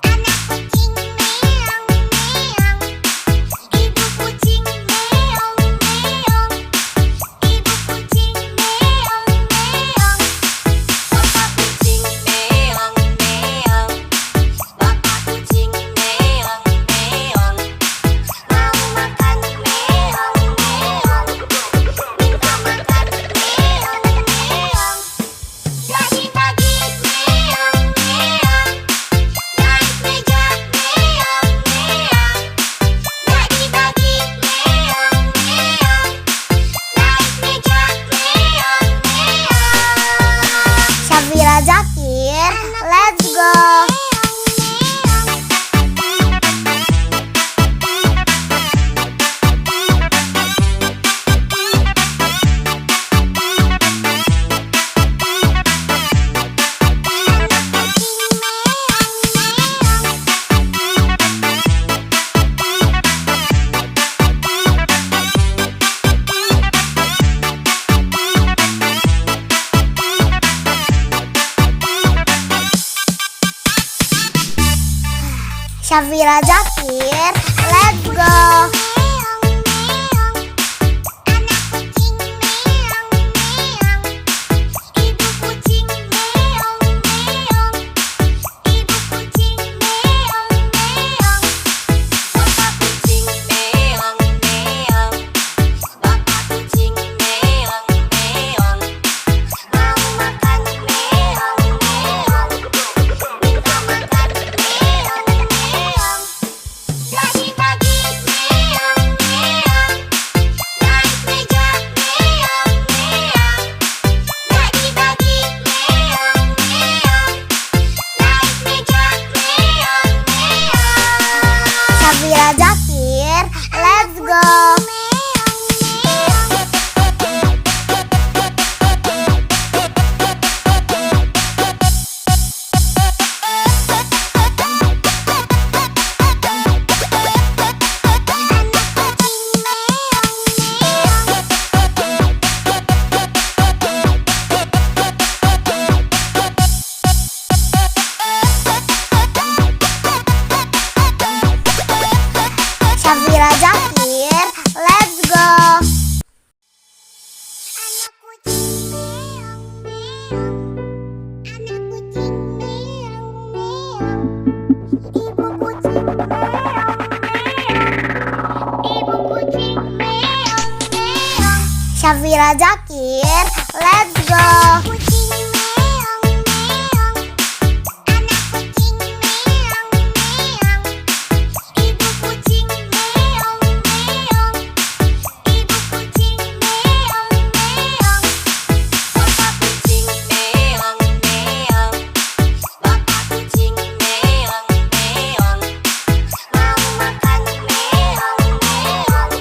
anak kucing meong meong, ibu kucing meong meong, ibu kucing meong meong, bapak kucing meong meong, bapak kucing meong meong, mau makan meong meong, minta makan meong meong. Pagi-pagi meong meong, naik meja meong meong. Pagi-pagi meong meong, naik meja meong meong. Syafira Zakir, let's go. Syafira Zakir, let's go. Meong meong, anak kucing meong meong, ibu kucing meong meong, ibu kucing meong meong, bapak kucing meong meong, bapak kucing meong meong, mau makan meong meong, minta makan meong meong. Pagi-pagi meong meong, naik meja meong meong. Pagi-pagi meong meong, naik meja meong meong. Syafira Zakir, let's go. Syafira Zakir, let's go. Anak kucing meong meong, anak kucing meong meong, ibu kucing meong meong, ibu kucing meong meong. Syafira Zakir, let's go. Kucing meong meong, anak kucing meong meong, ibu kucing meong meong, ibu kucing meong meong, bapak kucing meong meong, bapak kucing meong meong, mau makan meong meong,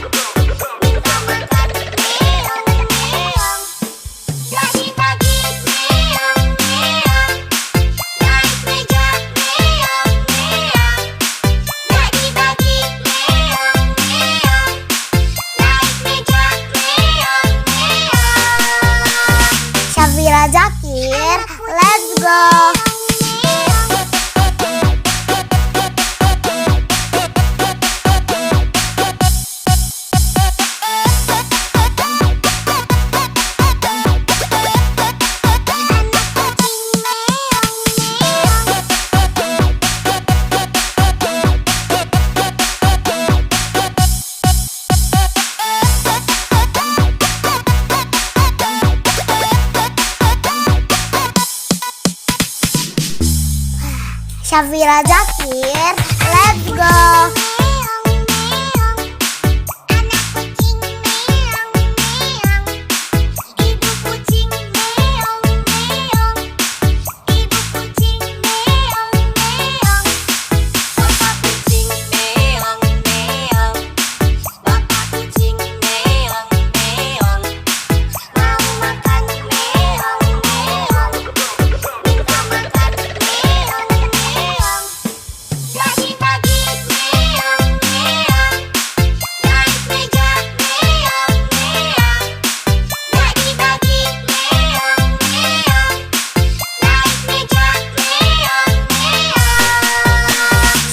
minta makan meong meong. Pagi-pagi Syafira Zakir, let's go.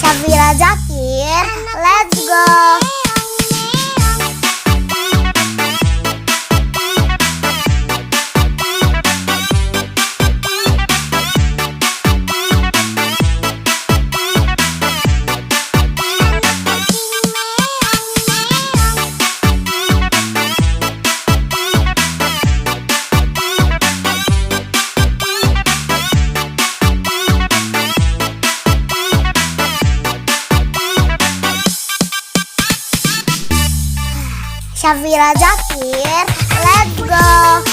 Syafira Zakir, let's go. Syafira Zakir, let's go.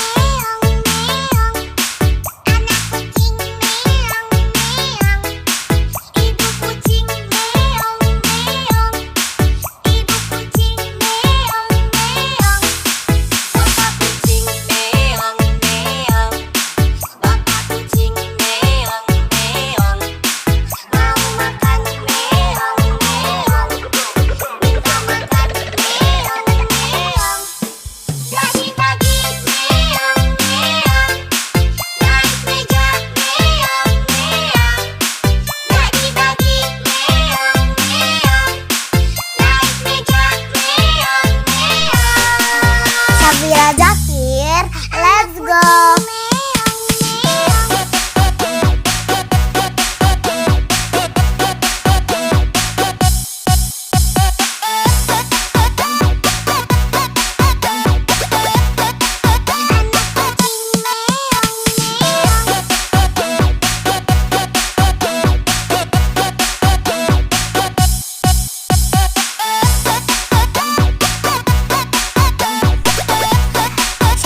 Syafira Zakir, let's go.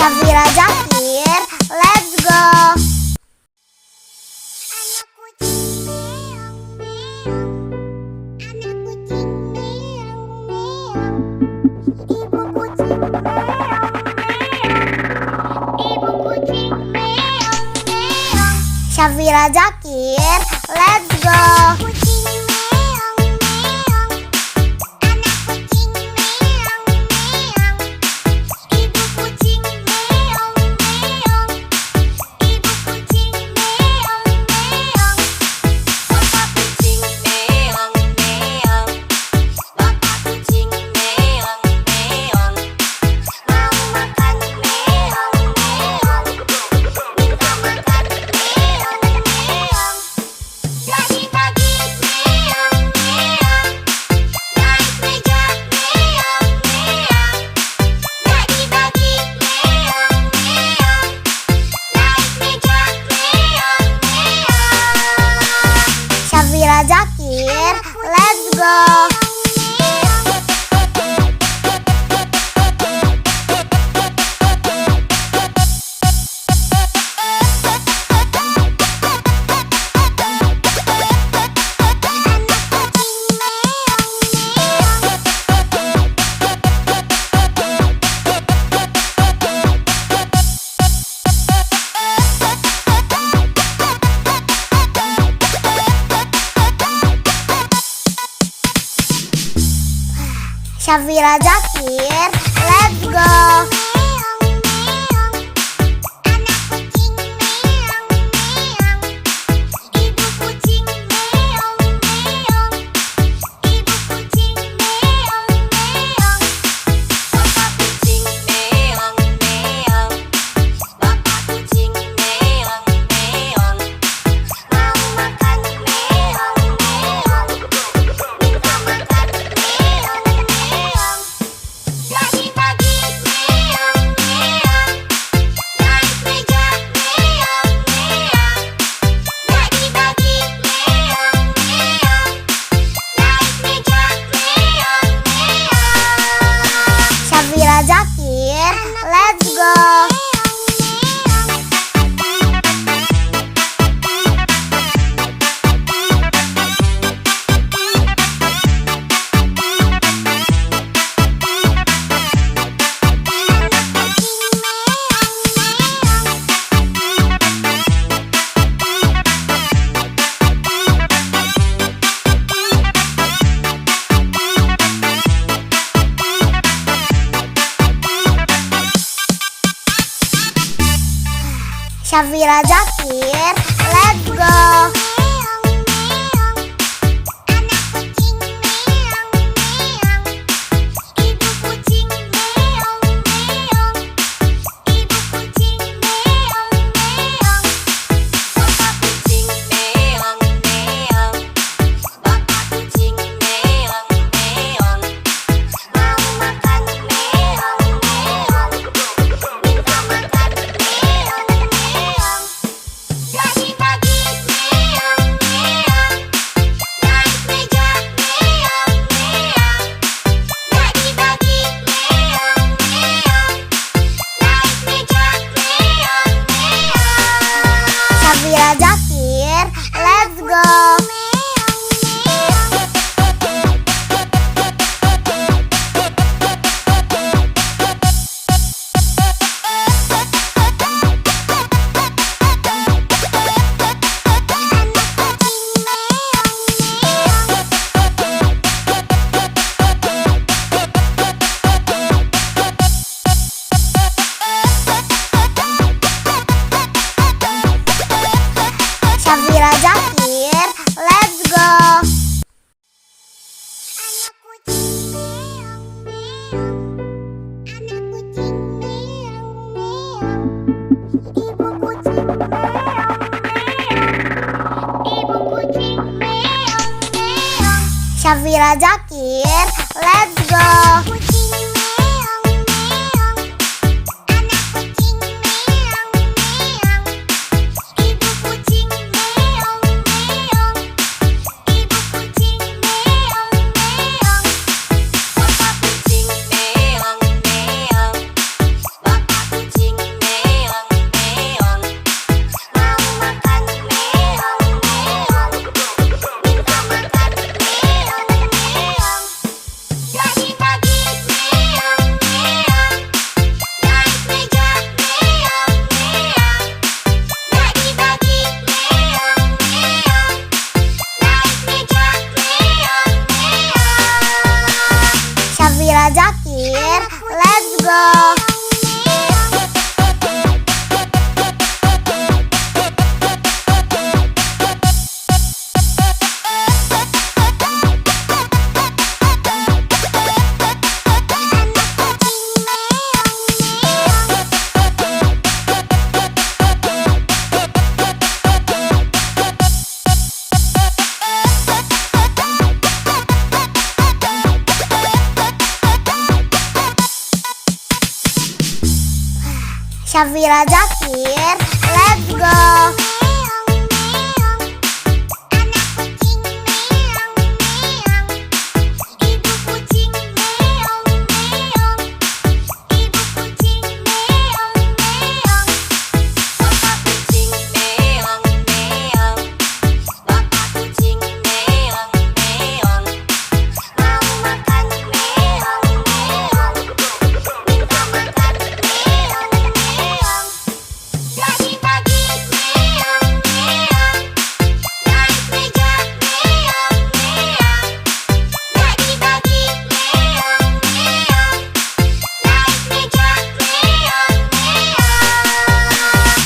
Syafira Zakir, let's go. Syafira Zakir, let's go. Syafira Zakir, let's go. Syafira Zakir, let's go. Pagi-pagi meong Syafira Zakir, let's go. Syafira Zakir, let's go. Syafira Zakir, let's go. Syafira Zakir, let's go. Syafira Zakir, let's go. Syafira Zakir, let's go.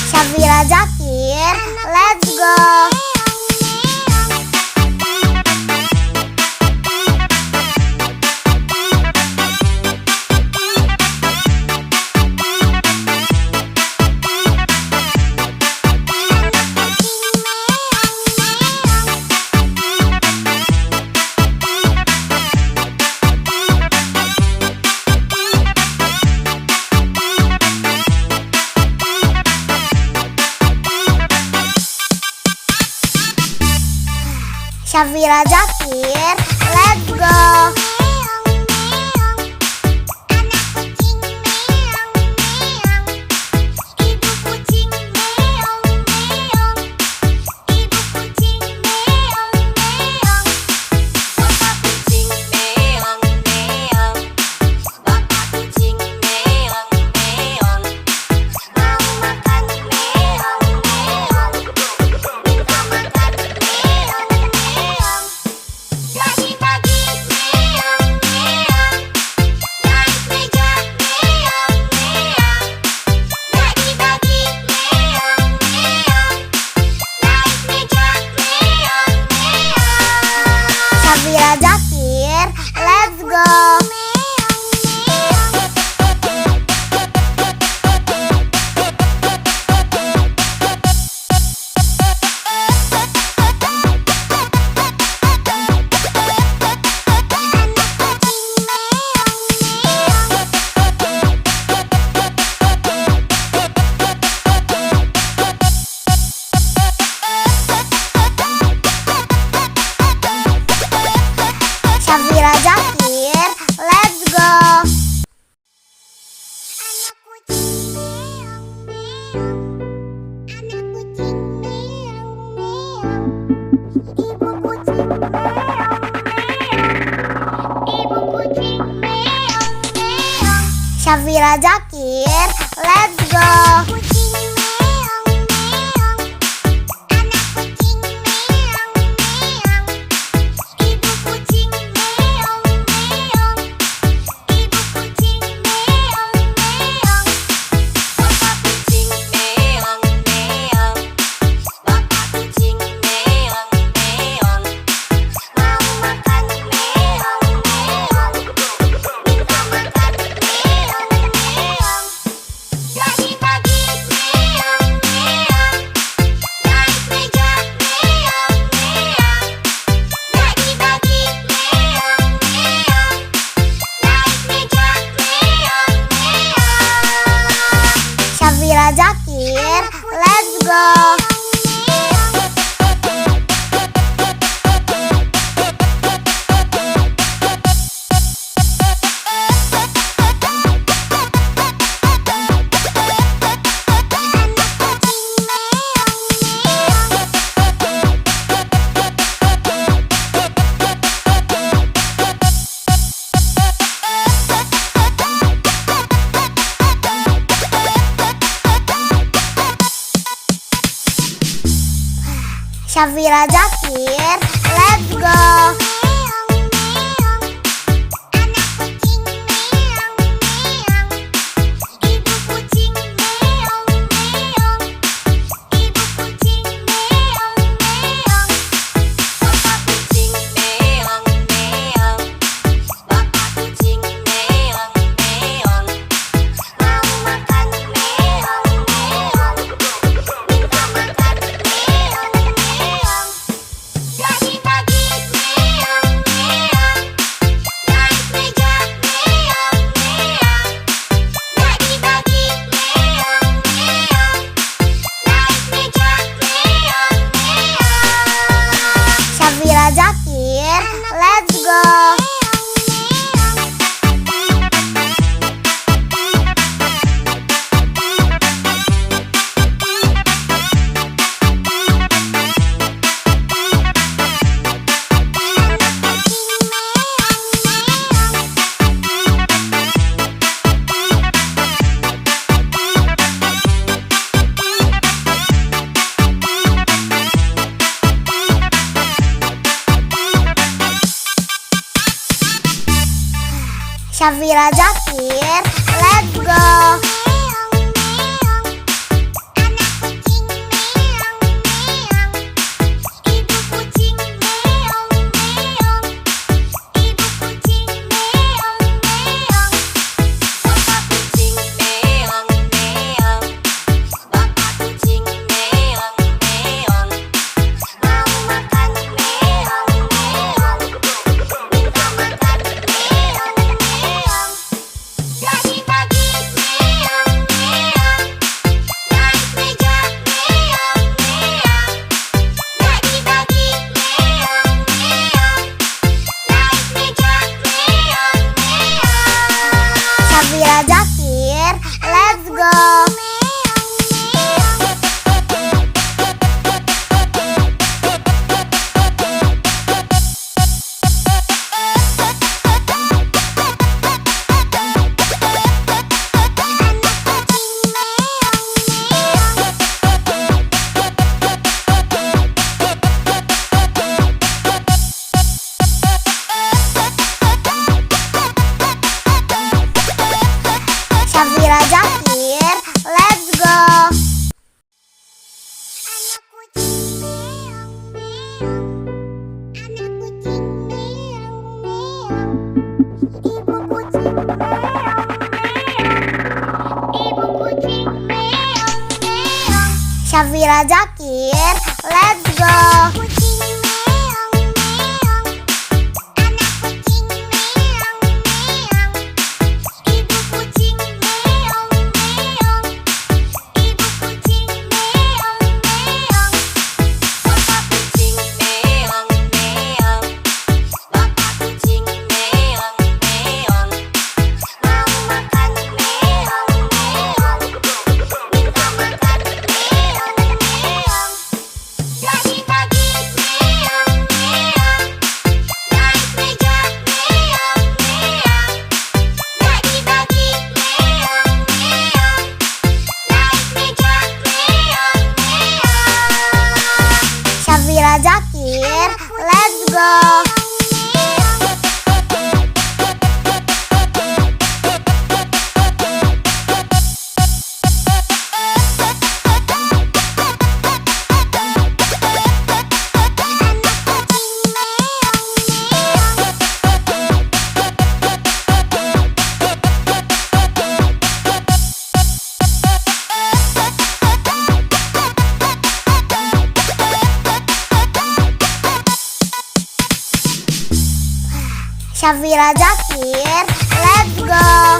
Syafira Zakir, let's go. Syafira Zakir, let's go. Pagi-pagi Syafira Zakir, let's go. Kucing meong meong, anak kucing meong meong, ibu kucing meong meong, ibu kucing meong meong, bapak kucing meong meong, bapak kucing meong meong, mau makan meong meong, minta makan meong meong. Bagi-bagi meong meong, naik meja meong meong. Bagi-bagi meong meong, naik meja meong meong. Syafira Zakir, let's go. Syafira Zakir, let's go. Meong meong, anak kucing meong meong, ibu kucing meong meong, ibu kucing meong meong, bapak kucing meong meong, bapak kucing meong meong, mau makan meong meong, minta makan meong meong. Bagi-bagi meong meong, naik meja meong meong. Bagi-bagi meong meong, naik meja meong meong. Syafira Zakir, let's go. Syafira Zakir, let's go. Meong meong, anak kucing meong meong, ibu kucing meong meong, ibu kucing meong meong, bapak kucing meong meong, bapak kucing meong meong, mau makan meong meong, minta makan meong meong. Bagi-bagi meong meong, naik meja meong meong. Bagi-bagi meong meong, naik meja meong meong. Syafira Zakir, let's go. Syafira Zakir, let's go. Anak kucing meong meong, anak kucing meong meong, ibu kucing meong meong, ibu kucing meong meong. Syafira Zakir, let's go. Kucing meong meong, anak kucing meong meong, ibu kucing meong meong, ibu kucing meong meong, bapak kucing meong meong, bapak kucing meong meong, mau makan meong meong, minta makan meong meong. Bagi-bagi Safira Jakir, let's go.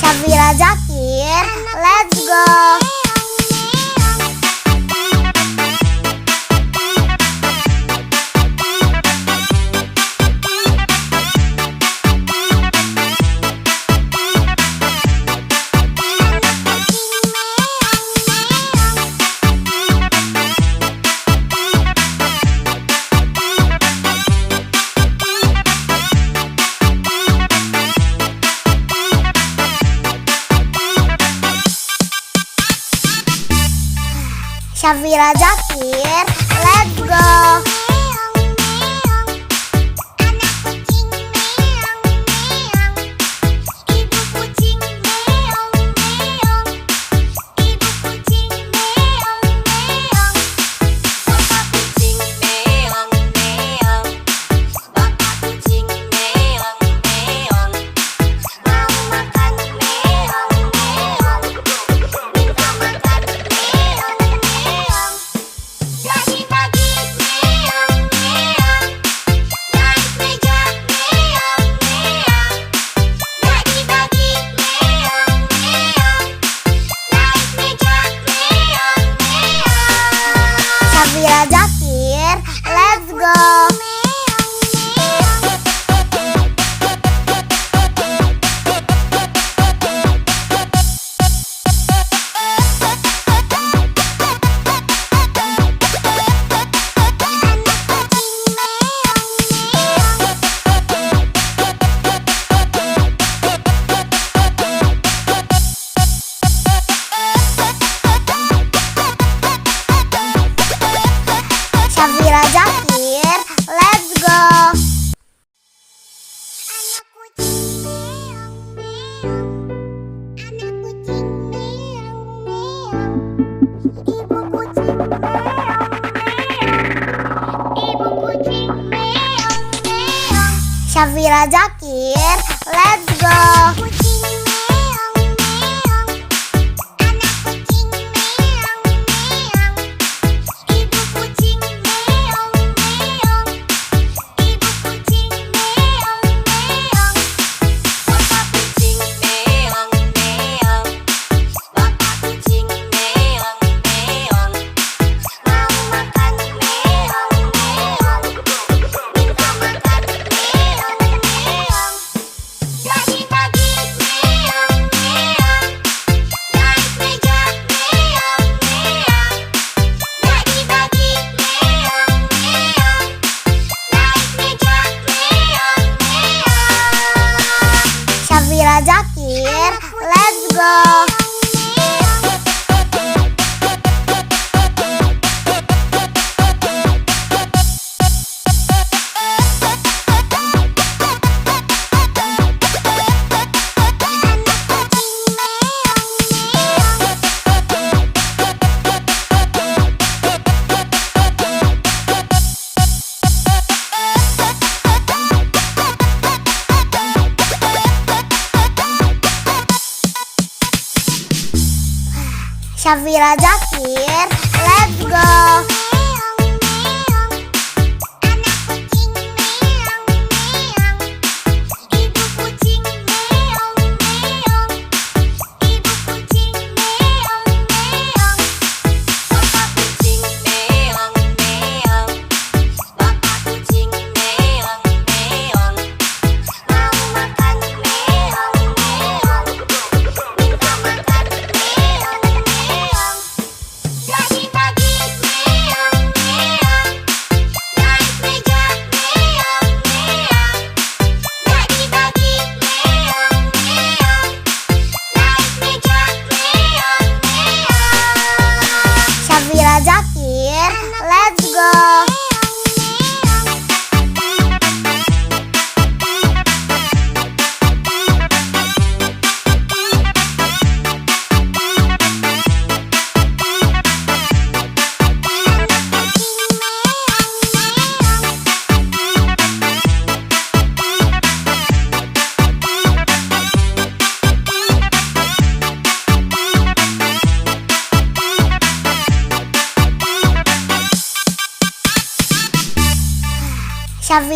Safira Jakir, let's go. Safira Jakir, let's go. Safira Jakir, let's go. Safira Jakir, let's go. Safira Jakir, let's go. Safira Jakir, let's go. Safira Jakir, let's go.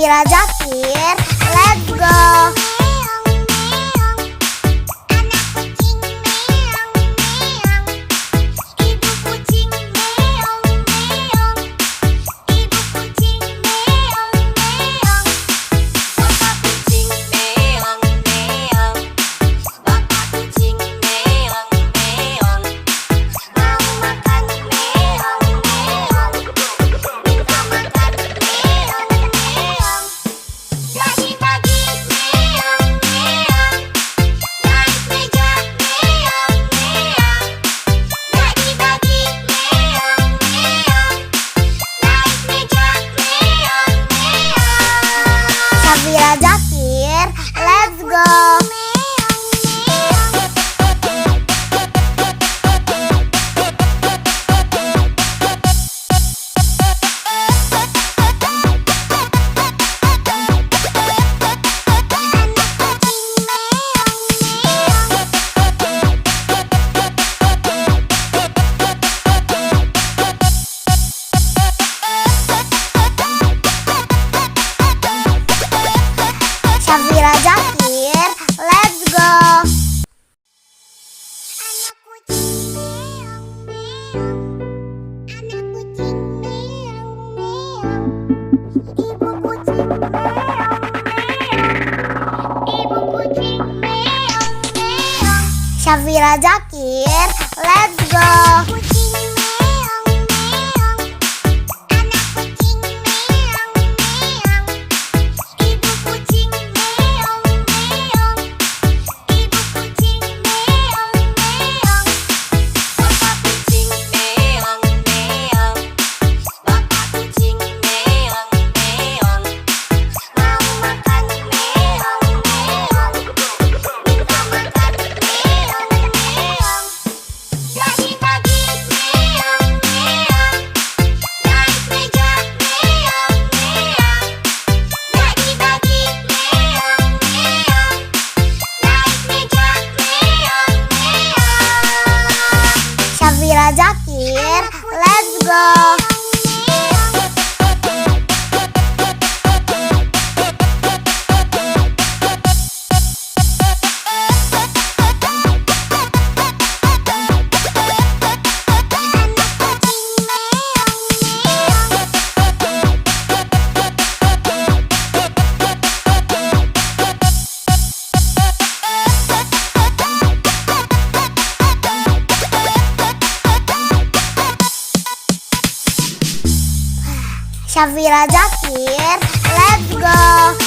Syafira Zakir, let's go. Syafira Zakir, let's go. Syafira Zakir, let's go. Syafira Zakir, let's go. Syafira Zakir, let's go. Syafira Zakir, let's go.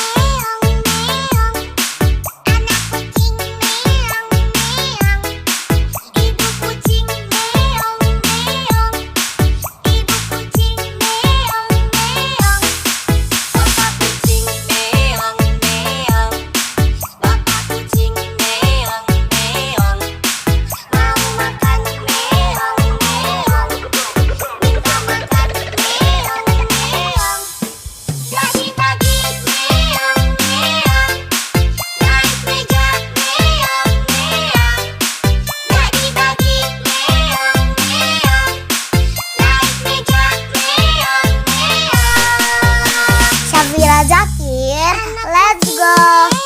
Syafira Zakir, let's go.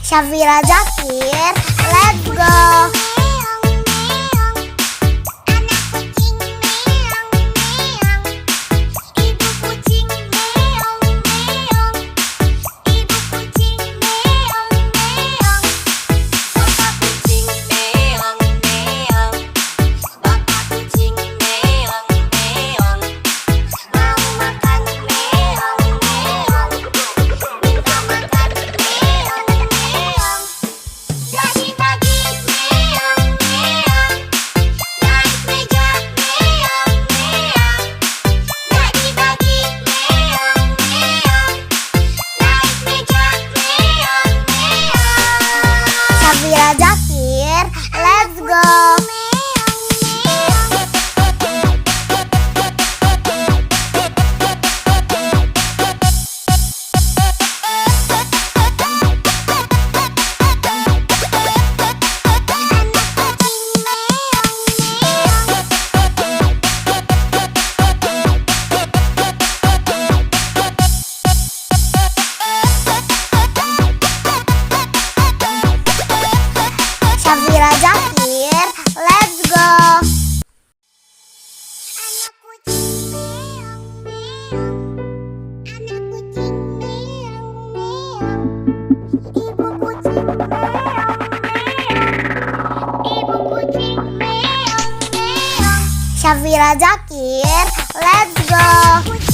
Syafira Zakir, let's go. Syafira Zakir, let's go. Syafira Zakir, let's go.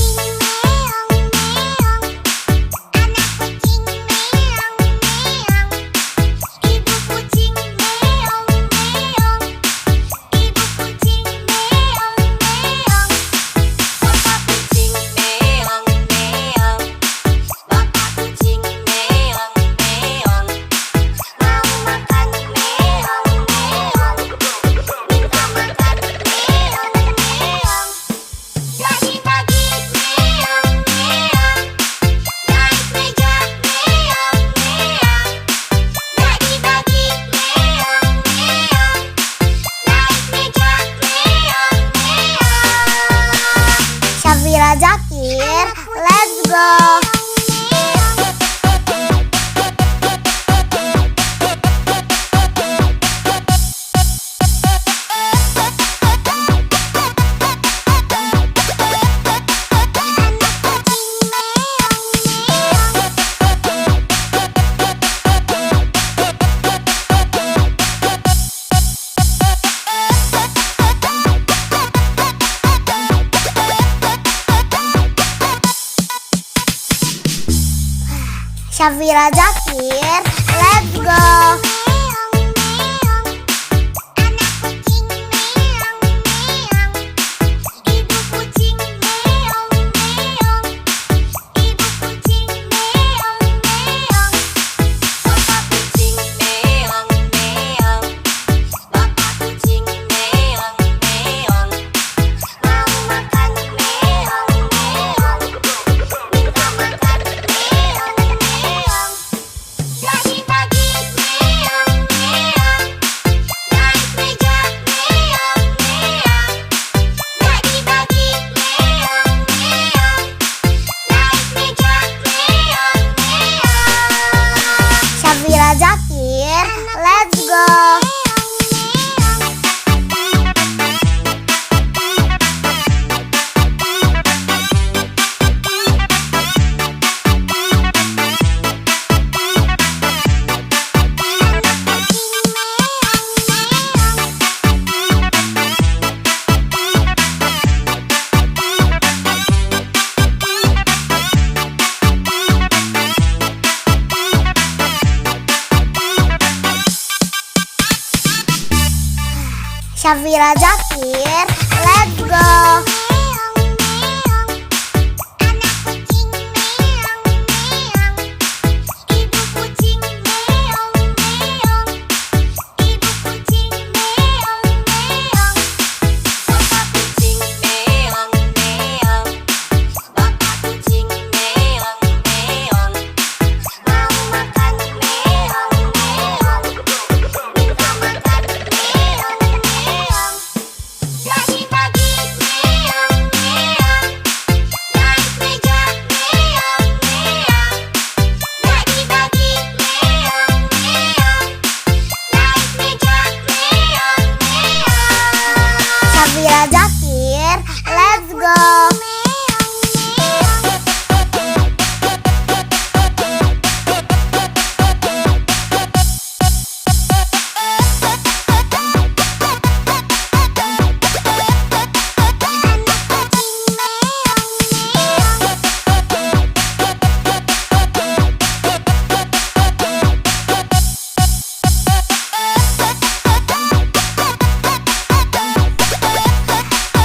Syafira Zakir, let's go. Syafira Zakir, let's go. Syafira Zakir, let's go. Syafira Zakir, let's go. Syafira Zakir, let's go.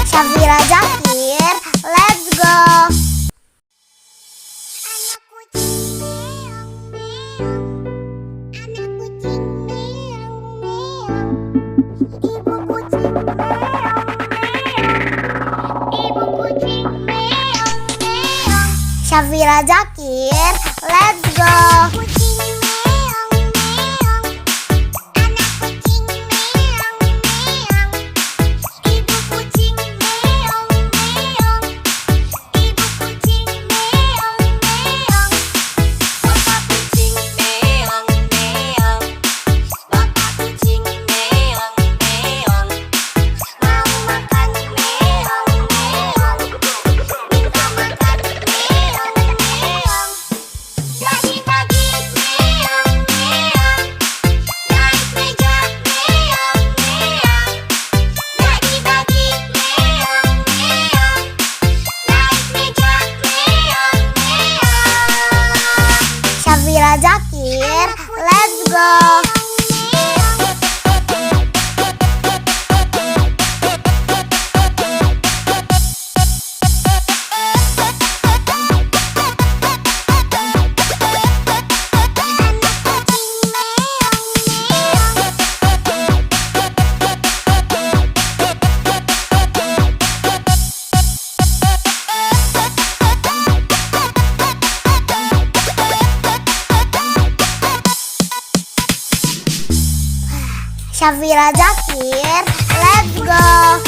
Syafira Zakir, let's go. Syafira Zakir, let's go. Kucing Syafira Zakir, let's go.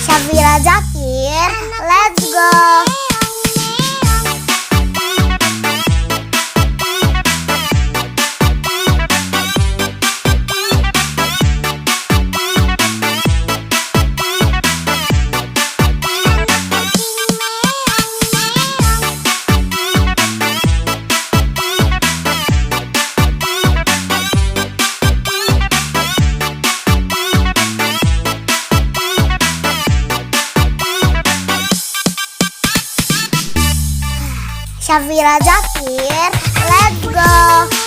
Syafira Zakir, let's go. Syafira Zakir, let's go.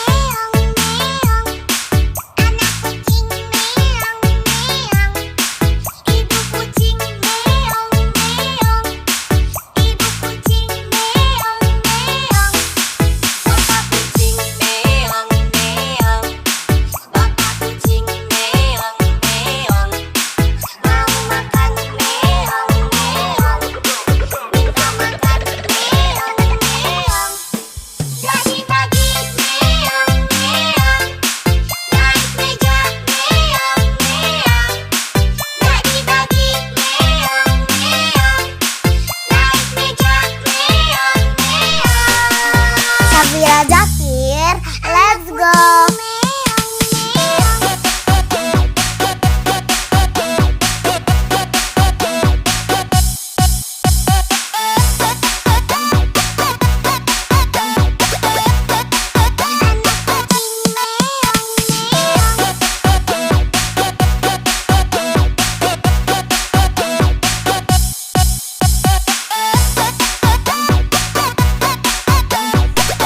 Syafira Zakir, let's go.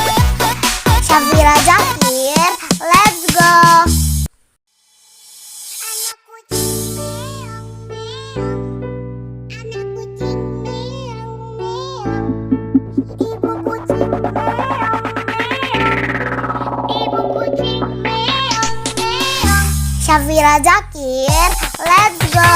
Syafira Zakir, let's go. Syafira Zakir, let's go.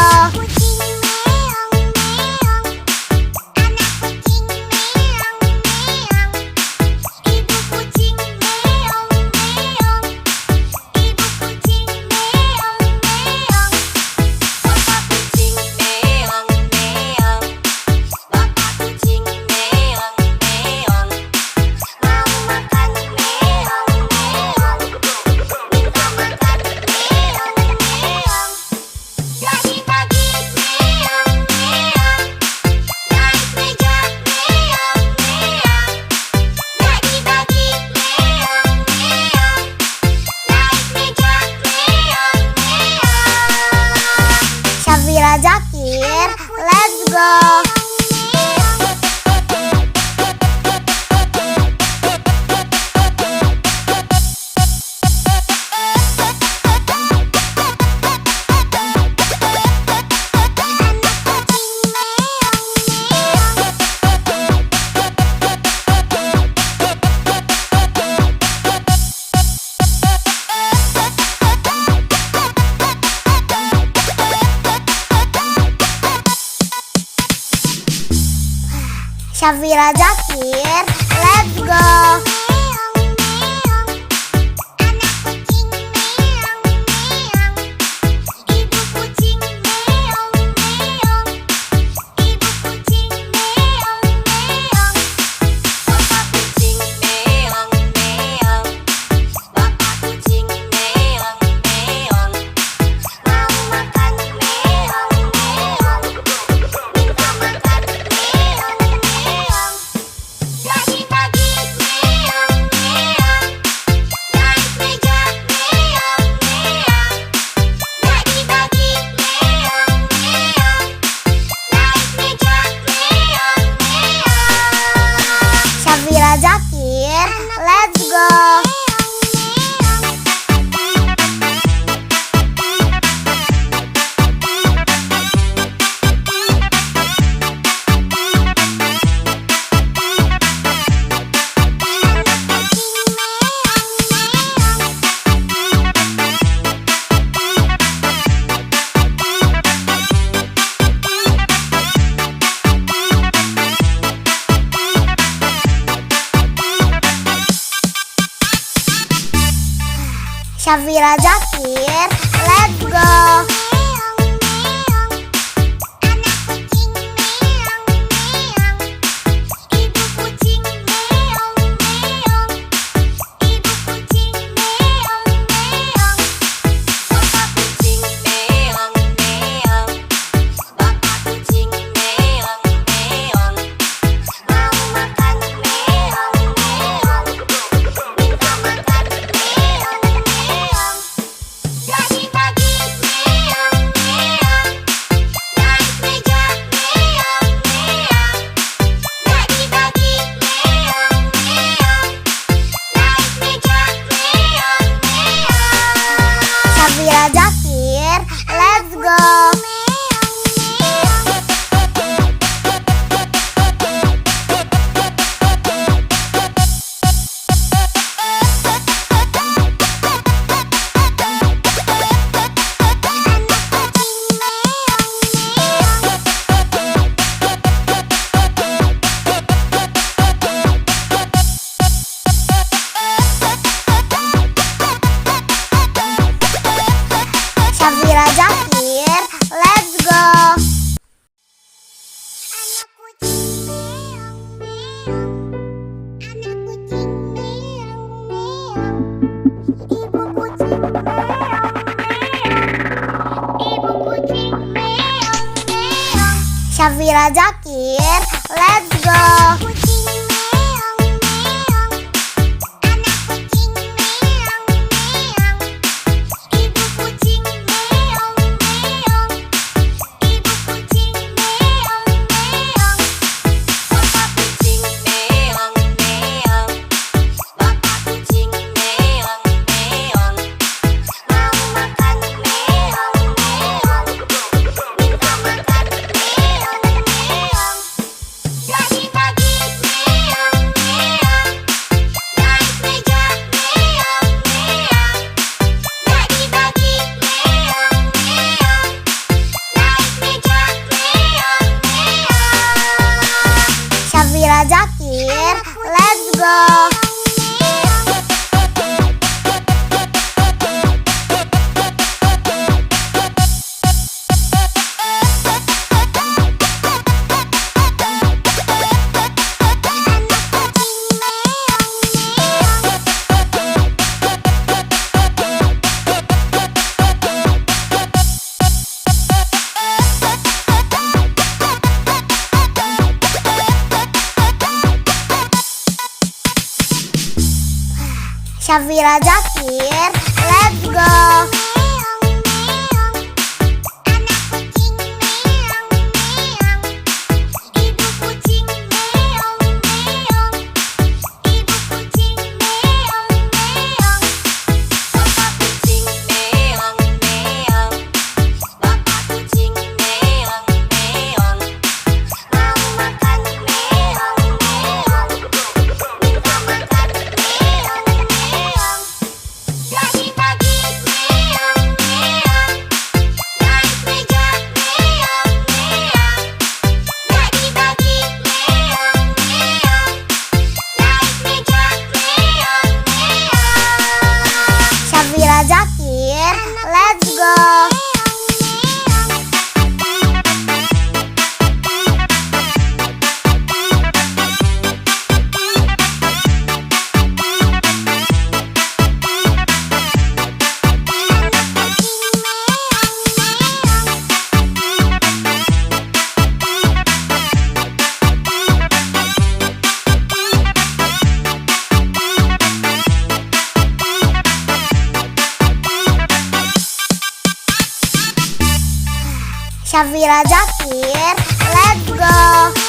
Syafira Zakir, let's go. Syafira Zakir, let's go. Syafira Zakir, let's go. Syafira Zakir, let's go. Syafira Zakir, let's go. Syafira Zakir, let's go. Syafira Zakir, let's go. Syafira Zakir, let's go. Syafira Zakir, let's go. Syafira Zakir, let's go.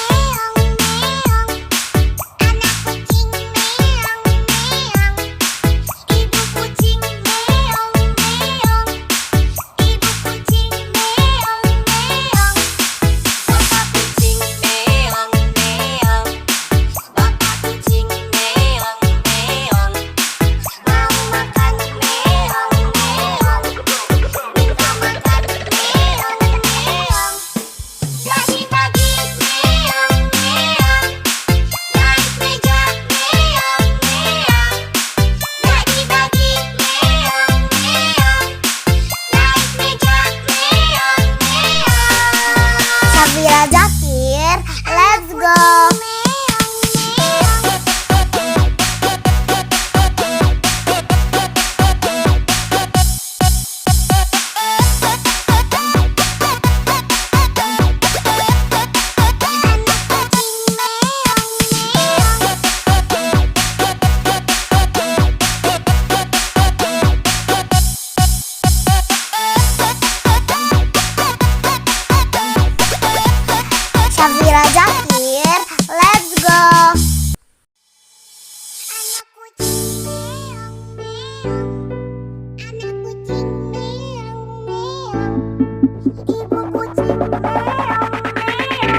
Ibu kucing meong meong.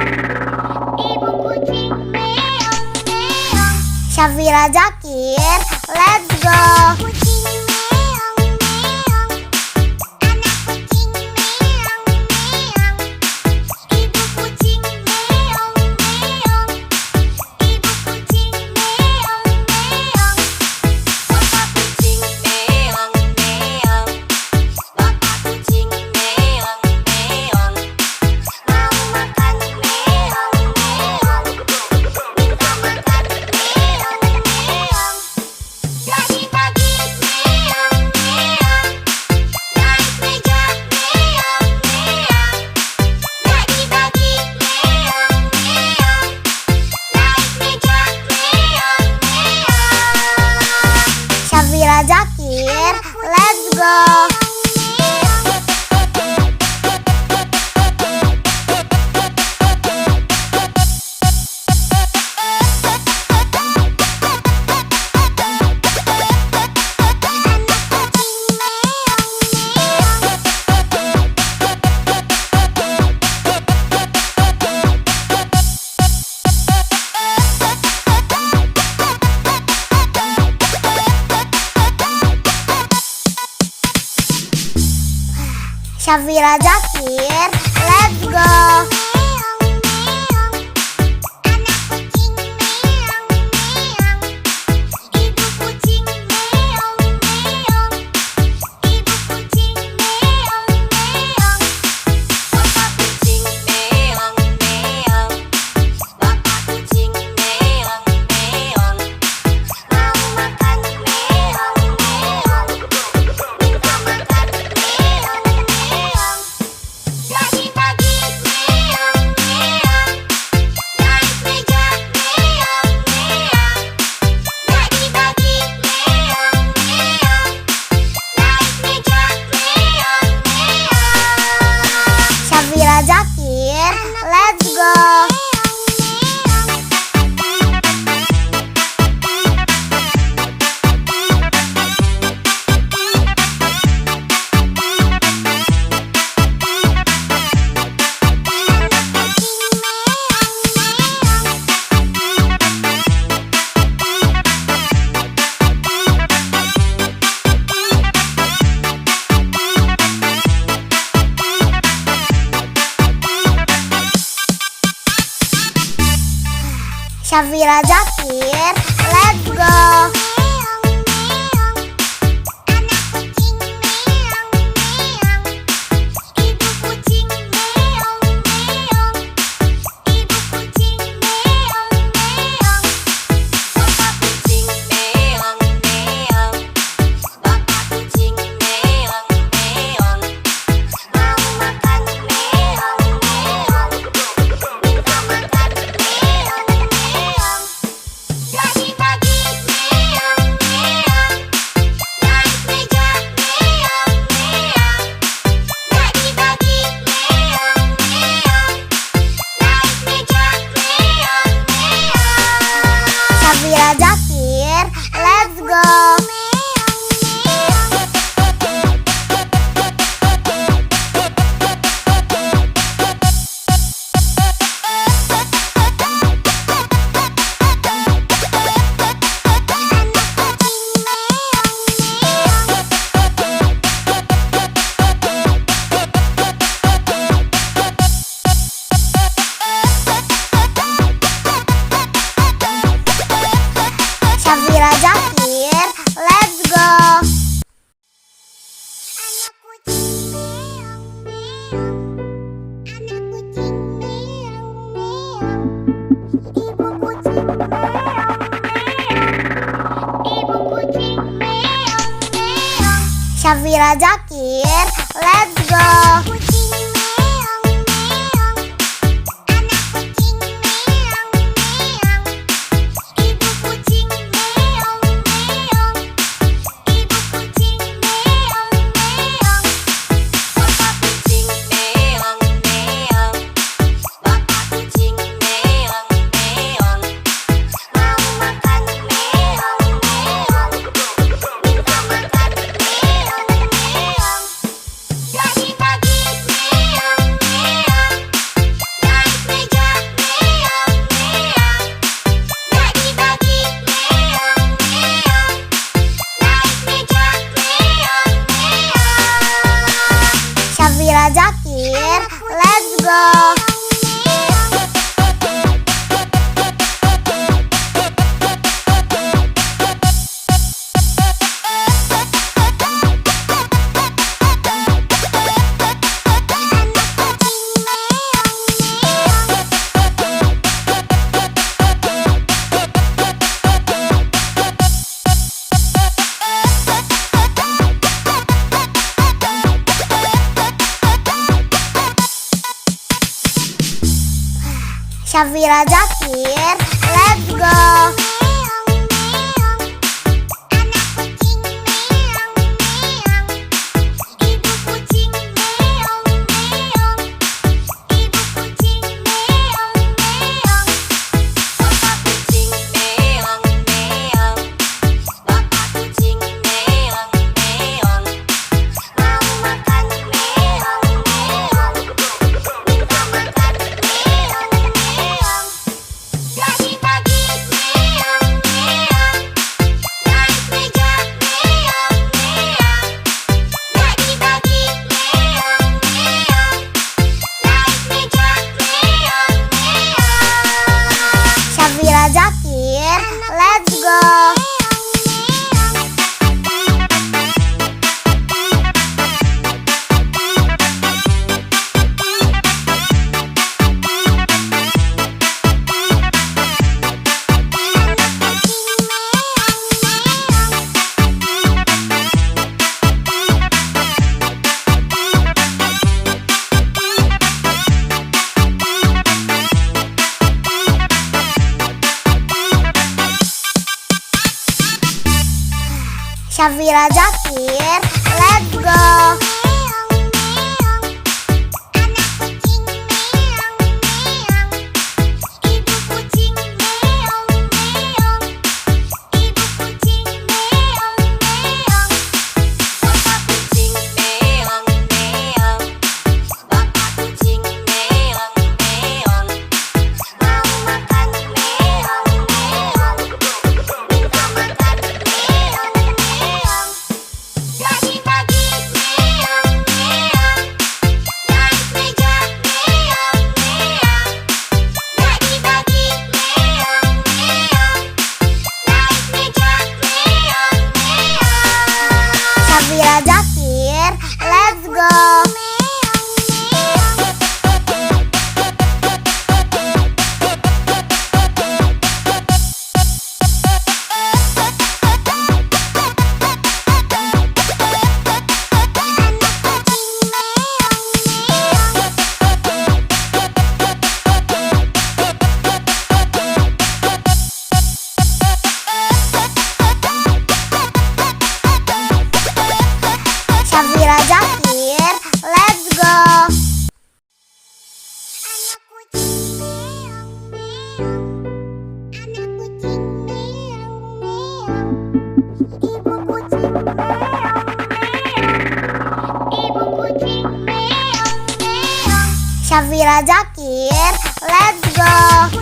Ibu kucing meong meong. Syafira Zakir, let's go. Kucing meong meong. Anak kucing meong meong. Ibu kucing meong meong. Ibu kucing meong meong. Bapak kucing meong meong. Bapak kucing meong meong. Mau makan meong meong. Minta makan meong meong. Pagi-pagi meong meong. Naik meja meong meong. Pagi-pagi meong meong. Naik meja meong meong. Syafira Zakir, let's go. Syafira Zakir, let's go. Meong meong. Anak kucing meong meong. Ibu kucing meong meong. Ibu kucing meong meong. Bapak kucing meong meong. Bapak kucing meong meong. Mau makan meong meong. Minta makan meong meong. Pagi-pagi meong meong. Naik meja meong meong. Pagi-pagi meong meong. Naik meja meong meong. Syafira Zakir, let's go. Syafira Zakir, let's go. Meong meong. Anak kucing meong meong. Ibu kucing meong meong. Ibu kucing meong meong. Bapak kucing meong meong. Bapak kucing meong meong. Mau makan meong meong. Minta makan meong meong. Pagi-pagi meong meong. Naik meja meong meong. Pagi-pagi meong meong. Naik meja meong meong. Syafira Zakir, let's go. Syafira Zakir, let's go. Anak kucing meong meong. Anak kucing meong meong. Ibu kucing meong meong. Ibu kucing meong meong. Syafira Zakir, let's go. Kucing meong meong. Anak kucing meong meong. Ibu kucing meong meong. Ibu kucing meong meong. Bapak kucing meong meong. Bapak kucing meong meong. Mau makan meong meong. Minta makan meong meong. Zakir, let's go. Syafira Zakir, let's go. Syafira Zakir, let's go. Syafira Zakir, let's go. Syafira Zakir, let's go. Syafira Zakir, let's go. Syafira Zakir, let's go.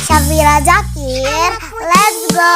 Syafira Zakir, let's go.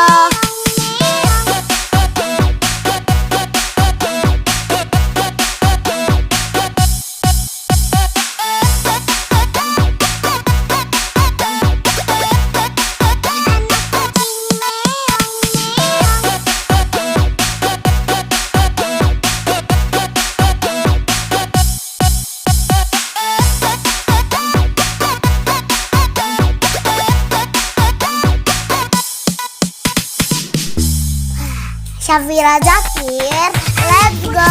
Syafira Zakir, let's go.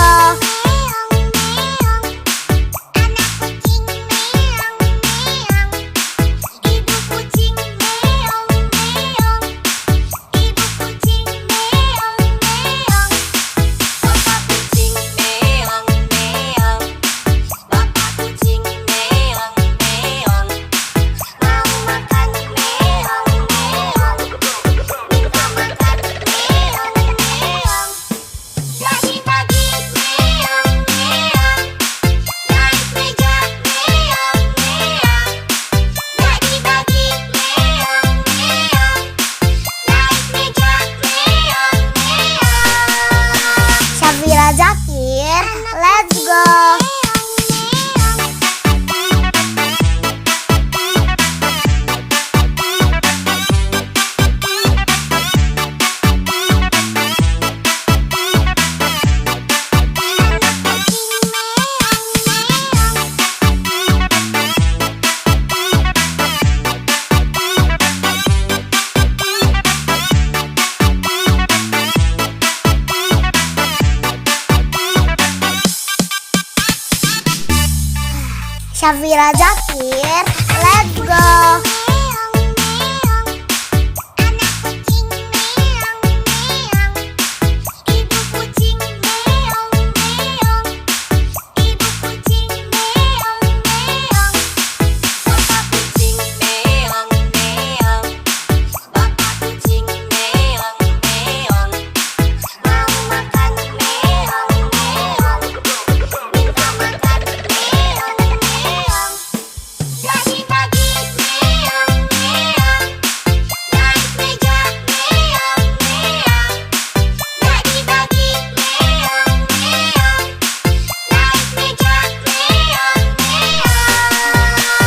Syafira Zakir, let's go.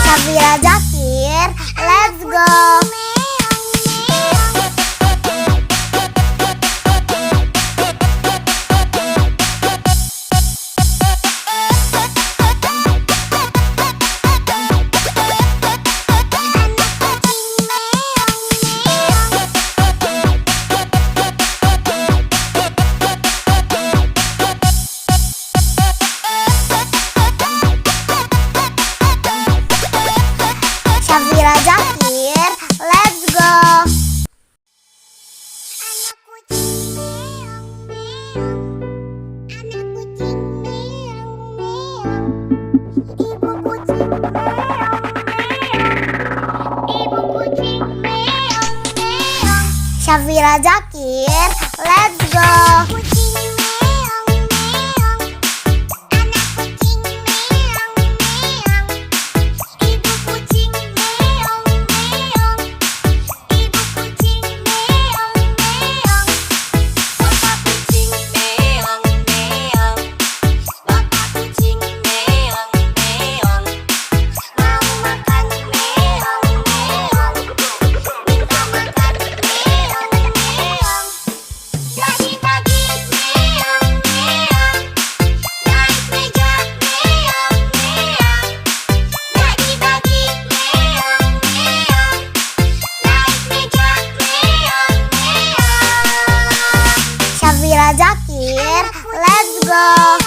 Syafira Zakir, let's go. Syafira Zakir, let's go. Syafira Zakir, let's go. Syafira Zakir, let's go.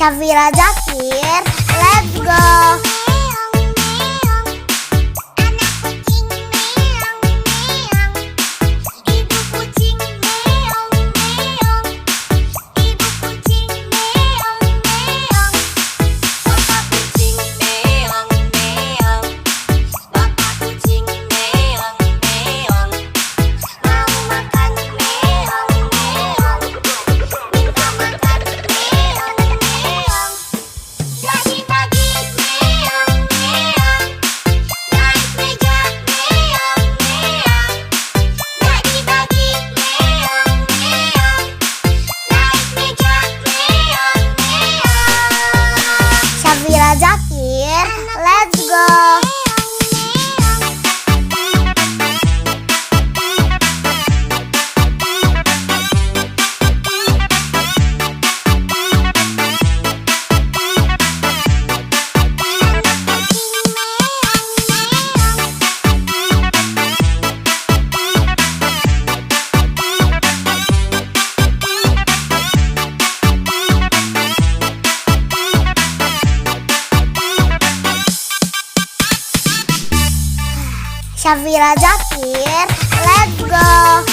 Syafira Zakir, let's go. Syafira Zakir, let's go. Syafira Zakir, let's go.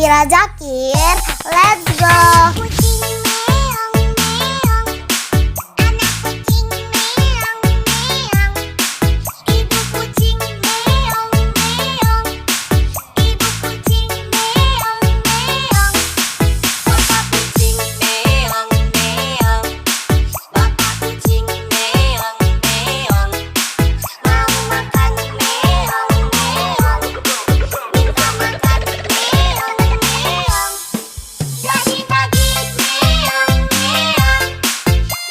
Safira Zakir, let's go. Kucing meong meong, anak kucing meong meong, ibu kucing meong meong, ibu kucing meong meong, bapak kucing meong meong, bapak kucing meong meong, mau makan meong meong, minta makan meong meong. Dagi-dagi meong meong,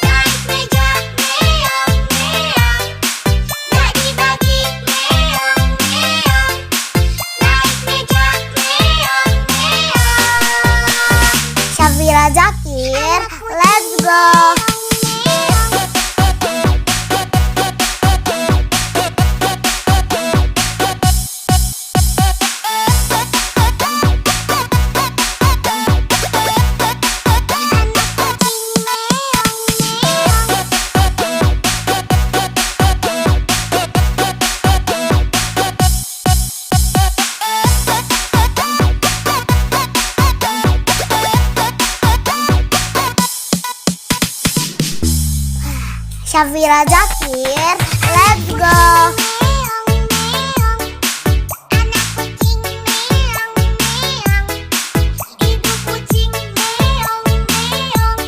naik meja meong meong. Dagi-dagi meong meong, naik meja meong meong. Safira Zakir, let's go. Safira Zakir, let's go. Meong meong, anak kucing meong meong, ibu kucing meong meong,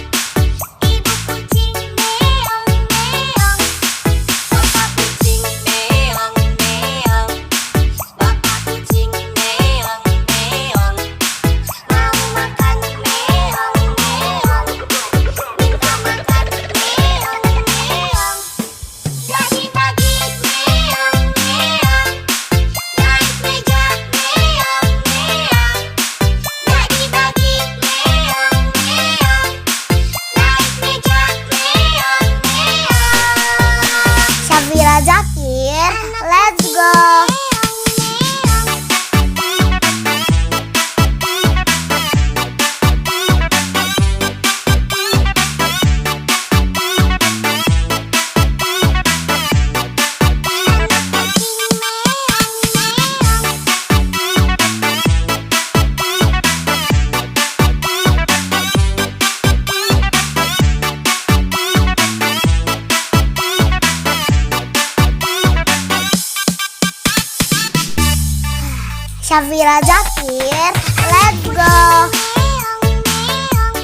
ibu kucing meong meong, bapak kucing meong meong, bapak kucing meong meong, mau makan meong meong, minta makan meong meong. Dagi-dagi meong meong, naik meja meong meong. Dagi-dagi meong meong, naik meja meong meong. Safira Zakir, let's go. Safira Zakir, let's go. Meong meong,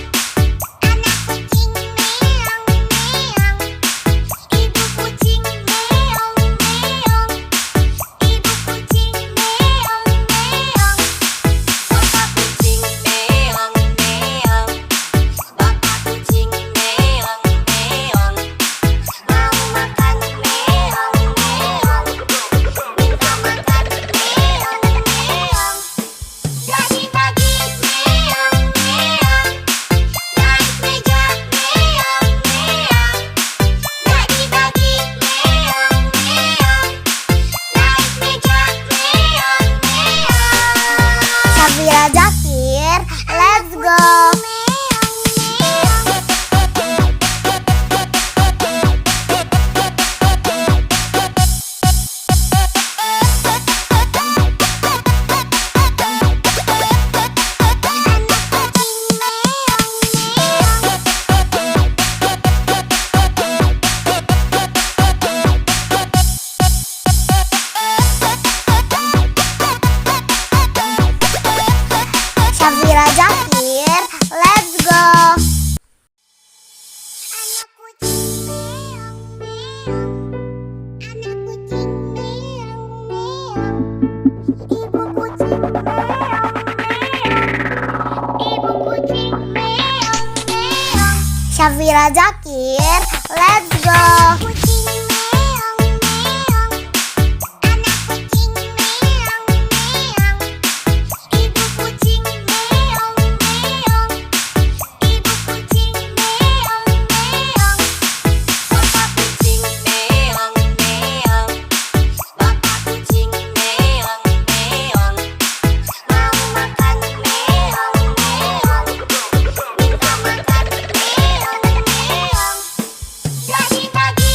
anak kucing meong meong, ibu kucing meong meong, ibu kucing meong meong, bapak kucing meong meong, bapak kucing meong meong, mau makan meong meong, minta makan meong meong. Dagi-dagi meong meong, naik meja meong meong. Dagi-dagi meong meong, naik meja meong meong. Safira Zakir, let's go. Safira Zakir, let's go. Anak kucing meong meong, anak kucing meong meong, ibu kucing meong meong, ibu kucing meong meong. Safira Zakir, let's go. Kucing meong meong, anak kucing meong meong, ibu kucing meong meong, ibu kucing meong meong, bapak kucing meong meong, bapak kucing meong meong, mau makan meong meong, minta makan meong meong. Dagi-dagi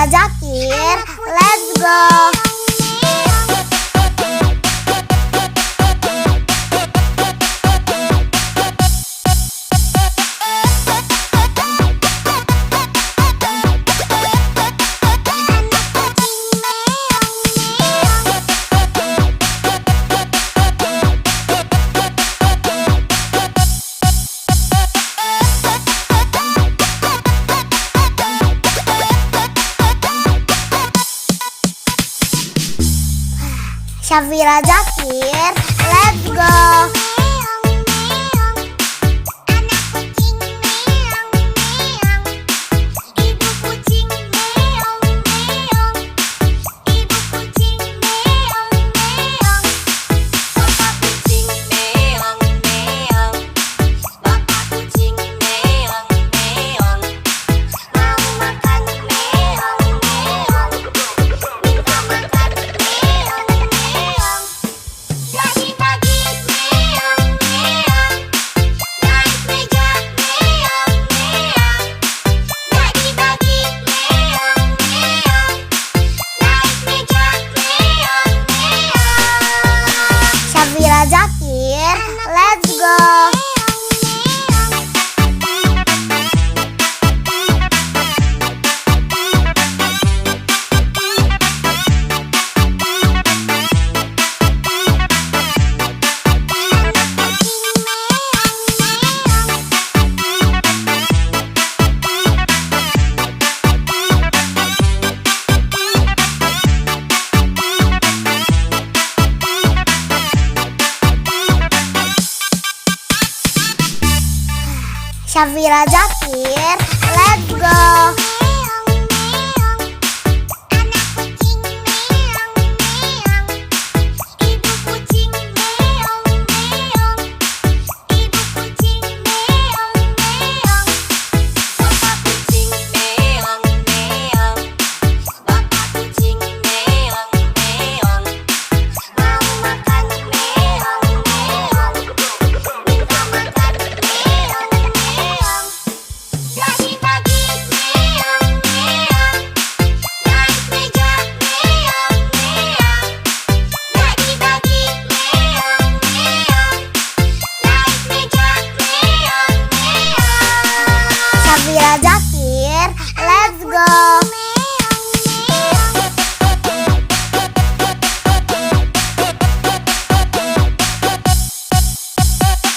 Jakir, let's go. Syafira Jakir, let's go. Syafira Jakir, let's go. Syafira Jakir, let's go. Syafira Jakir, let's go. Syafira Jakir,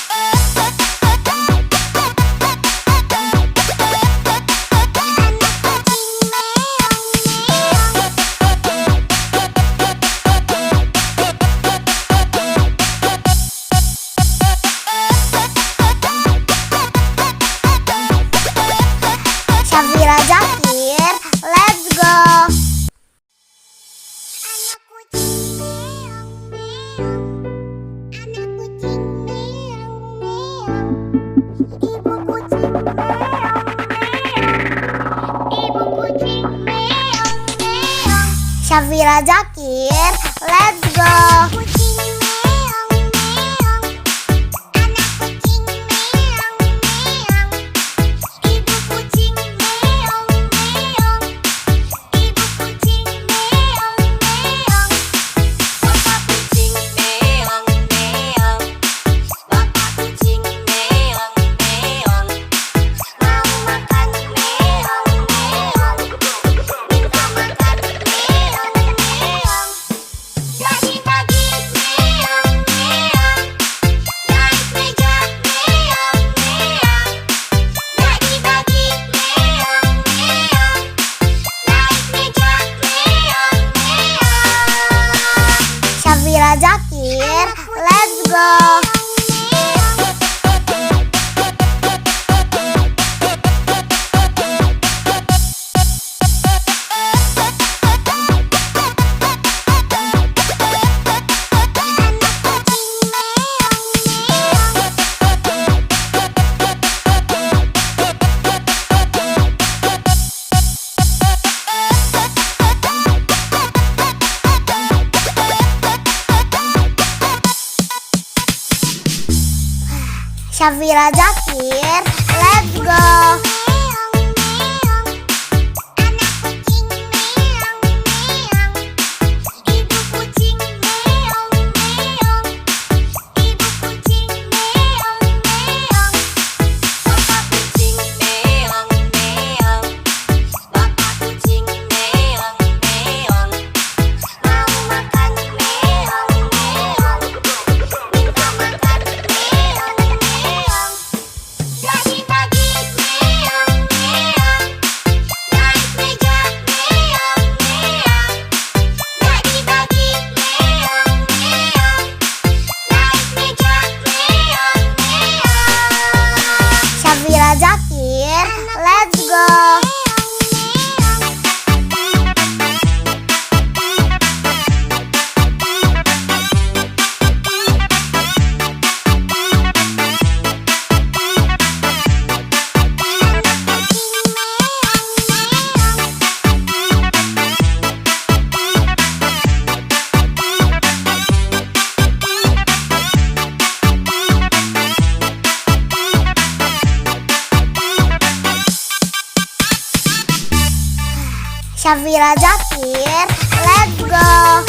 let's go. Syafira Jakir, let's go. Syafira Jakir, let's go. Syafira Jakir, let's go. Syafira Zakir, let's go.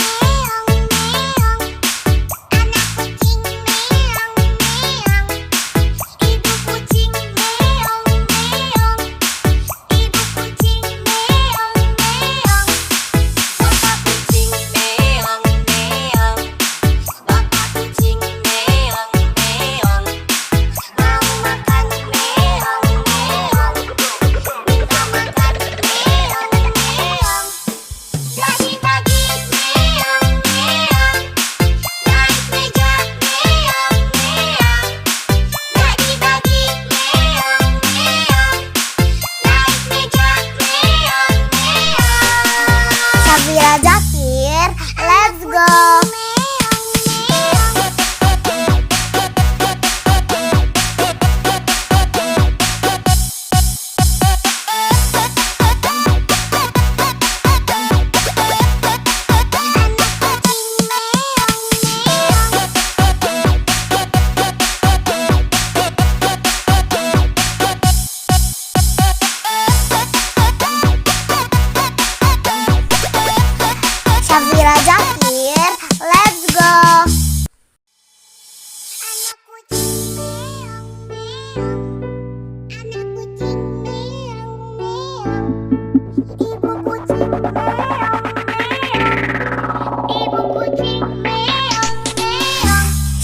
Syafira Zakir, let's go. Syafira Zakir, let's go.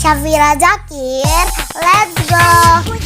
Syafira Zakir, let's go.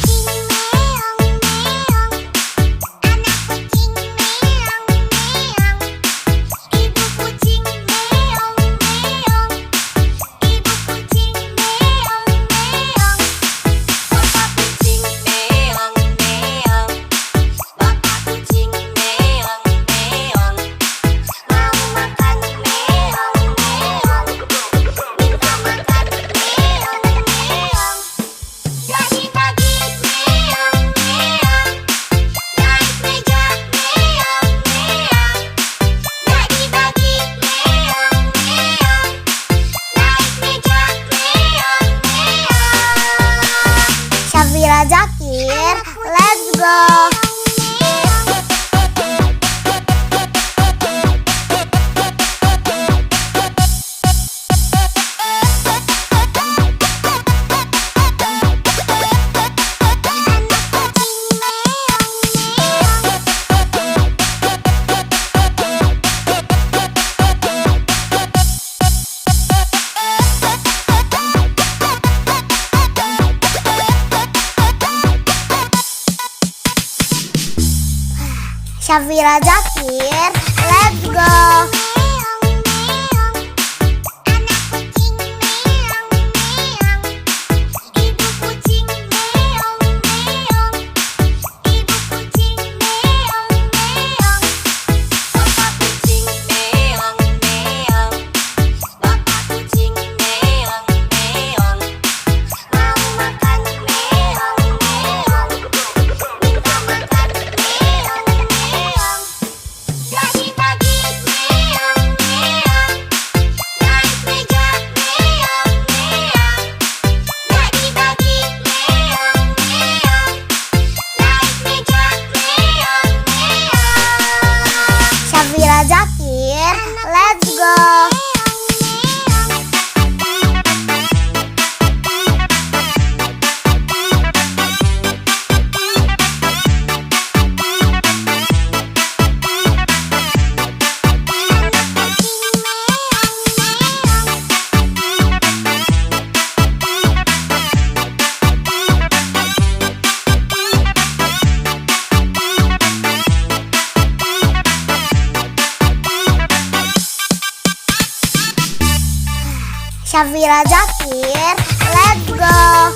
Syafira Zakir, let's go. Syafira Zakir, let's go. Syafira Zakir, let's go. Syafira Zakir, let's go.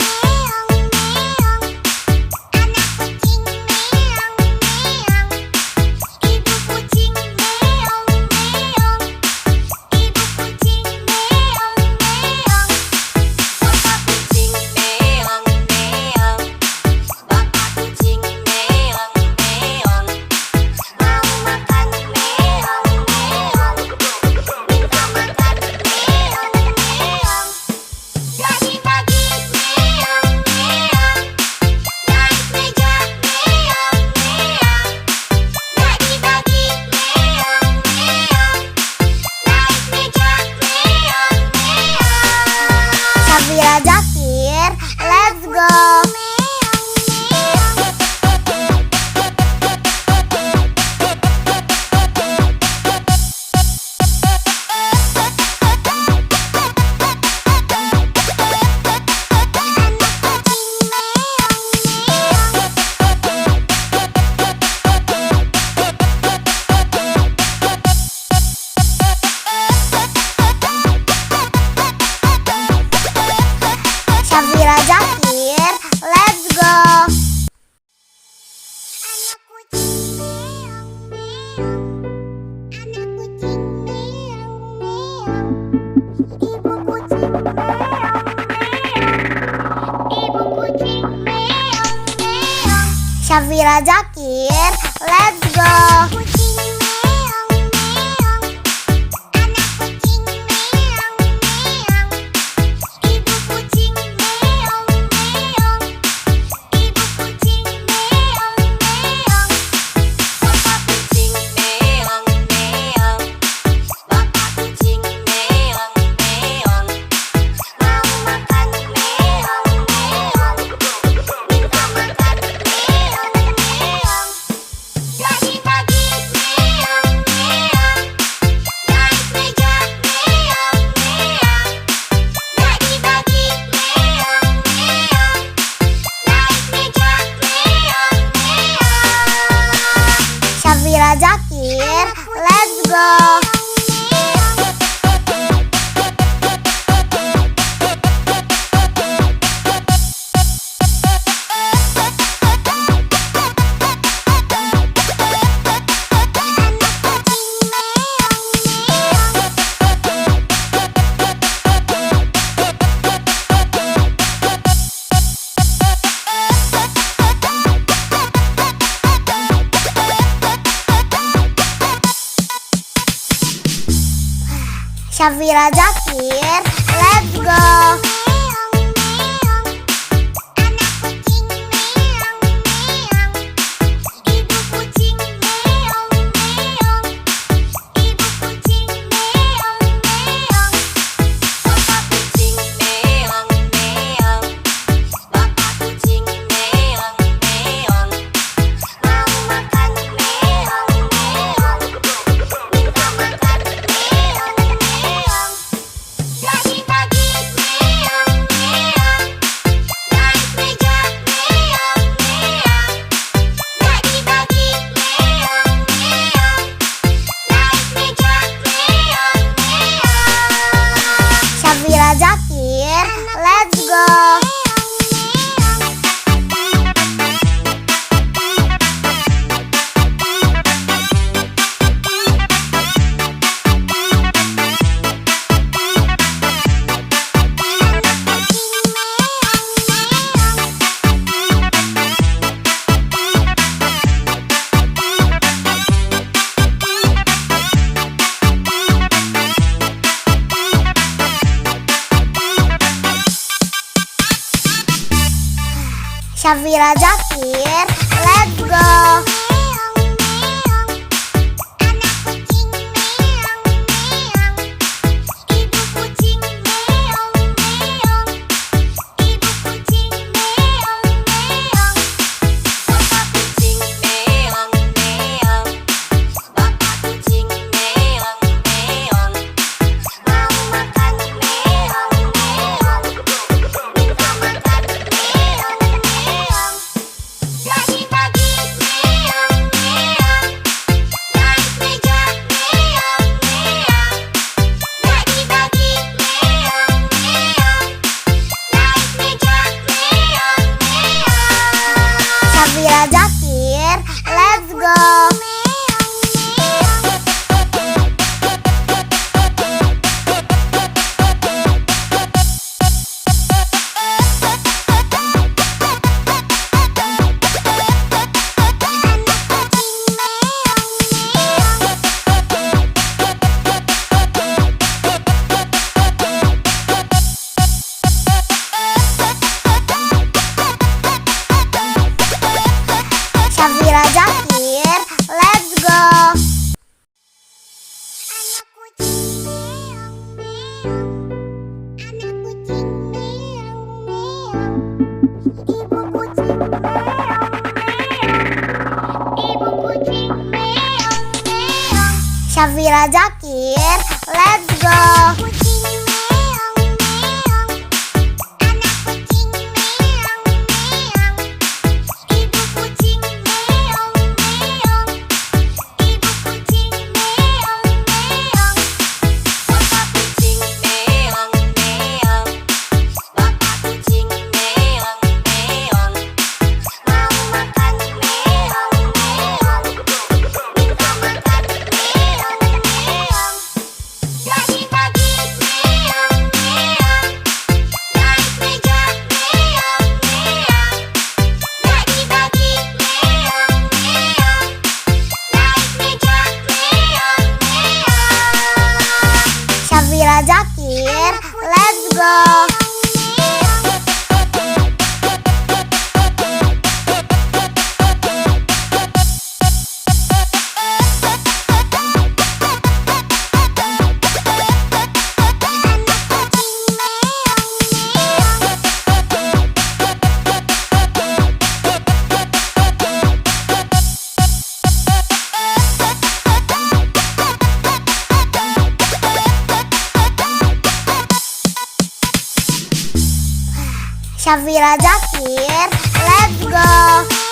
Ibu kucing meong meong. Ibu kucing meong meong. Syafira Zakir, let's go. Kucing meong meong. Anak kucing meong meong. Ibu kucing meong meong. Ibu kucing meong meong. Bapak kucing meong meong. Bapak kucing meong meong. Mau makan meong meong. Minta makan meong meong. Pagi-pagi meong meong. Naik meja meong meong. Pagi-pagi meong meong. Naik meja meong meong. Syafira Zakir, let's go. Syafira Zakir, let's go. Meong meong. Anak kucing meong meong. Ibu kucing meong meong. Ibu kucing meong meong. Bapak kucing meong meong. Bapak kucing meong meong. Mau makan meong meong. Minta makan meong meong. Pagi-pagi meong meong. Naik meja meong meong. Pagi-pagi meong meong. Naik meja meong meong. Syafira Zakir, let's go. Syafira Zakir, let's go. Meong meong. Anak kucing meong meong. Ibu kucing meong meong. Ibu kucing meong meong. Bapak kucing meong meong. Bapak kucing meong meong. Mau makan meong meong. Minta makan meong meong. Pagi-pagi meong meong. Naik meja meong meong. Pagi-pagi meong meong. Naik meja meong meong. Syafira Zakir, let's go. Syafira Zakir, let's go. Anak kucing meong meong. Anak kucing meong meong. Ibu kucing meong meong. Ibu kucing meong meong. Syafira Zakir, let's go. Kucing meong meong. Anak kucing meong meong. Ibu kucing meong meong. Ibu kucing meong meong. Bapak kucing meong meong. Bapak kucing meong meong. Mau makan meong meong. Minta makan meong meong. Pagi-pagi Syafira Zakir, let's go. Syafira Zakir, let's go.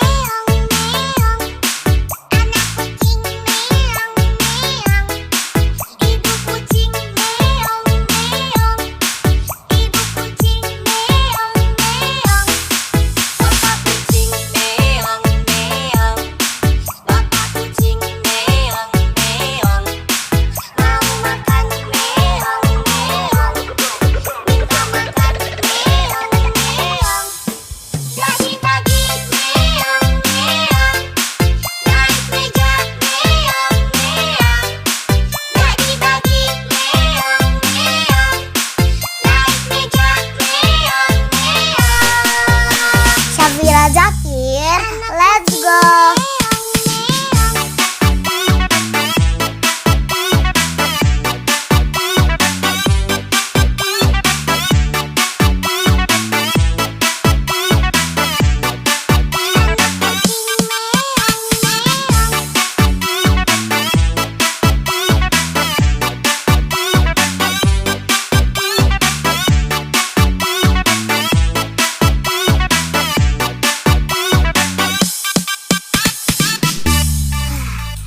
Syafira Zakir, let's go.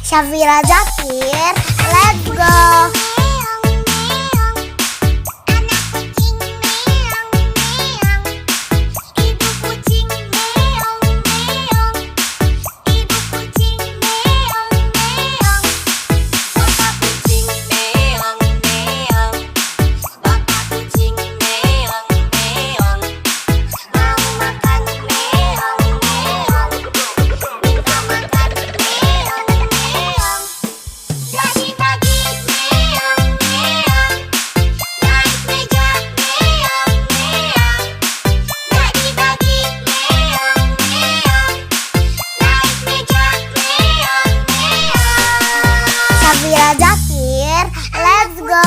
Syafira Zakir, let's go. Syafira Zakir, let's go.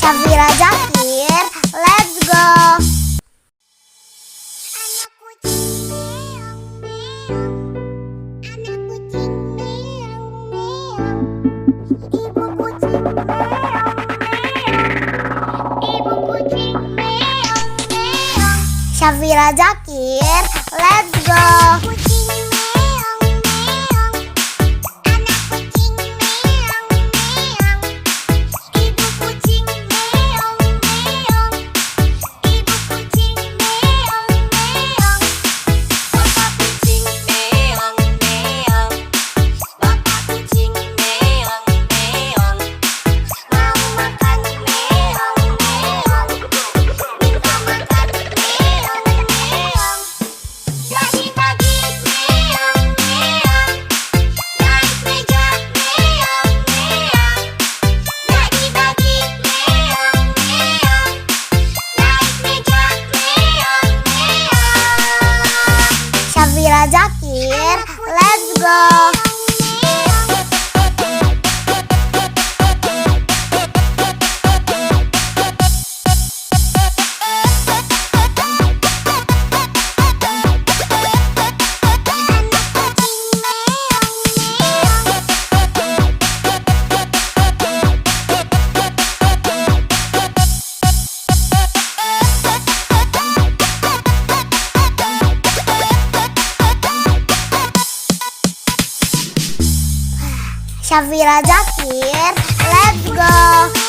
Syafira Zakir, let's go. Syafira Zakir, let's go. Syafira Zakir, let's go. Syafira Zakir, let's go.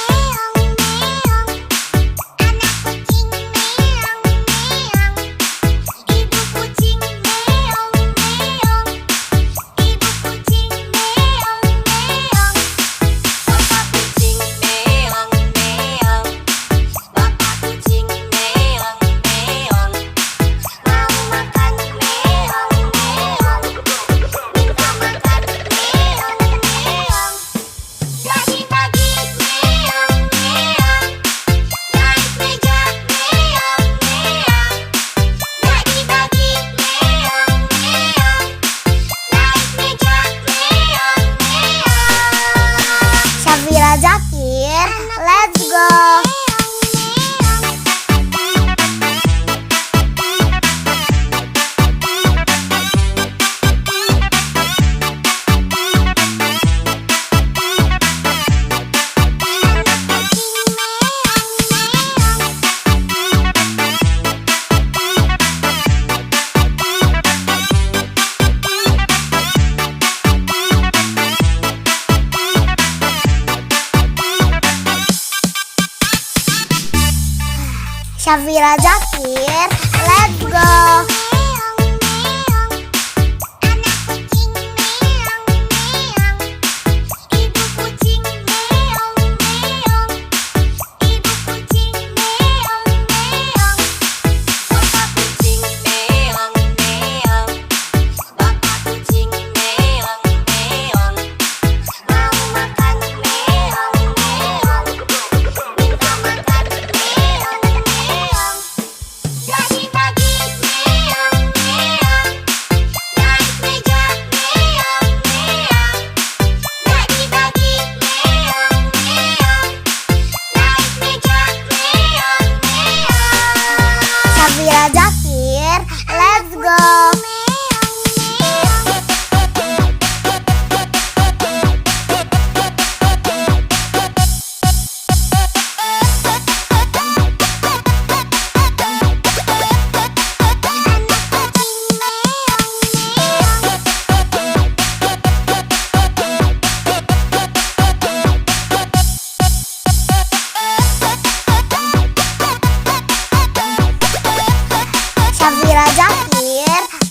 Syafira Zakir, let's go. Syafira Zakir, let's go. Syafira Zakir, let's go.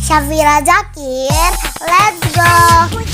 Syafira Zakir, let's go.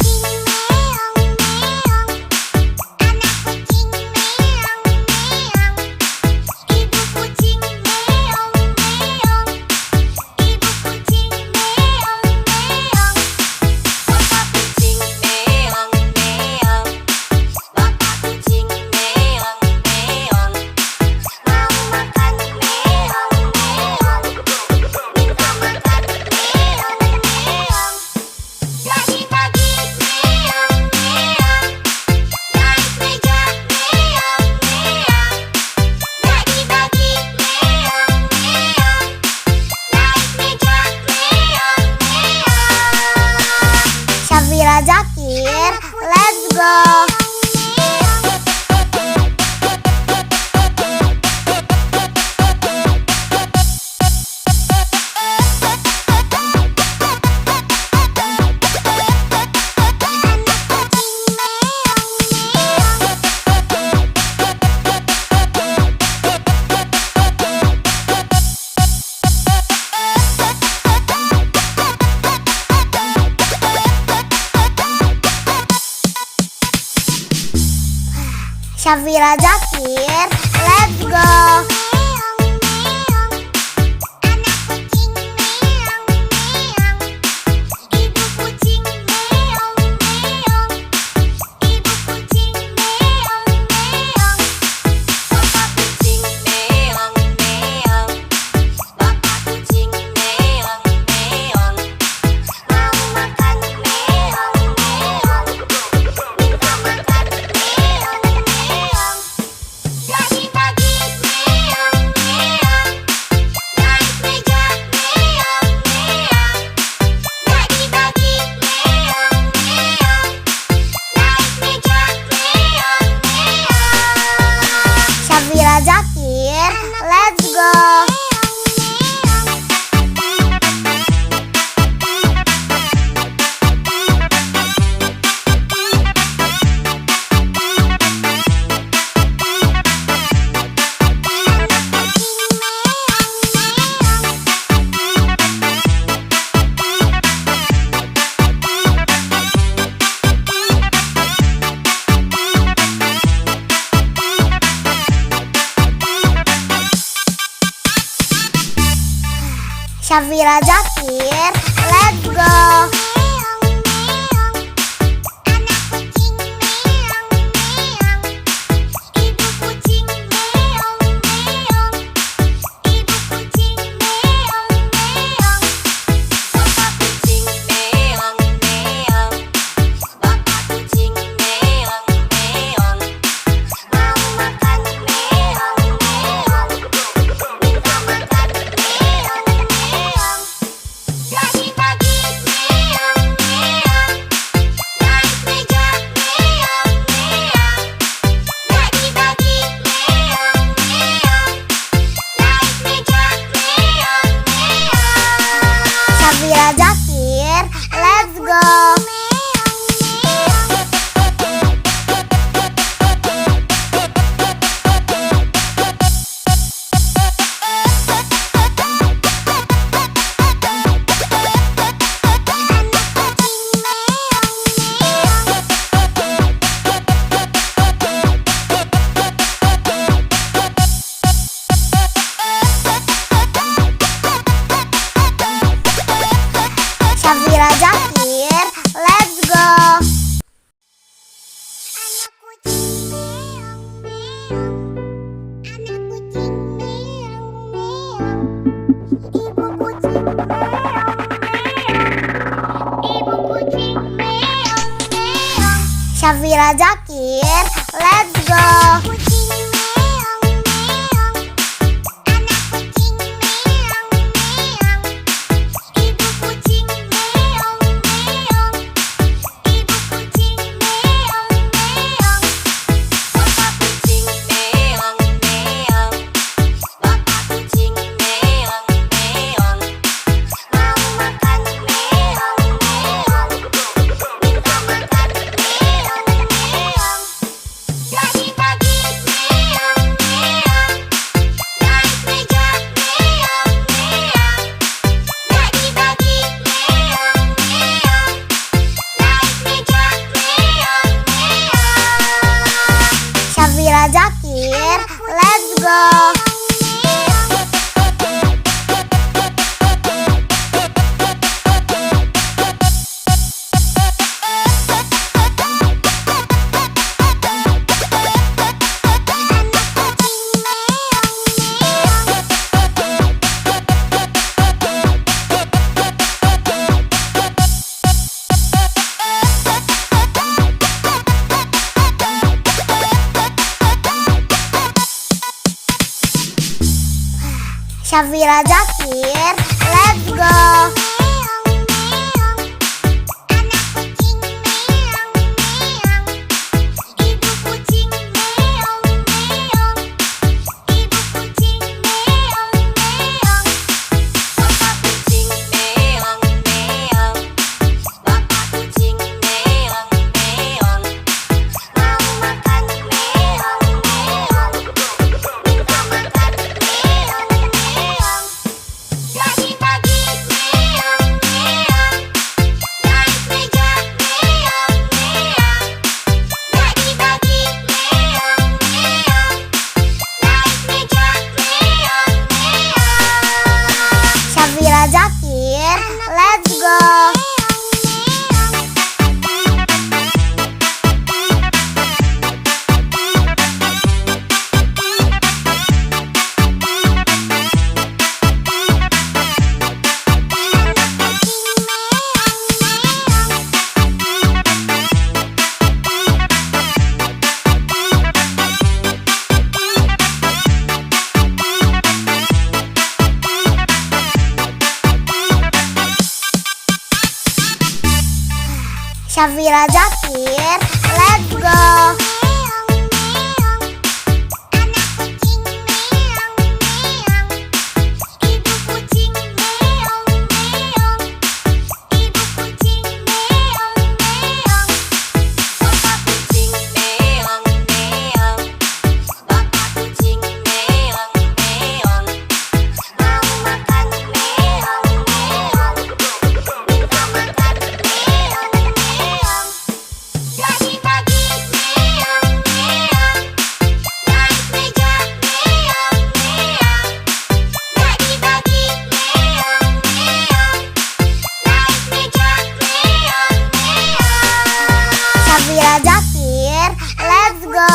Syafira Zakir, let's go. Syafira Zakir, let's go. Syafira Zakir, let's go. Syafira Zakir, let's go. Pagi-pagi meong Syafira Zakir, let's go. Kucing meong meong, anak kucing meong meong, ibu kucing meong meong, ibu kucing meong meong, bapak kucing meong meong, bapak kucing meong meong, mau makan meong meong, minta makan meong meong. Pagi-pagi meong meong, naik meja meong meong. Pagi-pagi meong meong, naik meja meong meong. Syafira Zakir, let's go. Syafira Zakir, let's go. Meong meong, anak kucing meong meong, ibu kucing meong meong, ibu kucing meong meong, bapak kucing meong meong, bapak kucing meong meong, mau makan meong meong, minta makan meong meong. Pagi-pagi meong meong, naik meja meong meong. Pagi-pagi meong meong, naik meja meong meong. Syafira Zakir, let's go. Syafira Zakir, let's go. Meong meong, anak kucing meong meong, ibu kucing meong meong, ibu kucing meong meong, bapak kucing meong meong, bapak kucing meong meong, mau makan meong meong, minta makan meong meong. Pagi-pagi meong meong, naik meja meong meong. Pagi-pagi meong meong, naik meja meong meong. Syafira Zakir, let's go.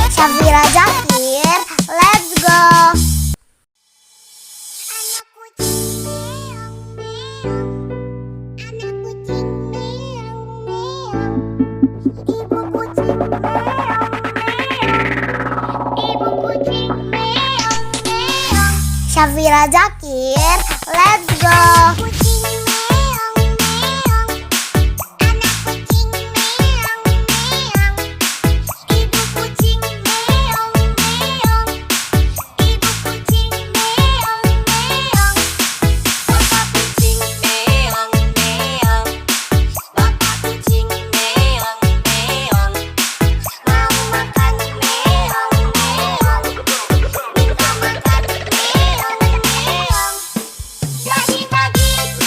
Syafira Zakir, let's go. Anak kucing meong meong, anak kucing meong meong, ibu kucing meong meong, ibu kucing meong meong. Syafira Zakir, let's go. Kucing meong meong, anak kucing meong meong, ibu kucing meong meong, ibu kucing meong meong, bapak kucing meong meong, bapak kucing meong meong, mau makan meong meong, minta makan meong meong. Pagi-pagi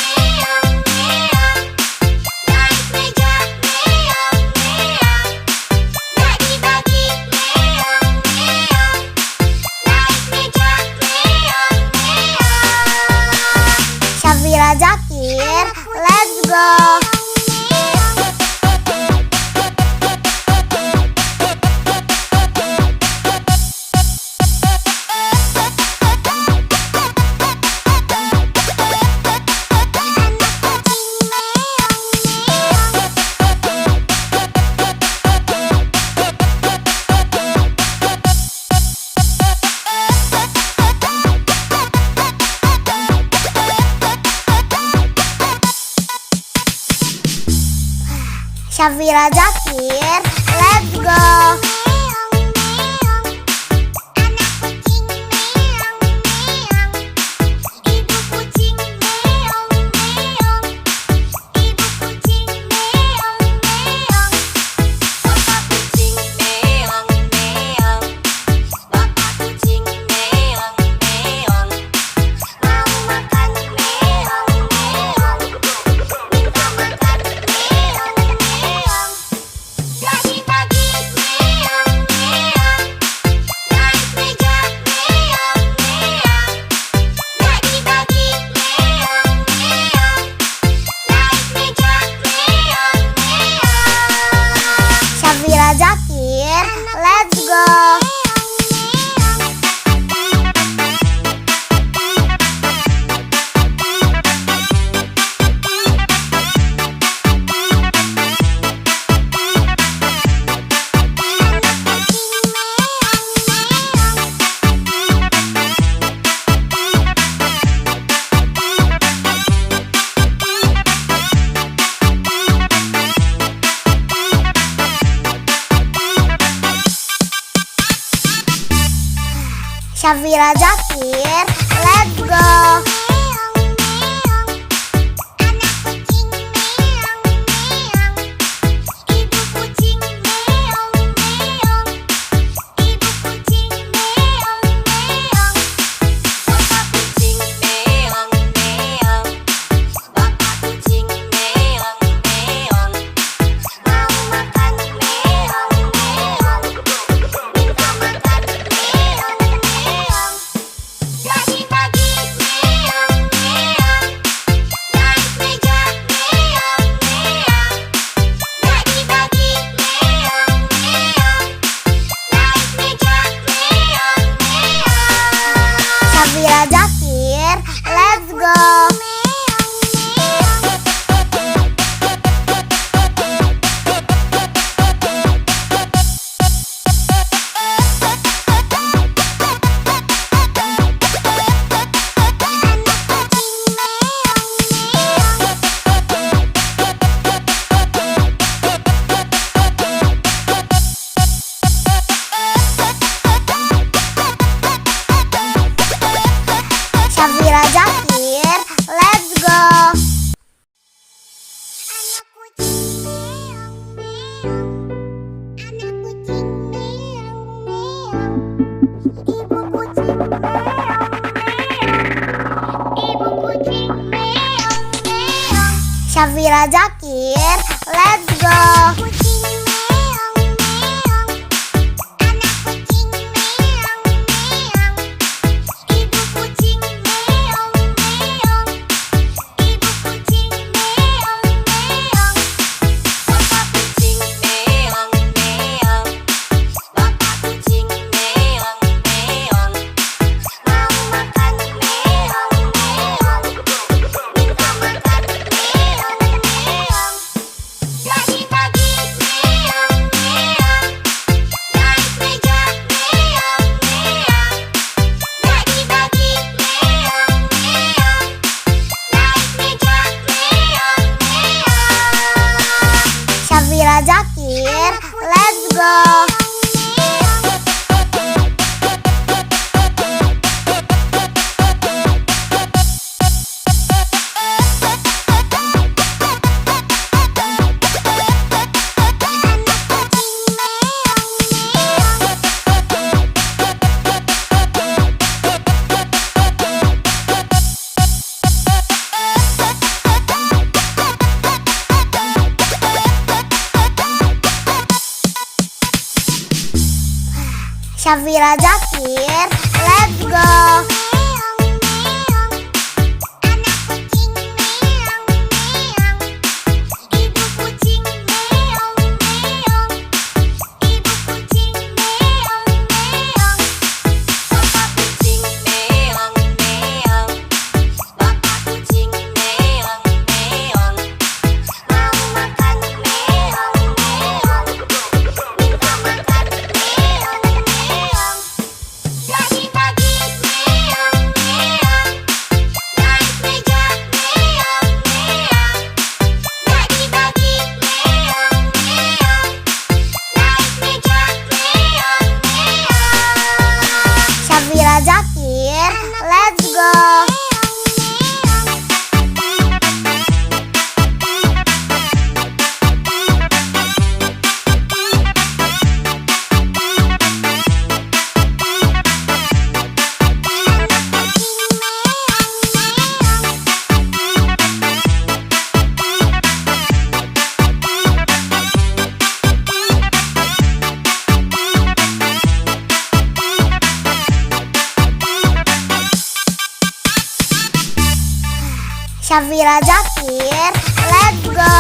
Syafira Zakir, let's go. Syafira Zakir, let's go. Syafira Zakir, let's go. Syafira Zakir, let's go. Syafira Zakir, let's go. Syafira Zakir, let's go. Syafira Zakir, let's go. Syafira Zakir, let's go. Pagi-pagi meong Syafira Zakir, let's go.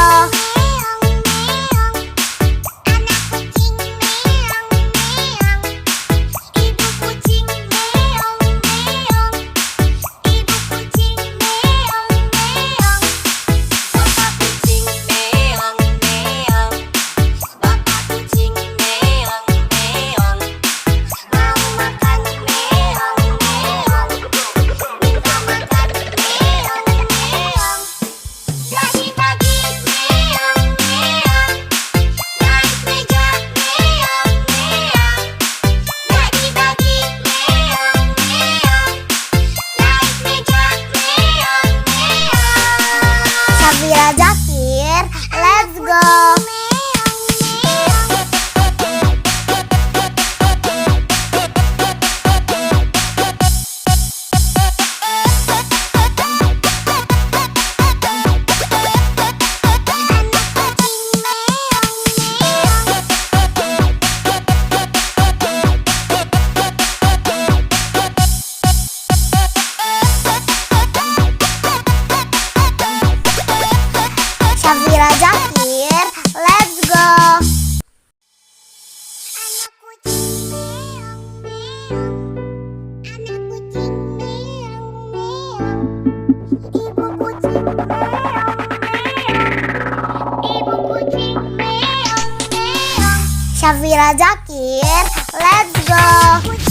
Syafira Zakir, let's go. Syafira Zakir, let's go.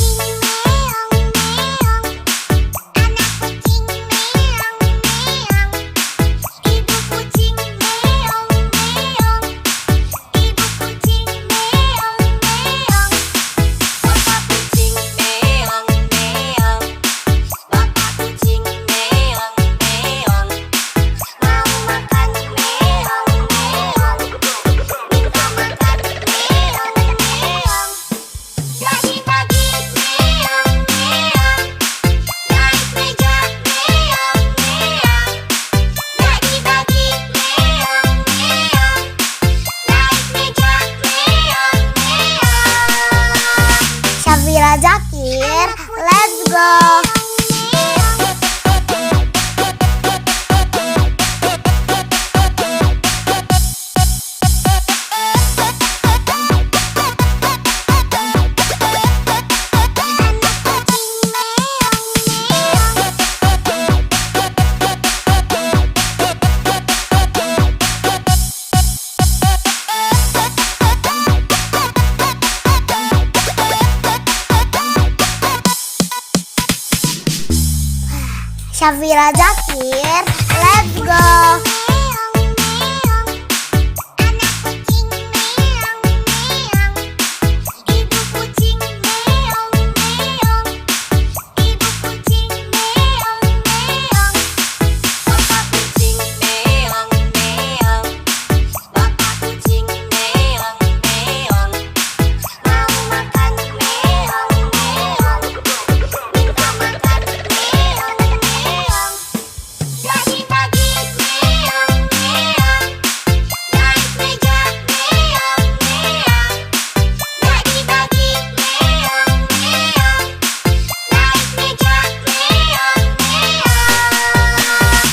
Syafira Zakir, let's go. Syafira Zakir, let's go. Syafira Zakir, let's go.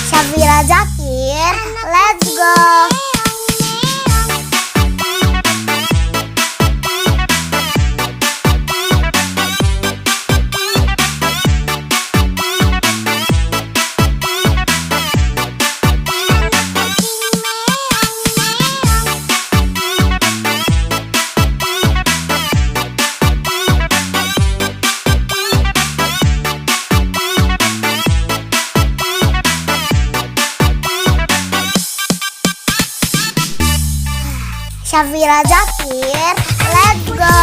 Syafira Zakir, let's go. Syafira Zakir, let's go.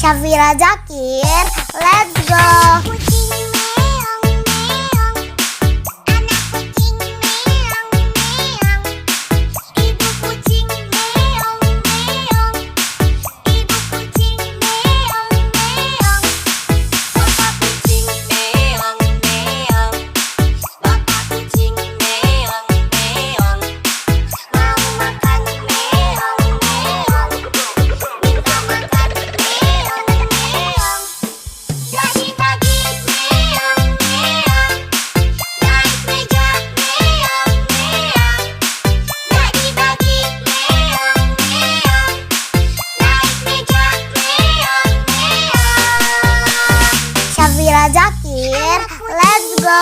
Syafira Zakir, let's go. Kucing meong meong, anak kucing meong meong, ibu kucing meong meong, ibu kucing meong meong, bapak kucing meong meong, bapak kucing meong meong, mau makan meong meong, minta makan meong meong. Bagi-bagi meong meong, naik meja meong meong. Bagi-bagi meong meong, naik meja meong meong. Syafira Zakir, let's go.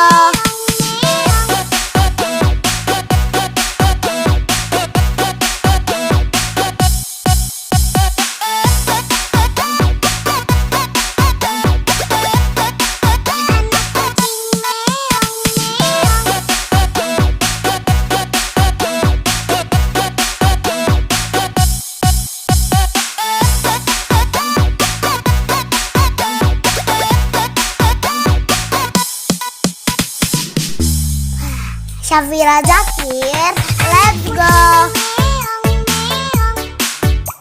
Syafira Zakir, let's go. Meong meong,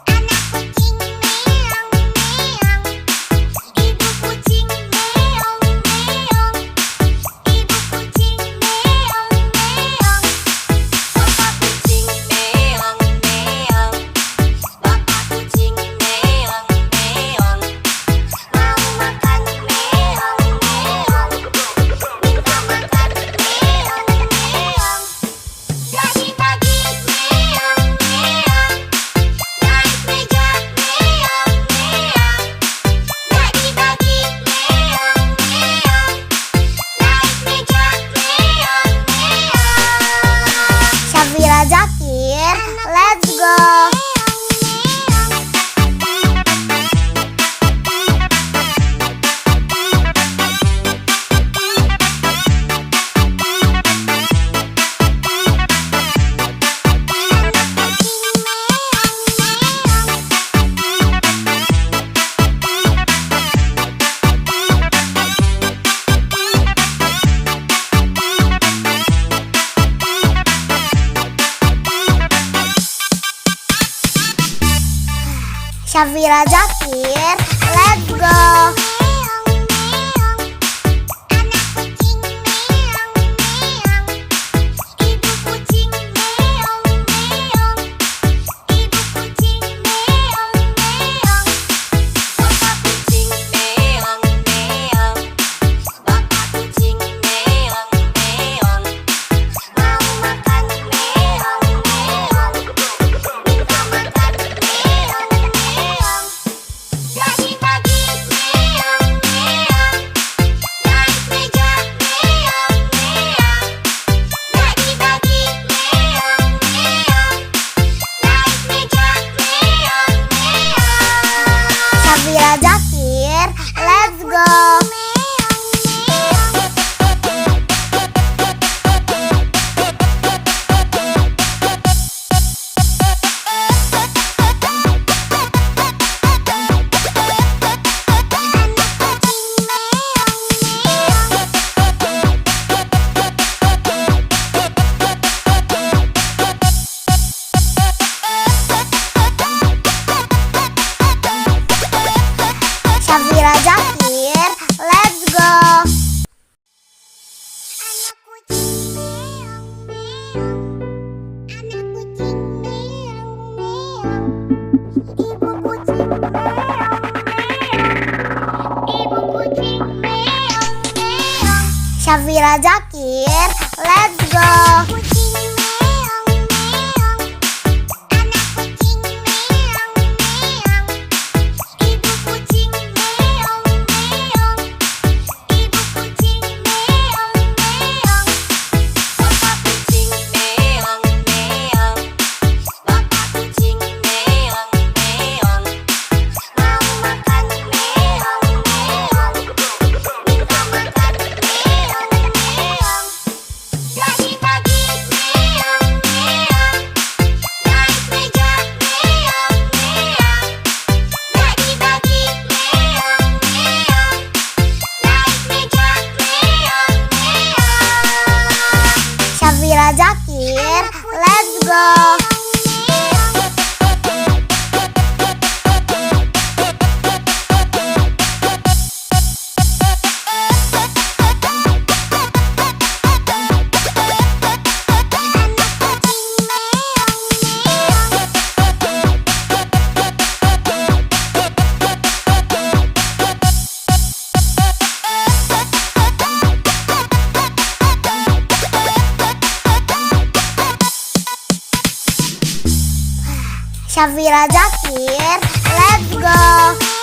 anak kucing meong meong, ibu kucing meong meong, ibu kucing meong meong, bapak kucing meong meong, bapak kucing meong meong, mau makan meong meong, minta makan meong meong. Bagi-bagi meong meong, naik meja meong meong. Bagi-bagi meong meong, naik meja meong meong. Syafira Zakir, let's go. Syafira Zakir, let's go. Meong meong, anak kucing meong meong, ibu kucing meong meong, ibu kucing meong meong, bapak kucing meong meong, bapak kucing meong meong, mau makan meong meong, minta makan meong meong. Bagi-bagi meong meong, naik meja meong meong. Bagi-bagi meong meong, naik meja meong meong. Syafira Zakir, let's go. Syafira Zakir, let's go. Anak kucing meong meong, anak kucing meong meong, ibu kucing meong meong, ibu kucing meong meong. Syafira Zakir, let's go. Kucing meong meong, anak kucing meong meong, ibu kucing meong meong, ibu kucing meong meong, bapak kucing meong meong, bapak kucing meong meong, mau makan meong meong, minta makan meong meong. Bagi-bagi Safira Jakir, let's go.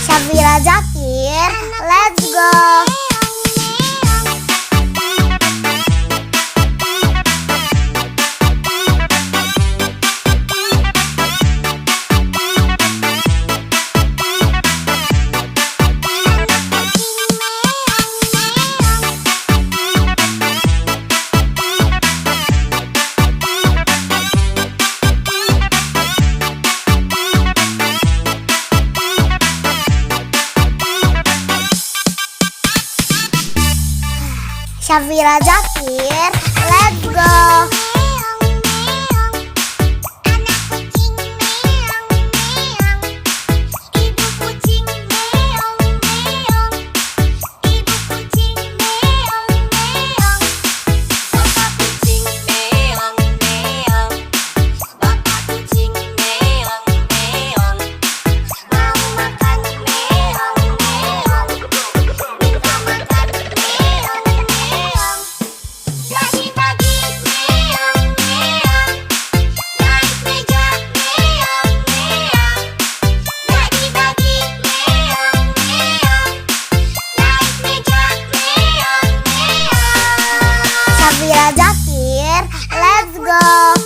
Safira Jakir, let's go. Safira Jakir, let's go. Safira Jakir, let's go.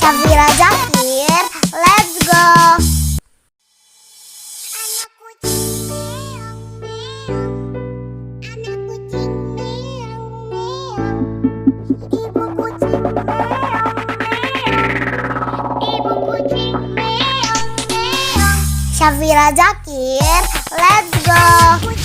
Safira Jakir, let's go. Safira Jakir, let's go.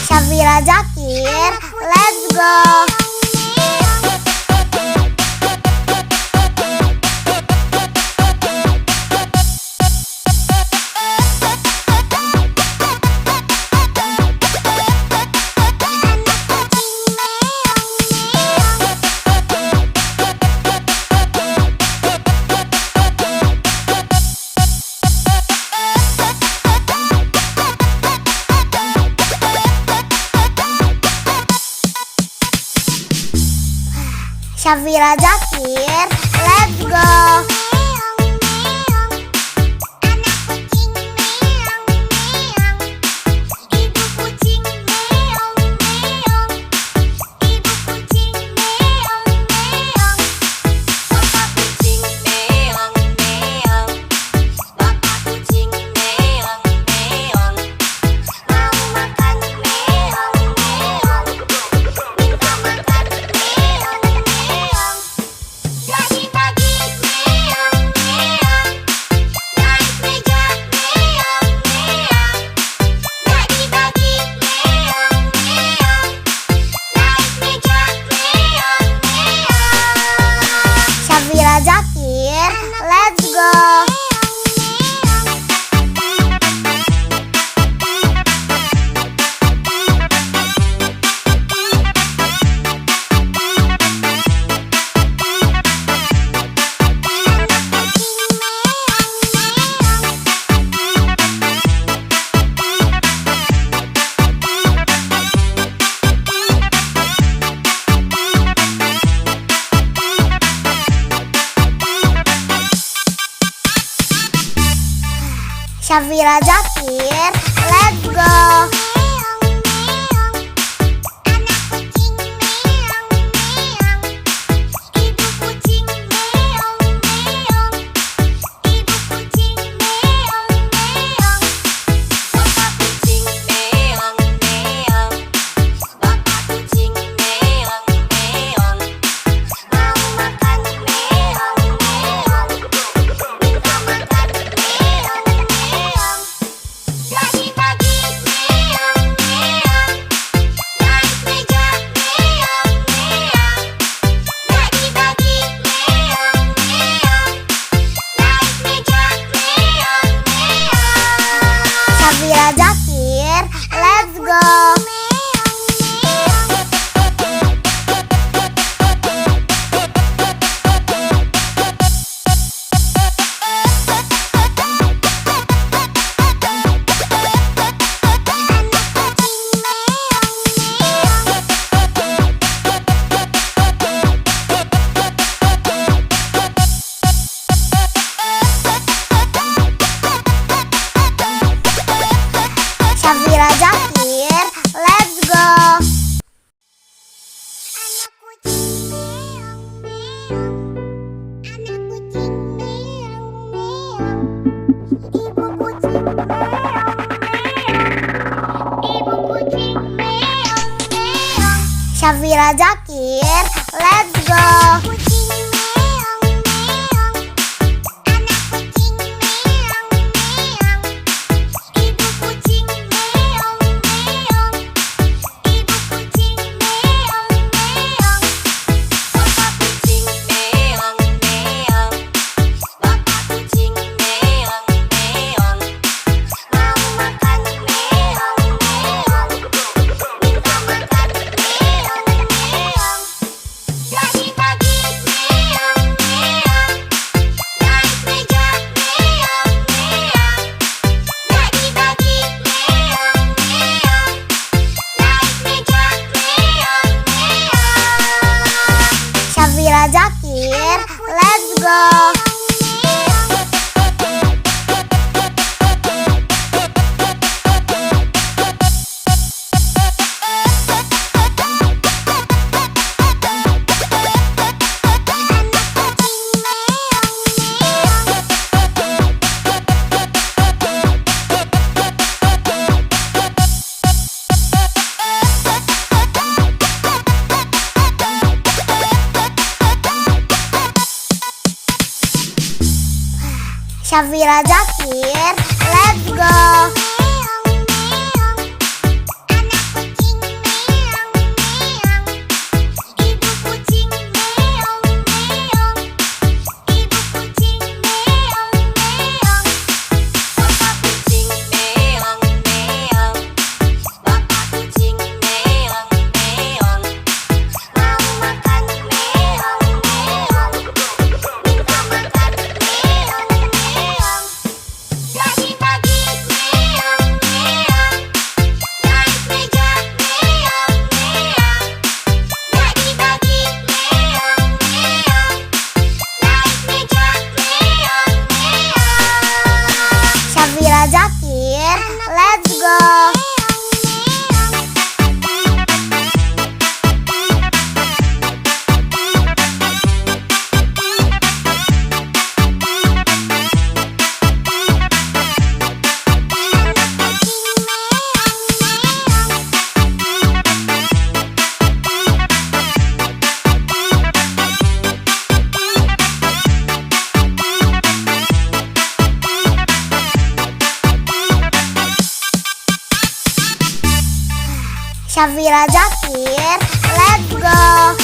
Safira Jakir, let's go. Safira Jakir, let's go. Syafira Zakir, let's go. Syafira Zakir, let's go. Syafira Zakir, let's go. Syafira Zakir, let's go. Syafira Zakir, let's go. Syafira Zakir, let's go. Syafira Zakir, let's go. Syafira Zakir, let's go.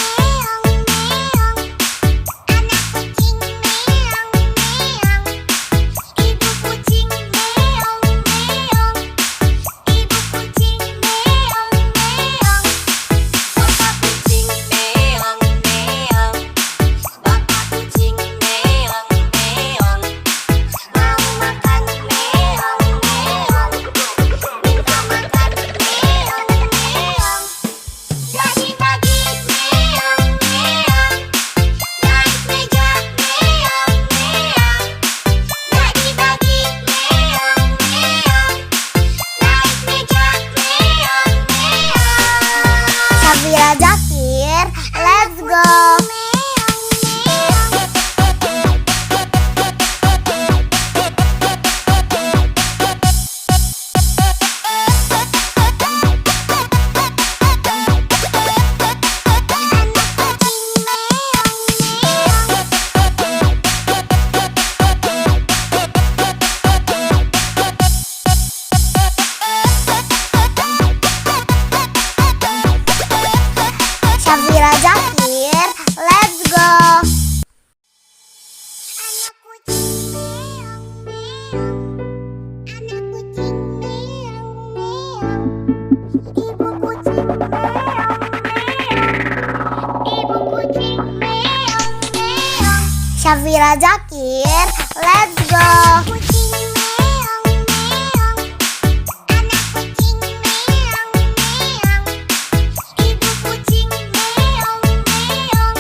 Syafira Zakir, let's go. Kucing meong meong, anak kucing meong meong, ibu kucing meong meong,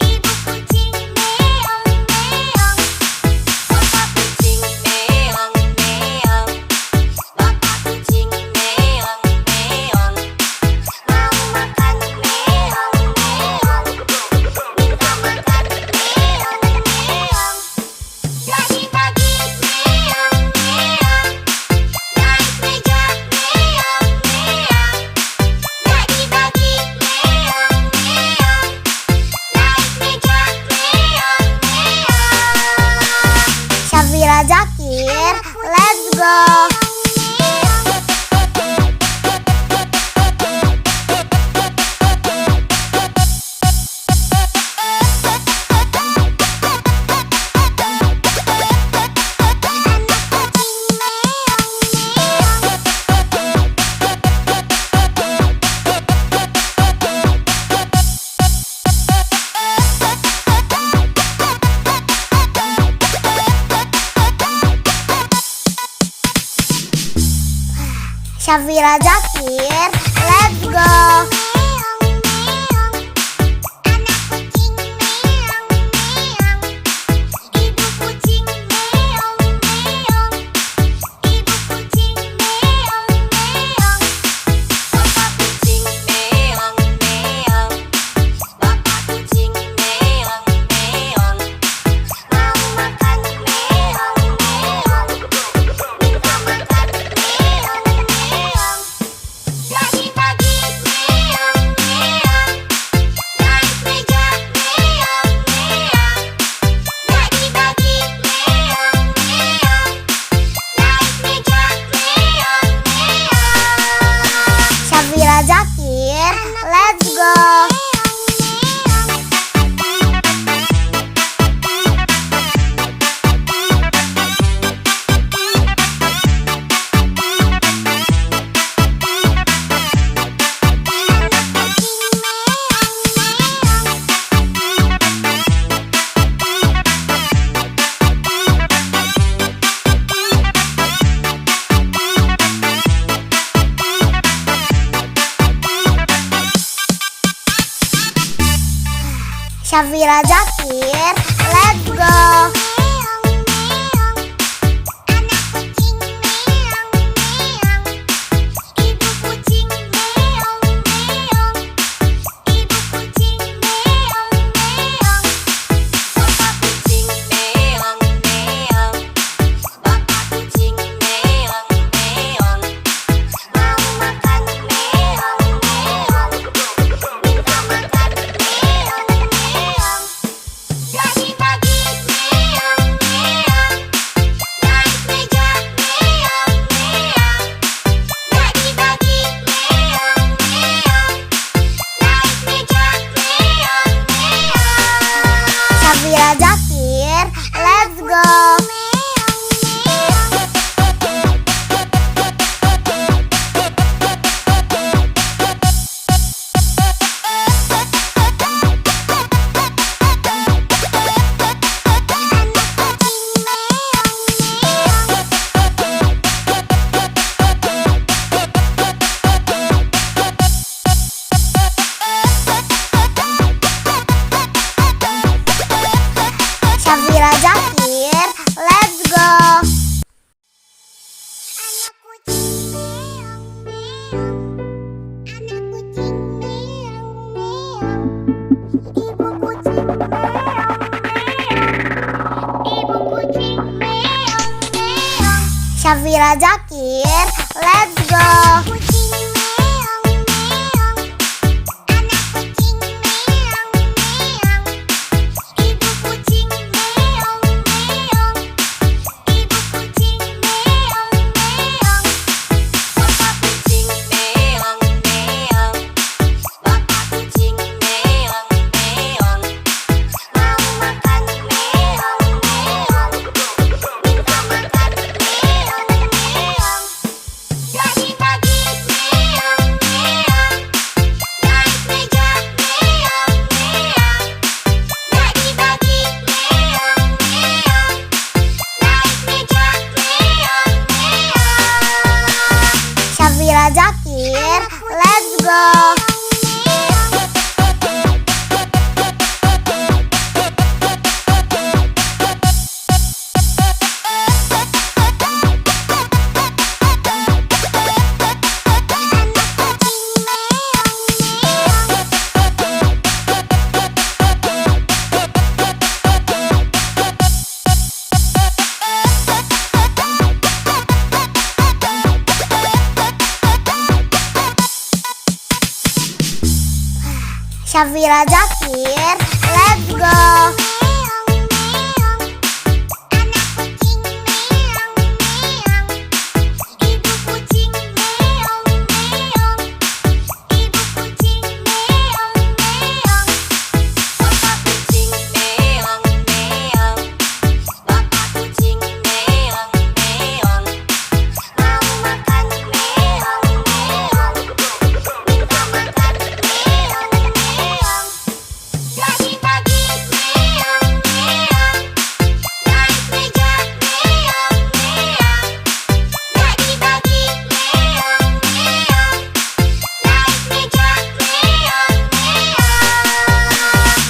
ibu kucing meong meong, bapak kucing meong meong, bapak kucing meong meong, mau makan meong meong, minta makan meong meong. Pagi-pagi meong meong, naik meja meong meong. Pagi-pagi meong meong, naik meja meong meong. Syafira Zakir, let's go. Syafira Zakir, let's go. Meong meong, anak kucing meong meong, ibu kucing meong meong, ibu kucing meong meong, bapak kucing meong meong, bapak kucing meong meong, mau makan meong meong, minta makan meong meong. Pagi-pagi meong meong, naik meja meong meong. Pagi-pagi meong meong, naik meja meong meong. Syafira Zakir, let's go. Syafira Zakir, let's go. Meong meong, anak kucing meong meong, ibu kucing meong meong, ibu kucing meong meong, bapak kucing meong meong, bapak kucing meong meong, mau makan meong meong, minta makan meong meong. Pagi-pagi meong meong, naik meja meong meong. Pagi-pagi meong meong, naik meja meong meong. Syafira Zakir, let's go. Syafira Zakir, let's go. Anak kucing meong meong, anak kucing meong meong, ibu kucing meong meong, ibu kucing meong meong. Syafira Zakir, let's go. Kucing meong meong, anak kucing meong meong, ibu kucing meong meong, ibu kucing meong meong, bapak kucing meong meong, bapak kucing meong meong, mau makan meong meong, minta makan meong meong. Pagi-pagi Syafira Zakir, let's go.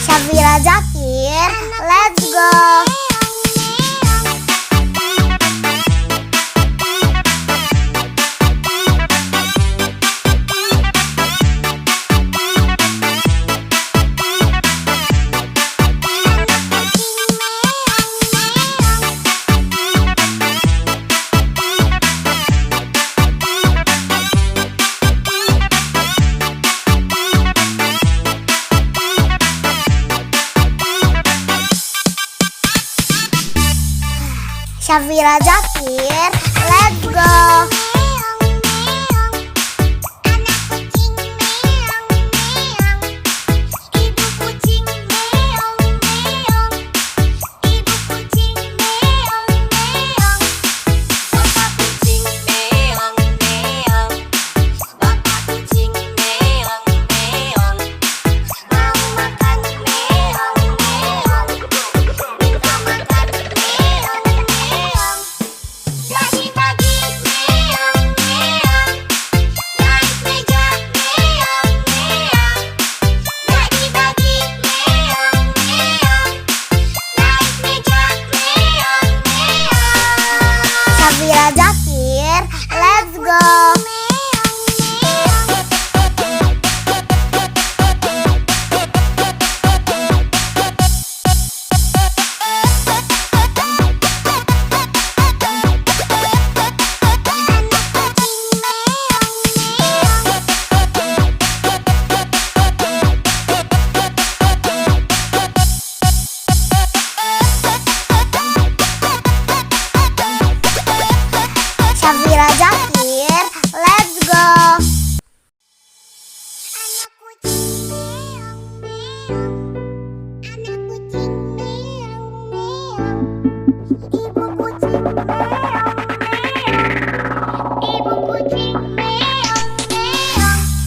Syafira Zakir, let's go. Syafira Zakir, let's go. Syafira Zakir, let's go. Syafira Zakir, let's go.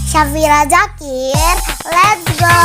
Syafira Zakir, let's go.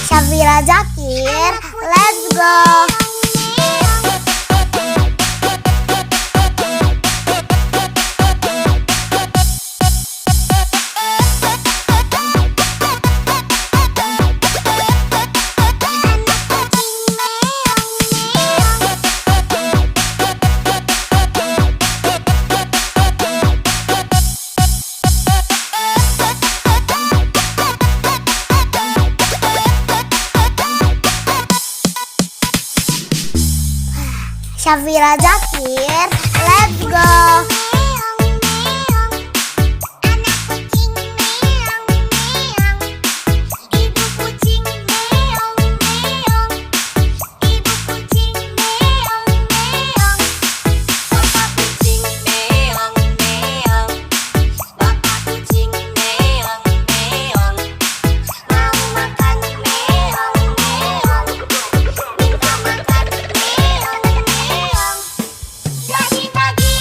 Syafira Zakir, let's go. Syafira Zakir, let's go. Jadi pagi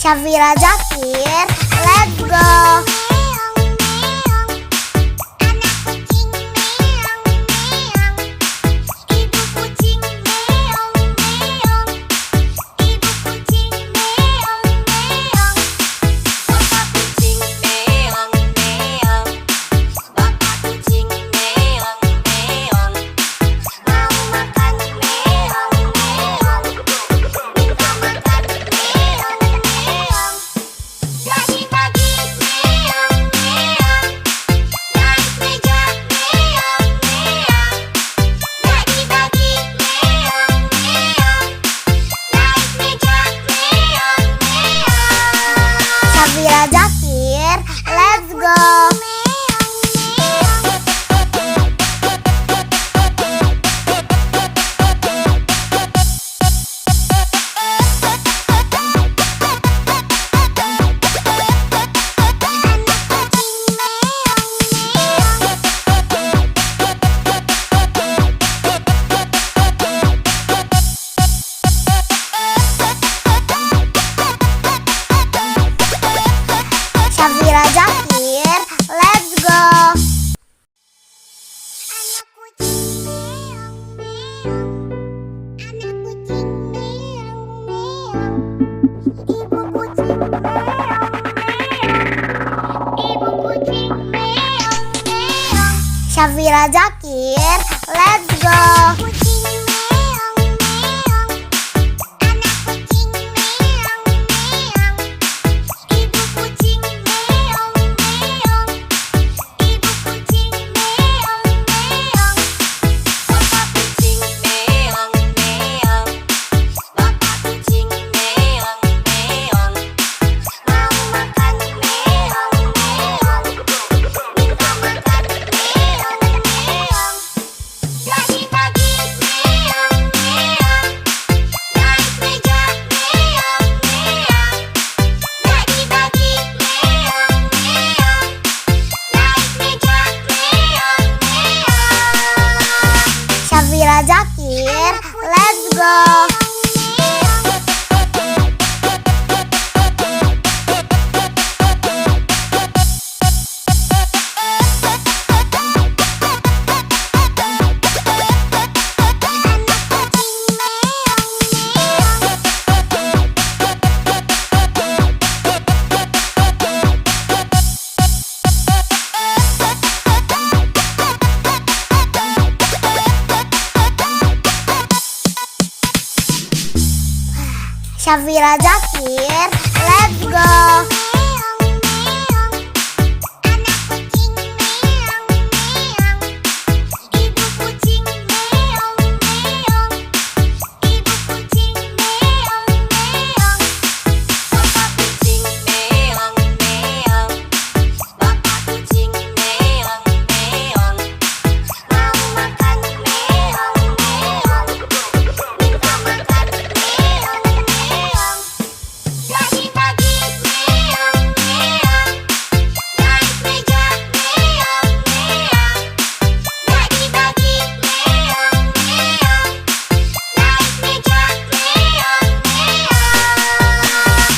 Syafira Zakir, let's go. Syafira Zakir, let's go. Syafira Zakir, let's go. Syafira Zakir, let's go. Syafira Zakir, let's go. Syafira Zakir, let's go.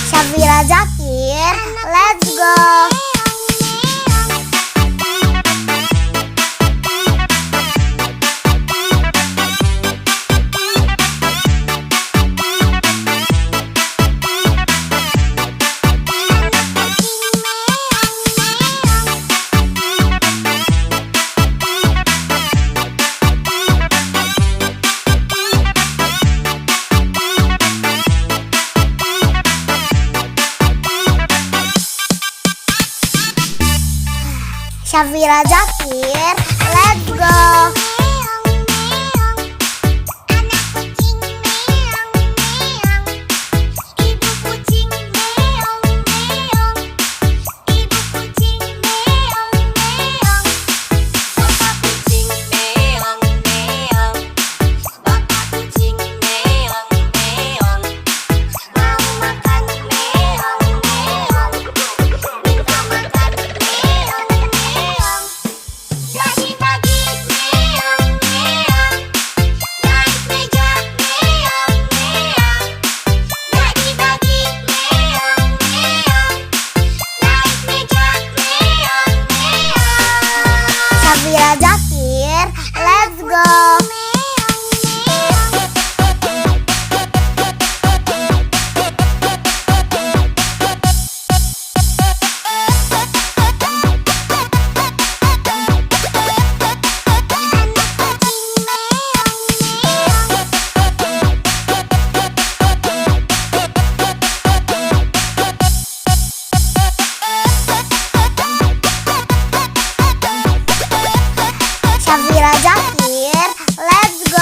Syafira Zakir, let's go. Syafira Zakir, let's go. Syafira Zakir, let's go. Syafira Zakir, let's go.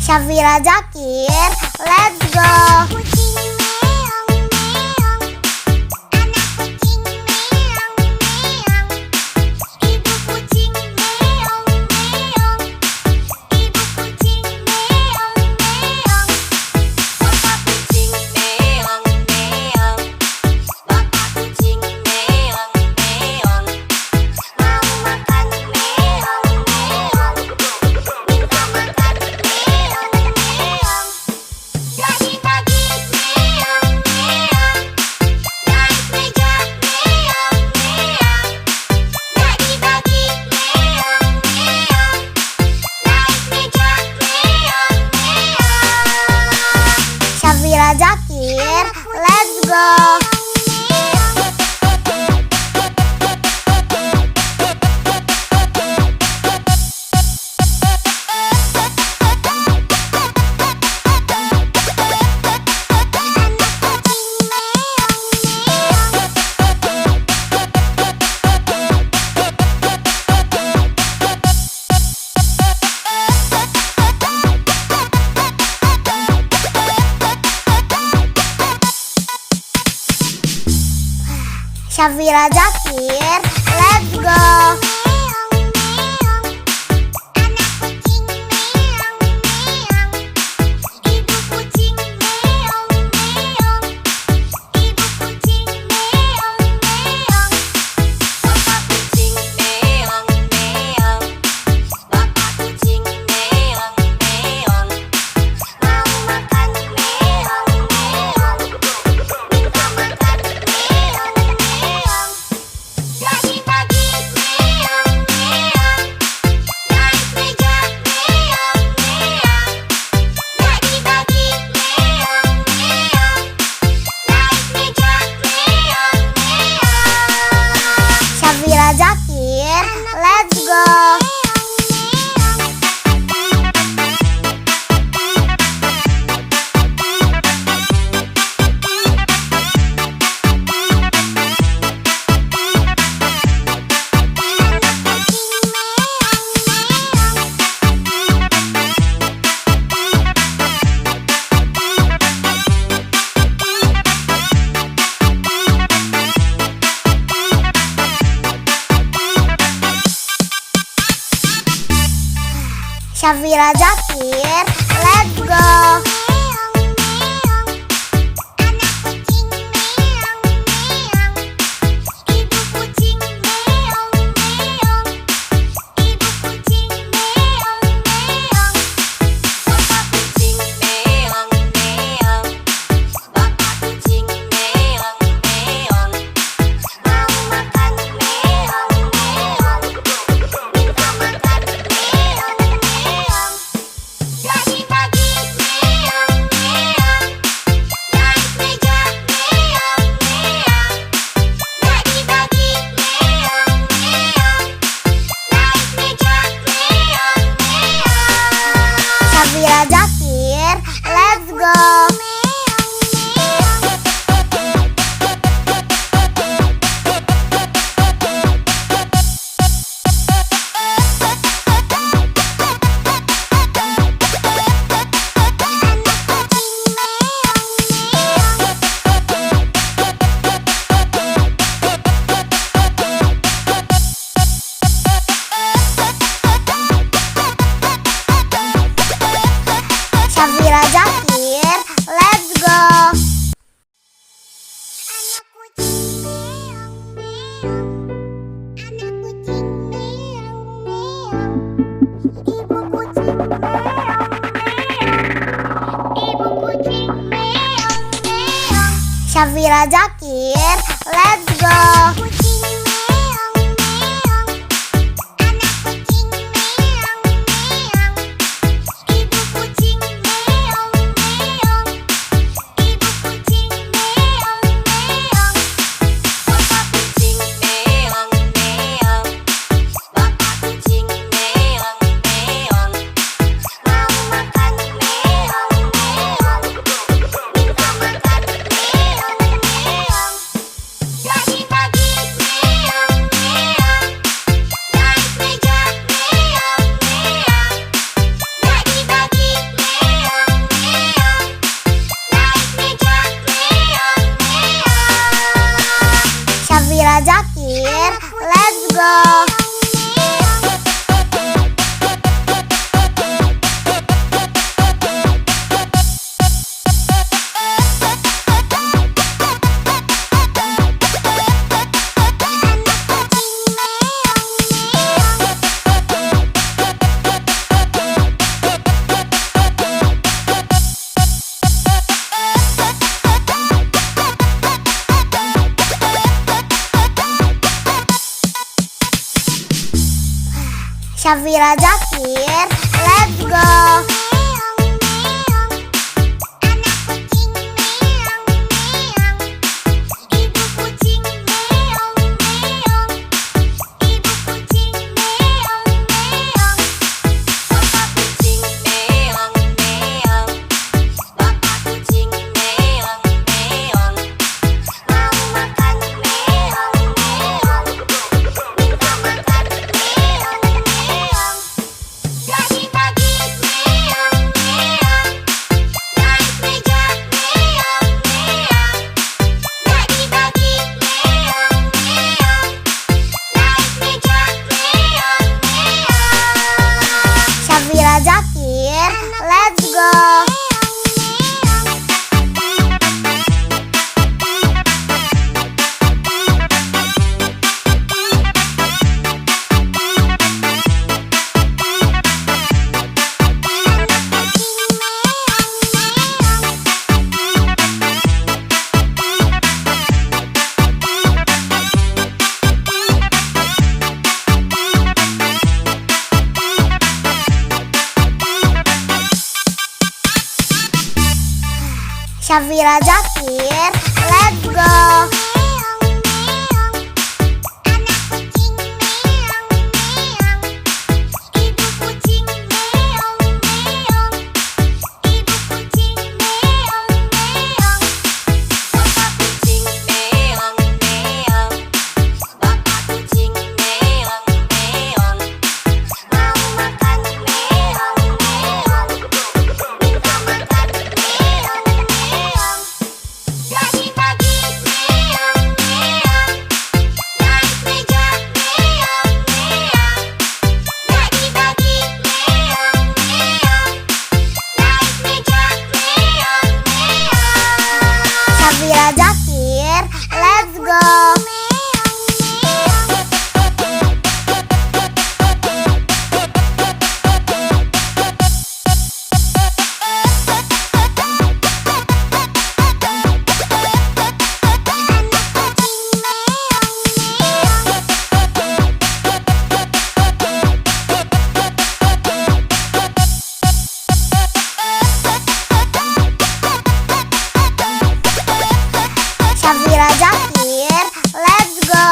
Syafira Zakir, let's go. Syafira Zakir, let's go. Syafira Zakir, let's go. Syafira Zakir, let's go. Syafira Zakir, let's go. Safira Zakir, let's go. Kucing meong meong, anak kucing meong meong, ibu kucing meong meong, ibu kucing meong meong, bapak kucing meong meong, bapak kucing meong meong, mau makan meong meong, minta makan meong meong. Bagi-bagi meong meong, naik meja meong meong. Bagi-bagi meong meong, naik meja meong meong. Safira Zakir, let's go. Safira Zakir, let's go. Meong meong, anak kucing meong meong, ibu kucing meong meong, ibu kucing meong meong, bapak kucing meong meong, bapak kucing meong meong, mau makan meong meong, minta makan meong meong. Bagi-bagi meong meong, naik meja meong meong. Bagi-bagi meong meong, naik meja meong meong. Safira Zakir, let's go. Safira Zakir, let's go. Meong meong, anak kucing meong meong, ibu kucing meong meong, ibu kucing meong meong, bapak kucing meong meong, bapak kucing meong meong, mau makan meong meong, minta makan meong meong. Bagi-bagi meong meong, naik meja meong meong. Bagi-bagi meong meong, naik meja meong meong. Bagi-bagi meong meong, naik meja meong meong. Mau makan meong meong, minta makan meong meong. Safira Zakir, let's go. Safira Zakir, let's go.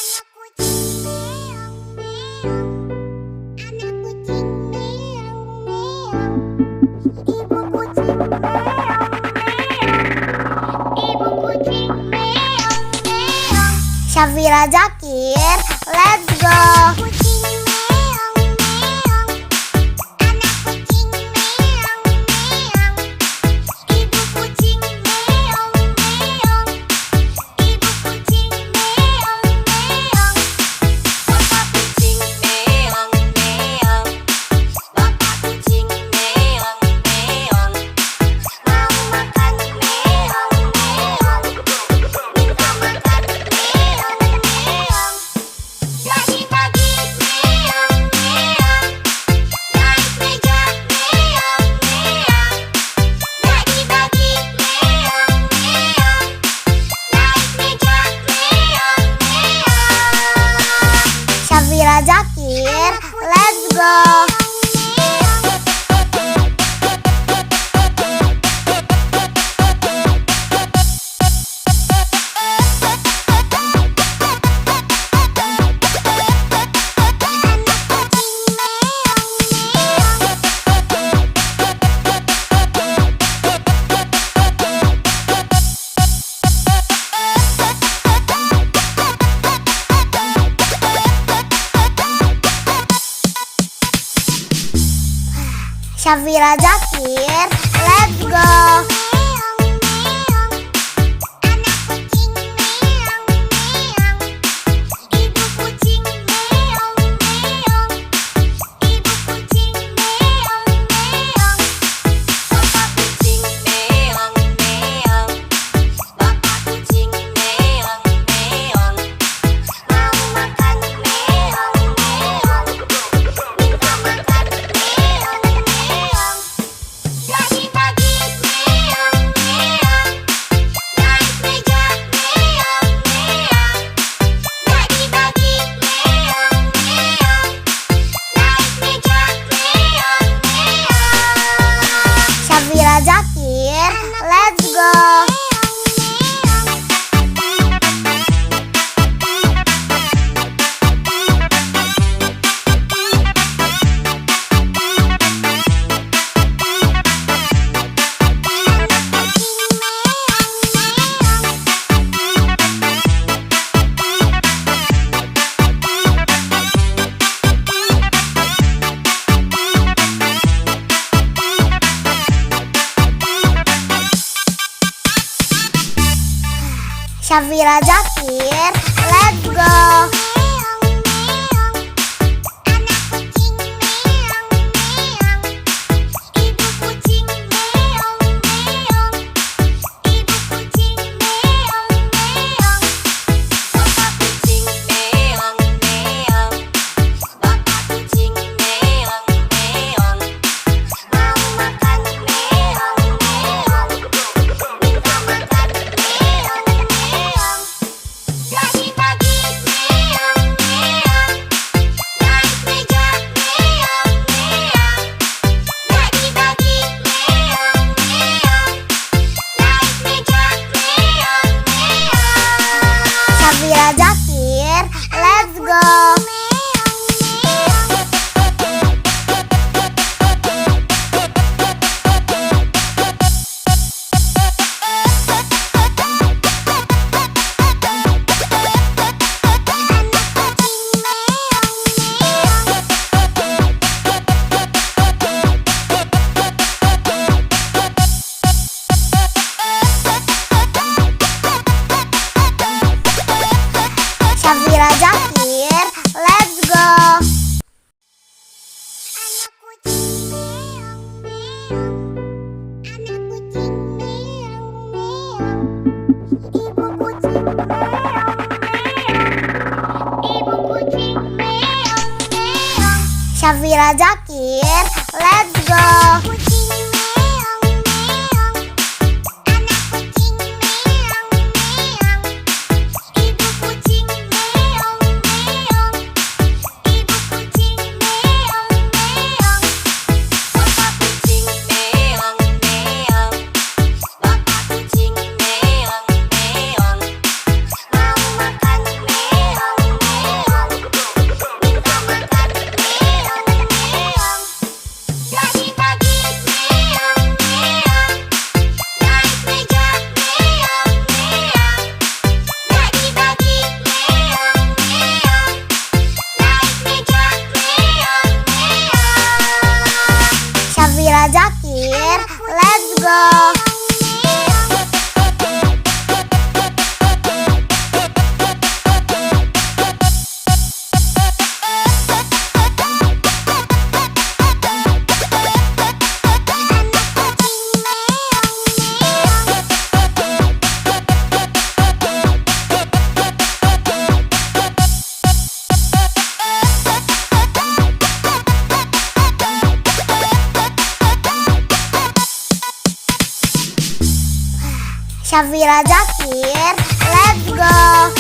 Anak kucing meong meong, anak kucing meong meong, ibu kucing meong meong, ibu kucing meong meong. Safira Zakir, let's go. Kucing meong meong, anak kucing meong meong, ibu kucing meong meong, ibu kucing meong meong, bapak kucing meong meong, bapak kucing meong meong, mau makan meong meong, minta makan meong meong. Zakir, let's go. Syafira Zakir, let's go. Syafira Zakir, let's go. Syafira Zakir, let's go. Syafira Zakir, let's go. Syafira Zakir, let's go. Syafira Zakir, let's go. Syafira Zakir, let's go. Syafira Zakir, let's go.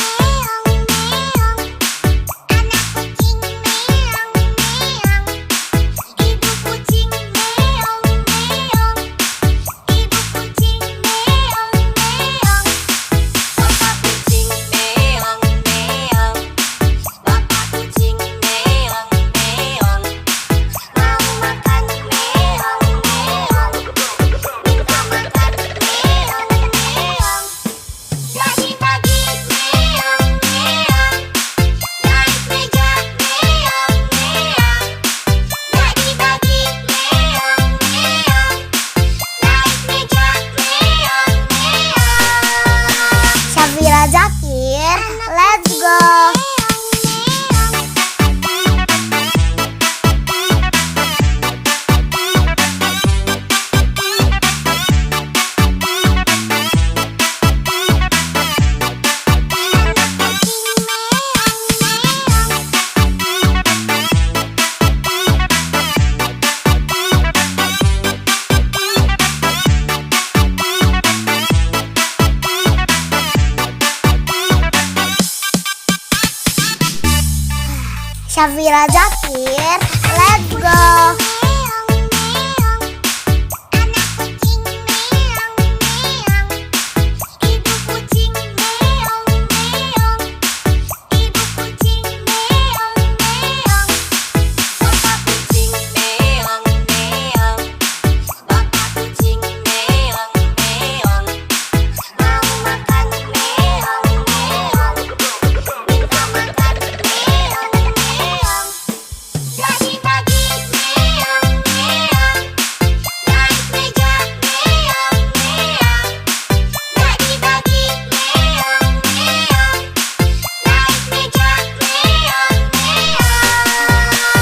Syafira Zakir, let's go.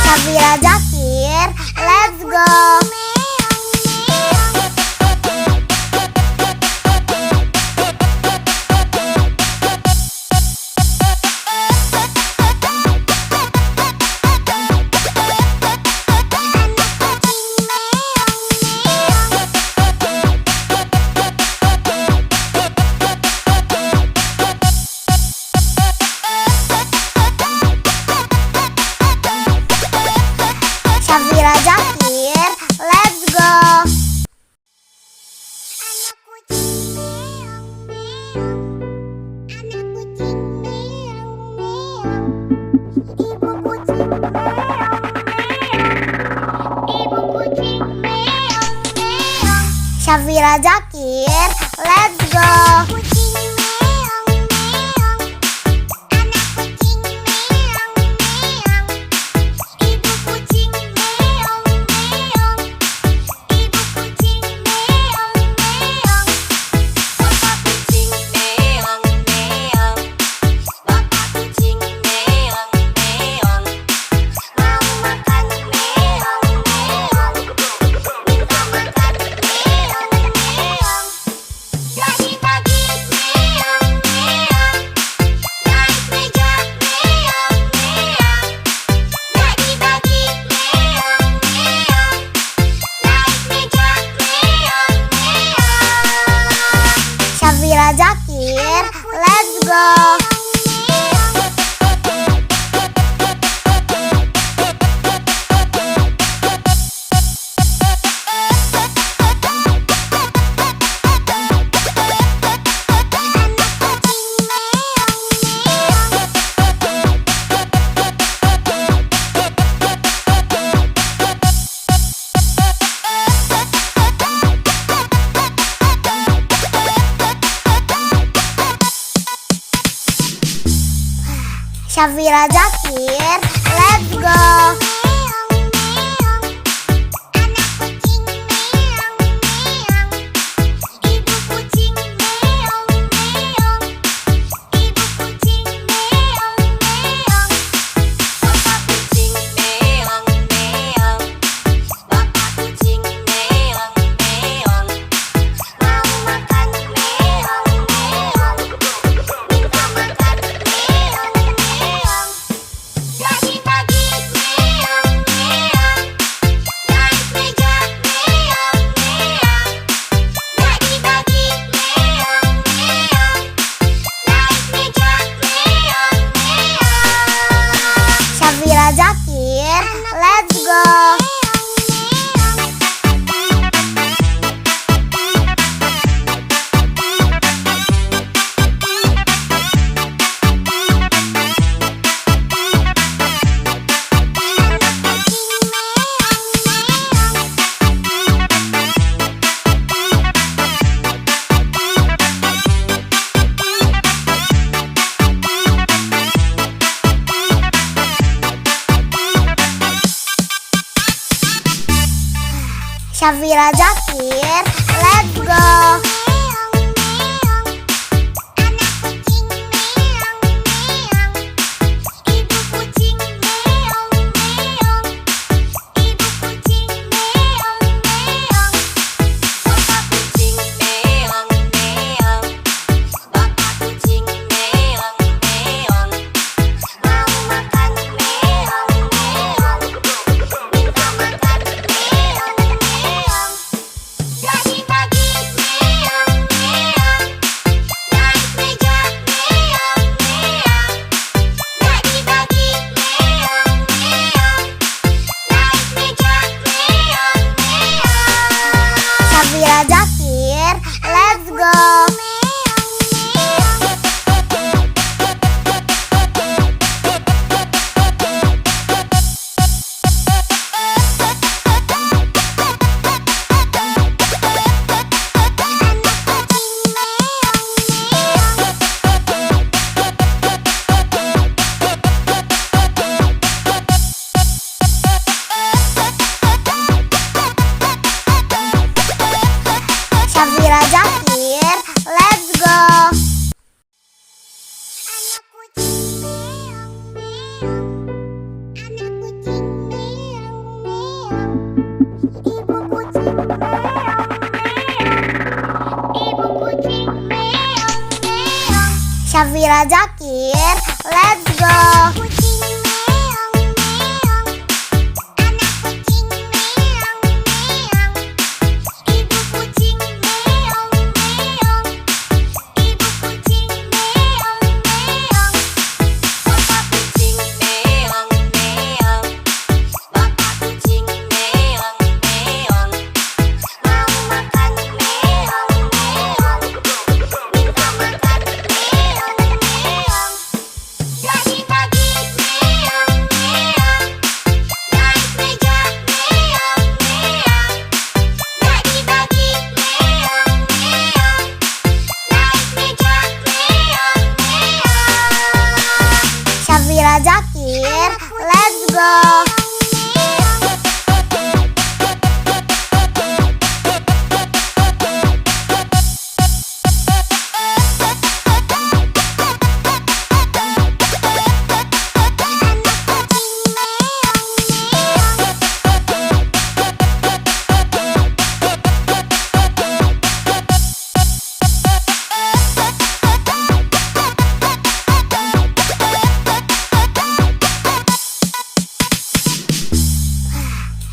Syafira Zakir, let's go. Syafira Zakir, let's go. Syafira Zakir, let's go. Syafira Zakir, let's go. Syafira Zakir, let's go. Syafira Zakir, let's go. Syafira Zakir, let's go. Syafira Zakir, let's go. Kucing meong meong, anak kucing meong meong, ibu kucing meong meong, ibu kucing meong meong, bapak kucing meong meong, bapak kucing meong meong, mau makan meong meong, minta makan meong meong. Pagi-pagi meong meong, naik meja meong meong. Pagi-pagi meong meong, naik meja meong meong. Syafira Zakir, let's go.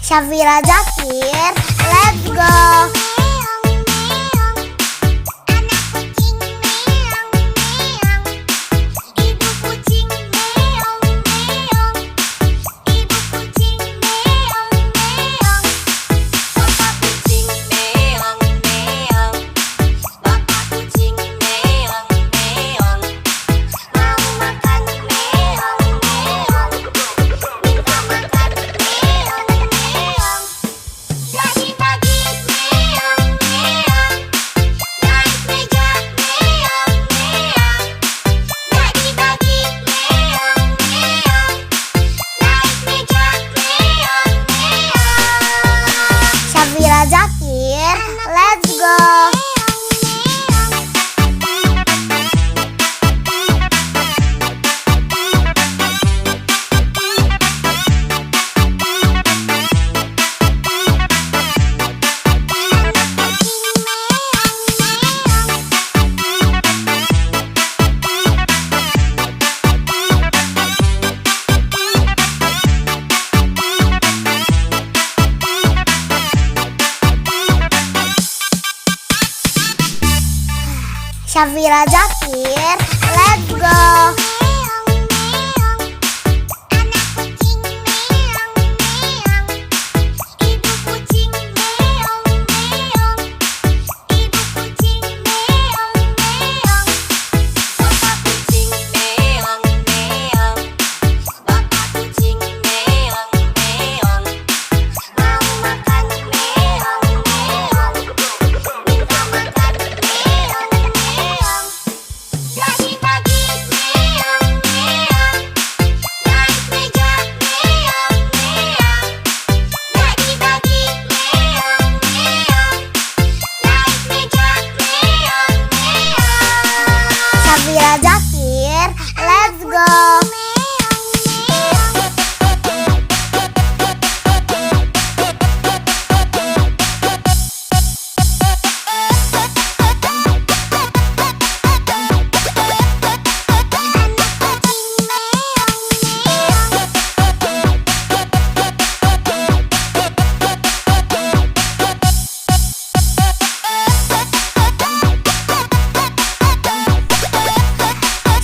Syafira Zakir, let's go. Meong meong, anak kucing meong meong, ibu kucing meong meong, ibu kucing meong meong, bapak kucing meong meong, bapak kucing meong meong, mau makan meong meong, minta makan meong meong. Pagi-pagi meong meong, naik meja meong meong. Pagi-pagi meong meong, naik meja meong meong. Syafira Zakir, let's go. Syafira Zakir, let's go. Meong meong, anak kucing meong meong, ibu kucing meong meong, ibu kucing meong meong, bapak kucing meong meong, bapak kucing meong meong, mau makan meong meong, minta makan meong meong. Pagi-pagi meong meong, naik meja meong meong. Pagi-pagi meong meong, naik meja meong meong. Syafira Zakir, let's go.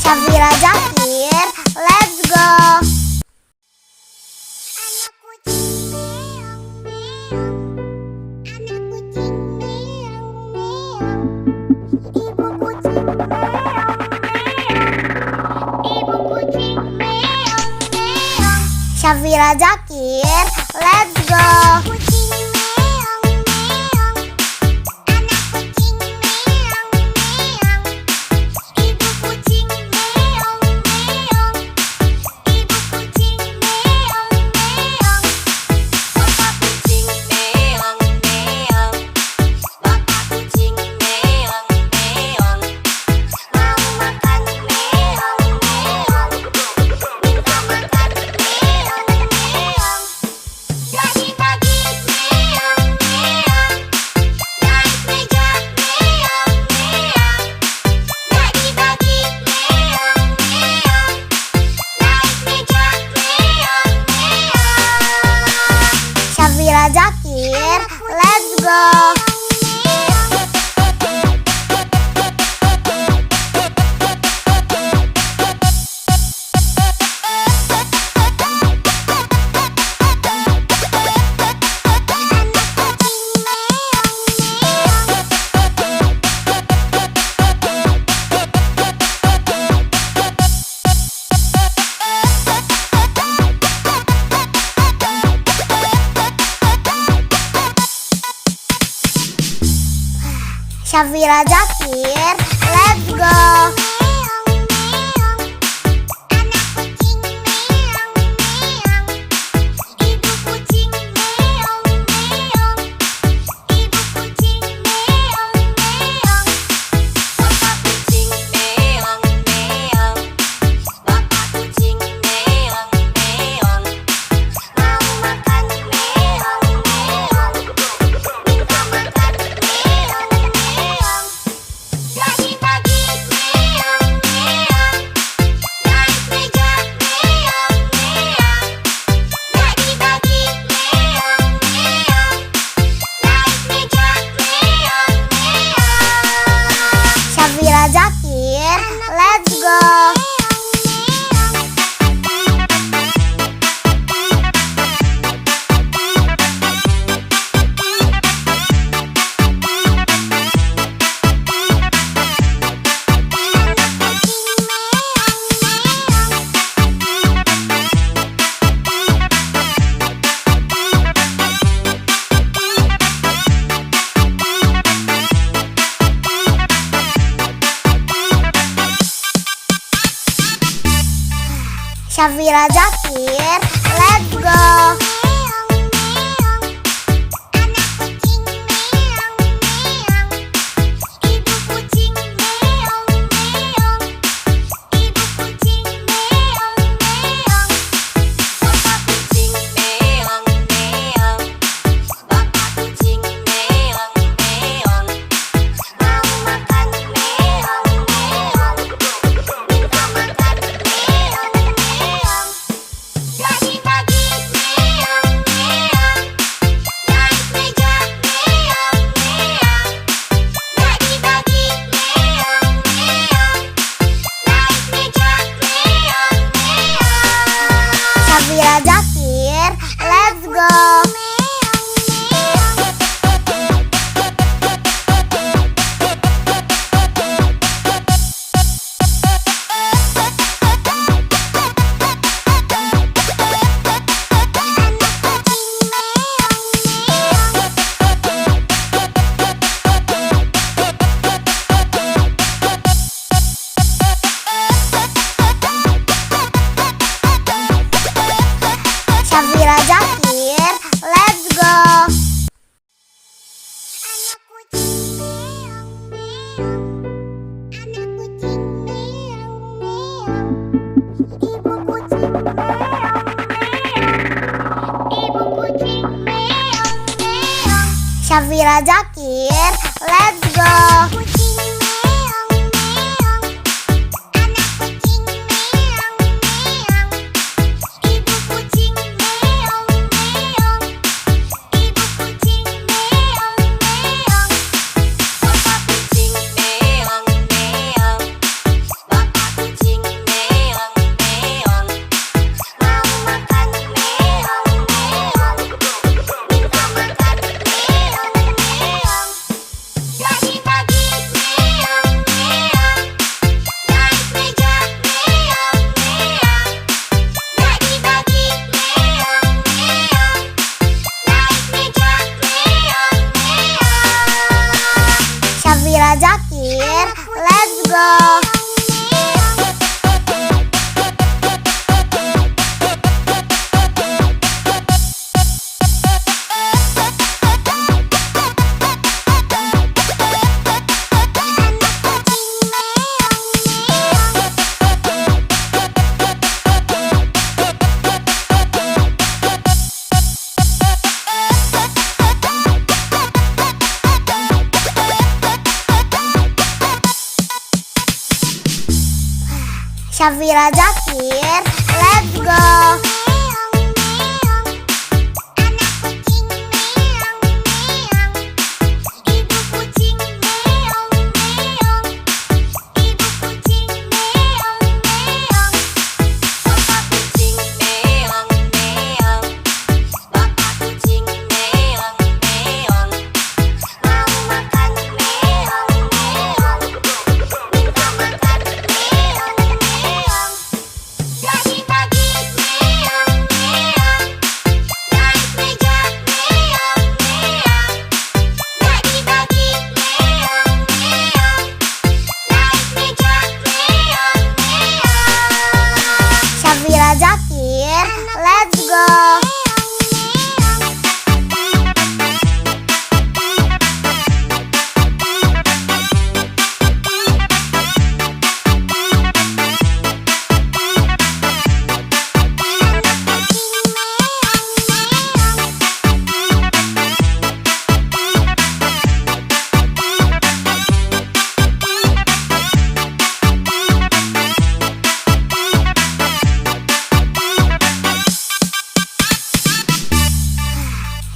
Syafira Zakir, let's go. Anak kucing meong meong, anak kucing meong meong, ibu kucing meong meong, ibu kucing meong meong. Syafira Zakir, let's go. Kucing meong meong, anak kucing meong meong, ibu kucing meong meong, ibu kucing meong meong, bapak kucing meong meong, bapak kucing meong meong, mau makan meong meong, minta makan meong meong. Pagi-pagi go. Syafira Zakir, let's go. Syafira Zakir, let's go. Syafira Zakir, let's go. Syafira Zakir, let's go. Syafira Zakir, let's go. Syafira Zakir, let's go. Syafira Zakir, let's go. Syafira Zakir, let's go.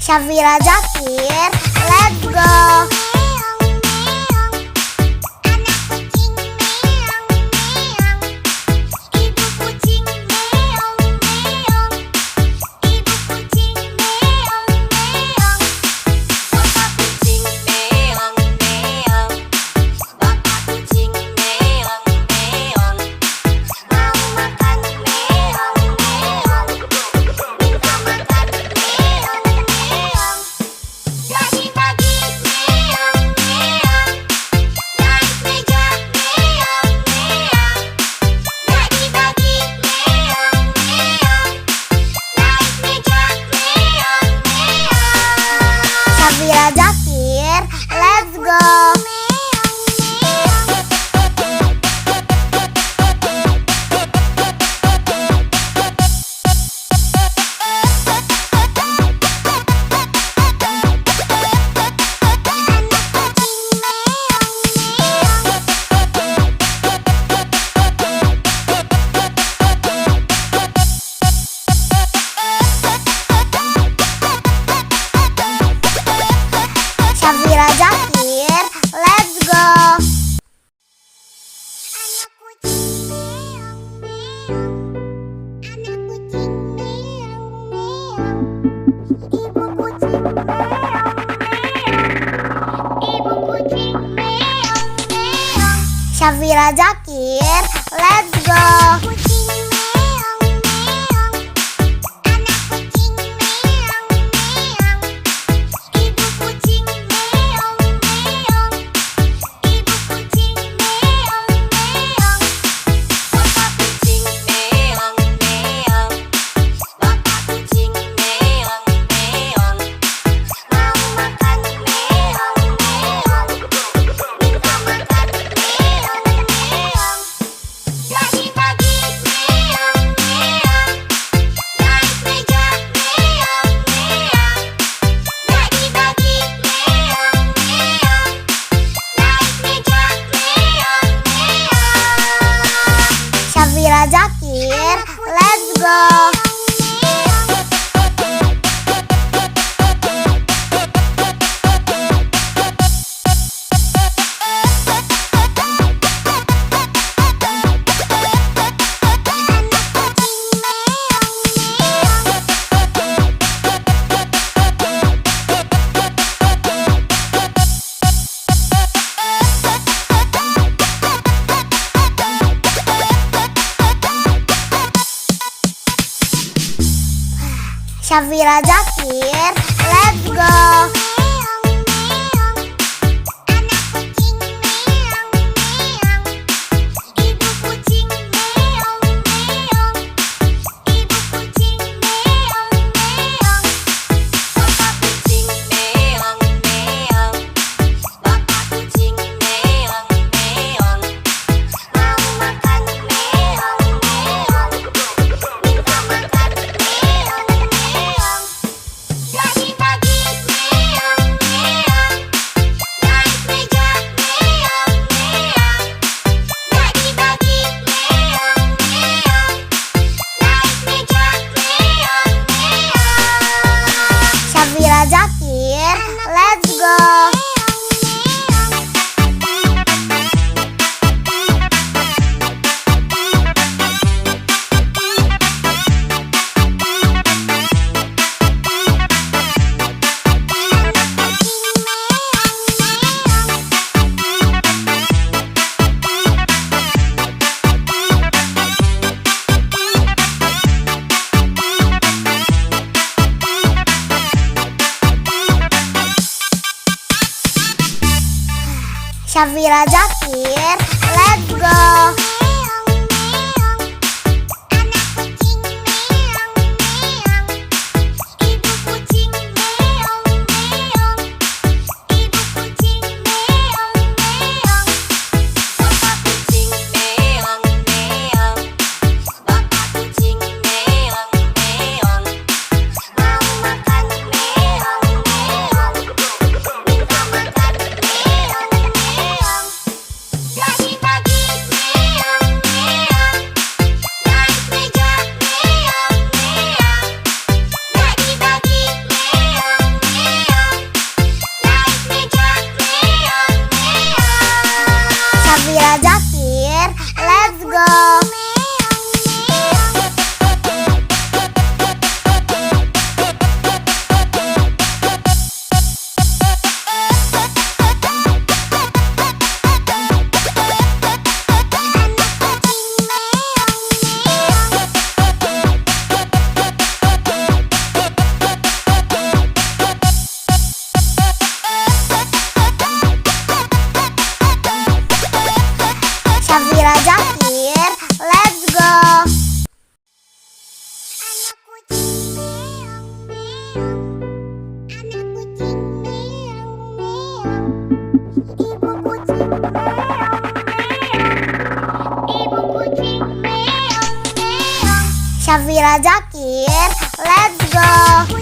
Syafira Zakir, let's go. Syafira Zakir, let's go. Syafira Zakir, let's go. Syafira Zakir, let's go. Syafira Zakir, let's go. Syafira Zakir, let's go. Syafira Zakir, let's go. Syafira Zakir, let's go. Pagi-pagi meong Syafira Zakir, let's go.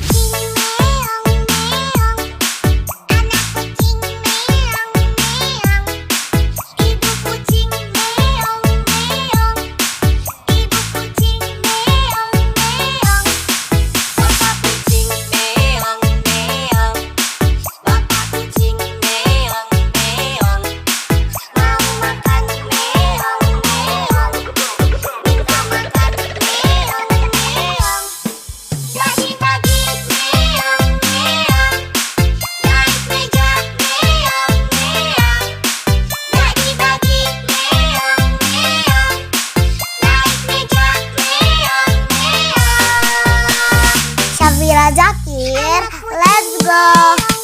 Syafira Zakir, let's go.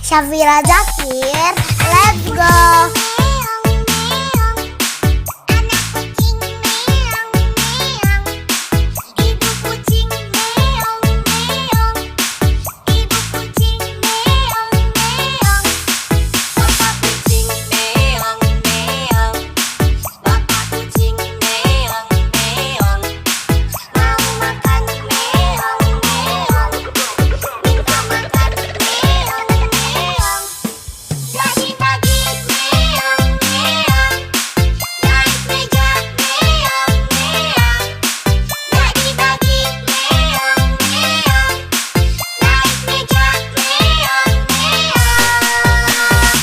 Syafira Zakir, let's go.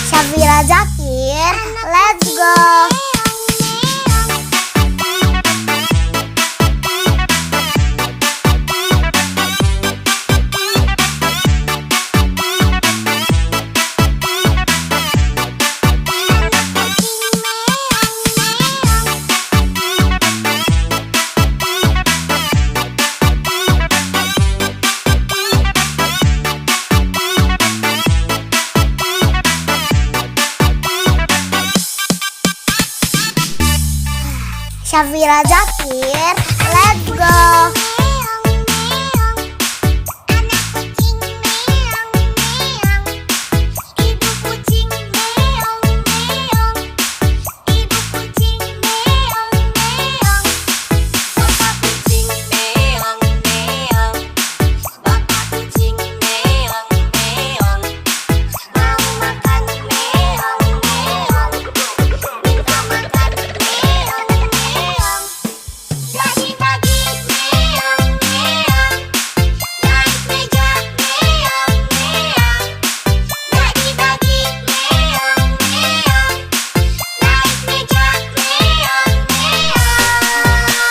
Syafira Zakir, let's go. Syafira Zakir, let's go.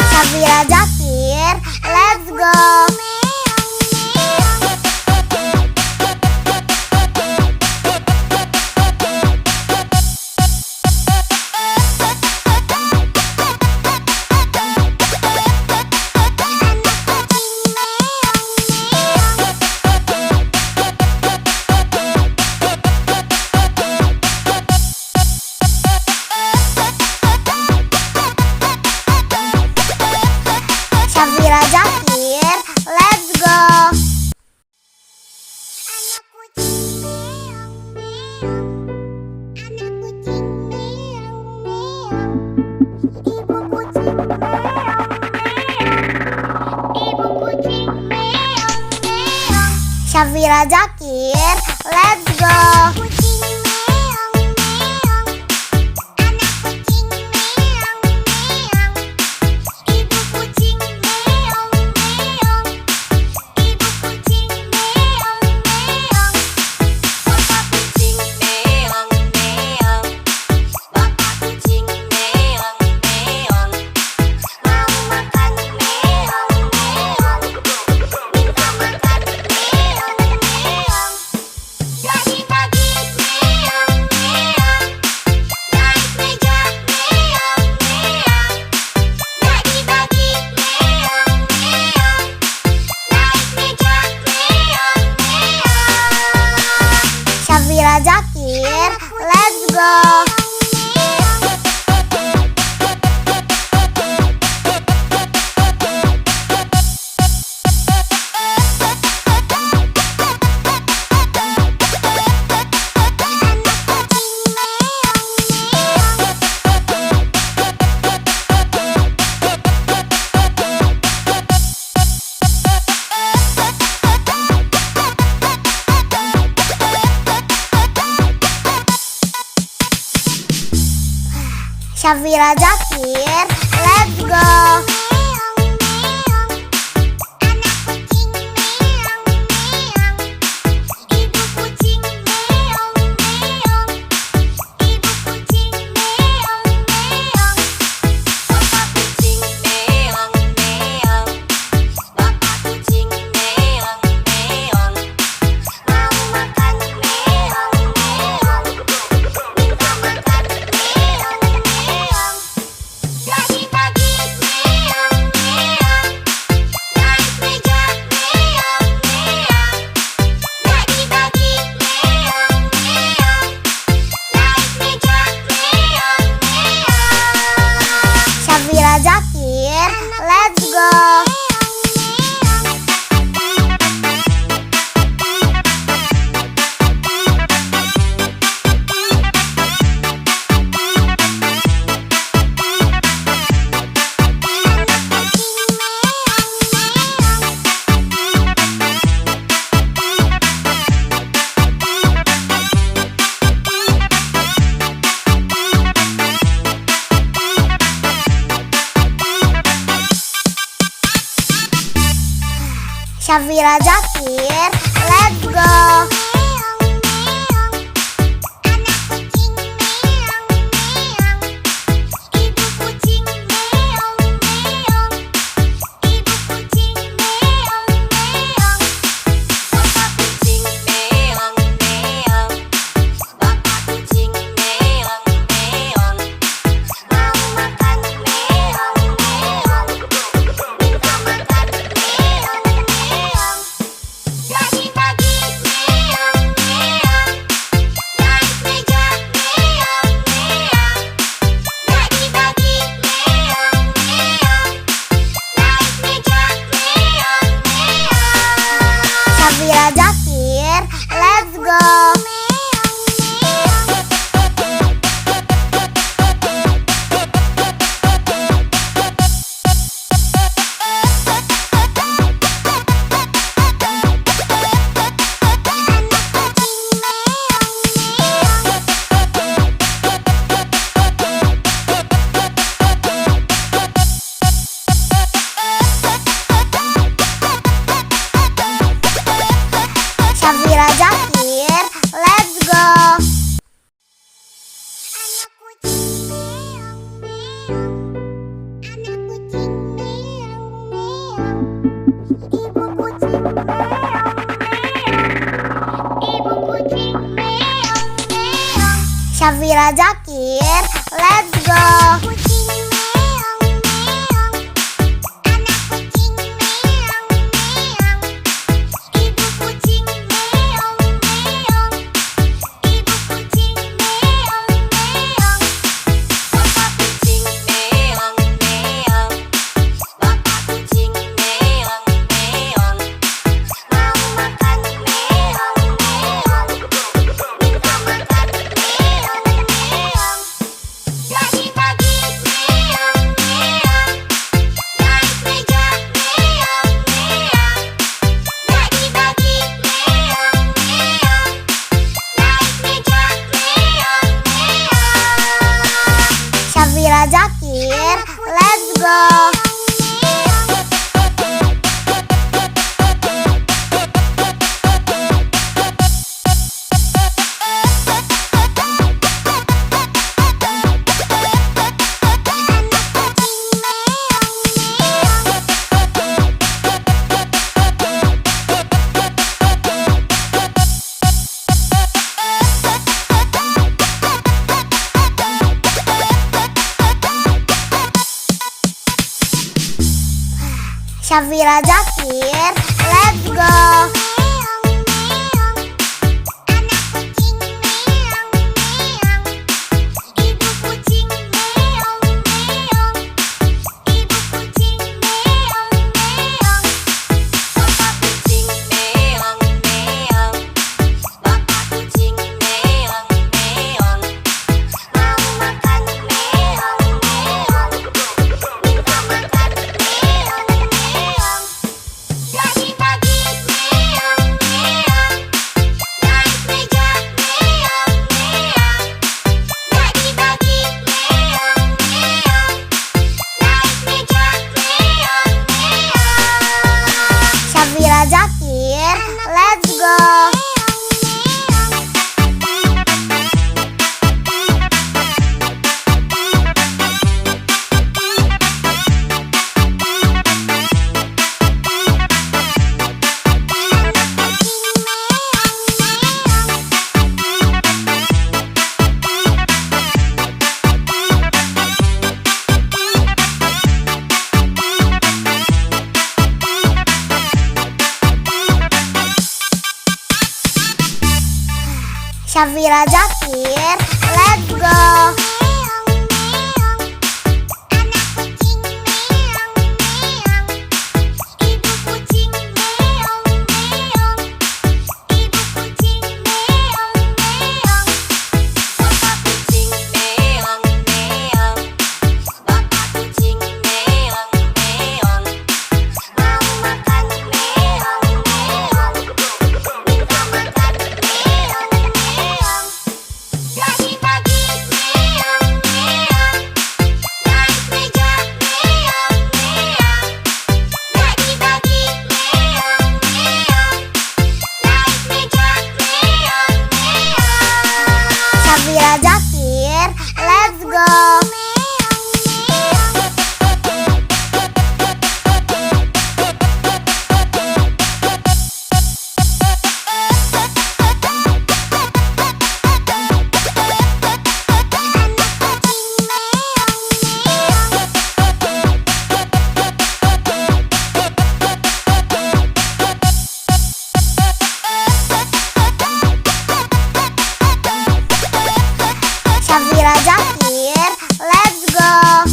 Syafira Zakir, let's go. Syafira Zakir, let's go. Syafira Zakir, let's go. Syafira Zakir, let's go. Syafira Zakir, let's go. Syafira Zakir, let's go. Syafira Zakir, let's go. Syafira Zakir, let's go. Syafira Zakir, let's go. Syafira Zakir, let's go. Syafira Zakir, let's go. Syafira Zakir, let's go. Syafira Zakir, let's go. Syafira Zakir, let's go. Syafira Zakir, let's go.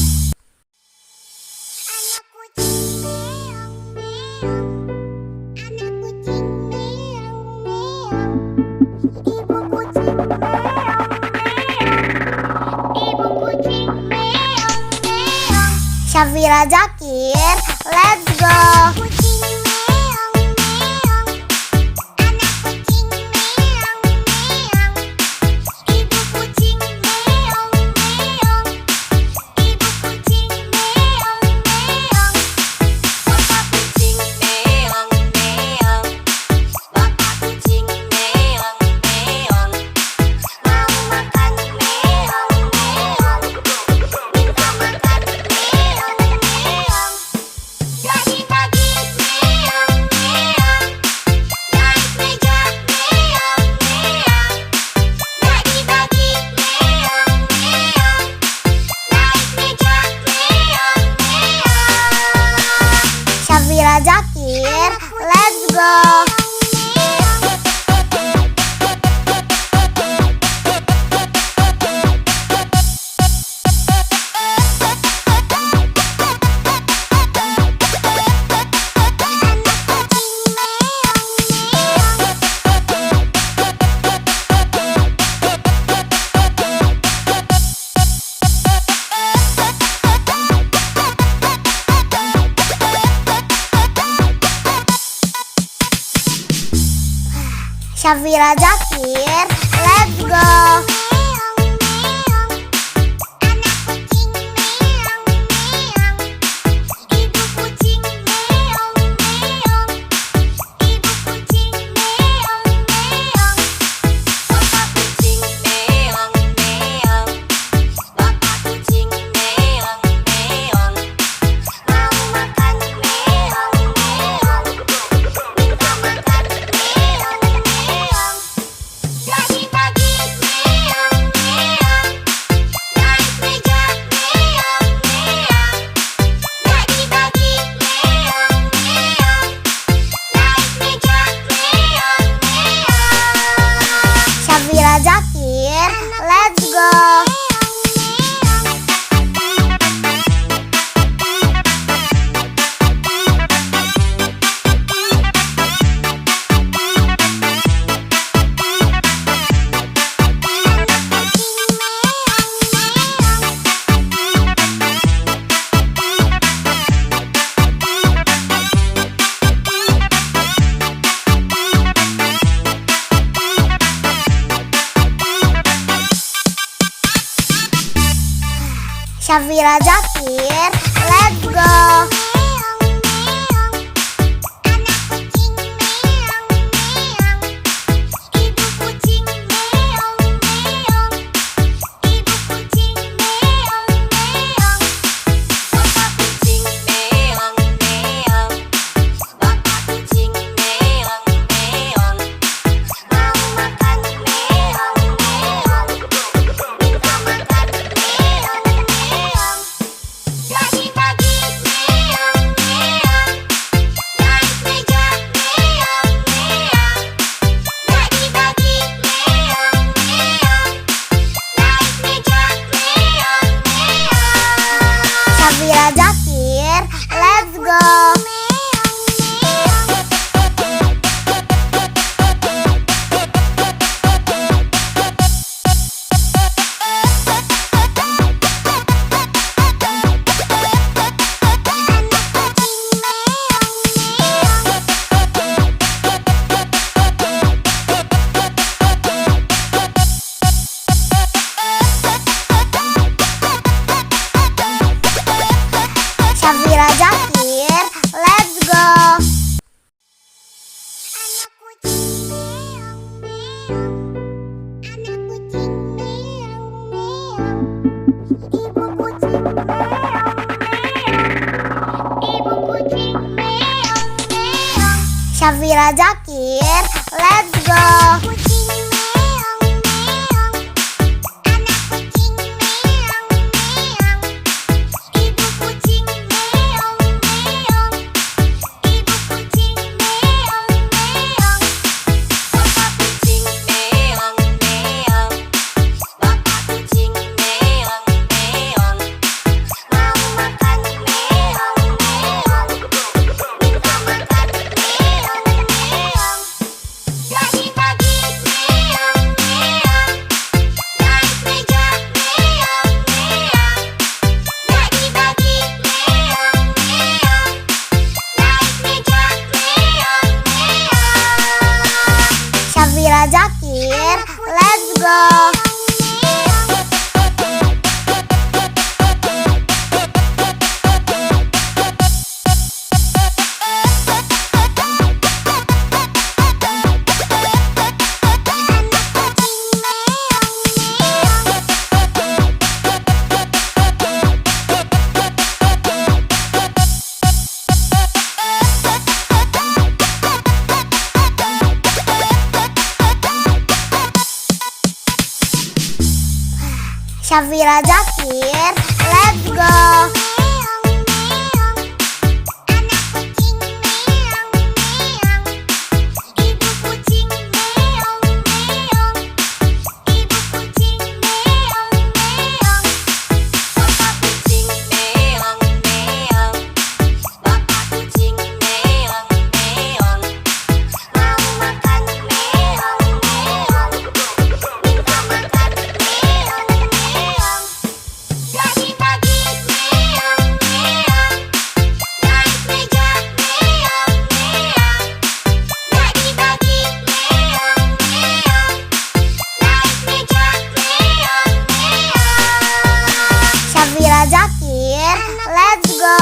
Syafira Zakir, let's go. Syafira Zakir, let's go. Syafira Zakir, let's go. Syafira Zakir, let's go. Syafira Zakir, let's go. Anak kucing Syafira Zakir, let's go. Kucing meong meong, anak kucing meong meong, ibu kucing meong meong, ibu kucing meong meong, bapak kucing meong meong, bapak kucing meong meong, mau makan meong meong, minta makan meong meong. Bagi-bagi meong meong, naik meja meong meong. Bagi-bagi meong meong, naik meja meong meong. Syafira Zakir, let's go. Syafira Zakir, let's go. Meong meong, anak kucing meong meong, ibu kucing meong meong, ibu kucing meong meong, bapak kucing meong meong, bapak kucing meong meong, mau makan meong meong, minta makan meong meong. Bagi-bagi meong meong, naik meja meong meong. Bagi-bagi meong meong, naik meja meong meong. Syafira Zakir, let's go.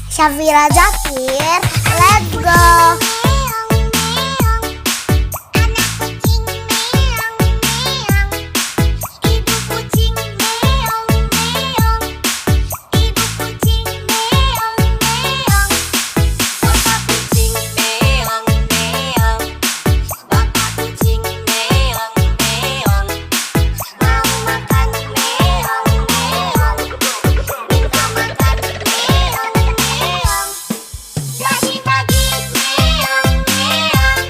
Syafira Zakir, let's go. Meong meong, anak kucing meong meong, ibu kucing meong meong, ibu kucing meong meong, bapak kucing meong meong, bapak kucing meong meong, mau makan meong meong, minta makan meong meong. Bagi-bagi meong meong,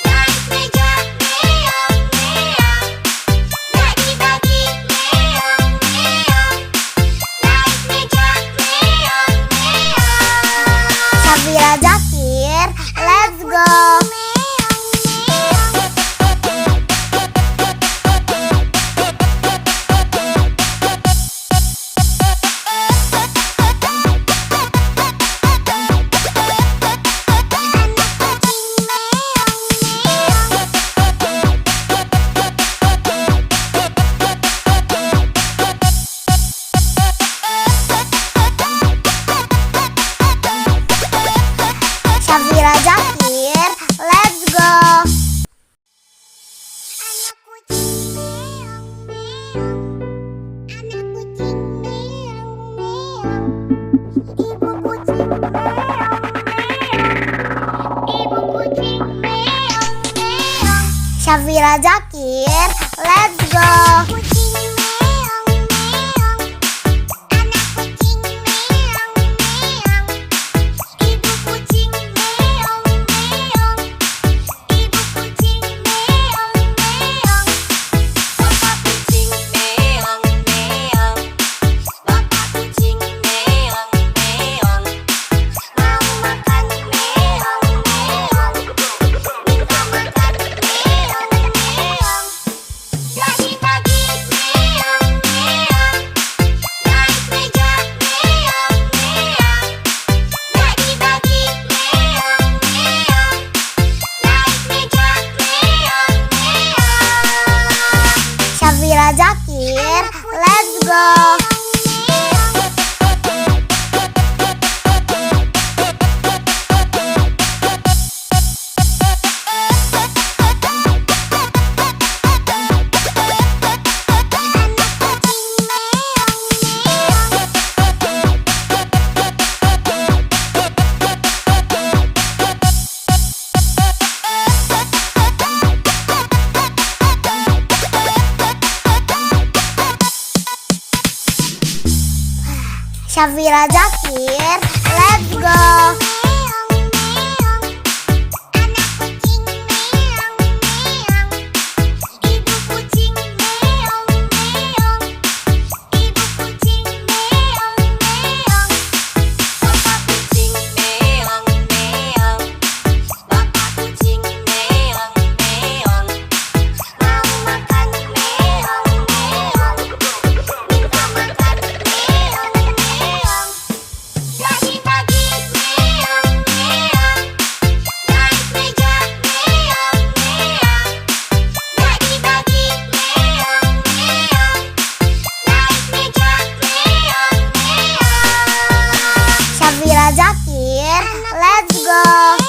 naik meja meong meong. Bagi-bagi meong meong, naik meja meong meong. Syafira Zakir, let's go. Syafira Zakir, let's go. Anak kucing meong meong, anak kucing meong meong, ibu kucing meong meong, ibu kucing meong meong. Syafira Zakir, let's go. Kucing meong meong, anak kucing meong meong, ibu kucing meong meong, ibu kucing meong meong, bapak kucing meong meong, bapak kucing meong meong, mau makan meong meong, minta makan meong meong. Bagi-bagi Syafira Zakir, let's go. Syafira Zakir, let's go.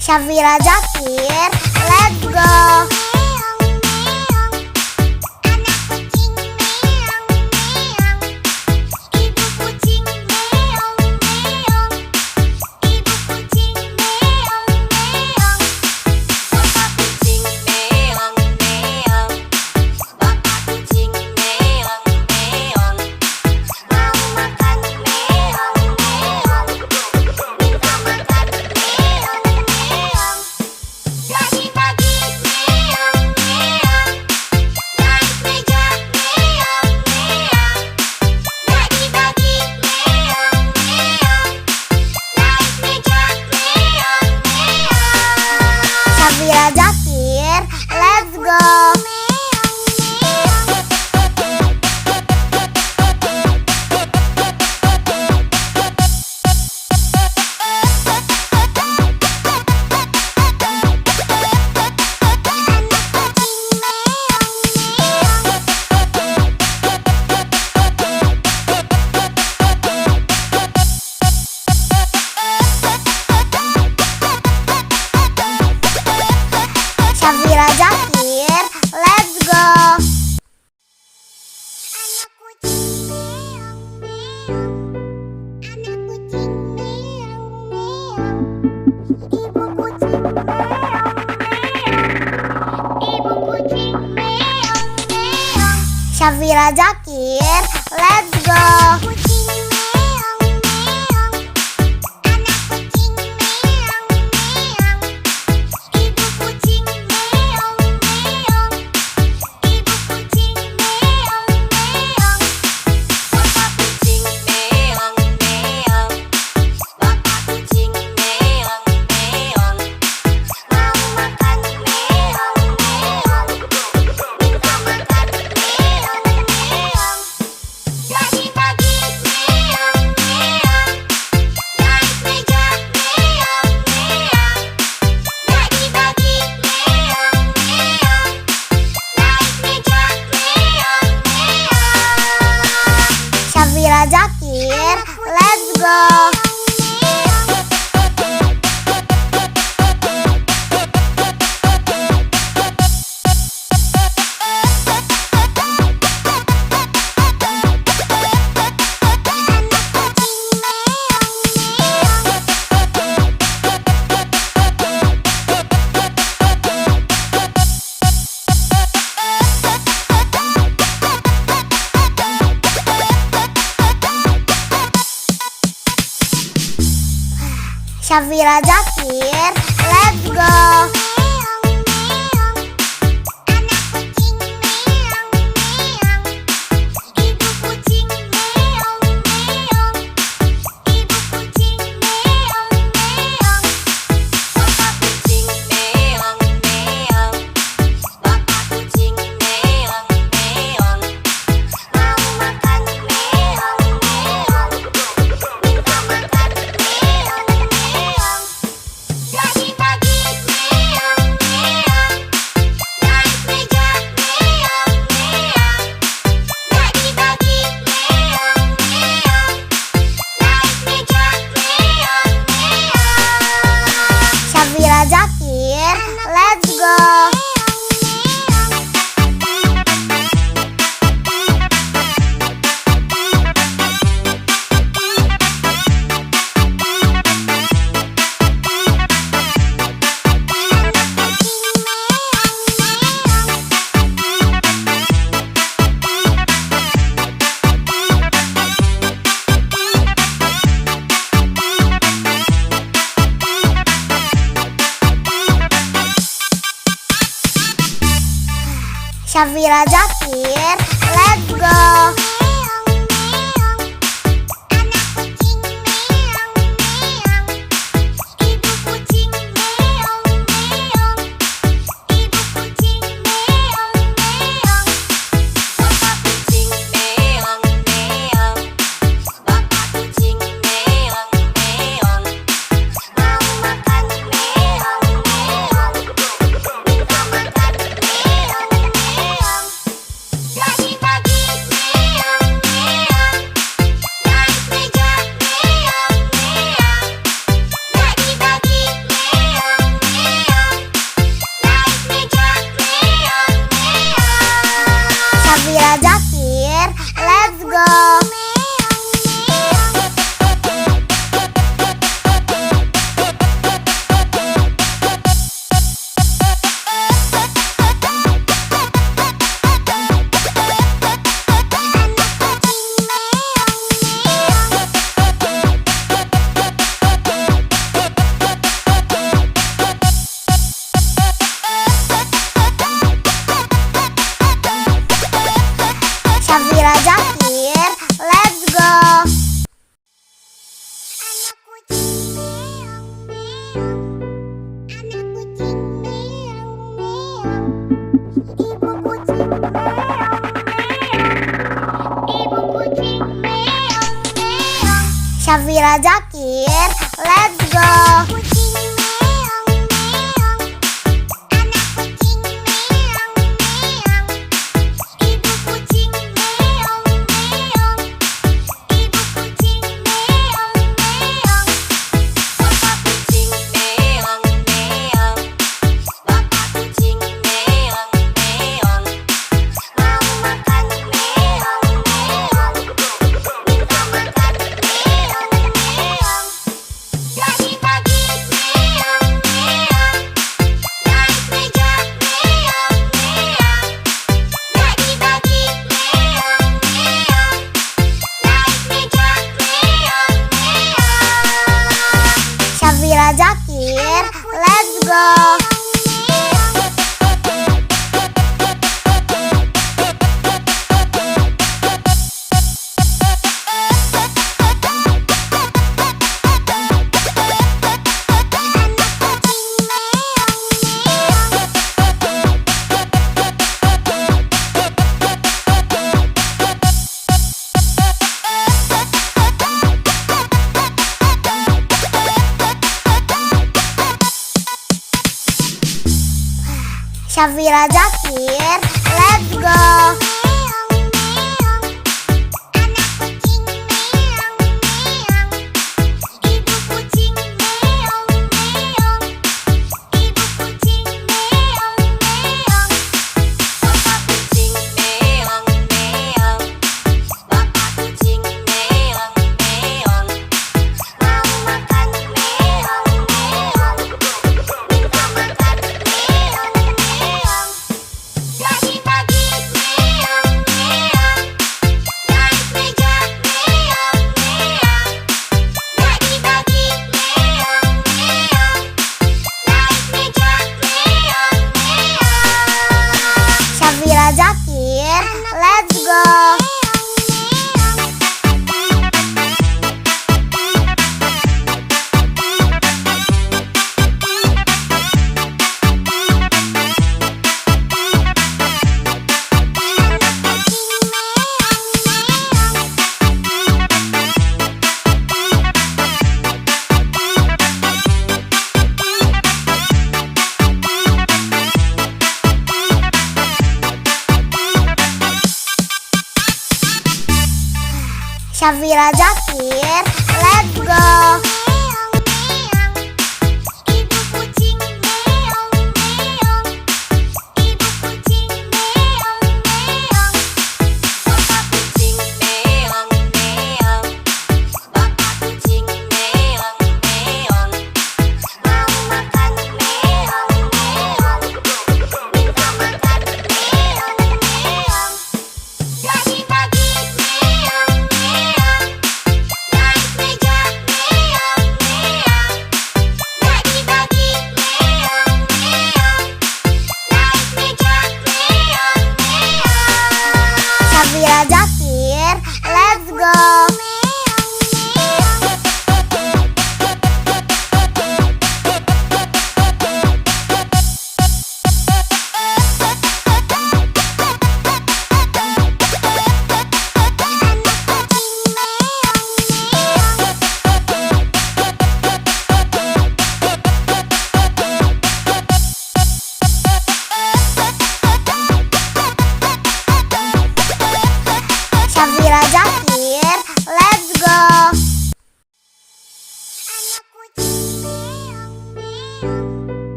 Syafira Zakir, let's go. Syafira Zakir, let's go. Syafira Zakir, let's go. Syafira Zakir, let's go. Syafira Zakir, let's go. Syafira Zakir, let's go. Syafira Zakir, let's go. Syafira Zakir, let's go. Syafira Zakir, let's go. Syafira Zakir, let's go. Syafira Zakir, let's go. Syafira Zakir, let's go. Syafira Zakir, let's go. Syafira Zakir, let's go.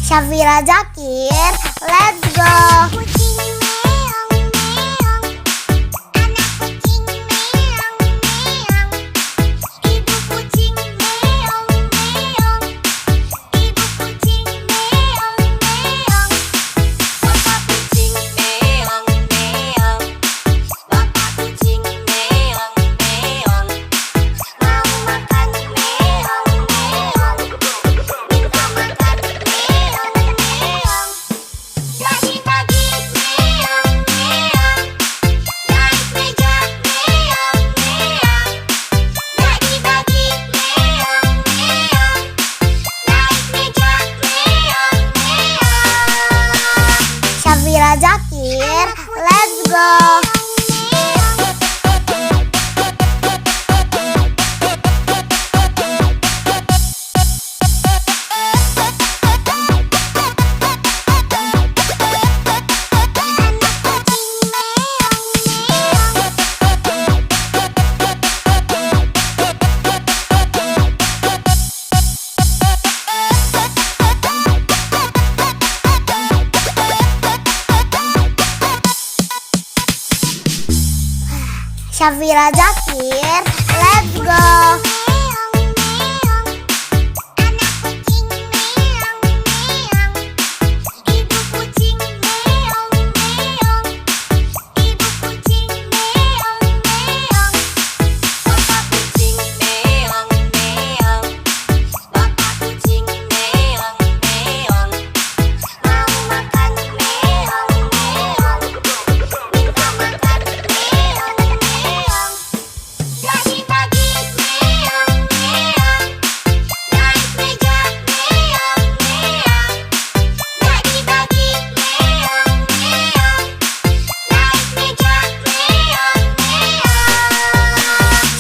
Syafira Zakir, let's go. Syafira Zakir, let's go. Syafira Zakir, let's go.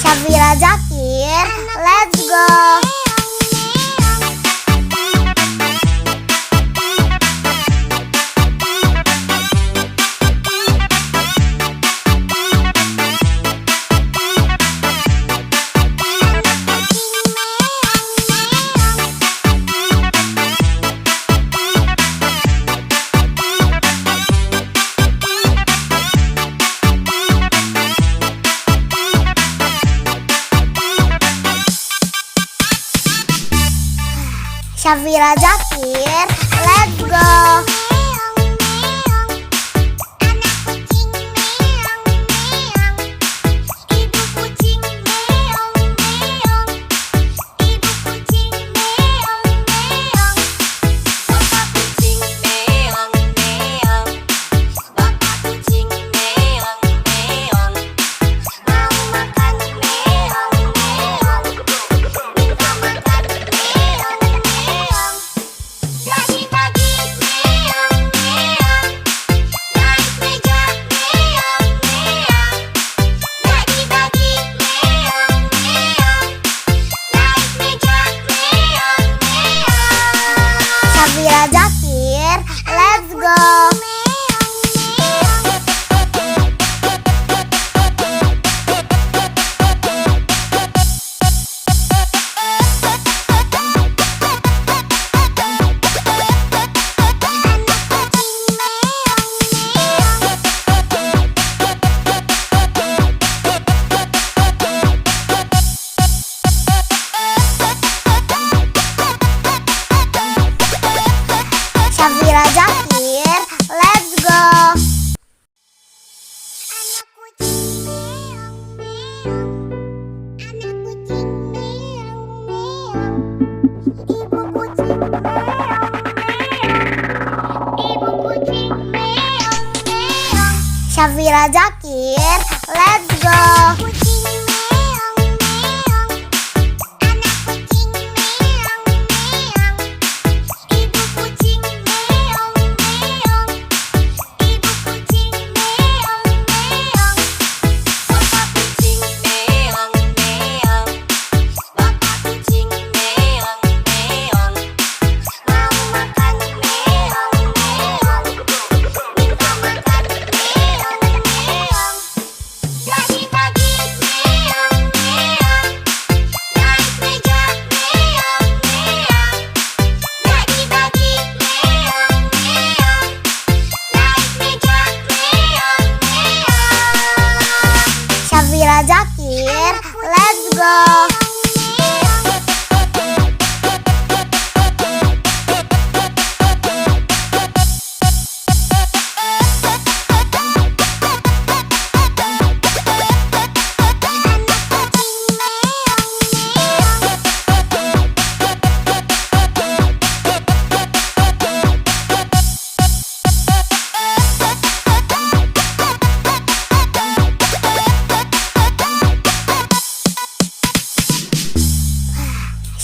Syafira Zakir, let's go. Syafira Zakir, let's go. Syafira Zakir, let's go. Syafira Zakir, let's go. Syafira Zakir, let's go.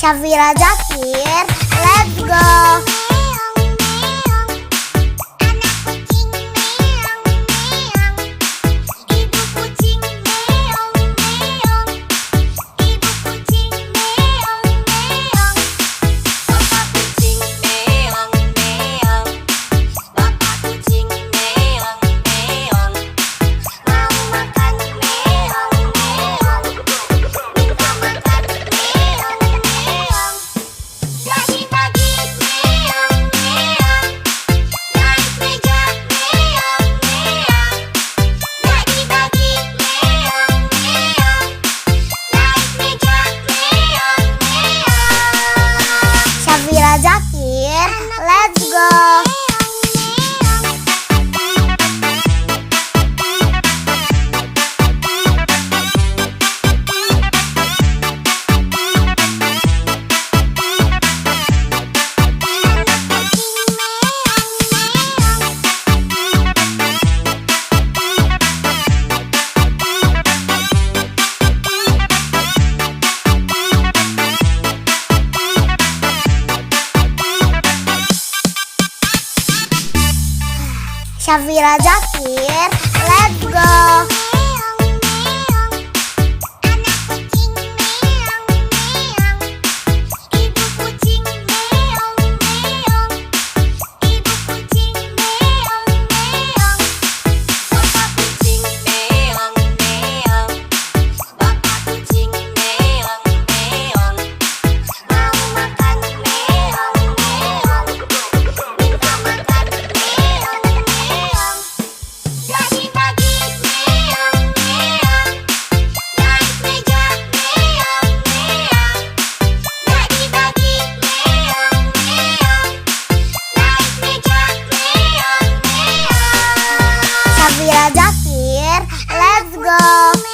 Syafira Zakir, let's go. Syafira Zakir, let's go. Syafira Zakir, let's go. Syafira Zakir, let's go.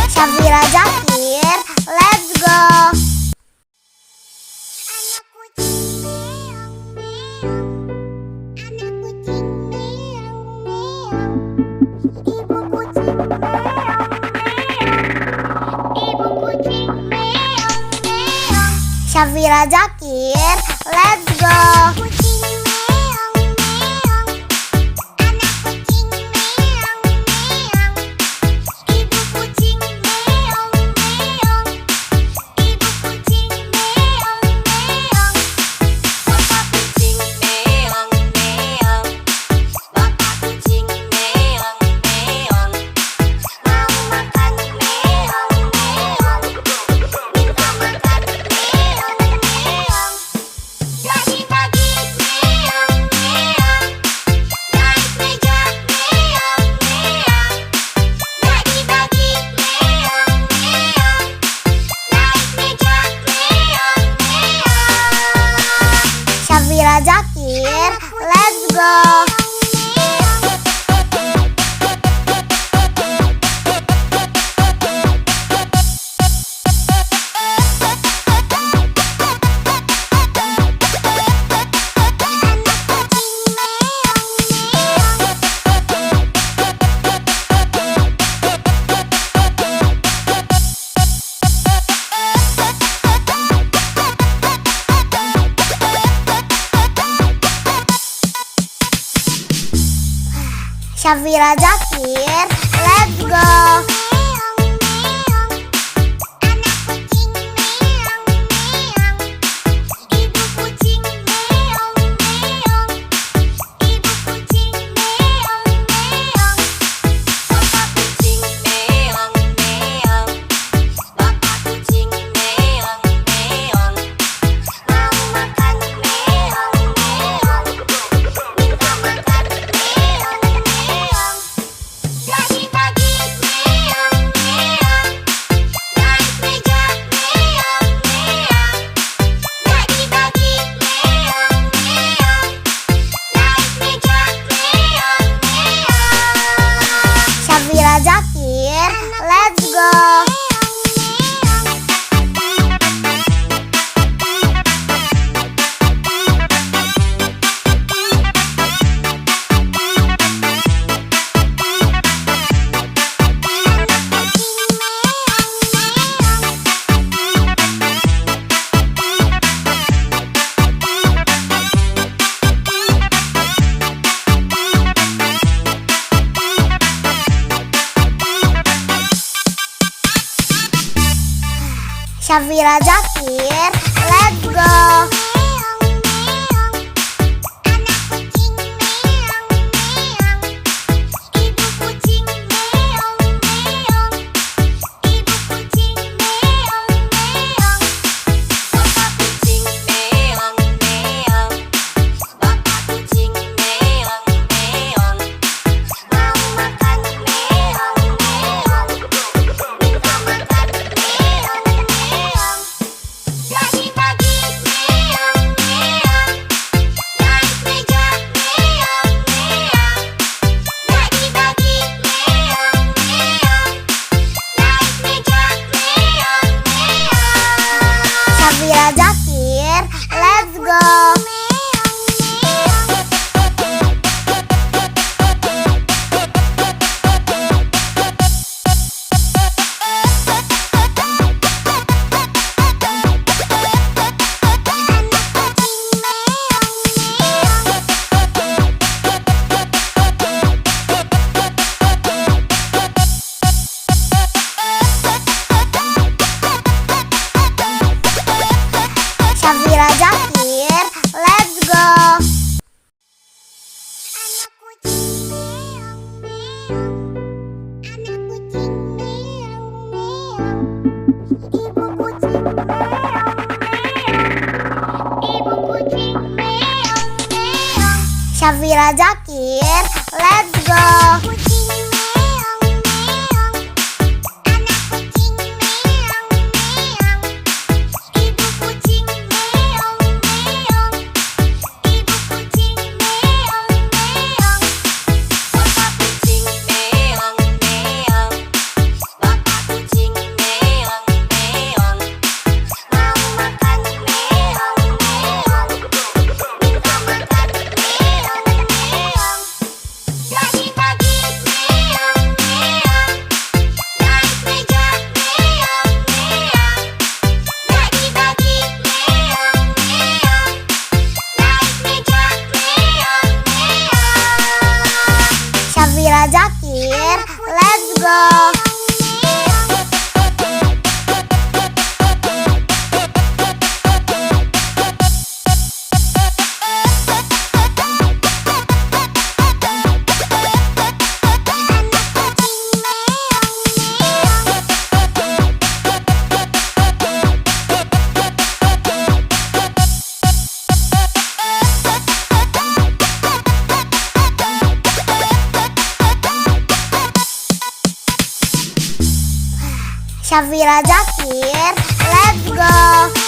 Syafira Zakir, let's go. Syafira Zakir, let's go. Syafira Zakir, let's go. Syafira Zakir, let's go. Syafira Zakir, let's go. Syafira Zakir, let's go. Syafira Zakir, let's go. Syafira Zakir, let's go. Syafira Zakir, let's go. Syafira Zakir, let's go.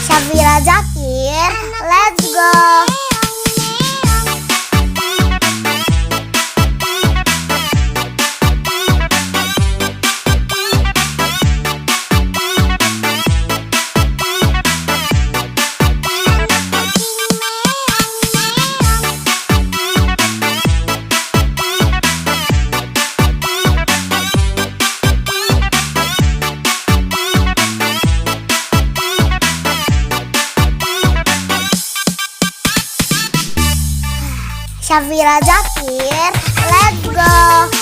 Syafira Zakir, let's go. Syafira Zakir, let's go.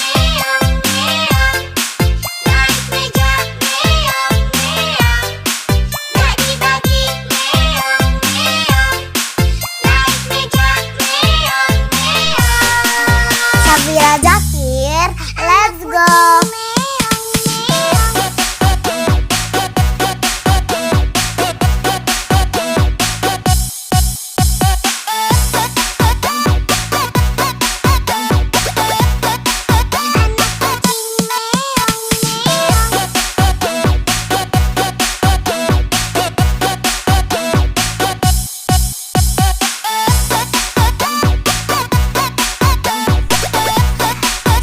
meong meong. Naik meja meong meong. Nggak dibagi meong meong. Naik meja meong meong. Safira Zakir, let's go.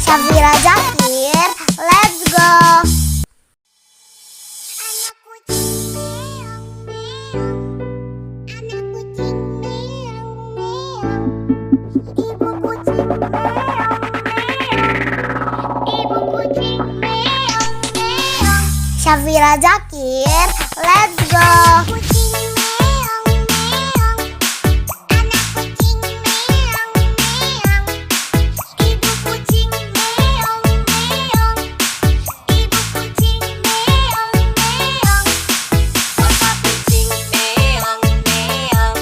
Safira Zakir, let's go. Anak kucing meong meong. Anak kucing meong meong. Ibu kucing meong meong. Ibu kucing meong meong. Safira Zakir, let's go. Kucing meong meong. Anak kucing meong meong. Ibu kucing meong meong. Ibu kucing meong meong. Bapak kucing meong meong.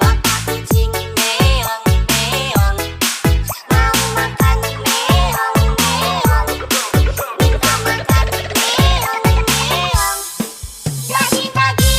Bapak kucing meong meong. Mau makan meong meong. Minta makan meong meong. Nggak dibagi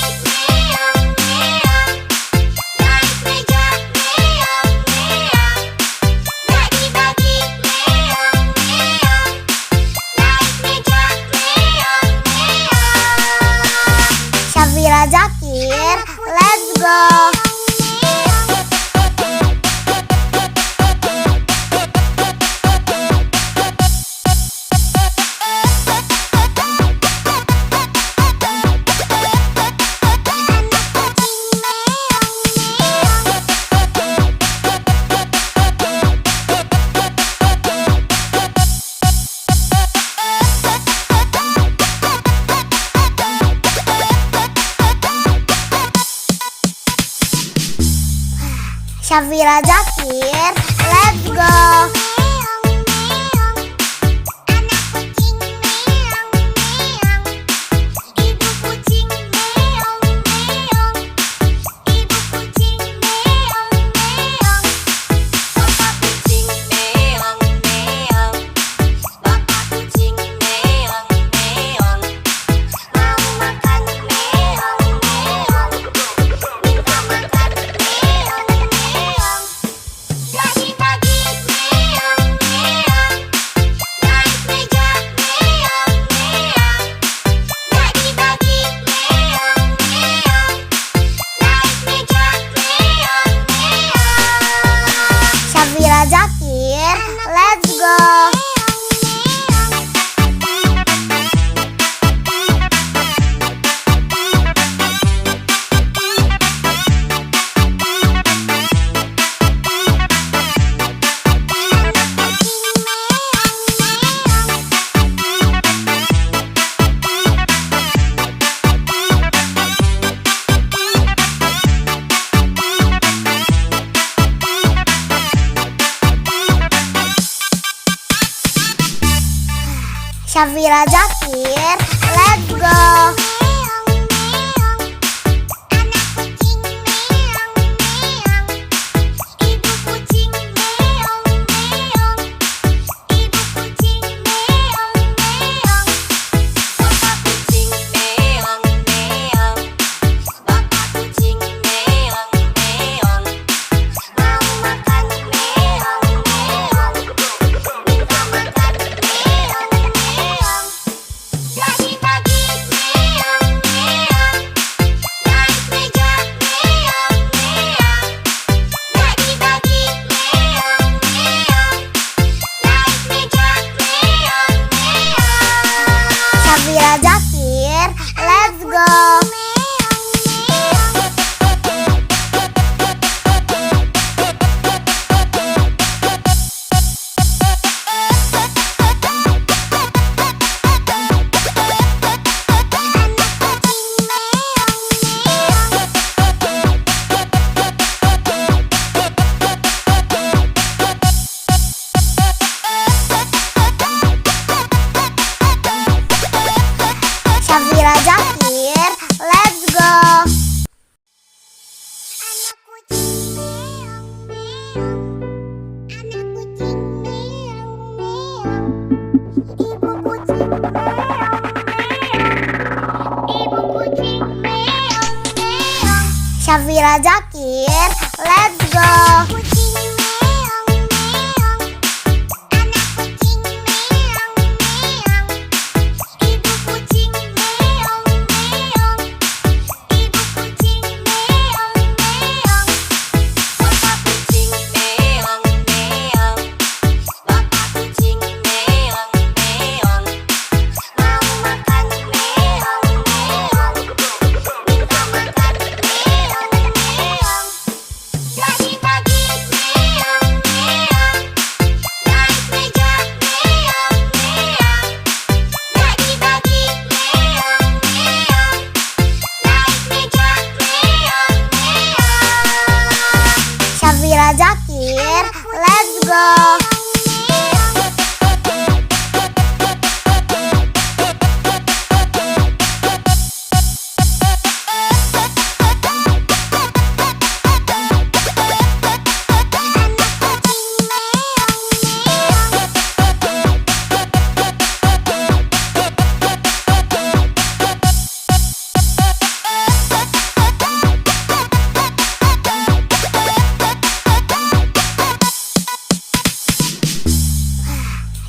Syafira Zakir, let's go. Syafira Zakir, let's go. Syafira Zakir, let's go. Syafira Zakir, let's go. Syafira Zakir, let's go. Syafira Zakir, let's go. Syafira Zakir, let's go.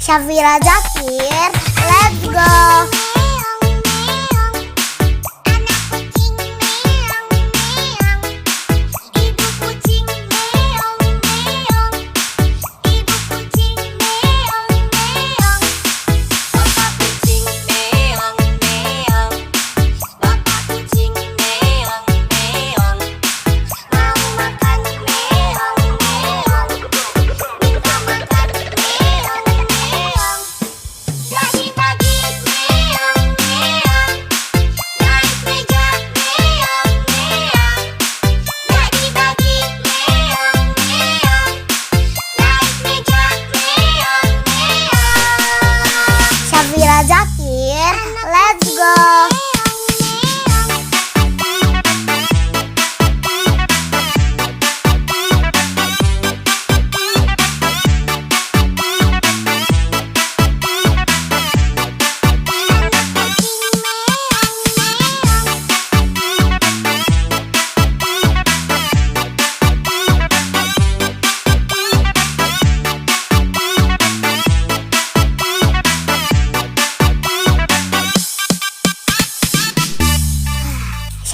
Syafira Zakir, let's go.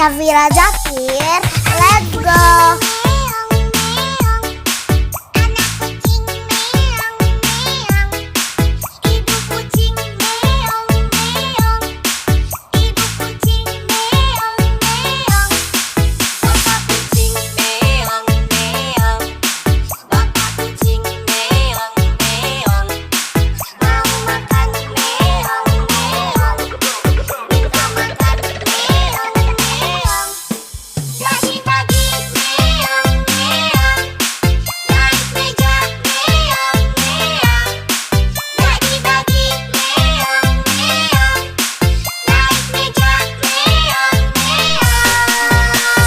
Syafira Zakir, let's go.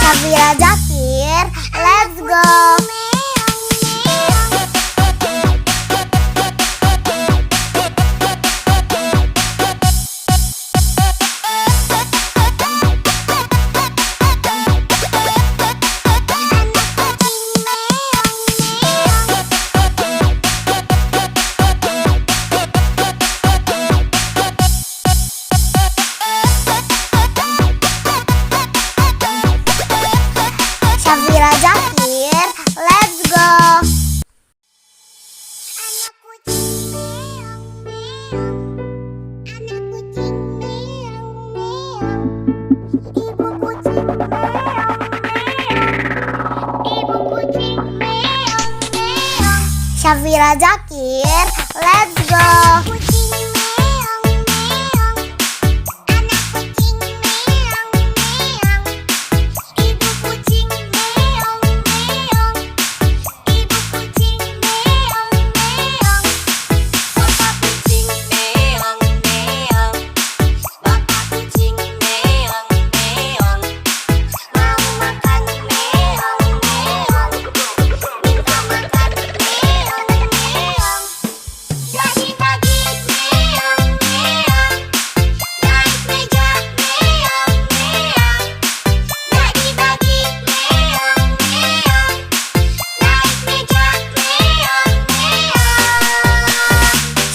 Syafira Zakir, let's go. Syafira Zakir, let's go. Syafira Zakir, let's go.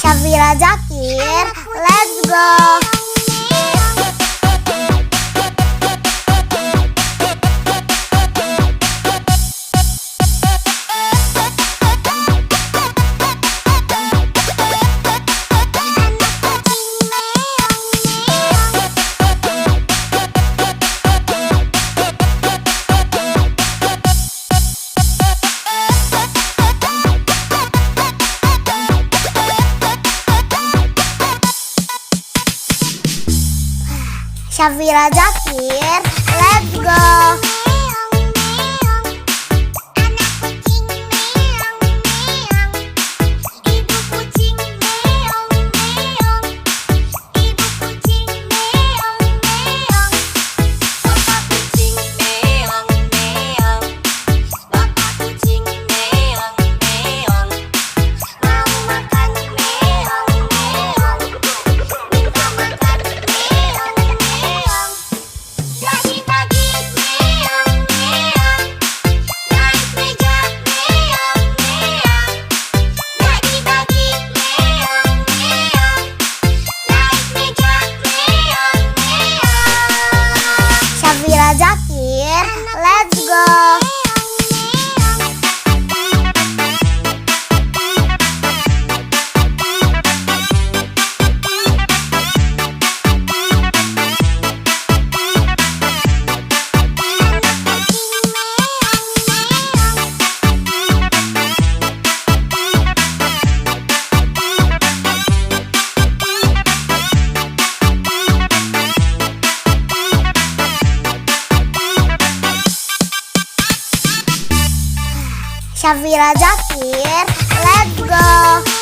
Syafira Zakir, let's go. Syafira Zakir, let's go. Syafira Zakir, let's go. Syafira Zakir, let's go.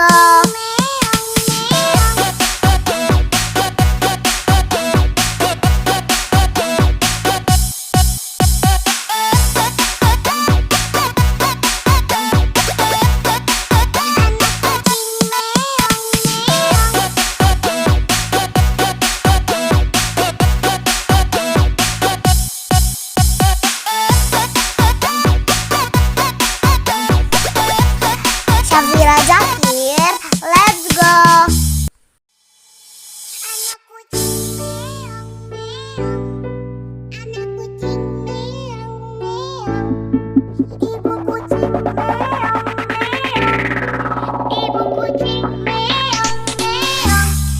go. Syafira Zakir, let's go.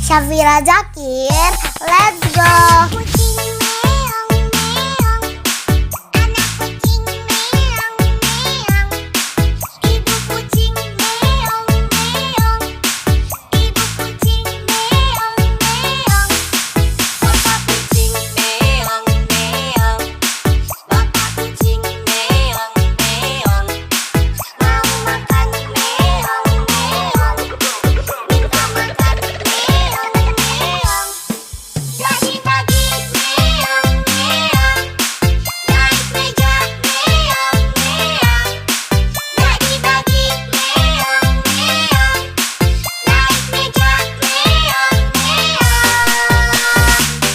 Syafira Zakir, let's go.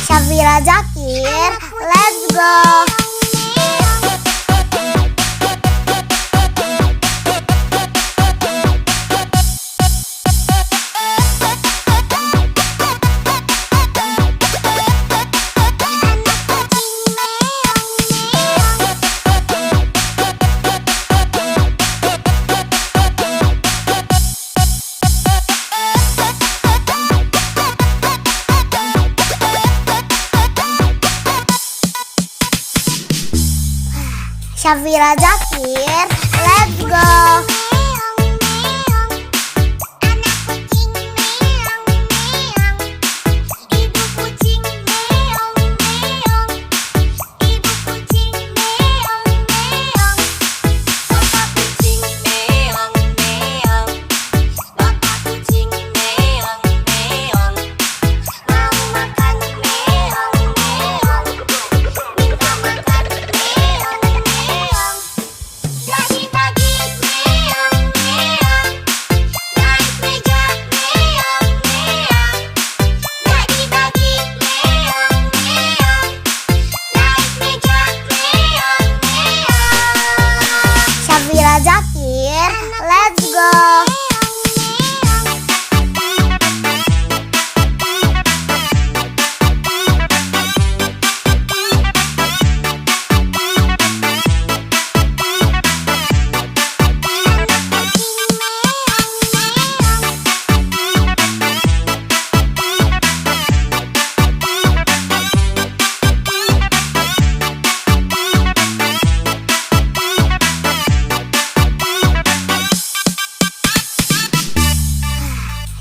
Syafira Zakir, let's go. Syafira Zakir, let's go. Syafira Zakir, let's go.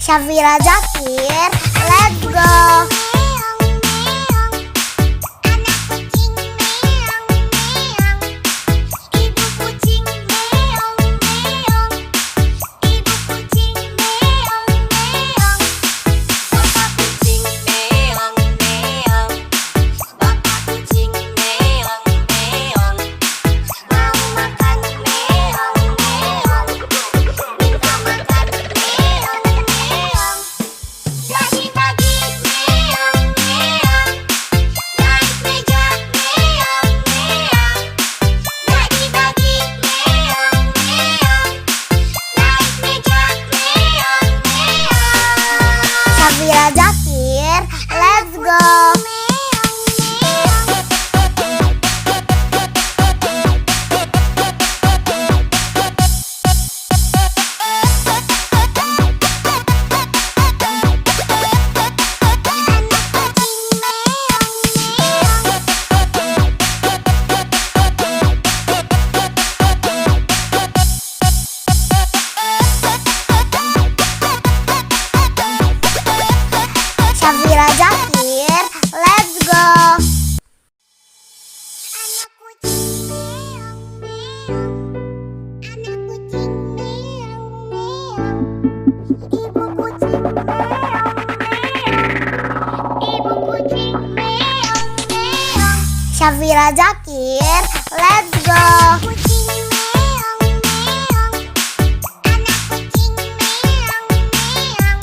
Syafira Zakir, let's go. Syafira Zakir, let's go. Syafira Zakir, let's go. Syafira Zakir, let's go. Kucing meong meong, anak kucing meong meong,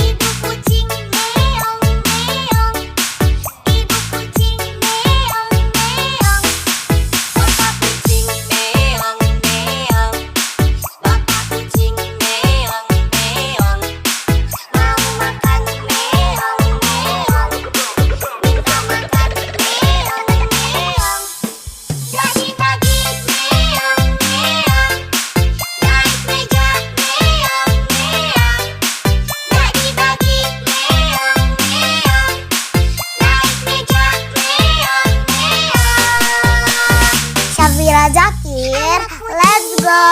ibu kucing meong meong, ibu kucing meong meong, bapak kucing meong meong, bapak kucing meong meong, mau makan meong meong, minta makan meong meong. Pagi-pagi meong meong, naik meja meong meong. Pagi-pagi meong meong, naik meja meong meong. Syafira Zakir, let's go.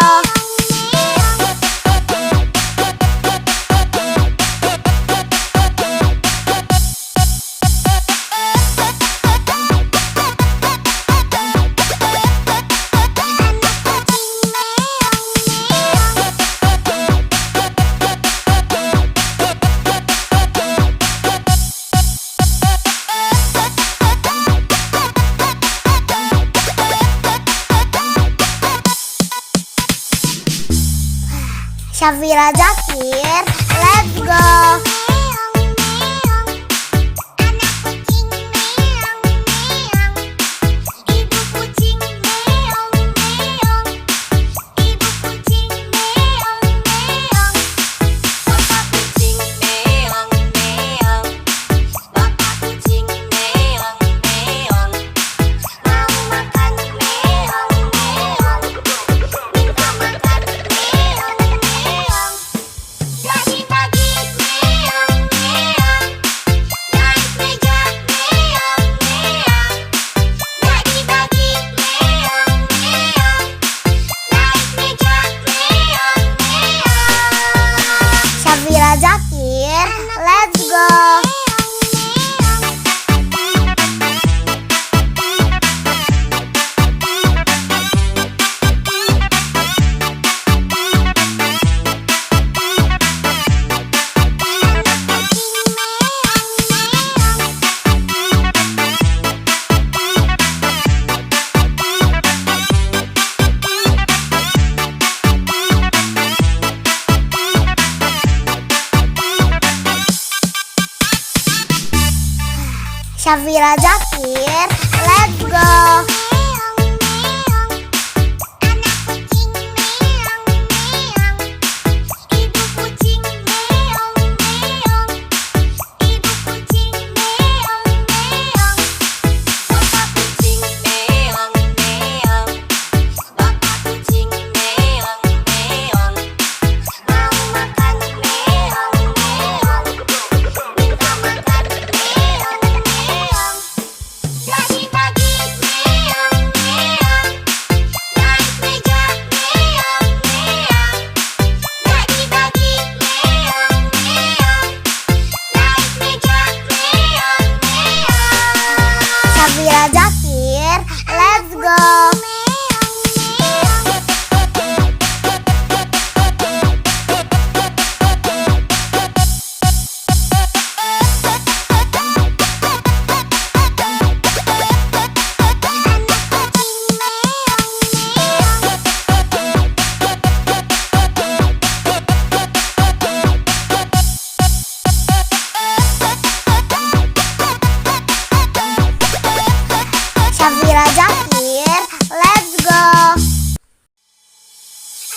Syafira Zakir, let's go. Meong meong, anak kucing meong meong, ibu kucing meong meong, ibu kucing meong meong, bapak kucing meong meong, bapak kucing meong meong, mau makan meong meong, minta makan meong meong. Pagi-pagi meong meong, naik meja meong meong. Pagi-pagi meong meong, naik meja meong meong. Syafira Zakir, let's go. Syafira Zakir, let's go. Meong meong, anak kucing meong meong, ibu kucing meong meong, ibu kucing meong meong, bapak kucing meong meong, bapak kucing meong meong, mau makan meong meong, minta makan meong meong. Pagi-pagi meong meong, naik meja meong meong. Pagi-pagi meong meong, naik meja meong meong. Syafira Zakir, let's go. Syafira Zakir, let's go.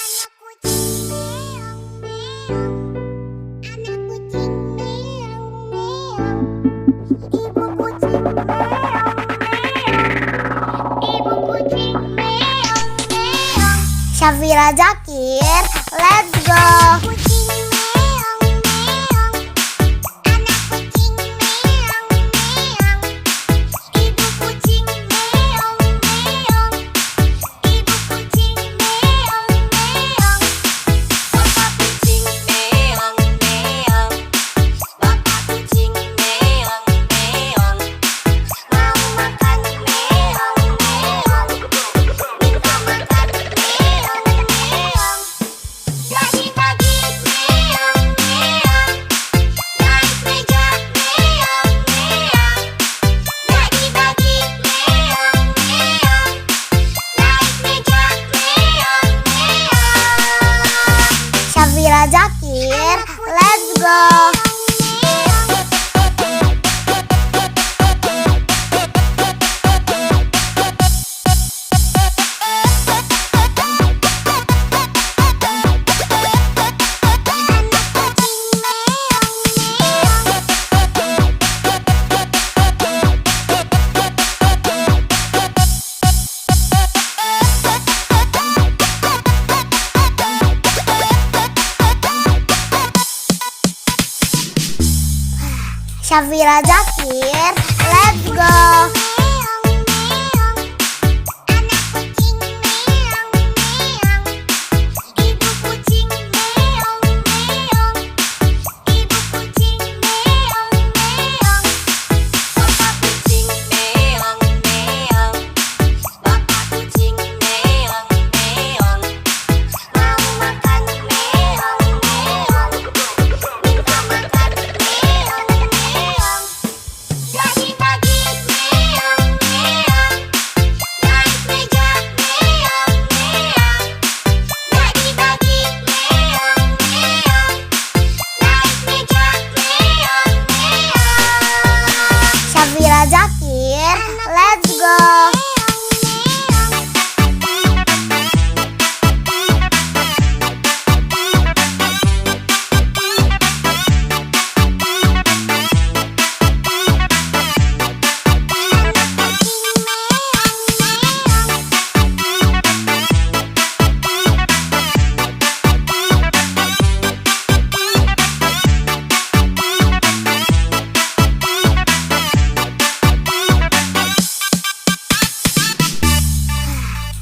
Anak kucing meong meong, anak kucing meong meong, ibu kucing meong meong, ibu kucing meong meong. Syafira Zakir, let's go. Kucing meong meong, anak kucing meong meong, ibu kucing meong meong, ibu kucing meong meong, bapak kucing meong meong, bapak kucing meong meong, mau makan meong meong, minta makan meong meong. Pagi-pagi Syafira Zakir, let's go. Syafira Zakir, let's go.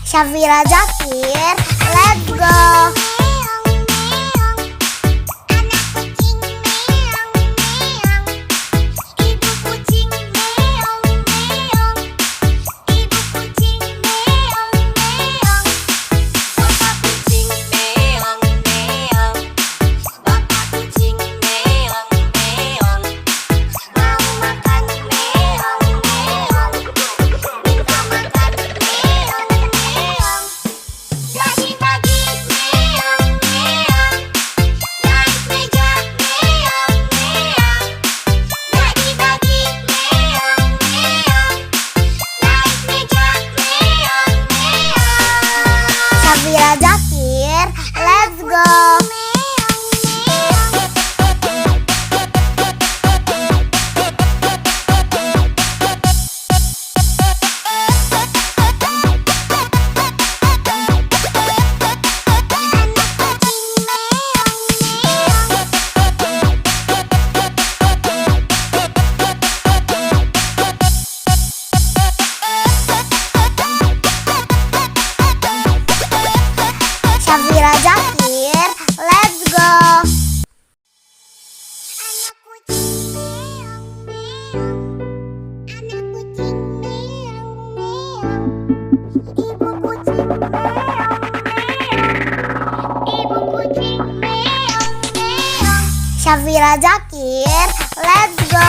Syafira Zakir, let's go. Syafira Zakir, let's go. Syafira Zakir, let's go. Syafira Zakir, let's go.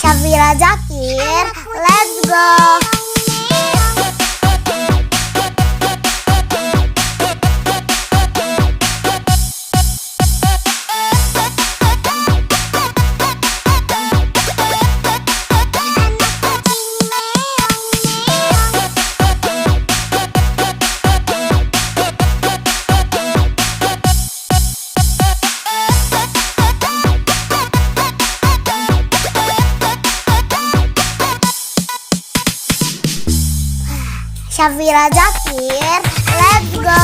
Syafira Zakir, let's go. Syafira Zakir, let's go.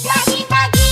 Pagi-pagi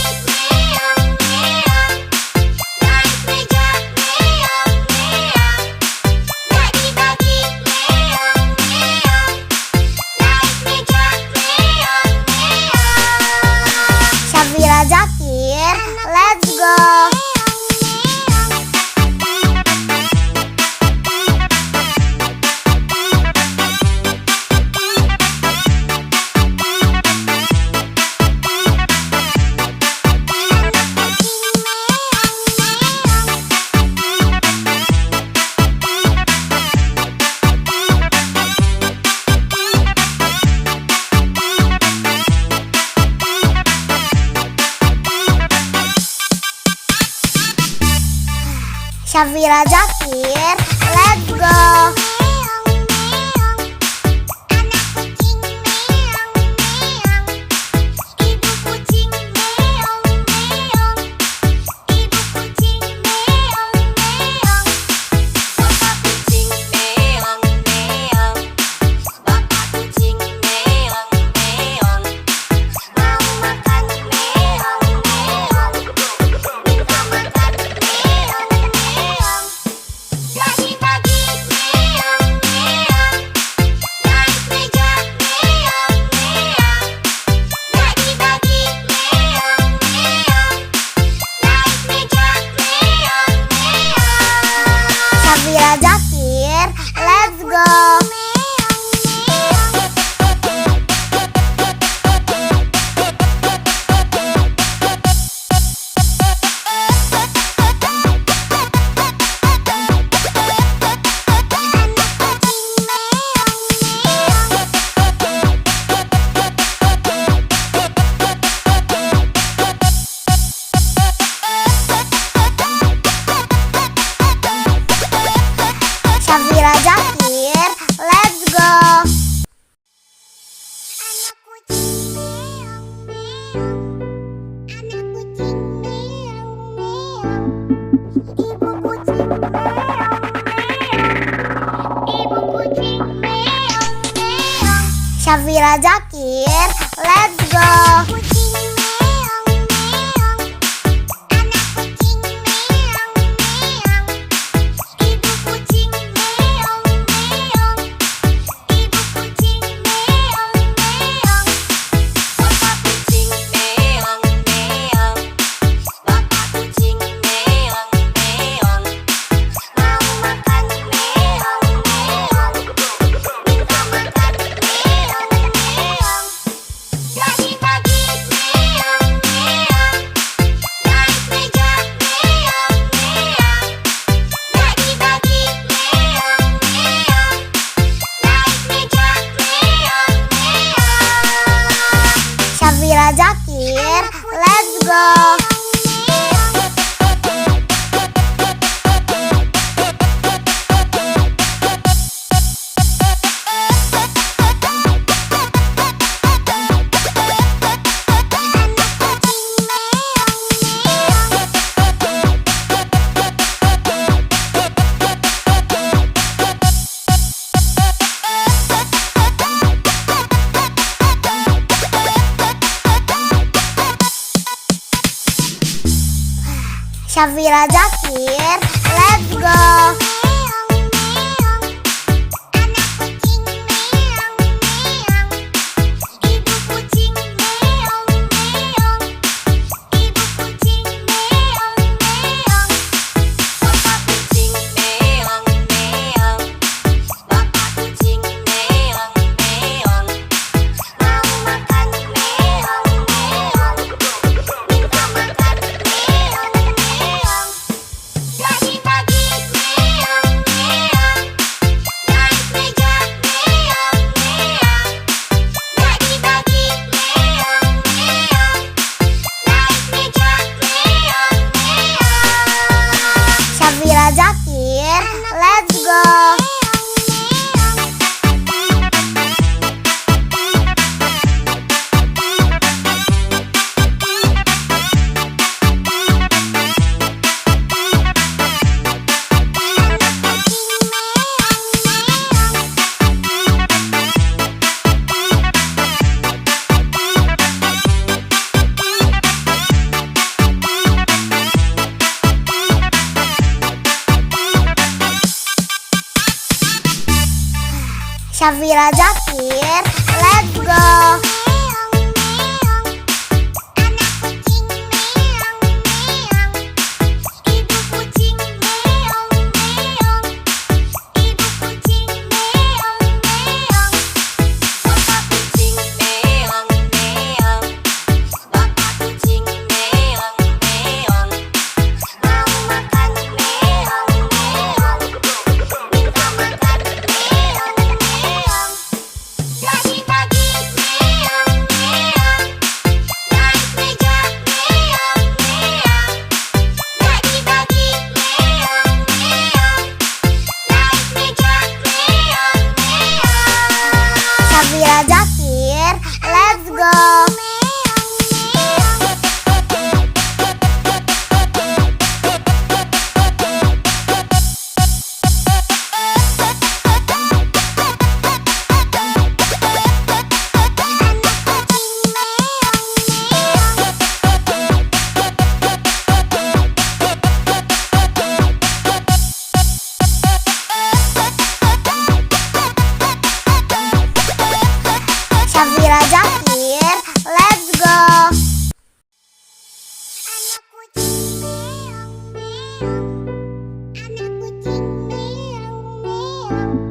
Syafira Zakir, let's go. Syafira Zakir, let's go. Syafira Zakir, let's go. Syafira Zakir, let's go. Syafira Zakir, let's go. Syafira Zakir, let's go. Syafira Zakir, let's go. Syafira Zakir, let's go. Pagi-pagi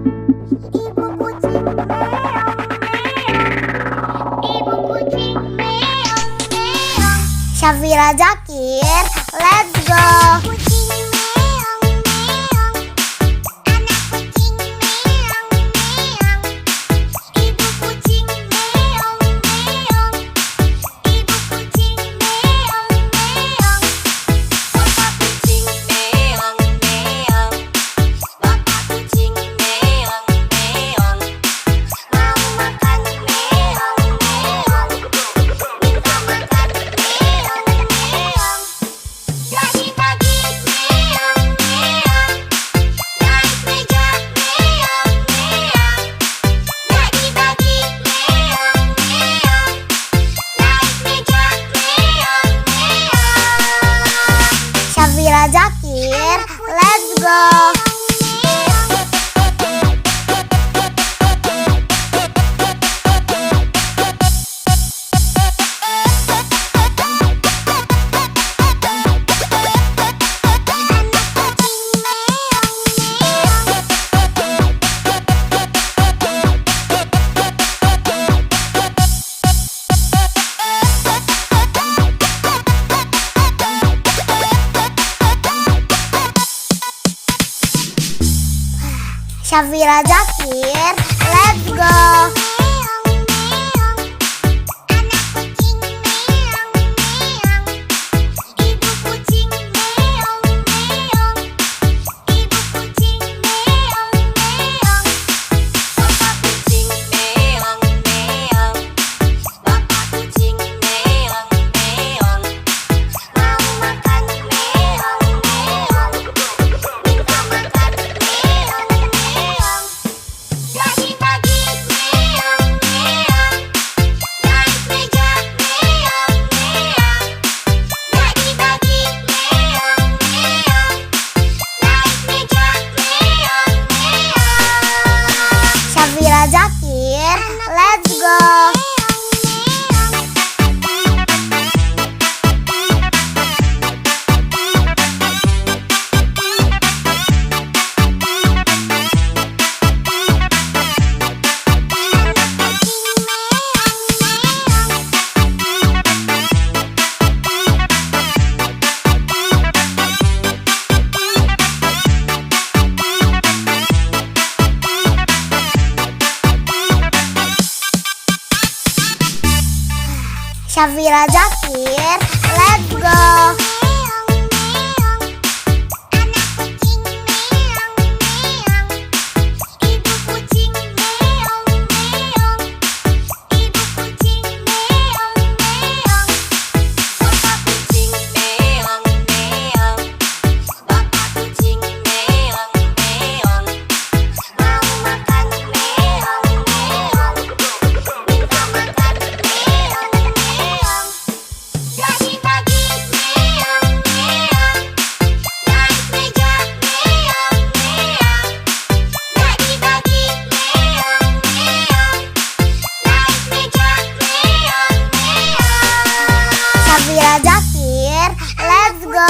Ibu kucing meong meong. Ibu kucing meong meong. Syafira Zakir, let's go. Kucing meong meong. Anak kucing meong meong. Ibu kucing meong meong. Ibu kucing meong meong. Bapak kucing meong meong. Bapak kucing meong meong. Mau makan meong meong. Minta makan meong meong. Pagi-pagi meong meong. Naik meja meong meong. Pagi-pagi meong meong. Naik meja meong meong. Syafira Zakir, let's go. Syafira Zakir, let's go. Meong meong. Anak kucing meong meong. Ibu kucing meong meong. Ibu kucing meong meong. Bapak kucing meong meong. Bapak kucing meong meong. Mau makan meong meong. Minta makan meong meong. Pagi-pagi meong meong. Naik meja meong meong. Pagi-pagi meong meong. Naik meja meong meong. Syafira Zakir, let's go. Syafira Zakir, let's go. Meong meong. Anak kucing meong meong. Ibu kucing meong meong. Ibu kucing meong meong. Bapak kucing meong meong. Bapak kucing meong meong. Mau makan meong meong. Minta makan meong meong. Pagi-pagi meong meong. Naik meja meong meong. Pagi-pagi meong meong. Naik meja meong meong. Syafira Zakir, let's go.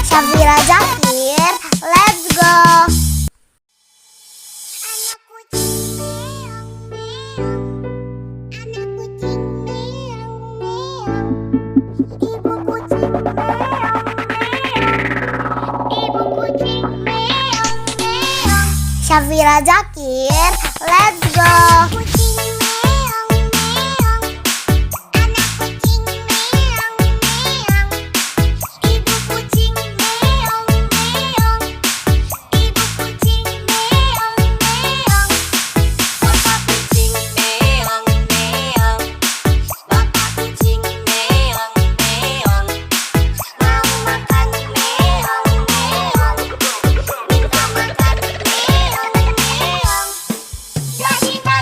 Syafira Zakir, let's go. Anak kucing meong meong. Anak kucing meong meong. Ibu kucing meong meong. Ibu kucing meong meong. Syafira Zakir, let's go. Kucing meong meong. Anak kucing meong meong. Ibu kucing meong meong. Ibu kucing meong meong. Bapak kucing meong meong. Bapak kucing meong meong. Mau makan meong meong. Minta makan meong meong. Pagi-pagi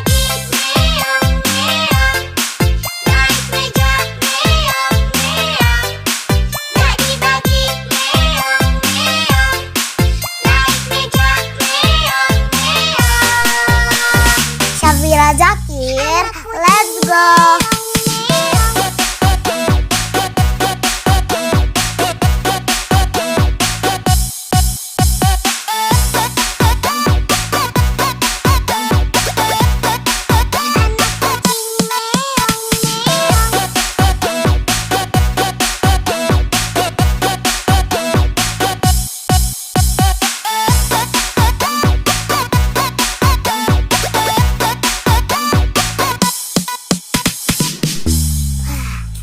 Syafira Zakir, let's go.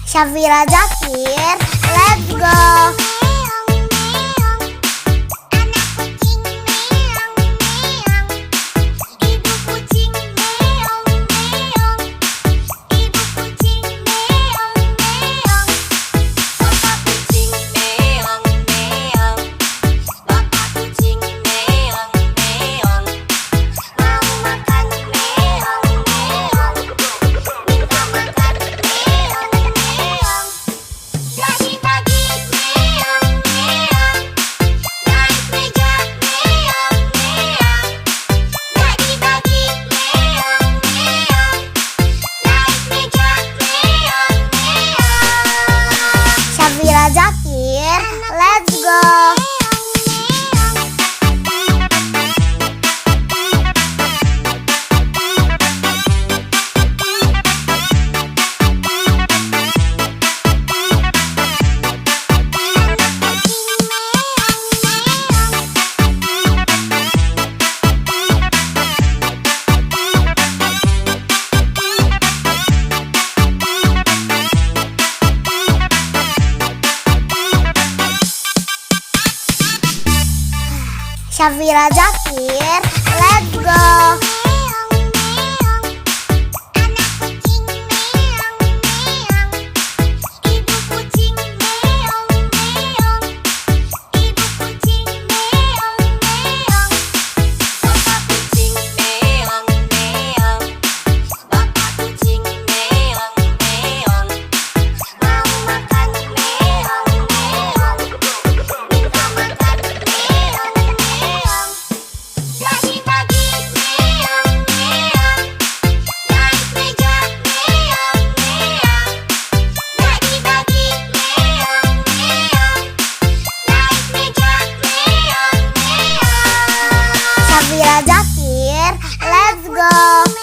Syafira Zakir, let's go. Syafira Zakir, let's go. Syafira Zakir, let's go. Syafira Zakir, let's go.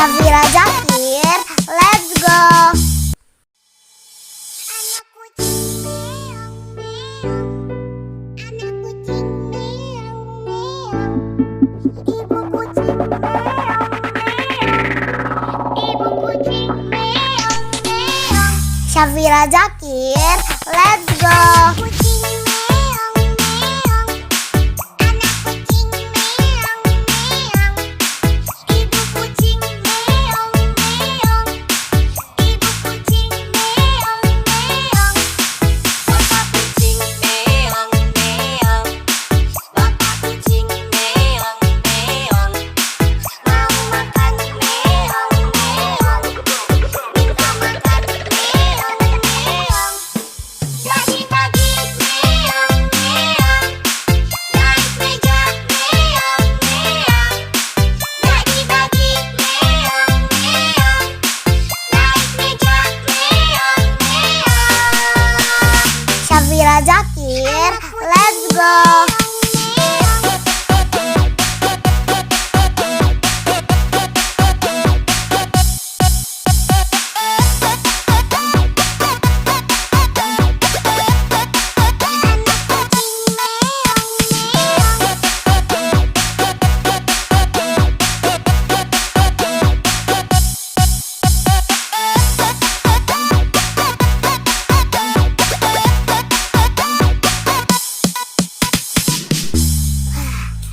Syafira Zakir, let's go. Syafira Zakir, let's go. Syafira Zakir, let's go.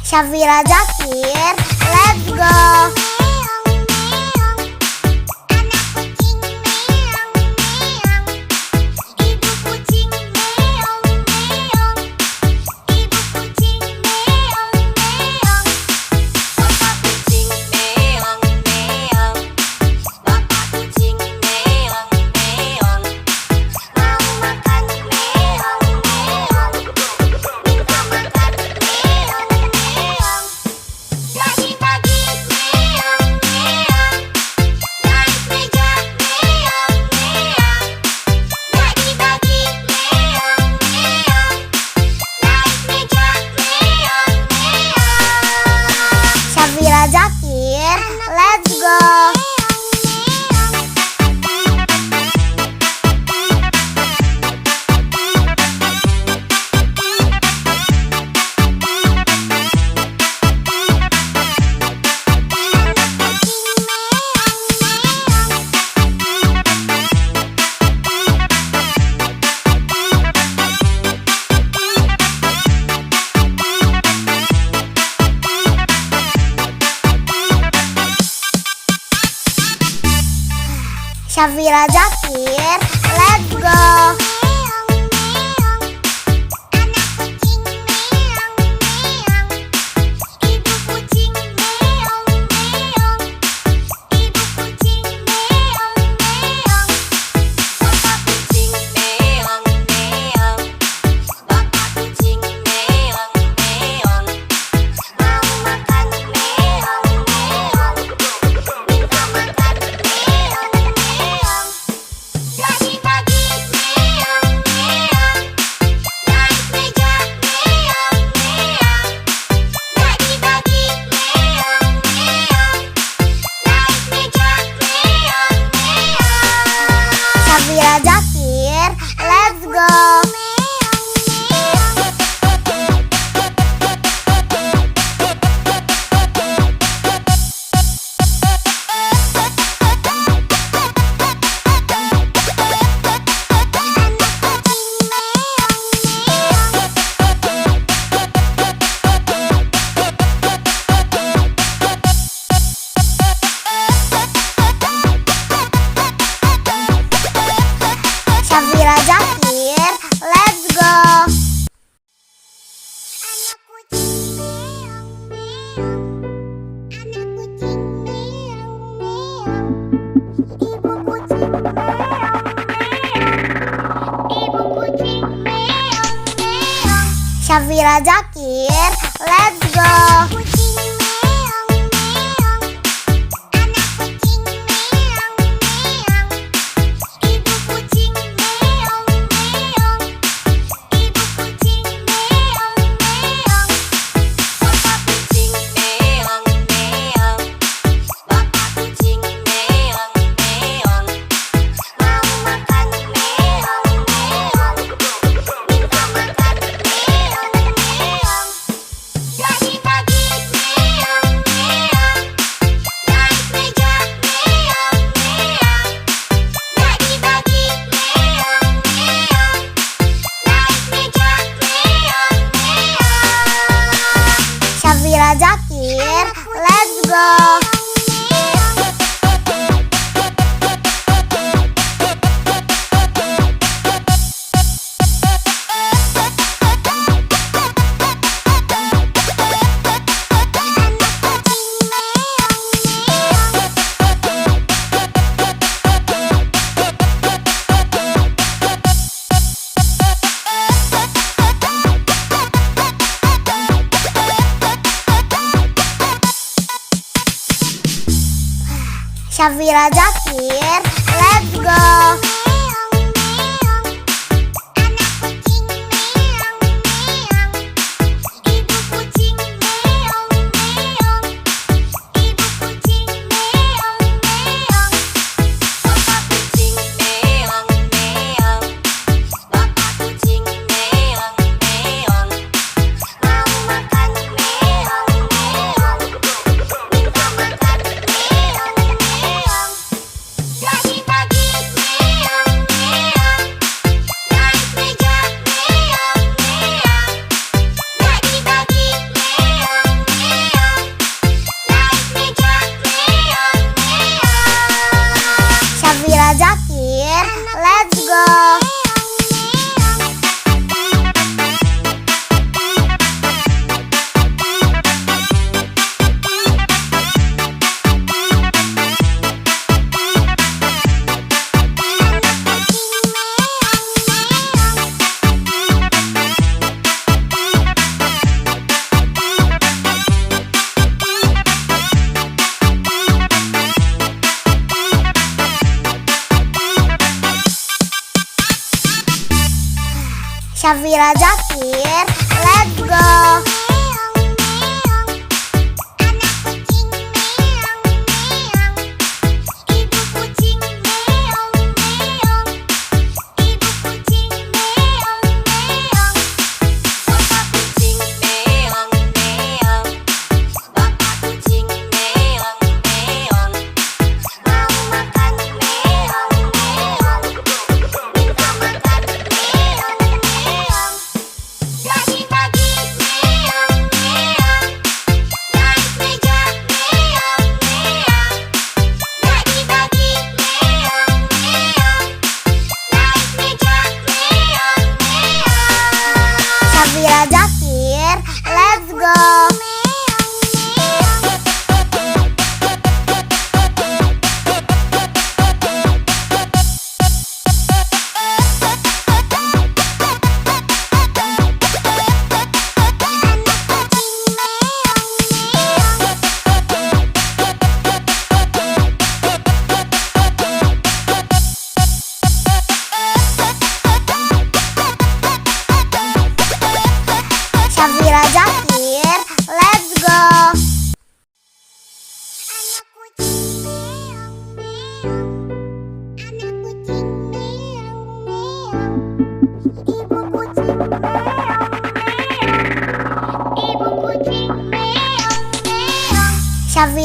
Syafira Zakir, let's go. Anak kucing Syafira Zakir, let's go. Syafira Zakir, let's go. Syafira Zakir, let's go. Syafira Zakir, let's go. Syafira Zakir, let's go. Syafira Zakir, let's go. Syafira Zakir, let's go. Syafira Zakir, let's go.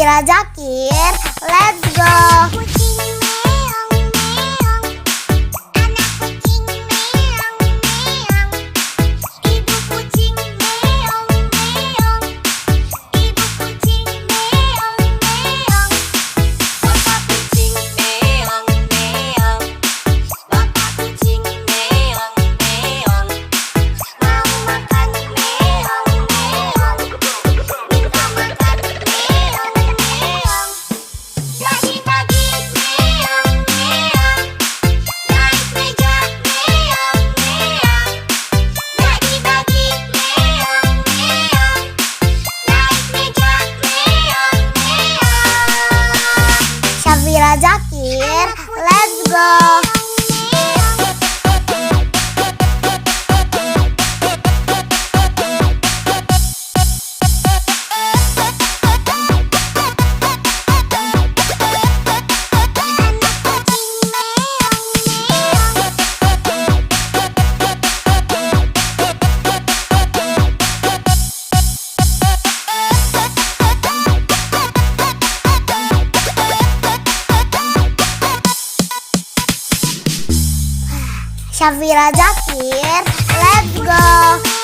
Syafira Zakir, let's go. Kucing meong meong, anak kucing meong meong, ibu kucing meong meong, ibu kucing meong meong, bapak kucing meong meong, bapak kucing meong meong, mau makan meong meong, minta makan meong meong. Pagi-pagi meong meong, naik meja meong meong. Pagi-pagi meong meong, naik meja meong meong. Syafira Zakir, let's go. Syafira Zakir, let's go.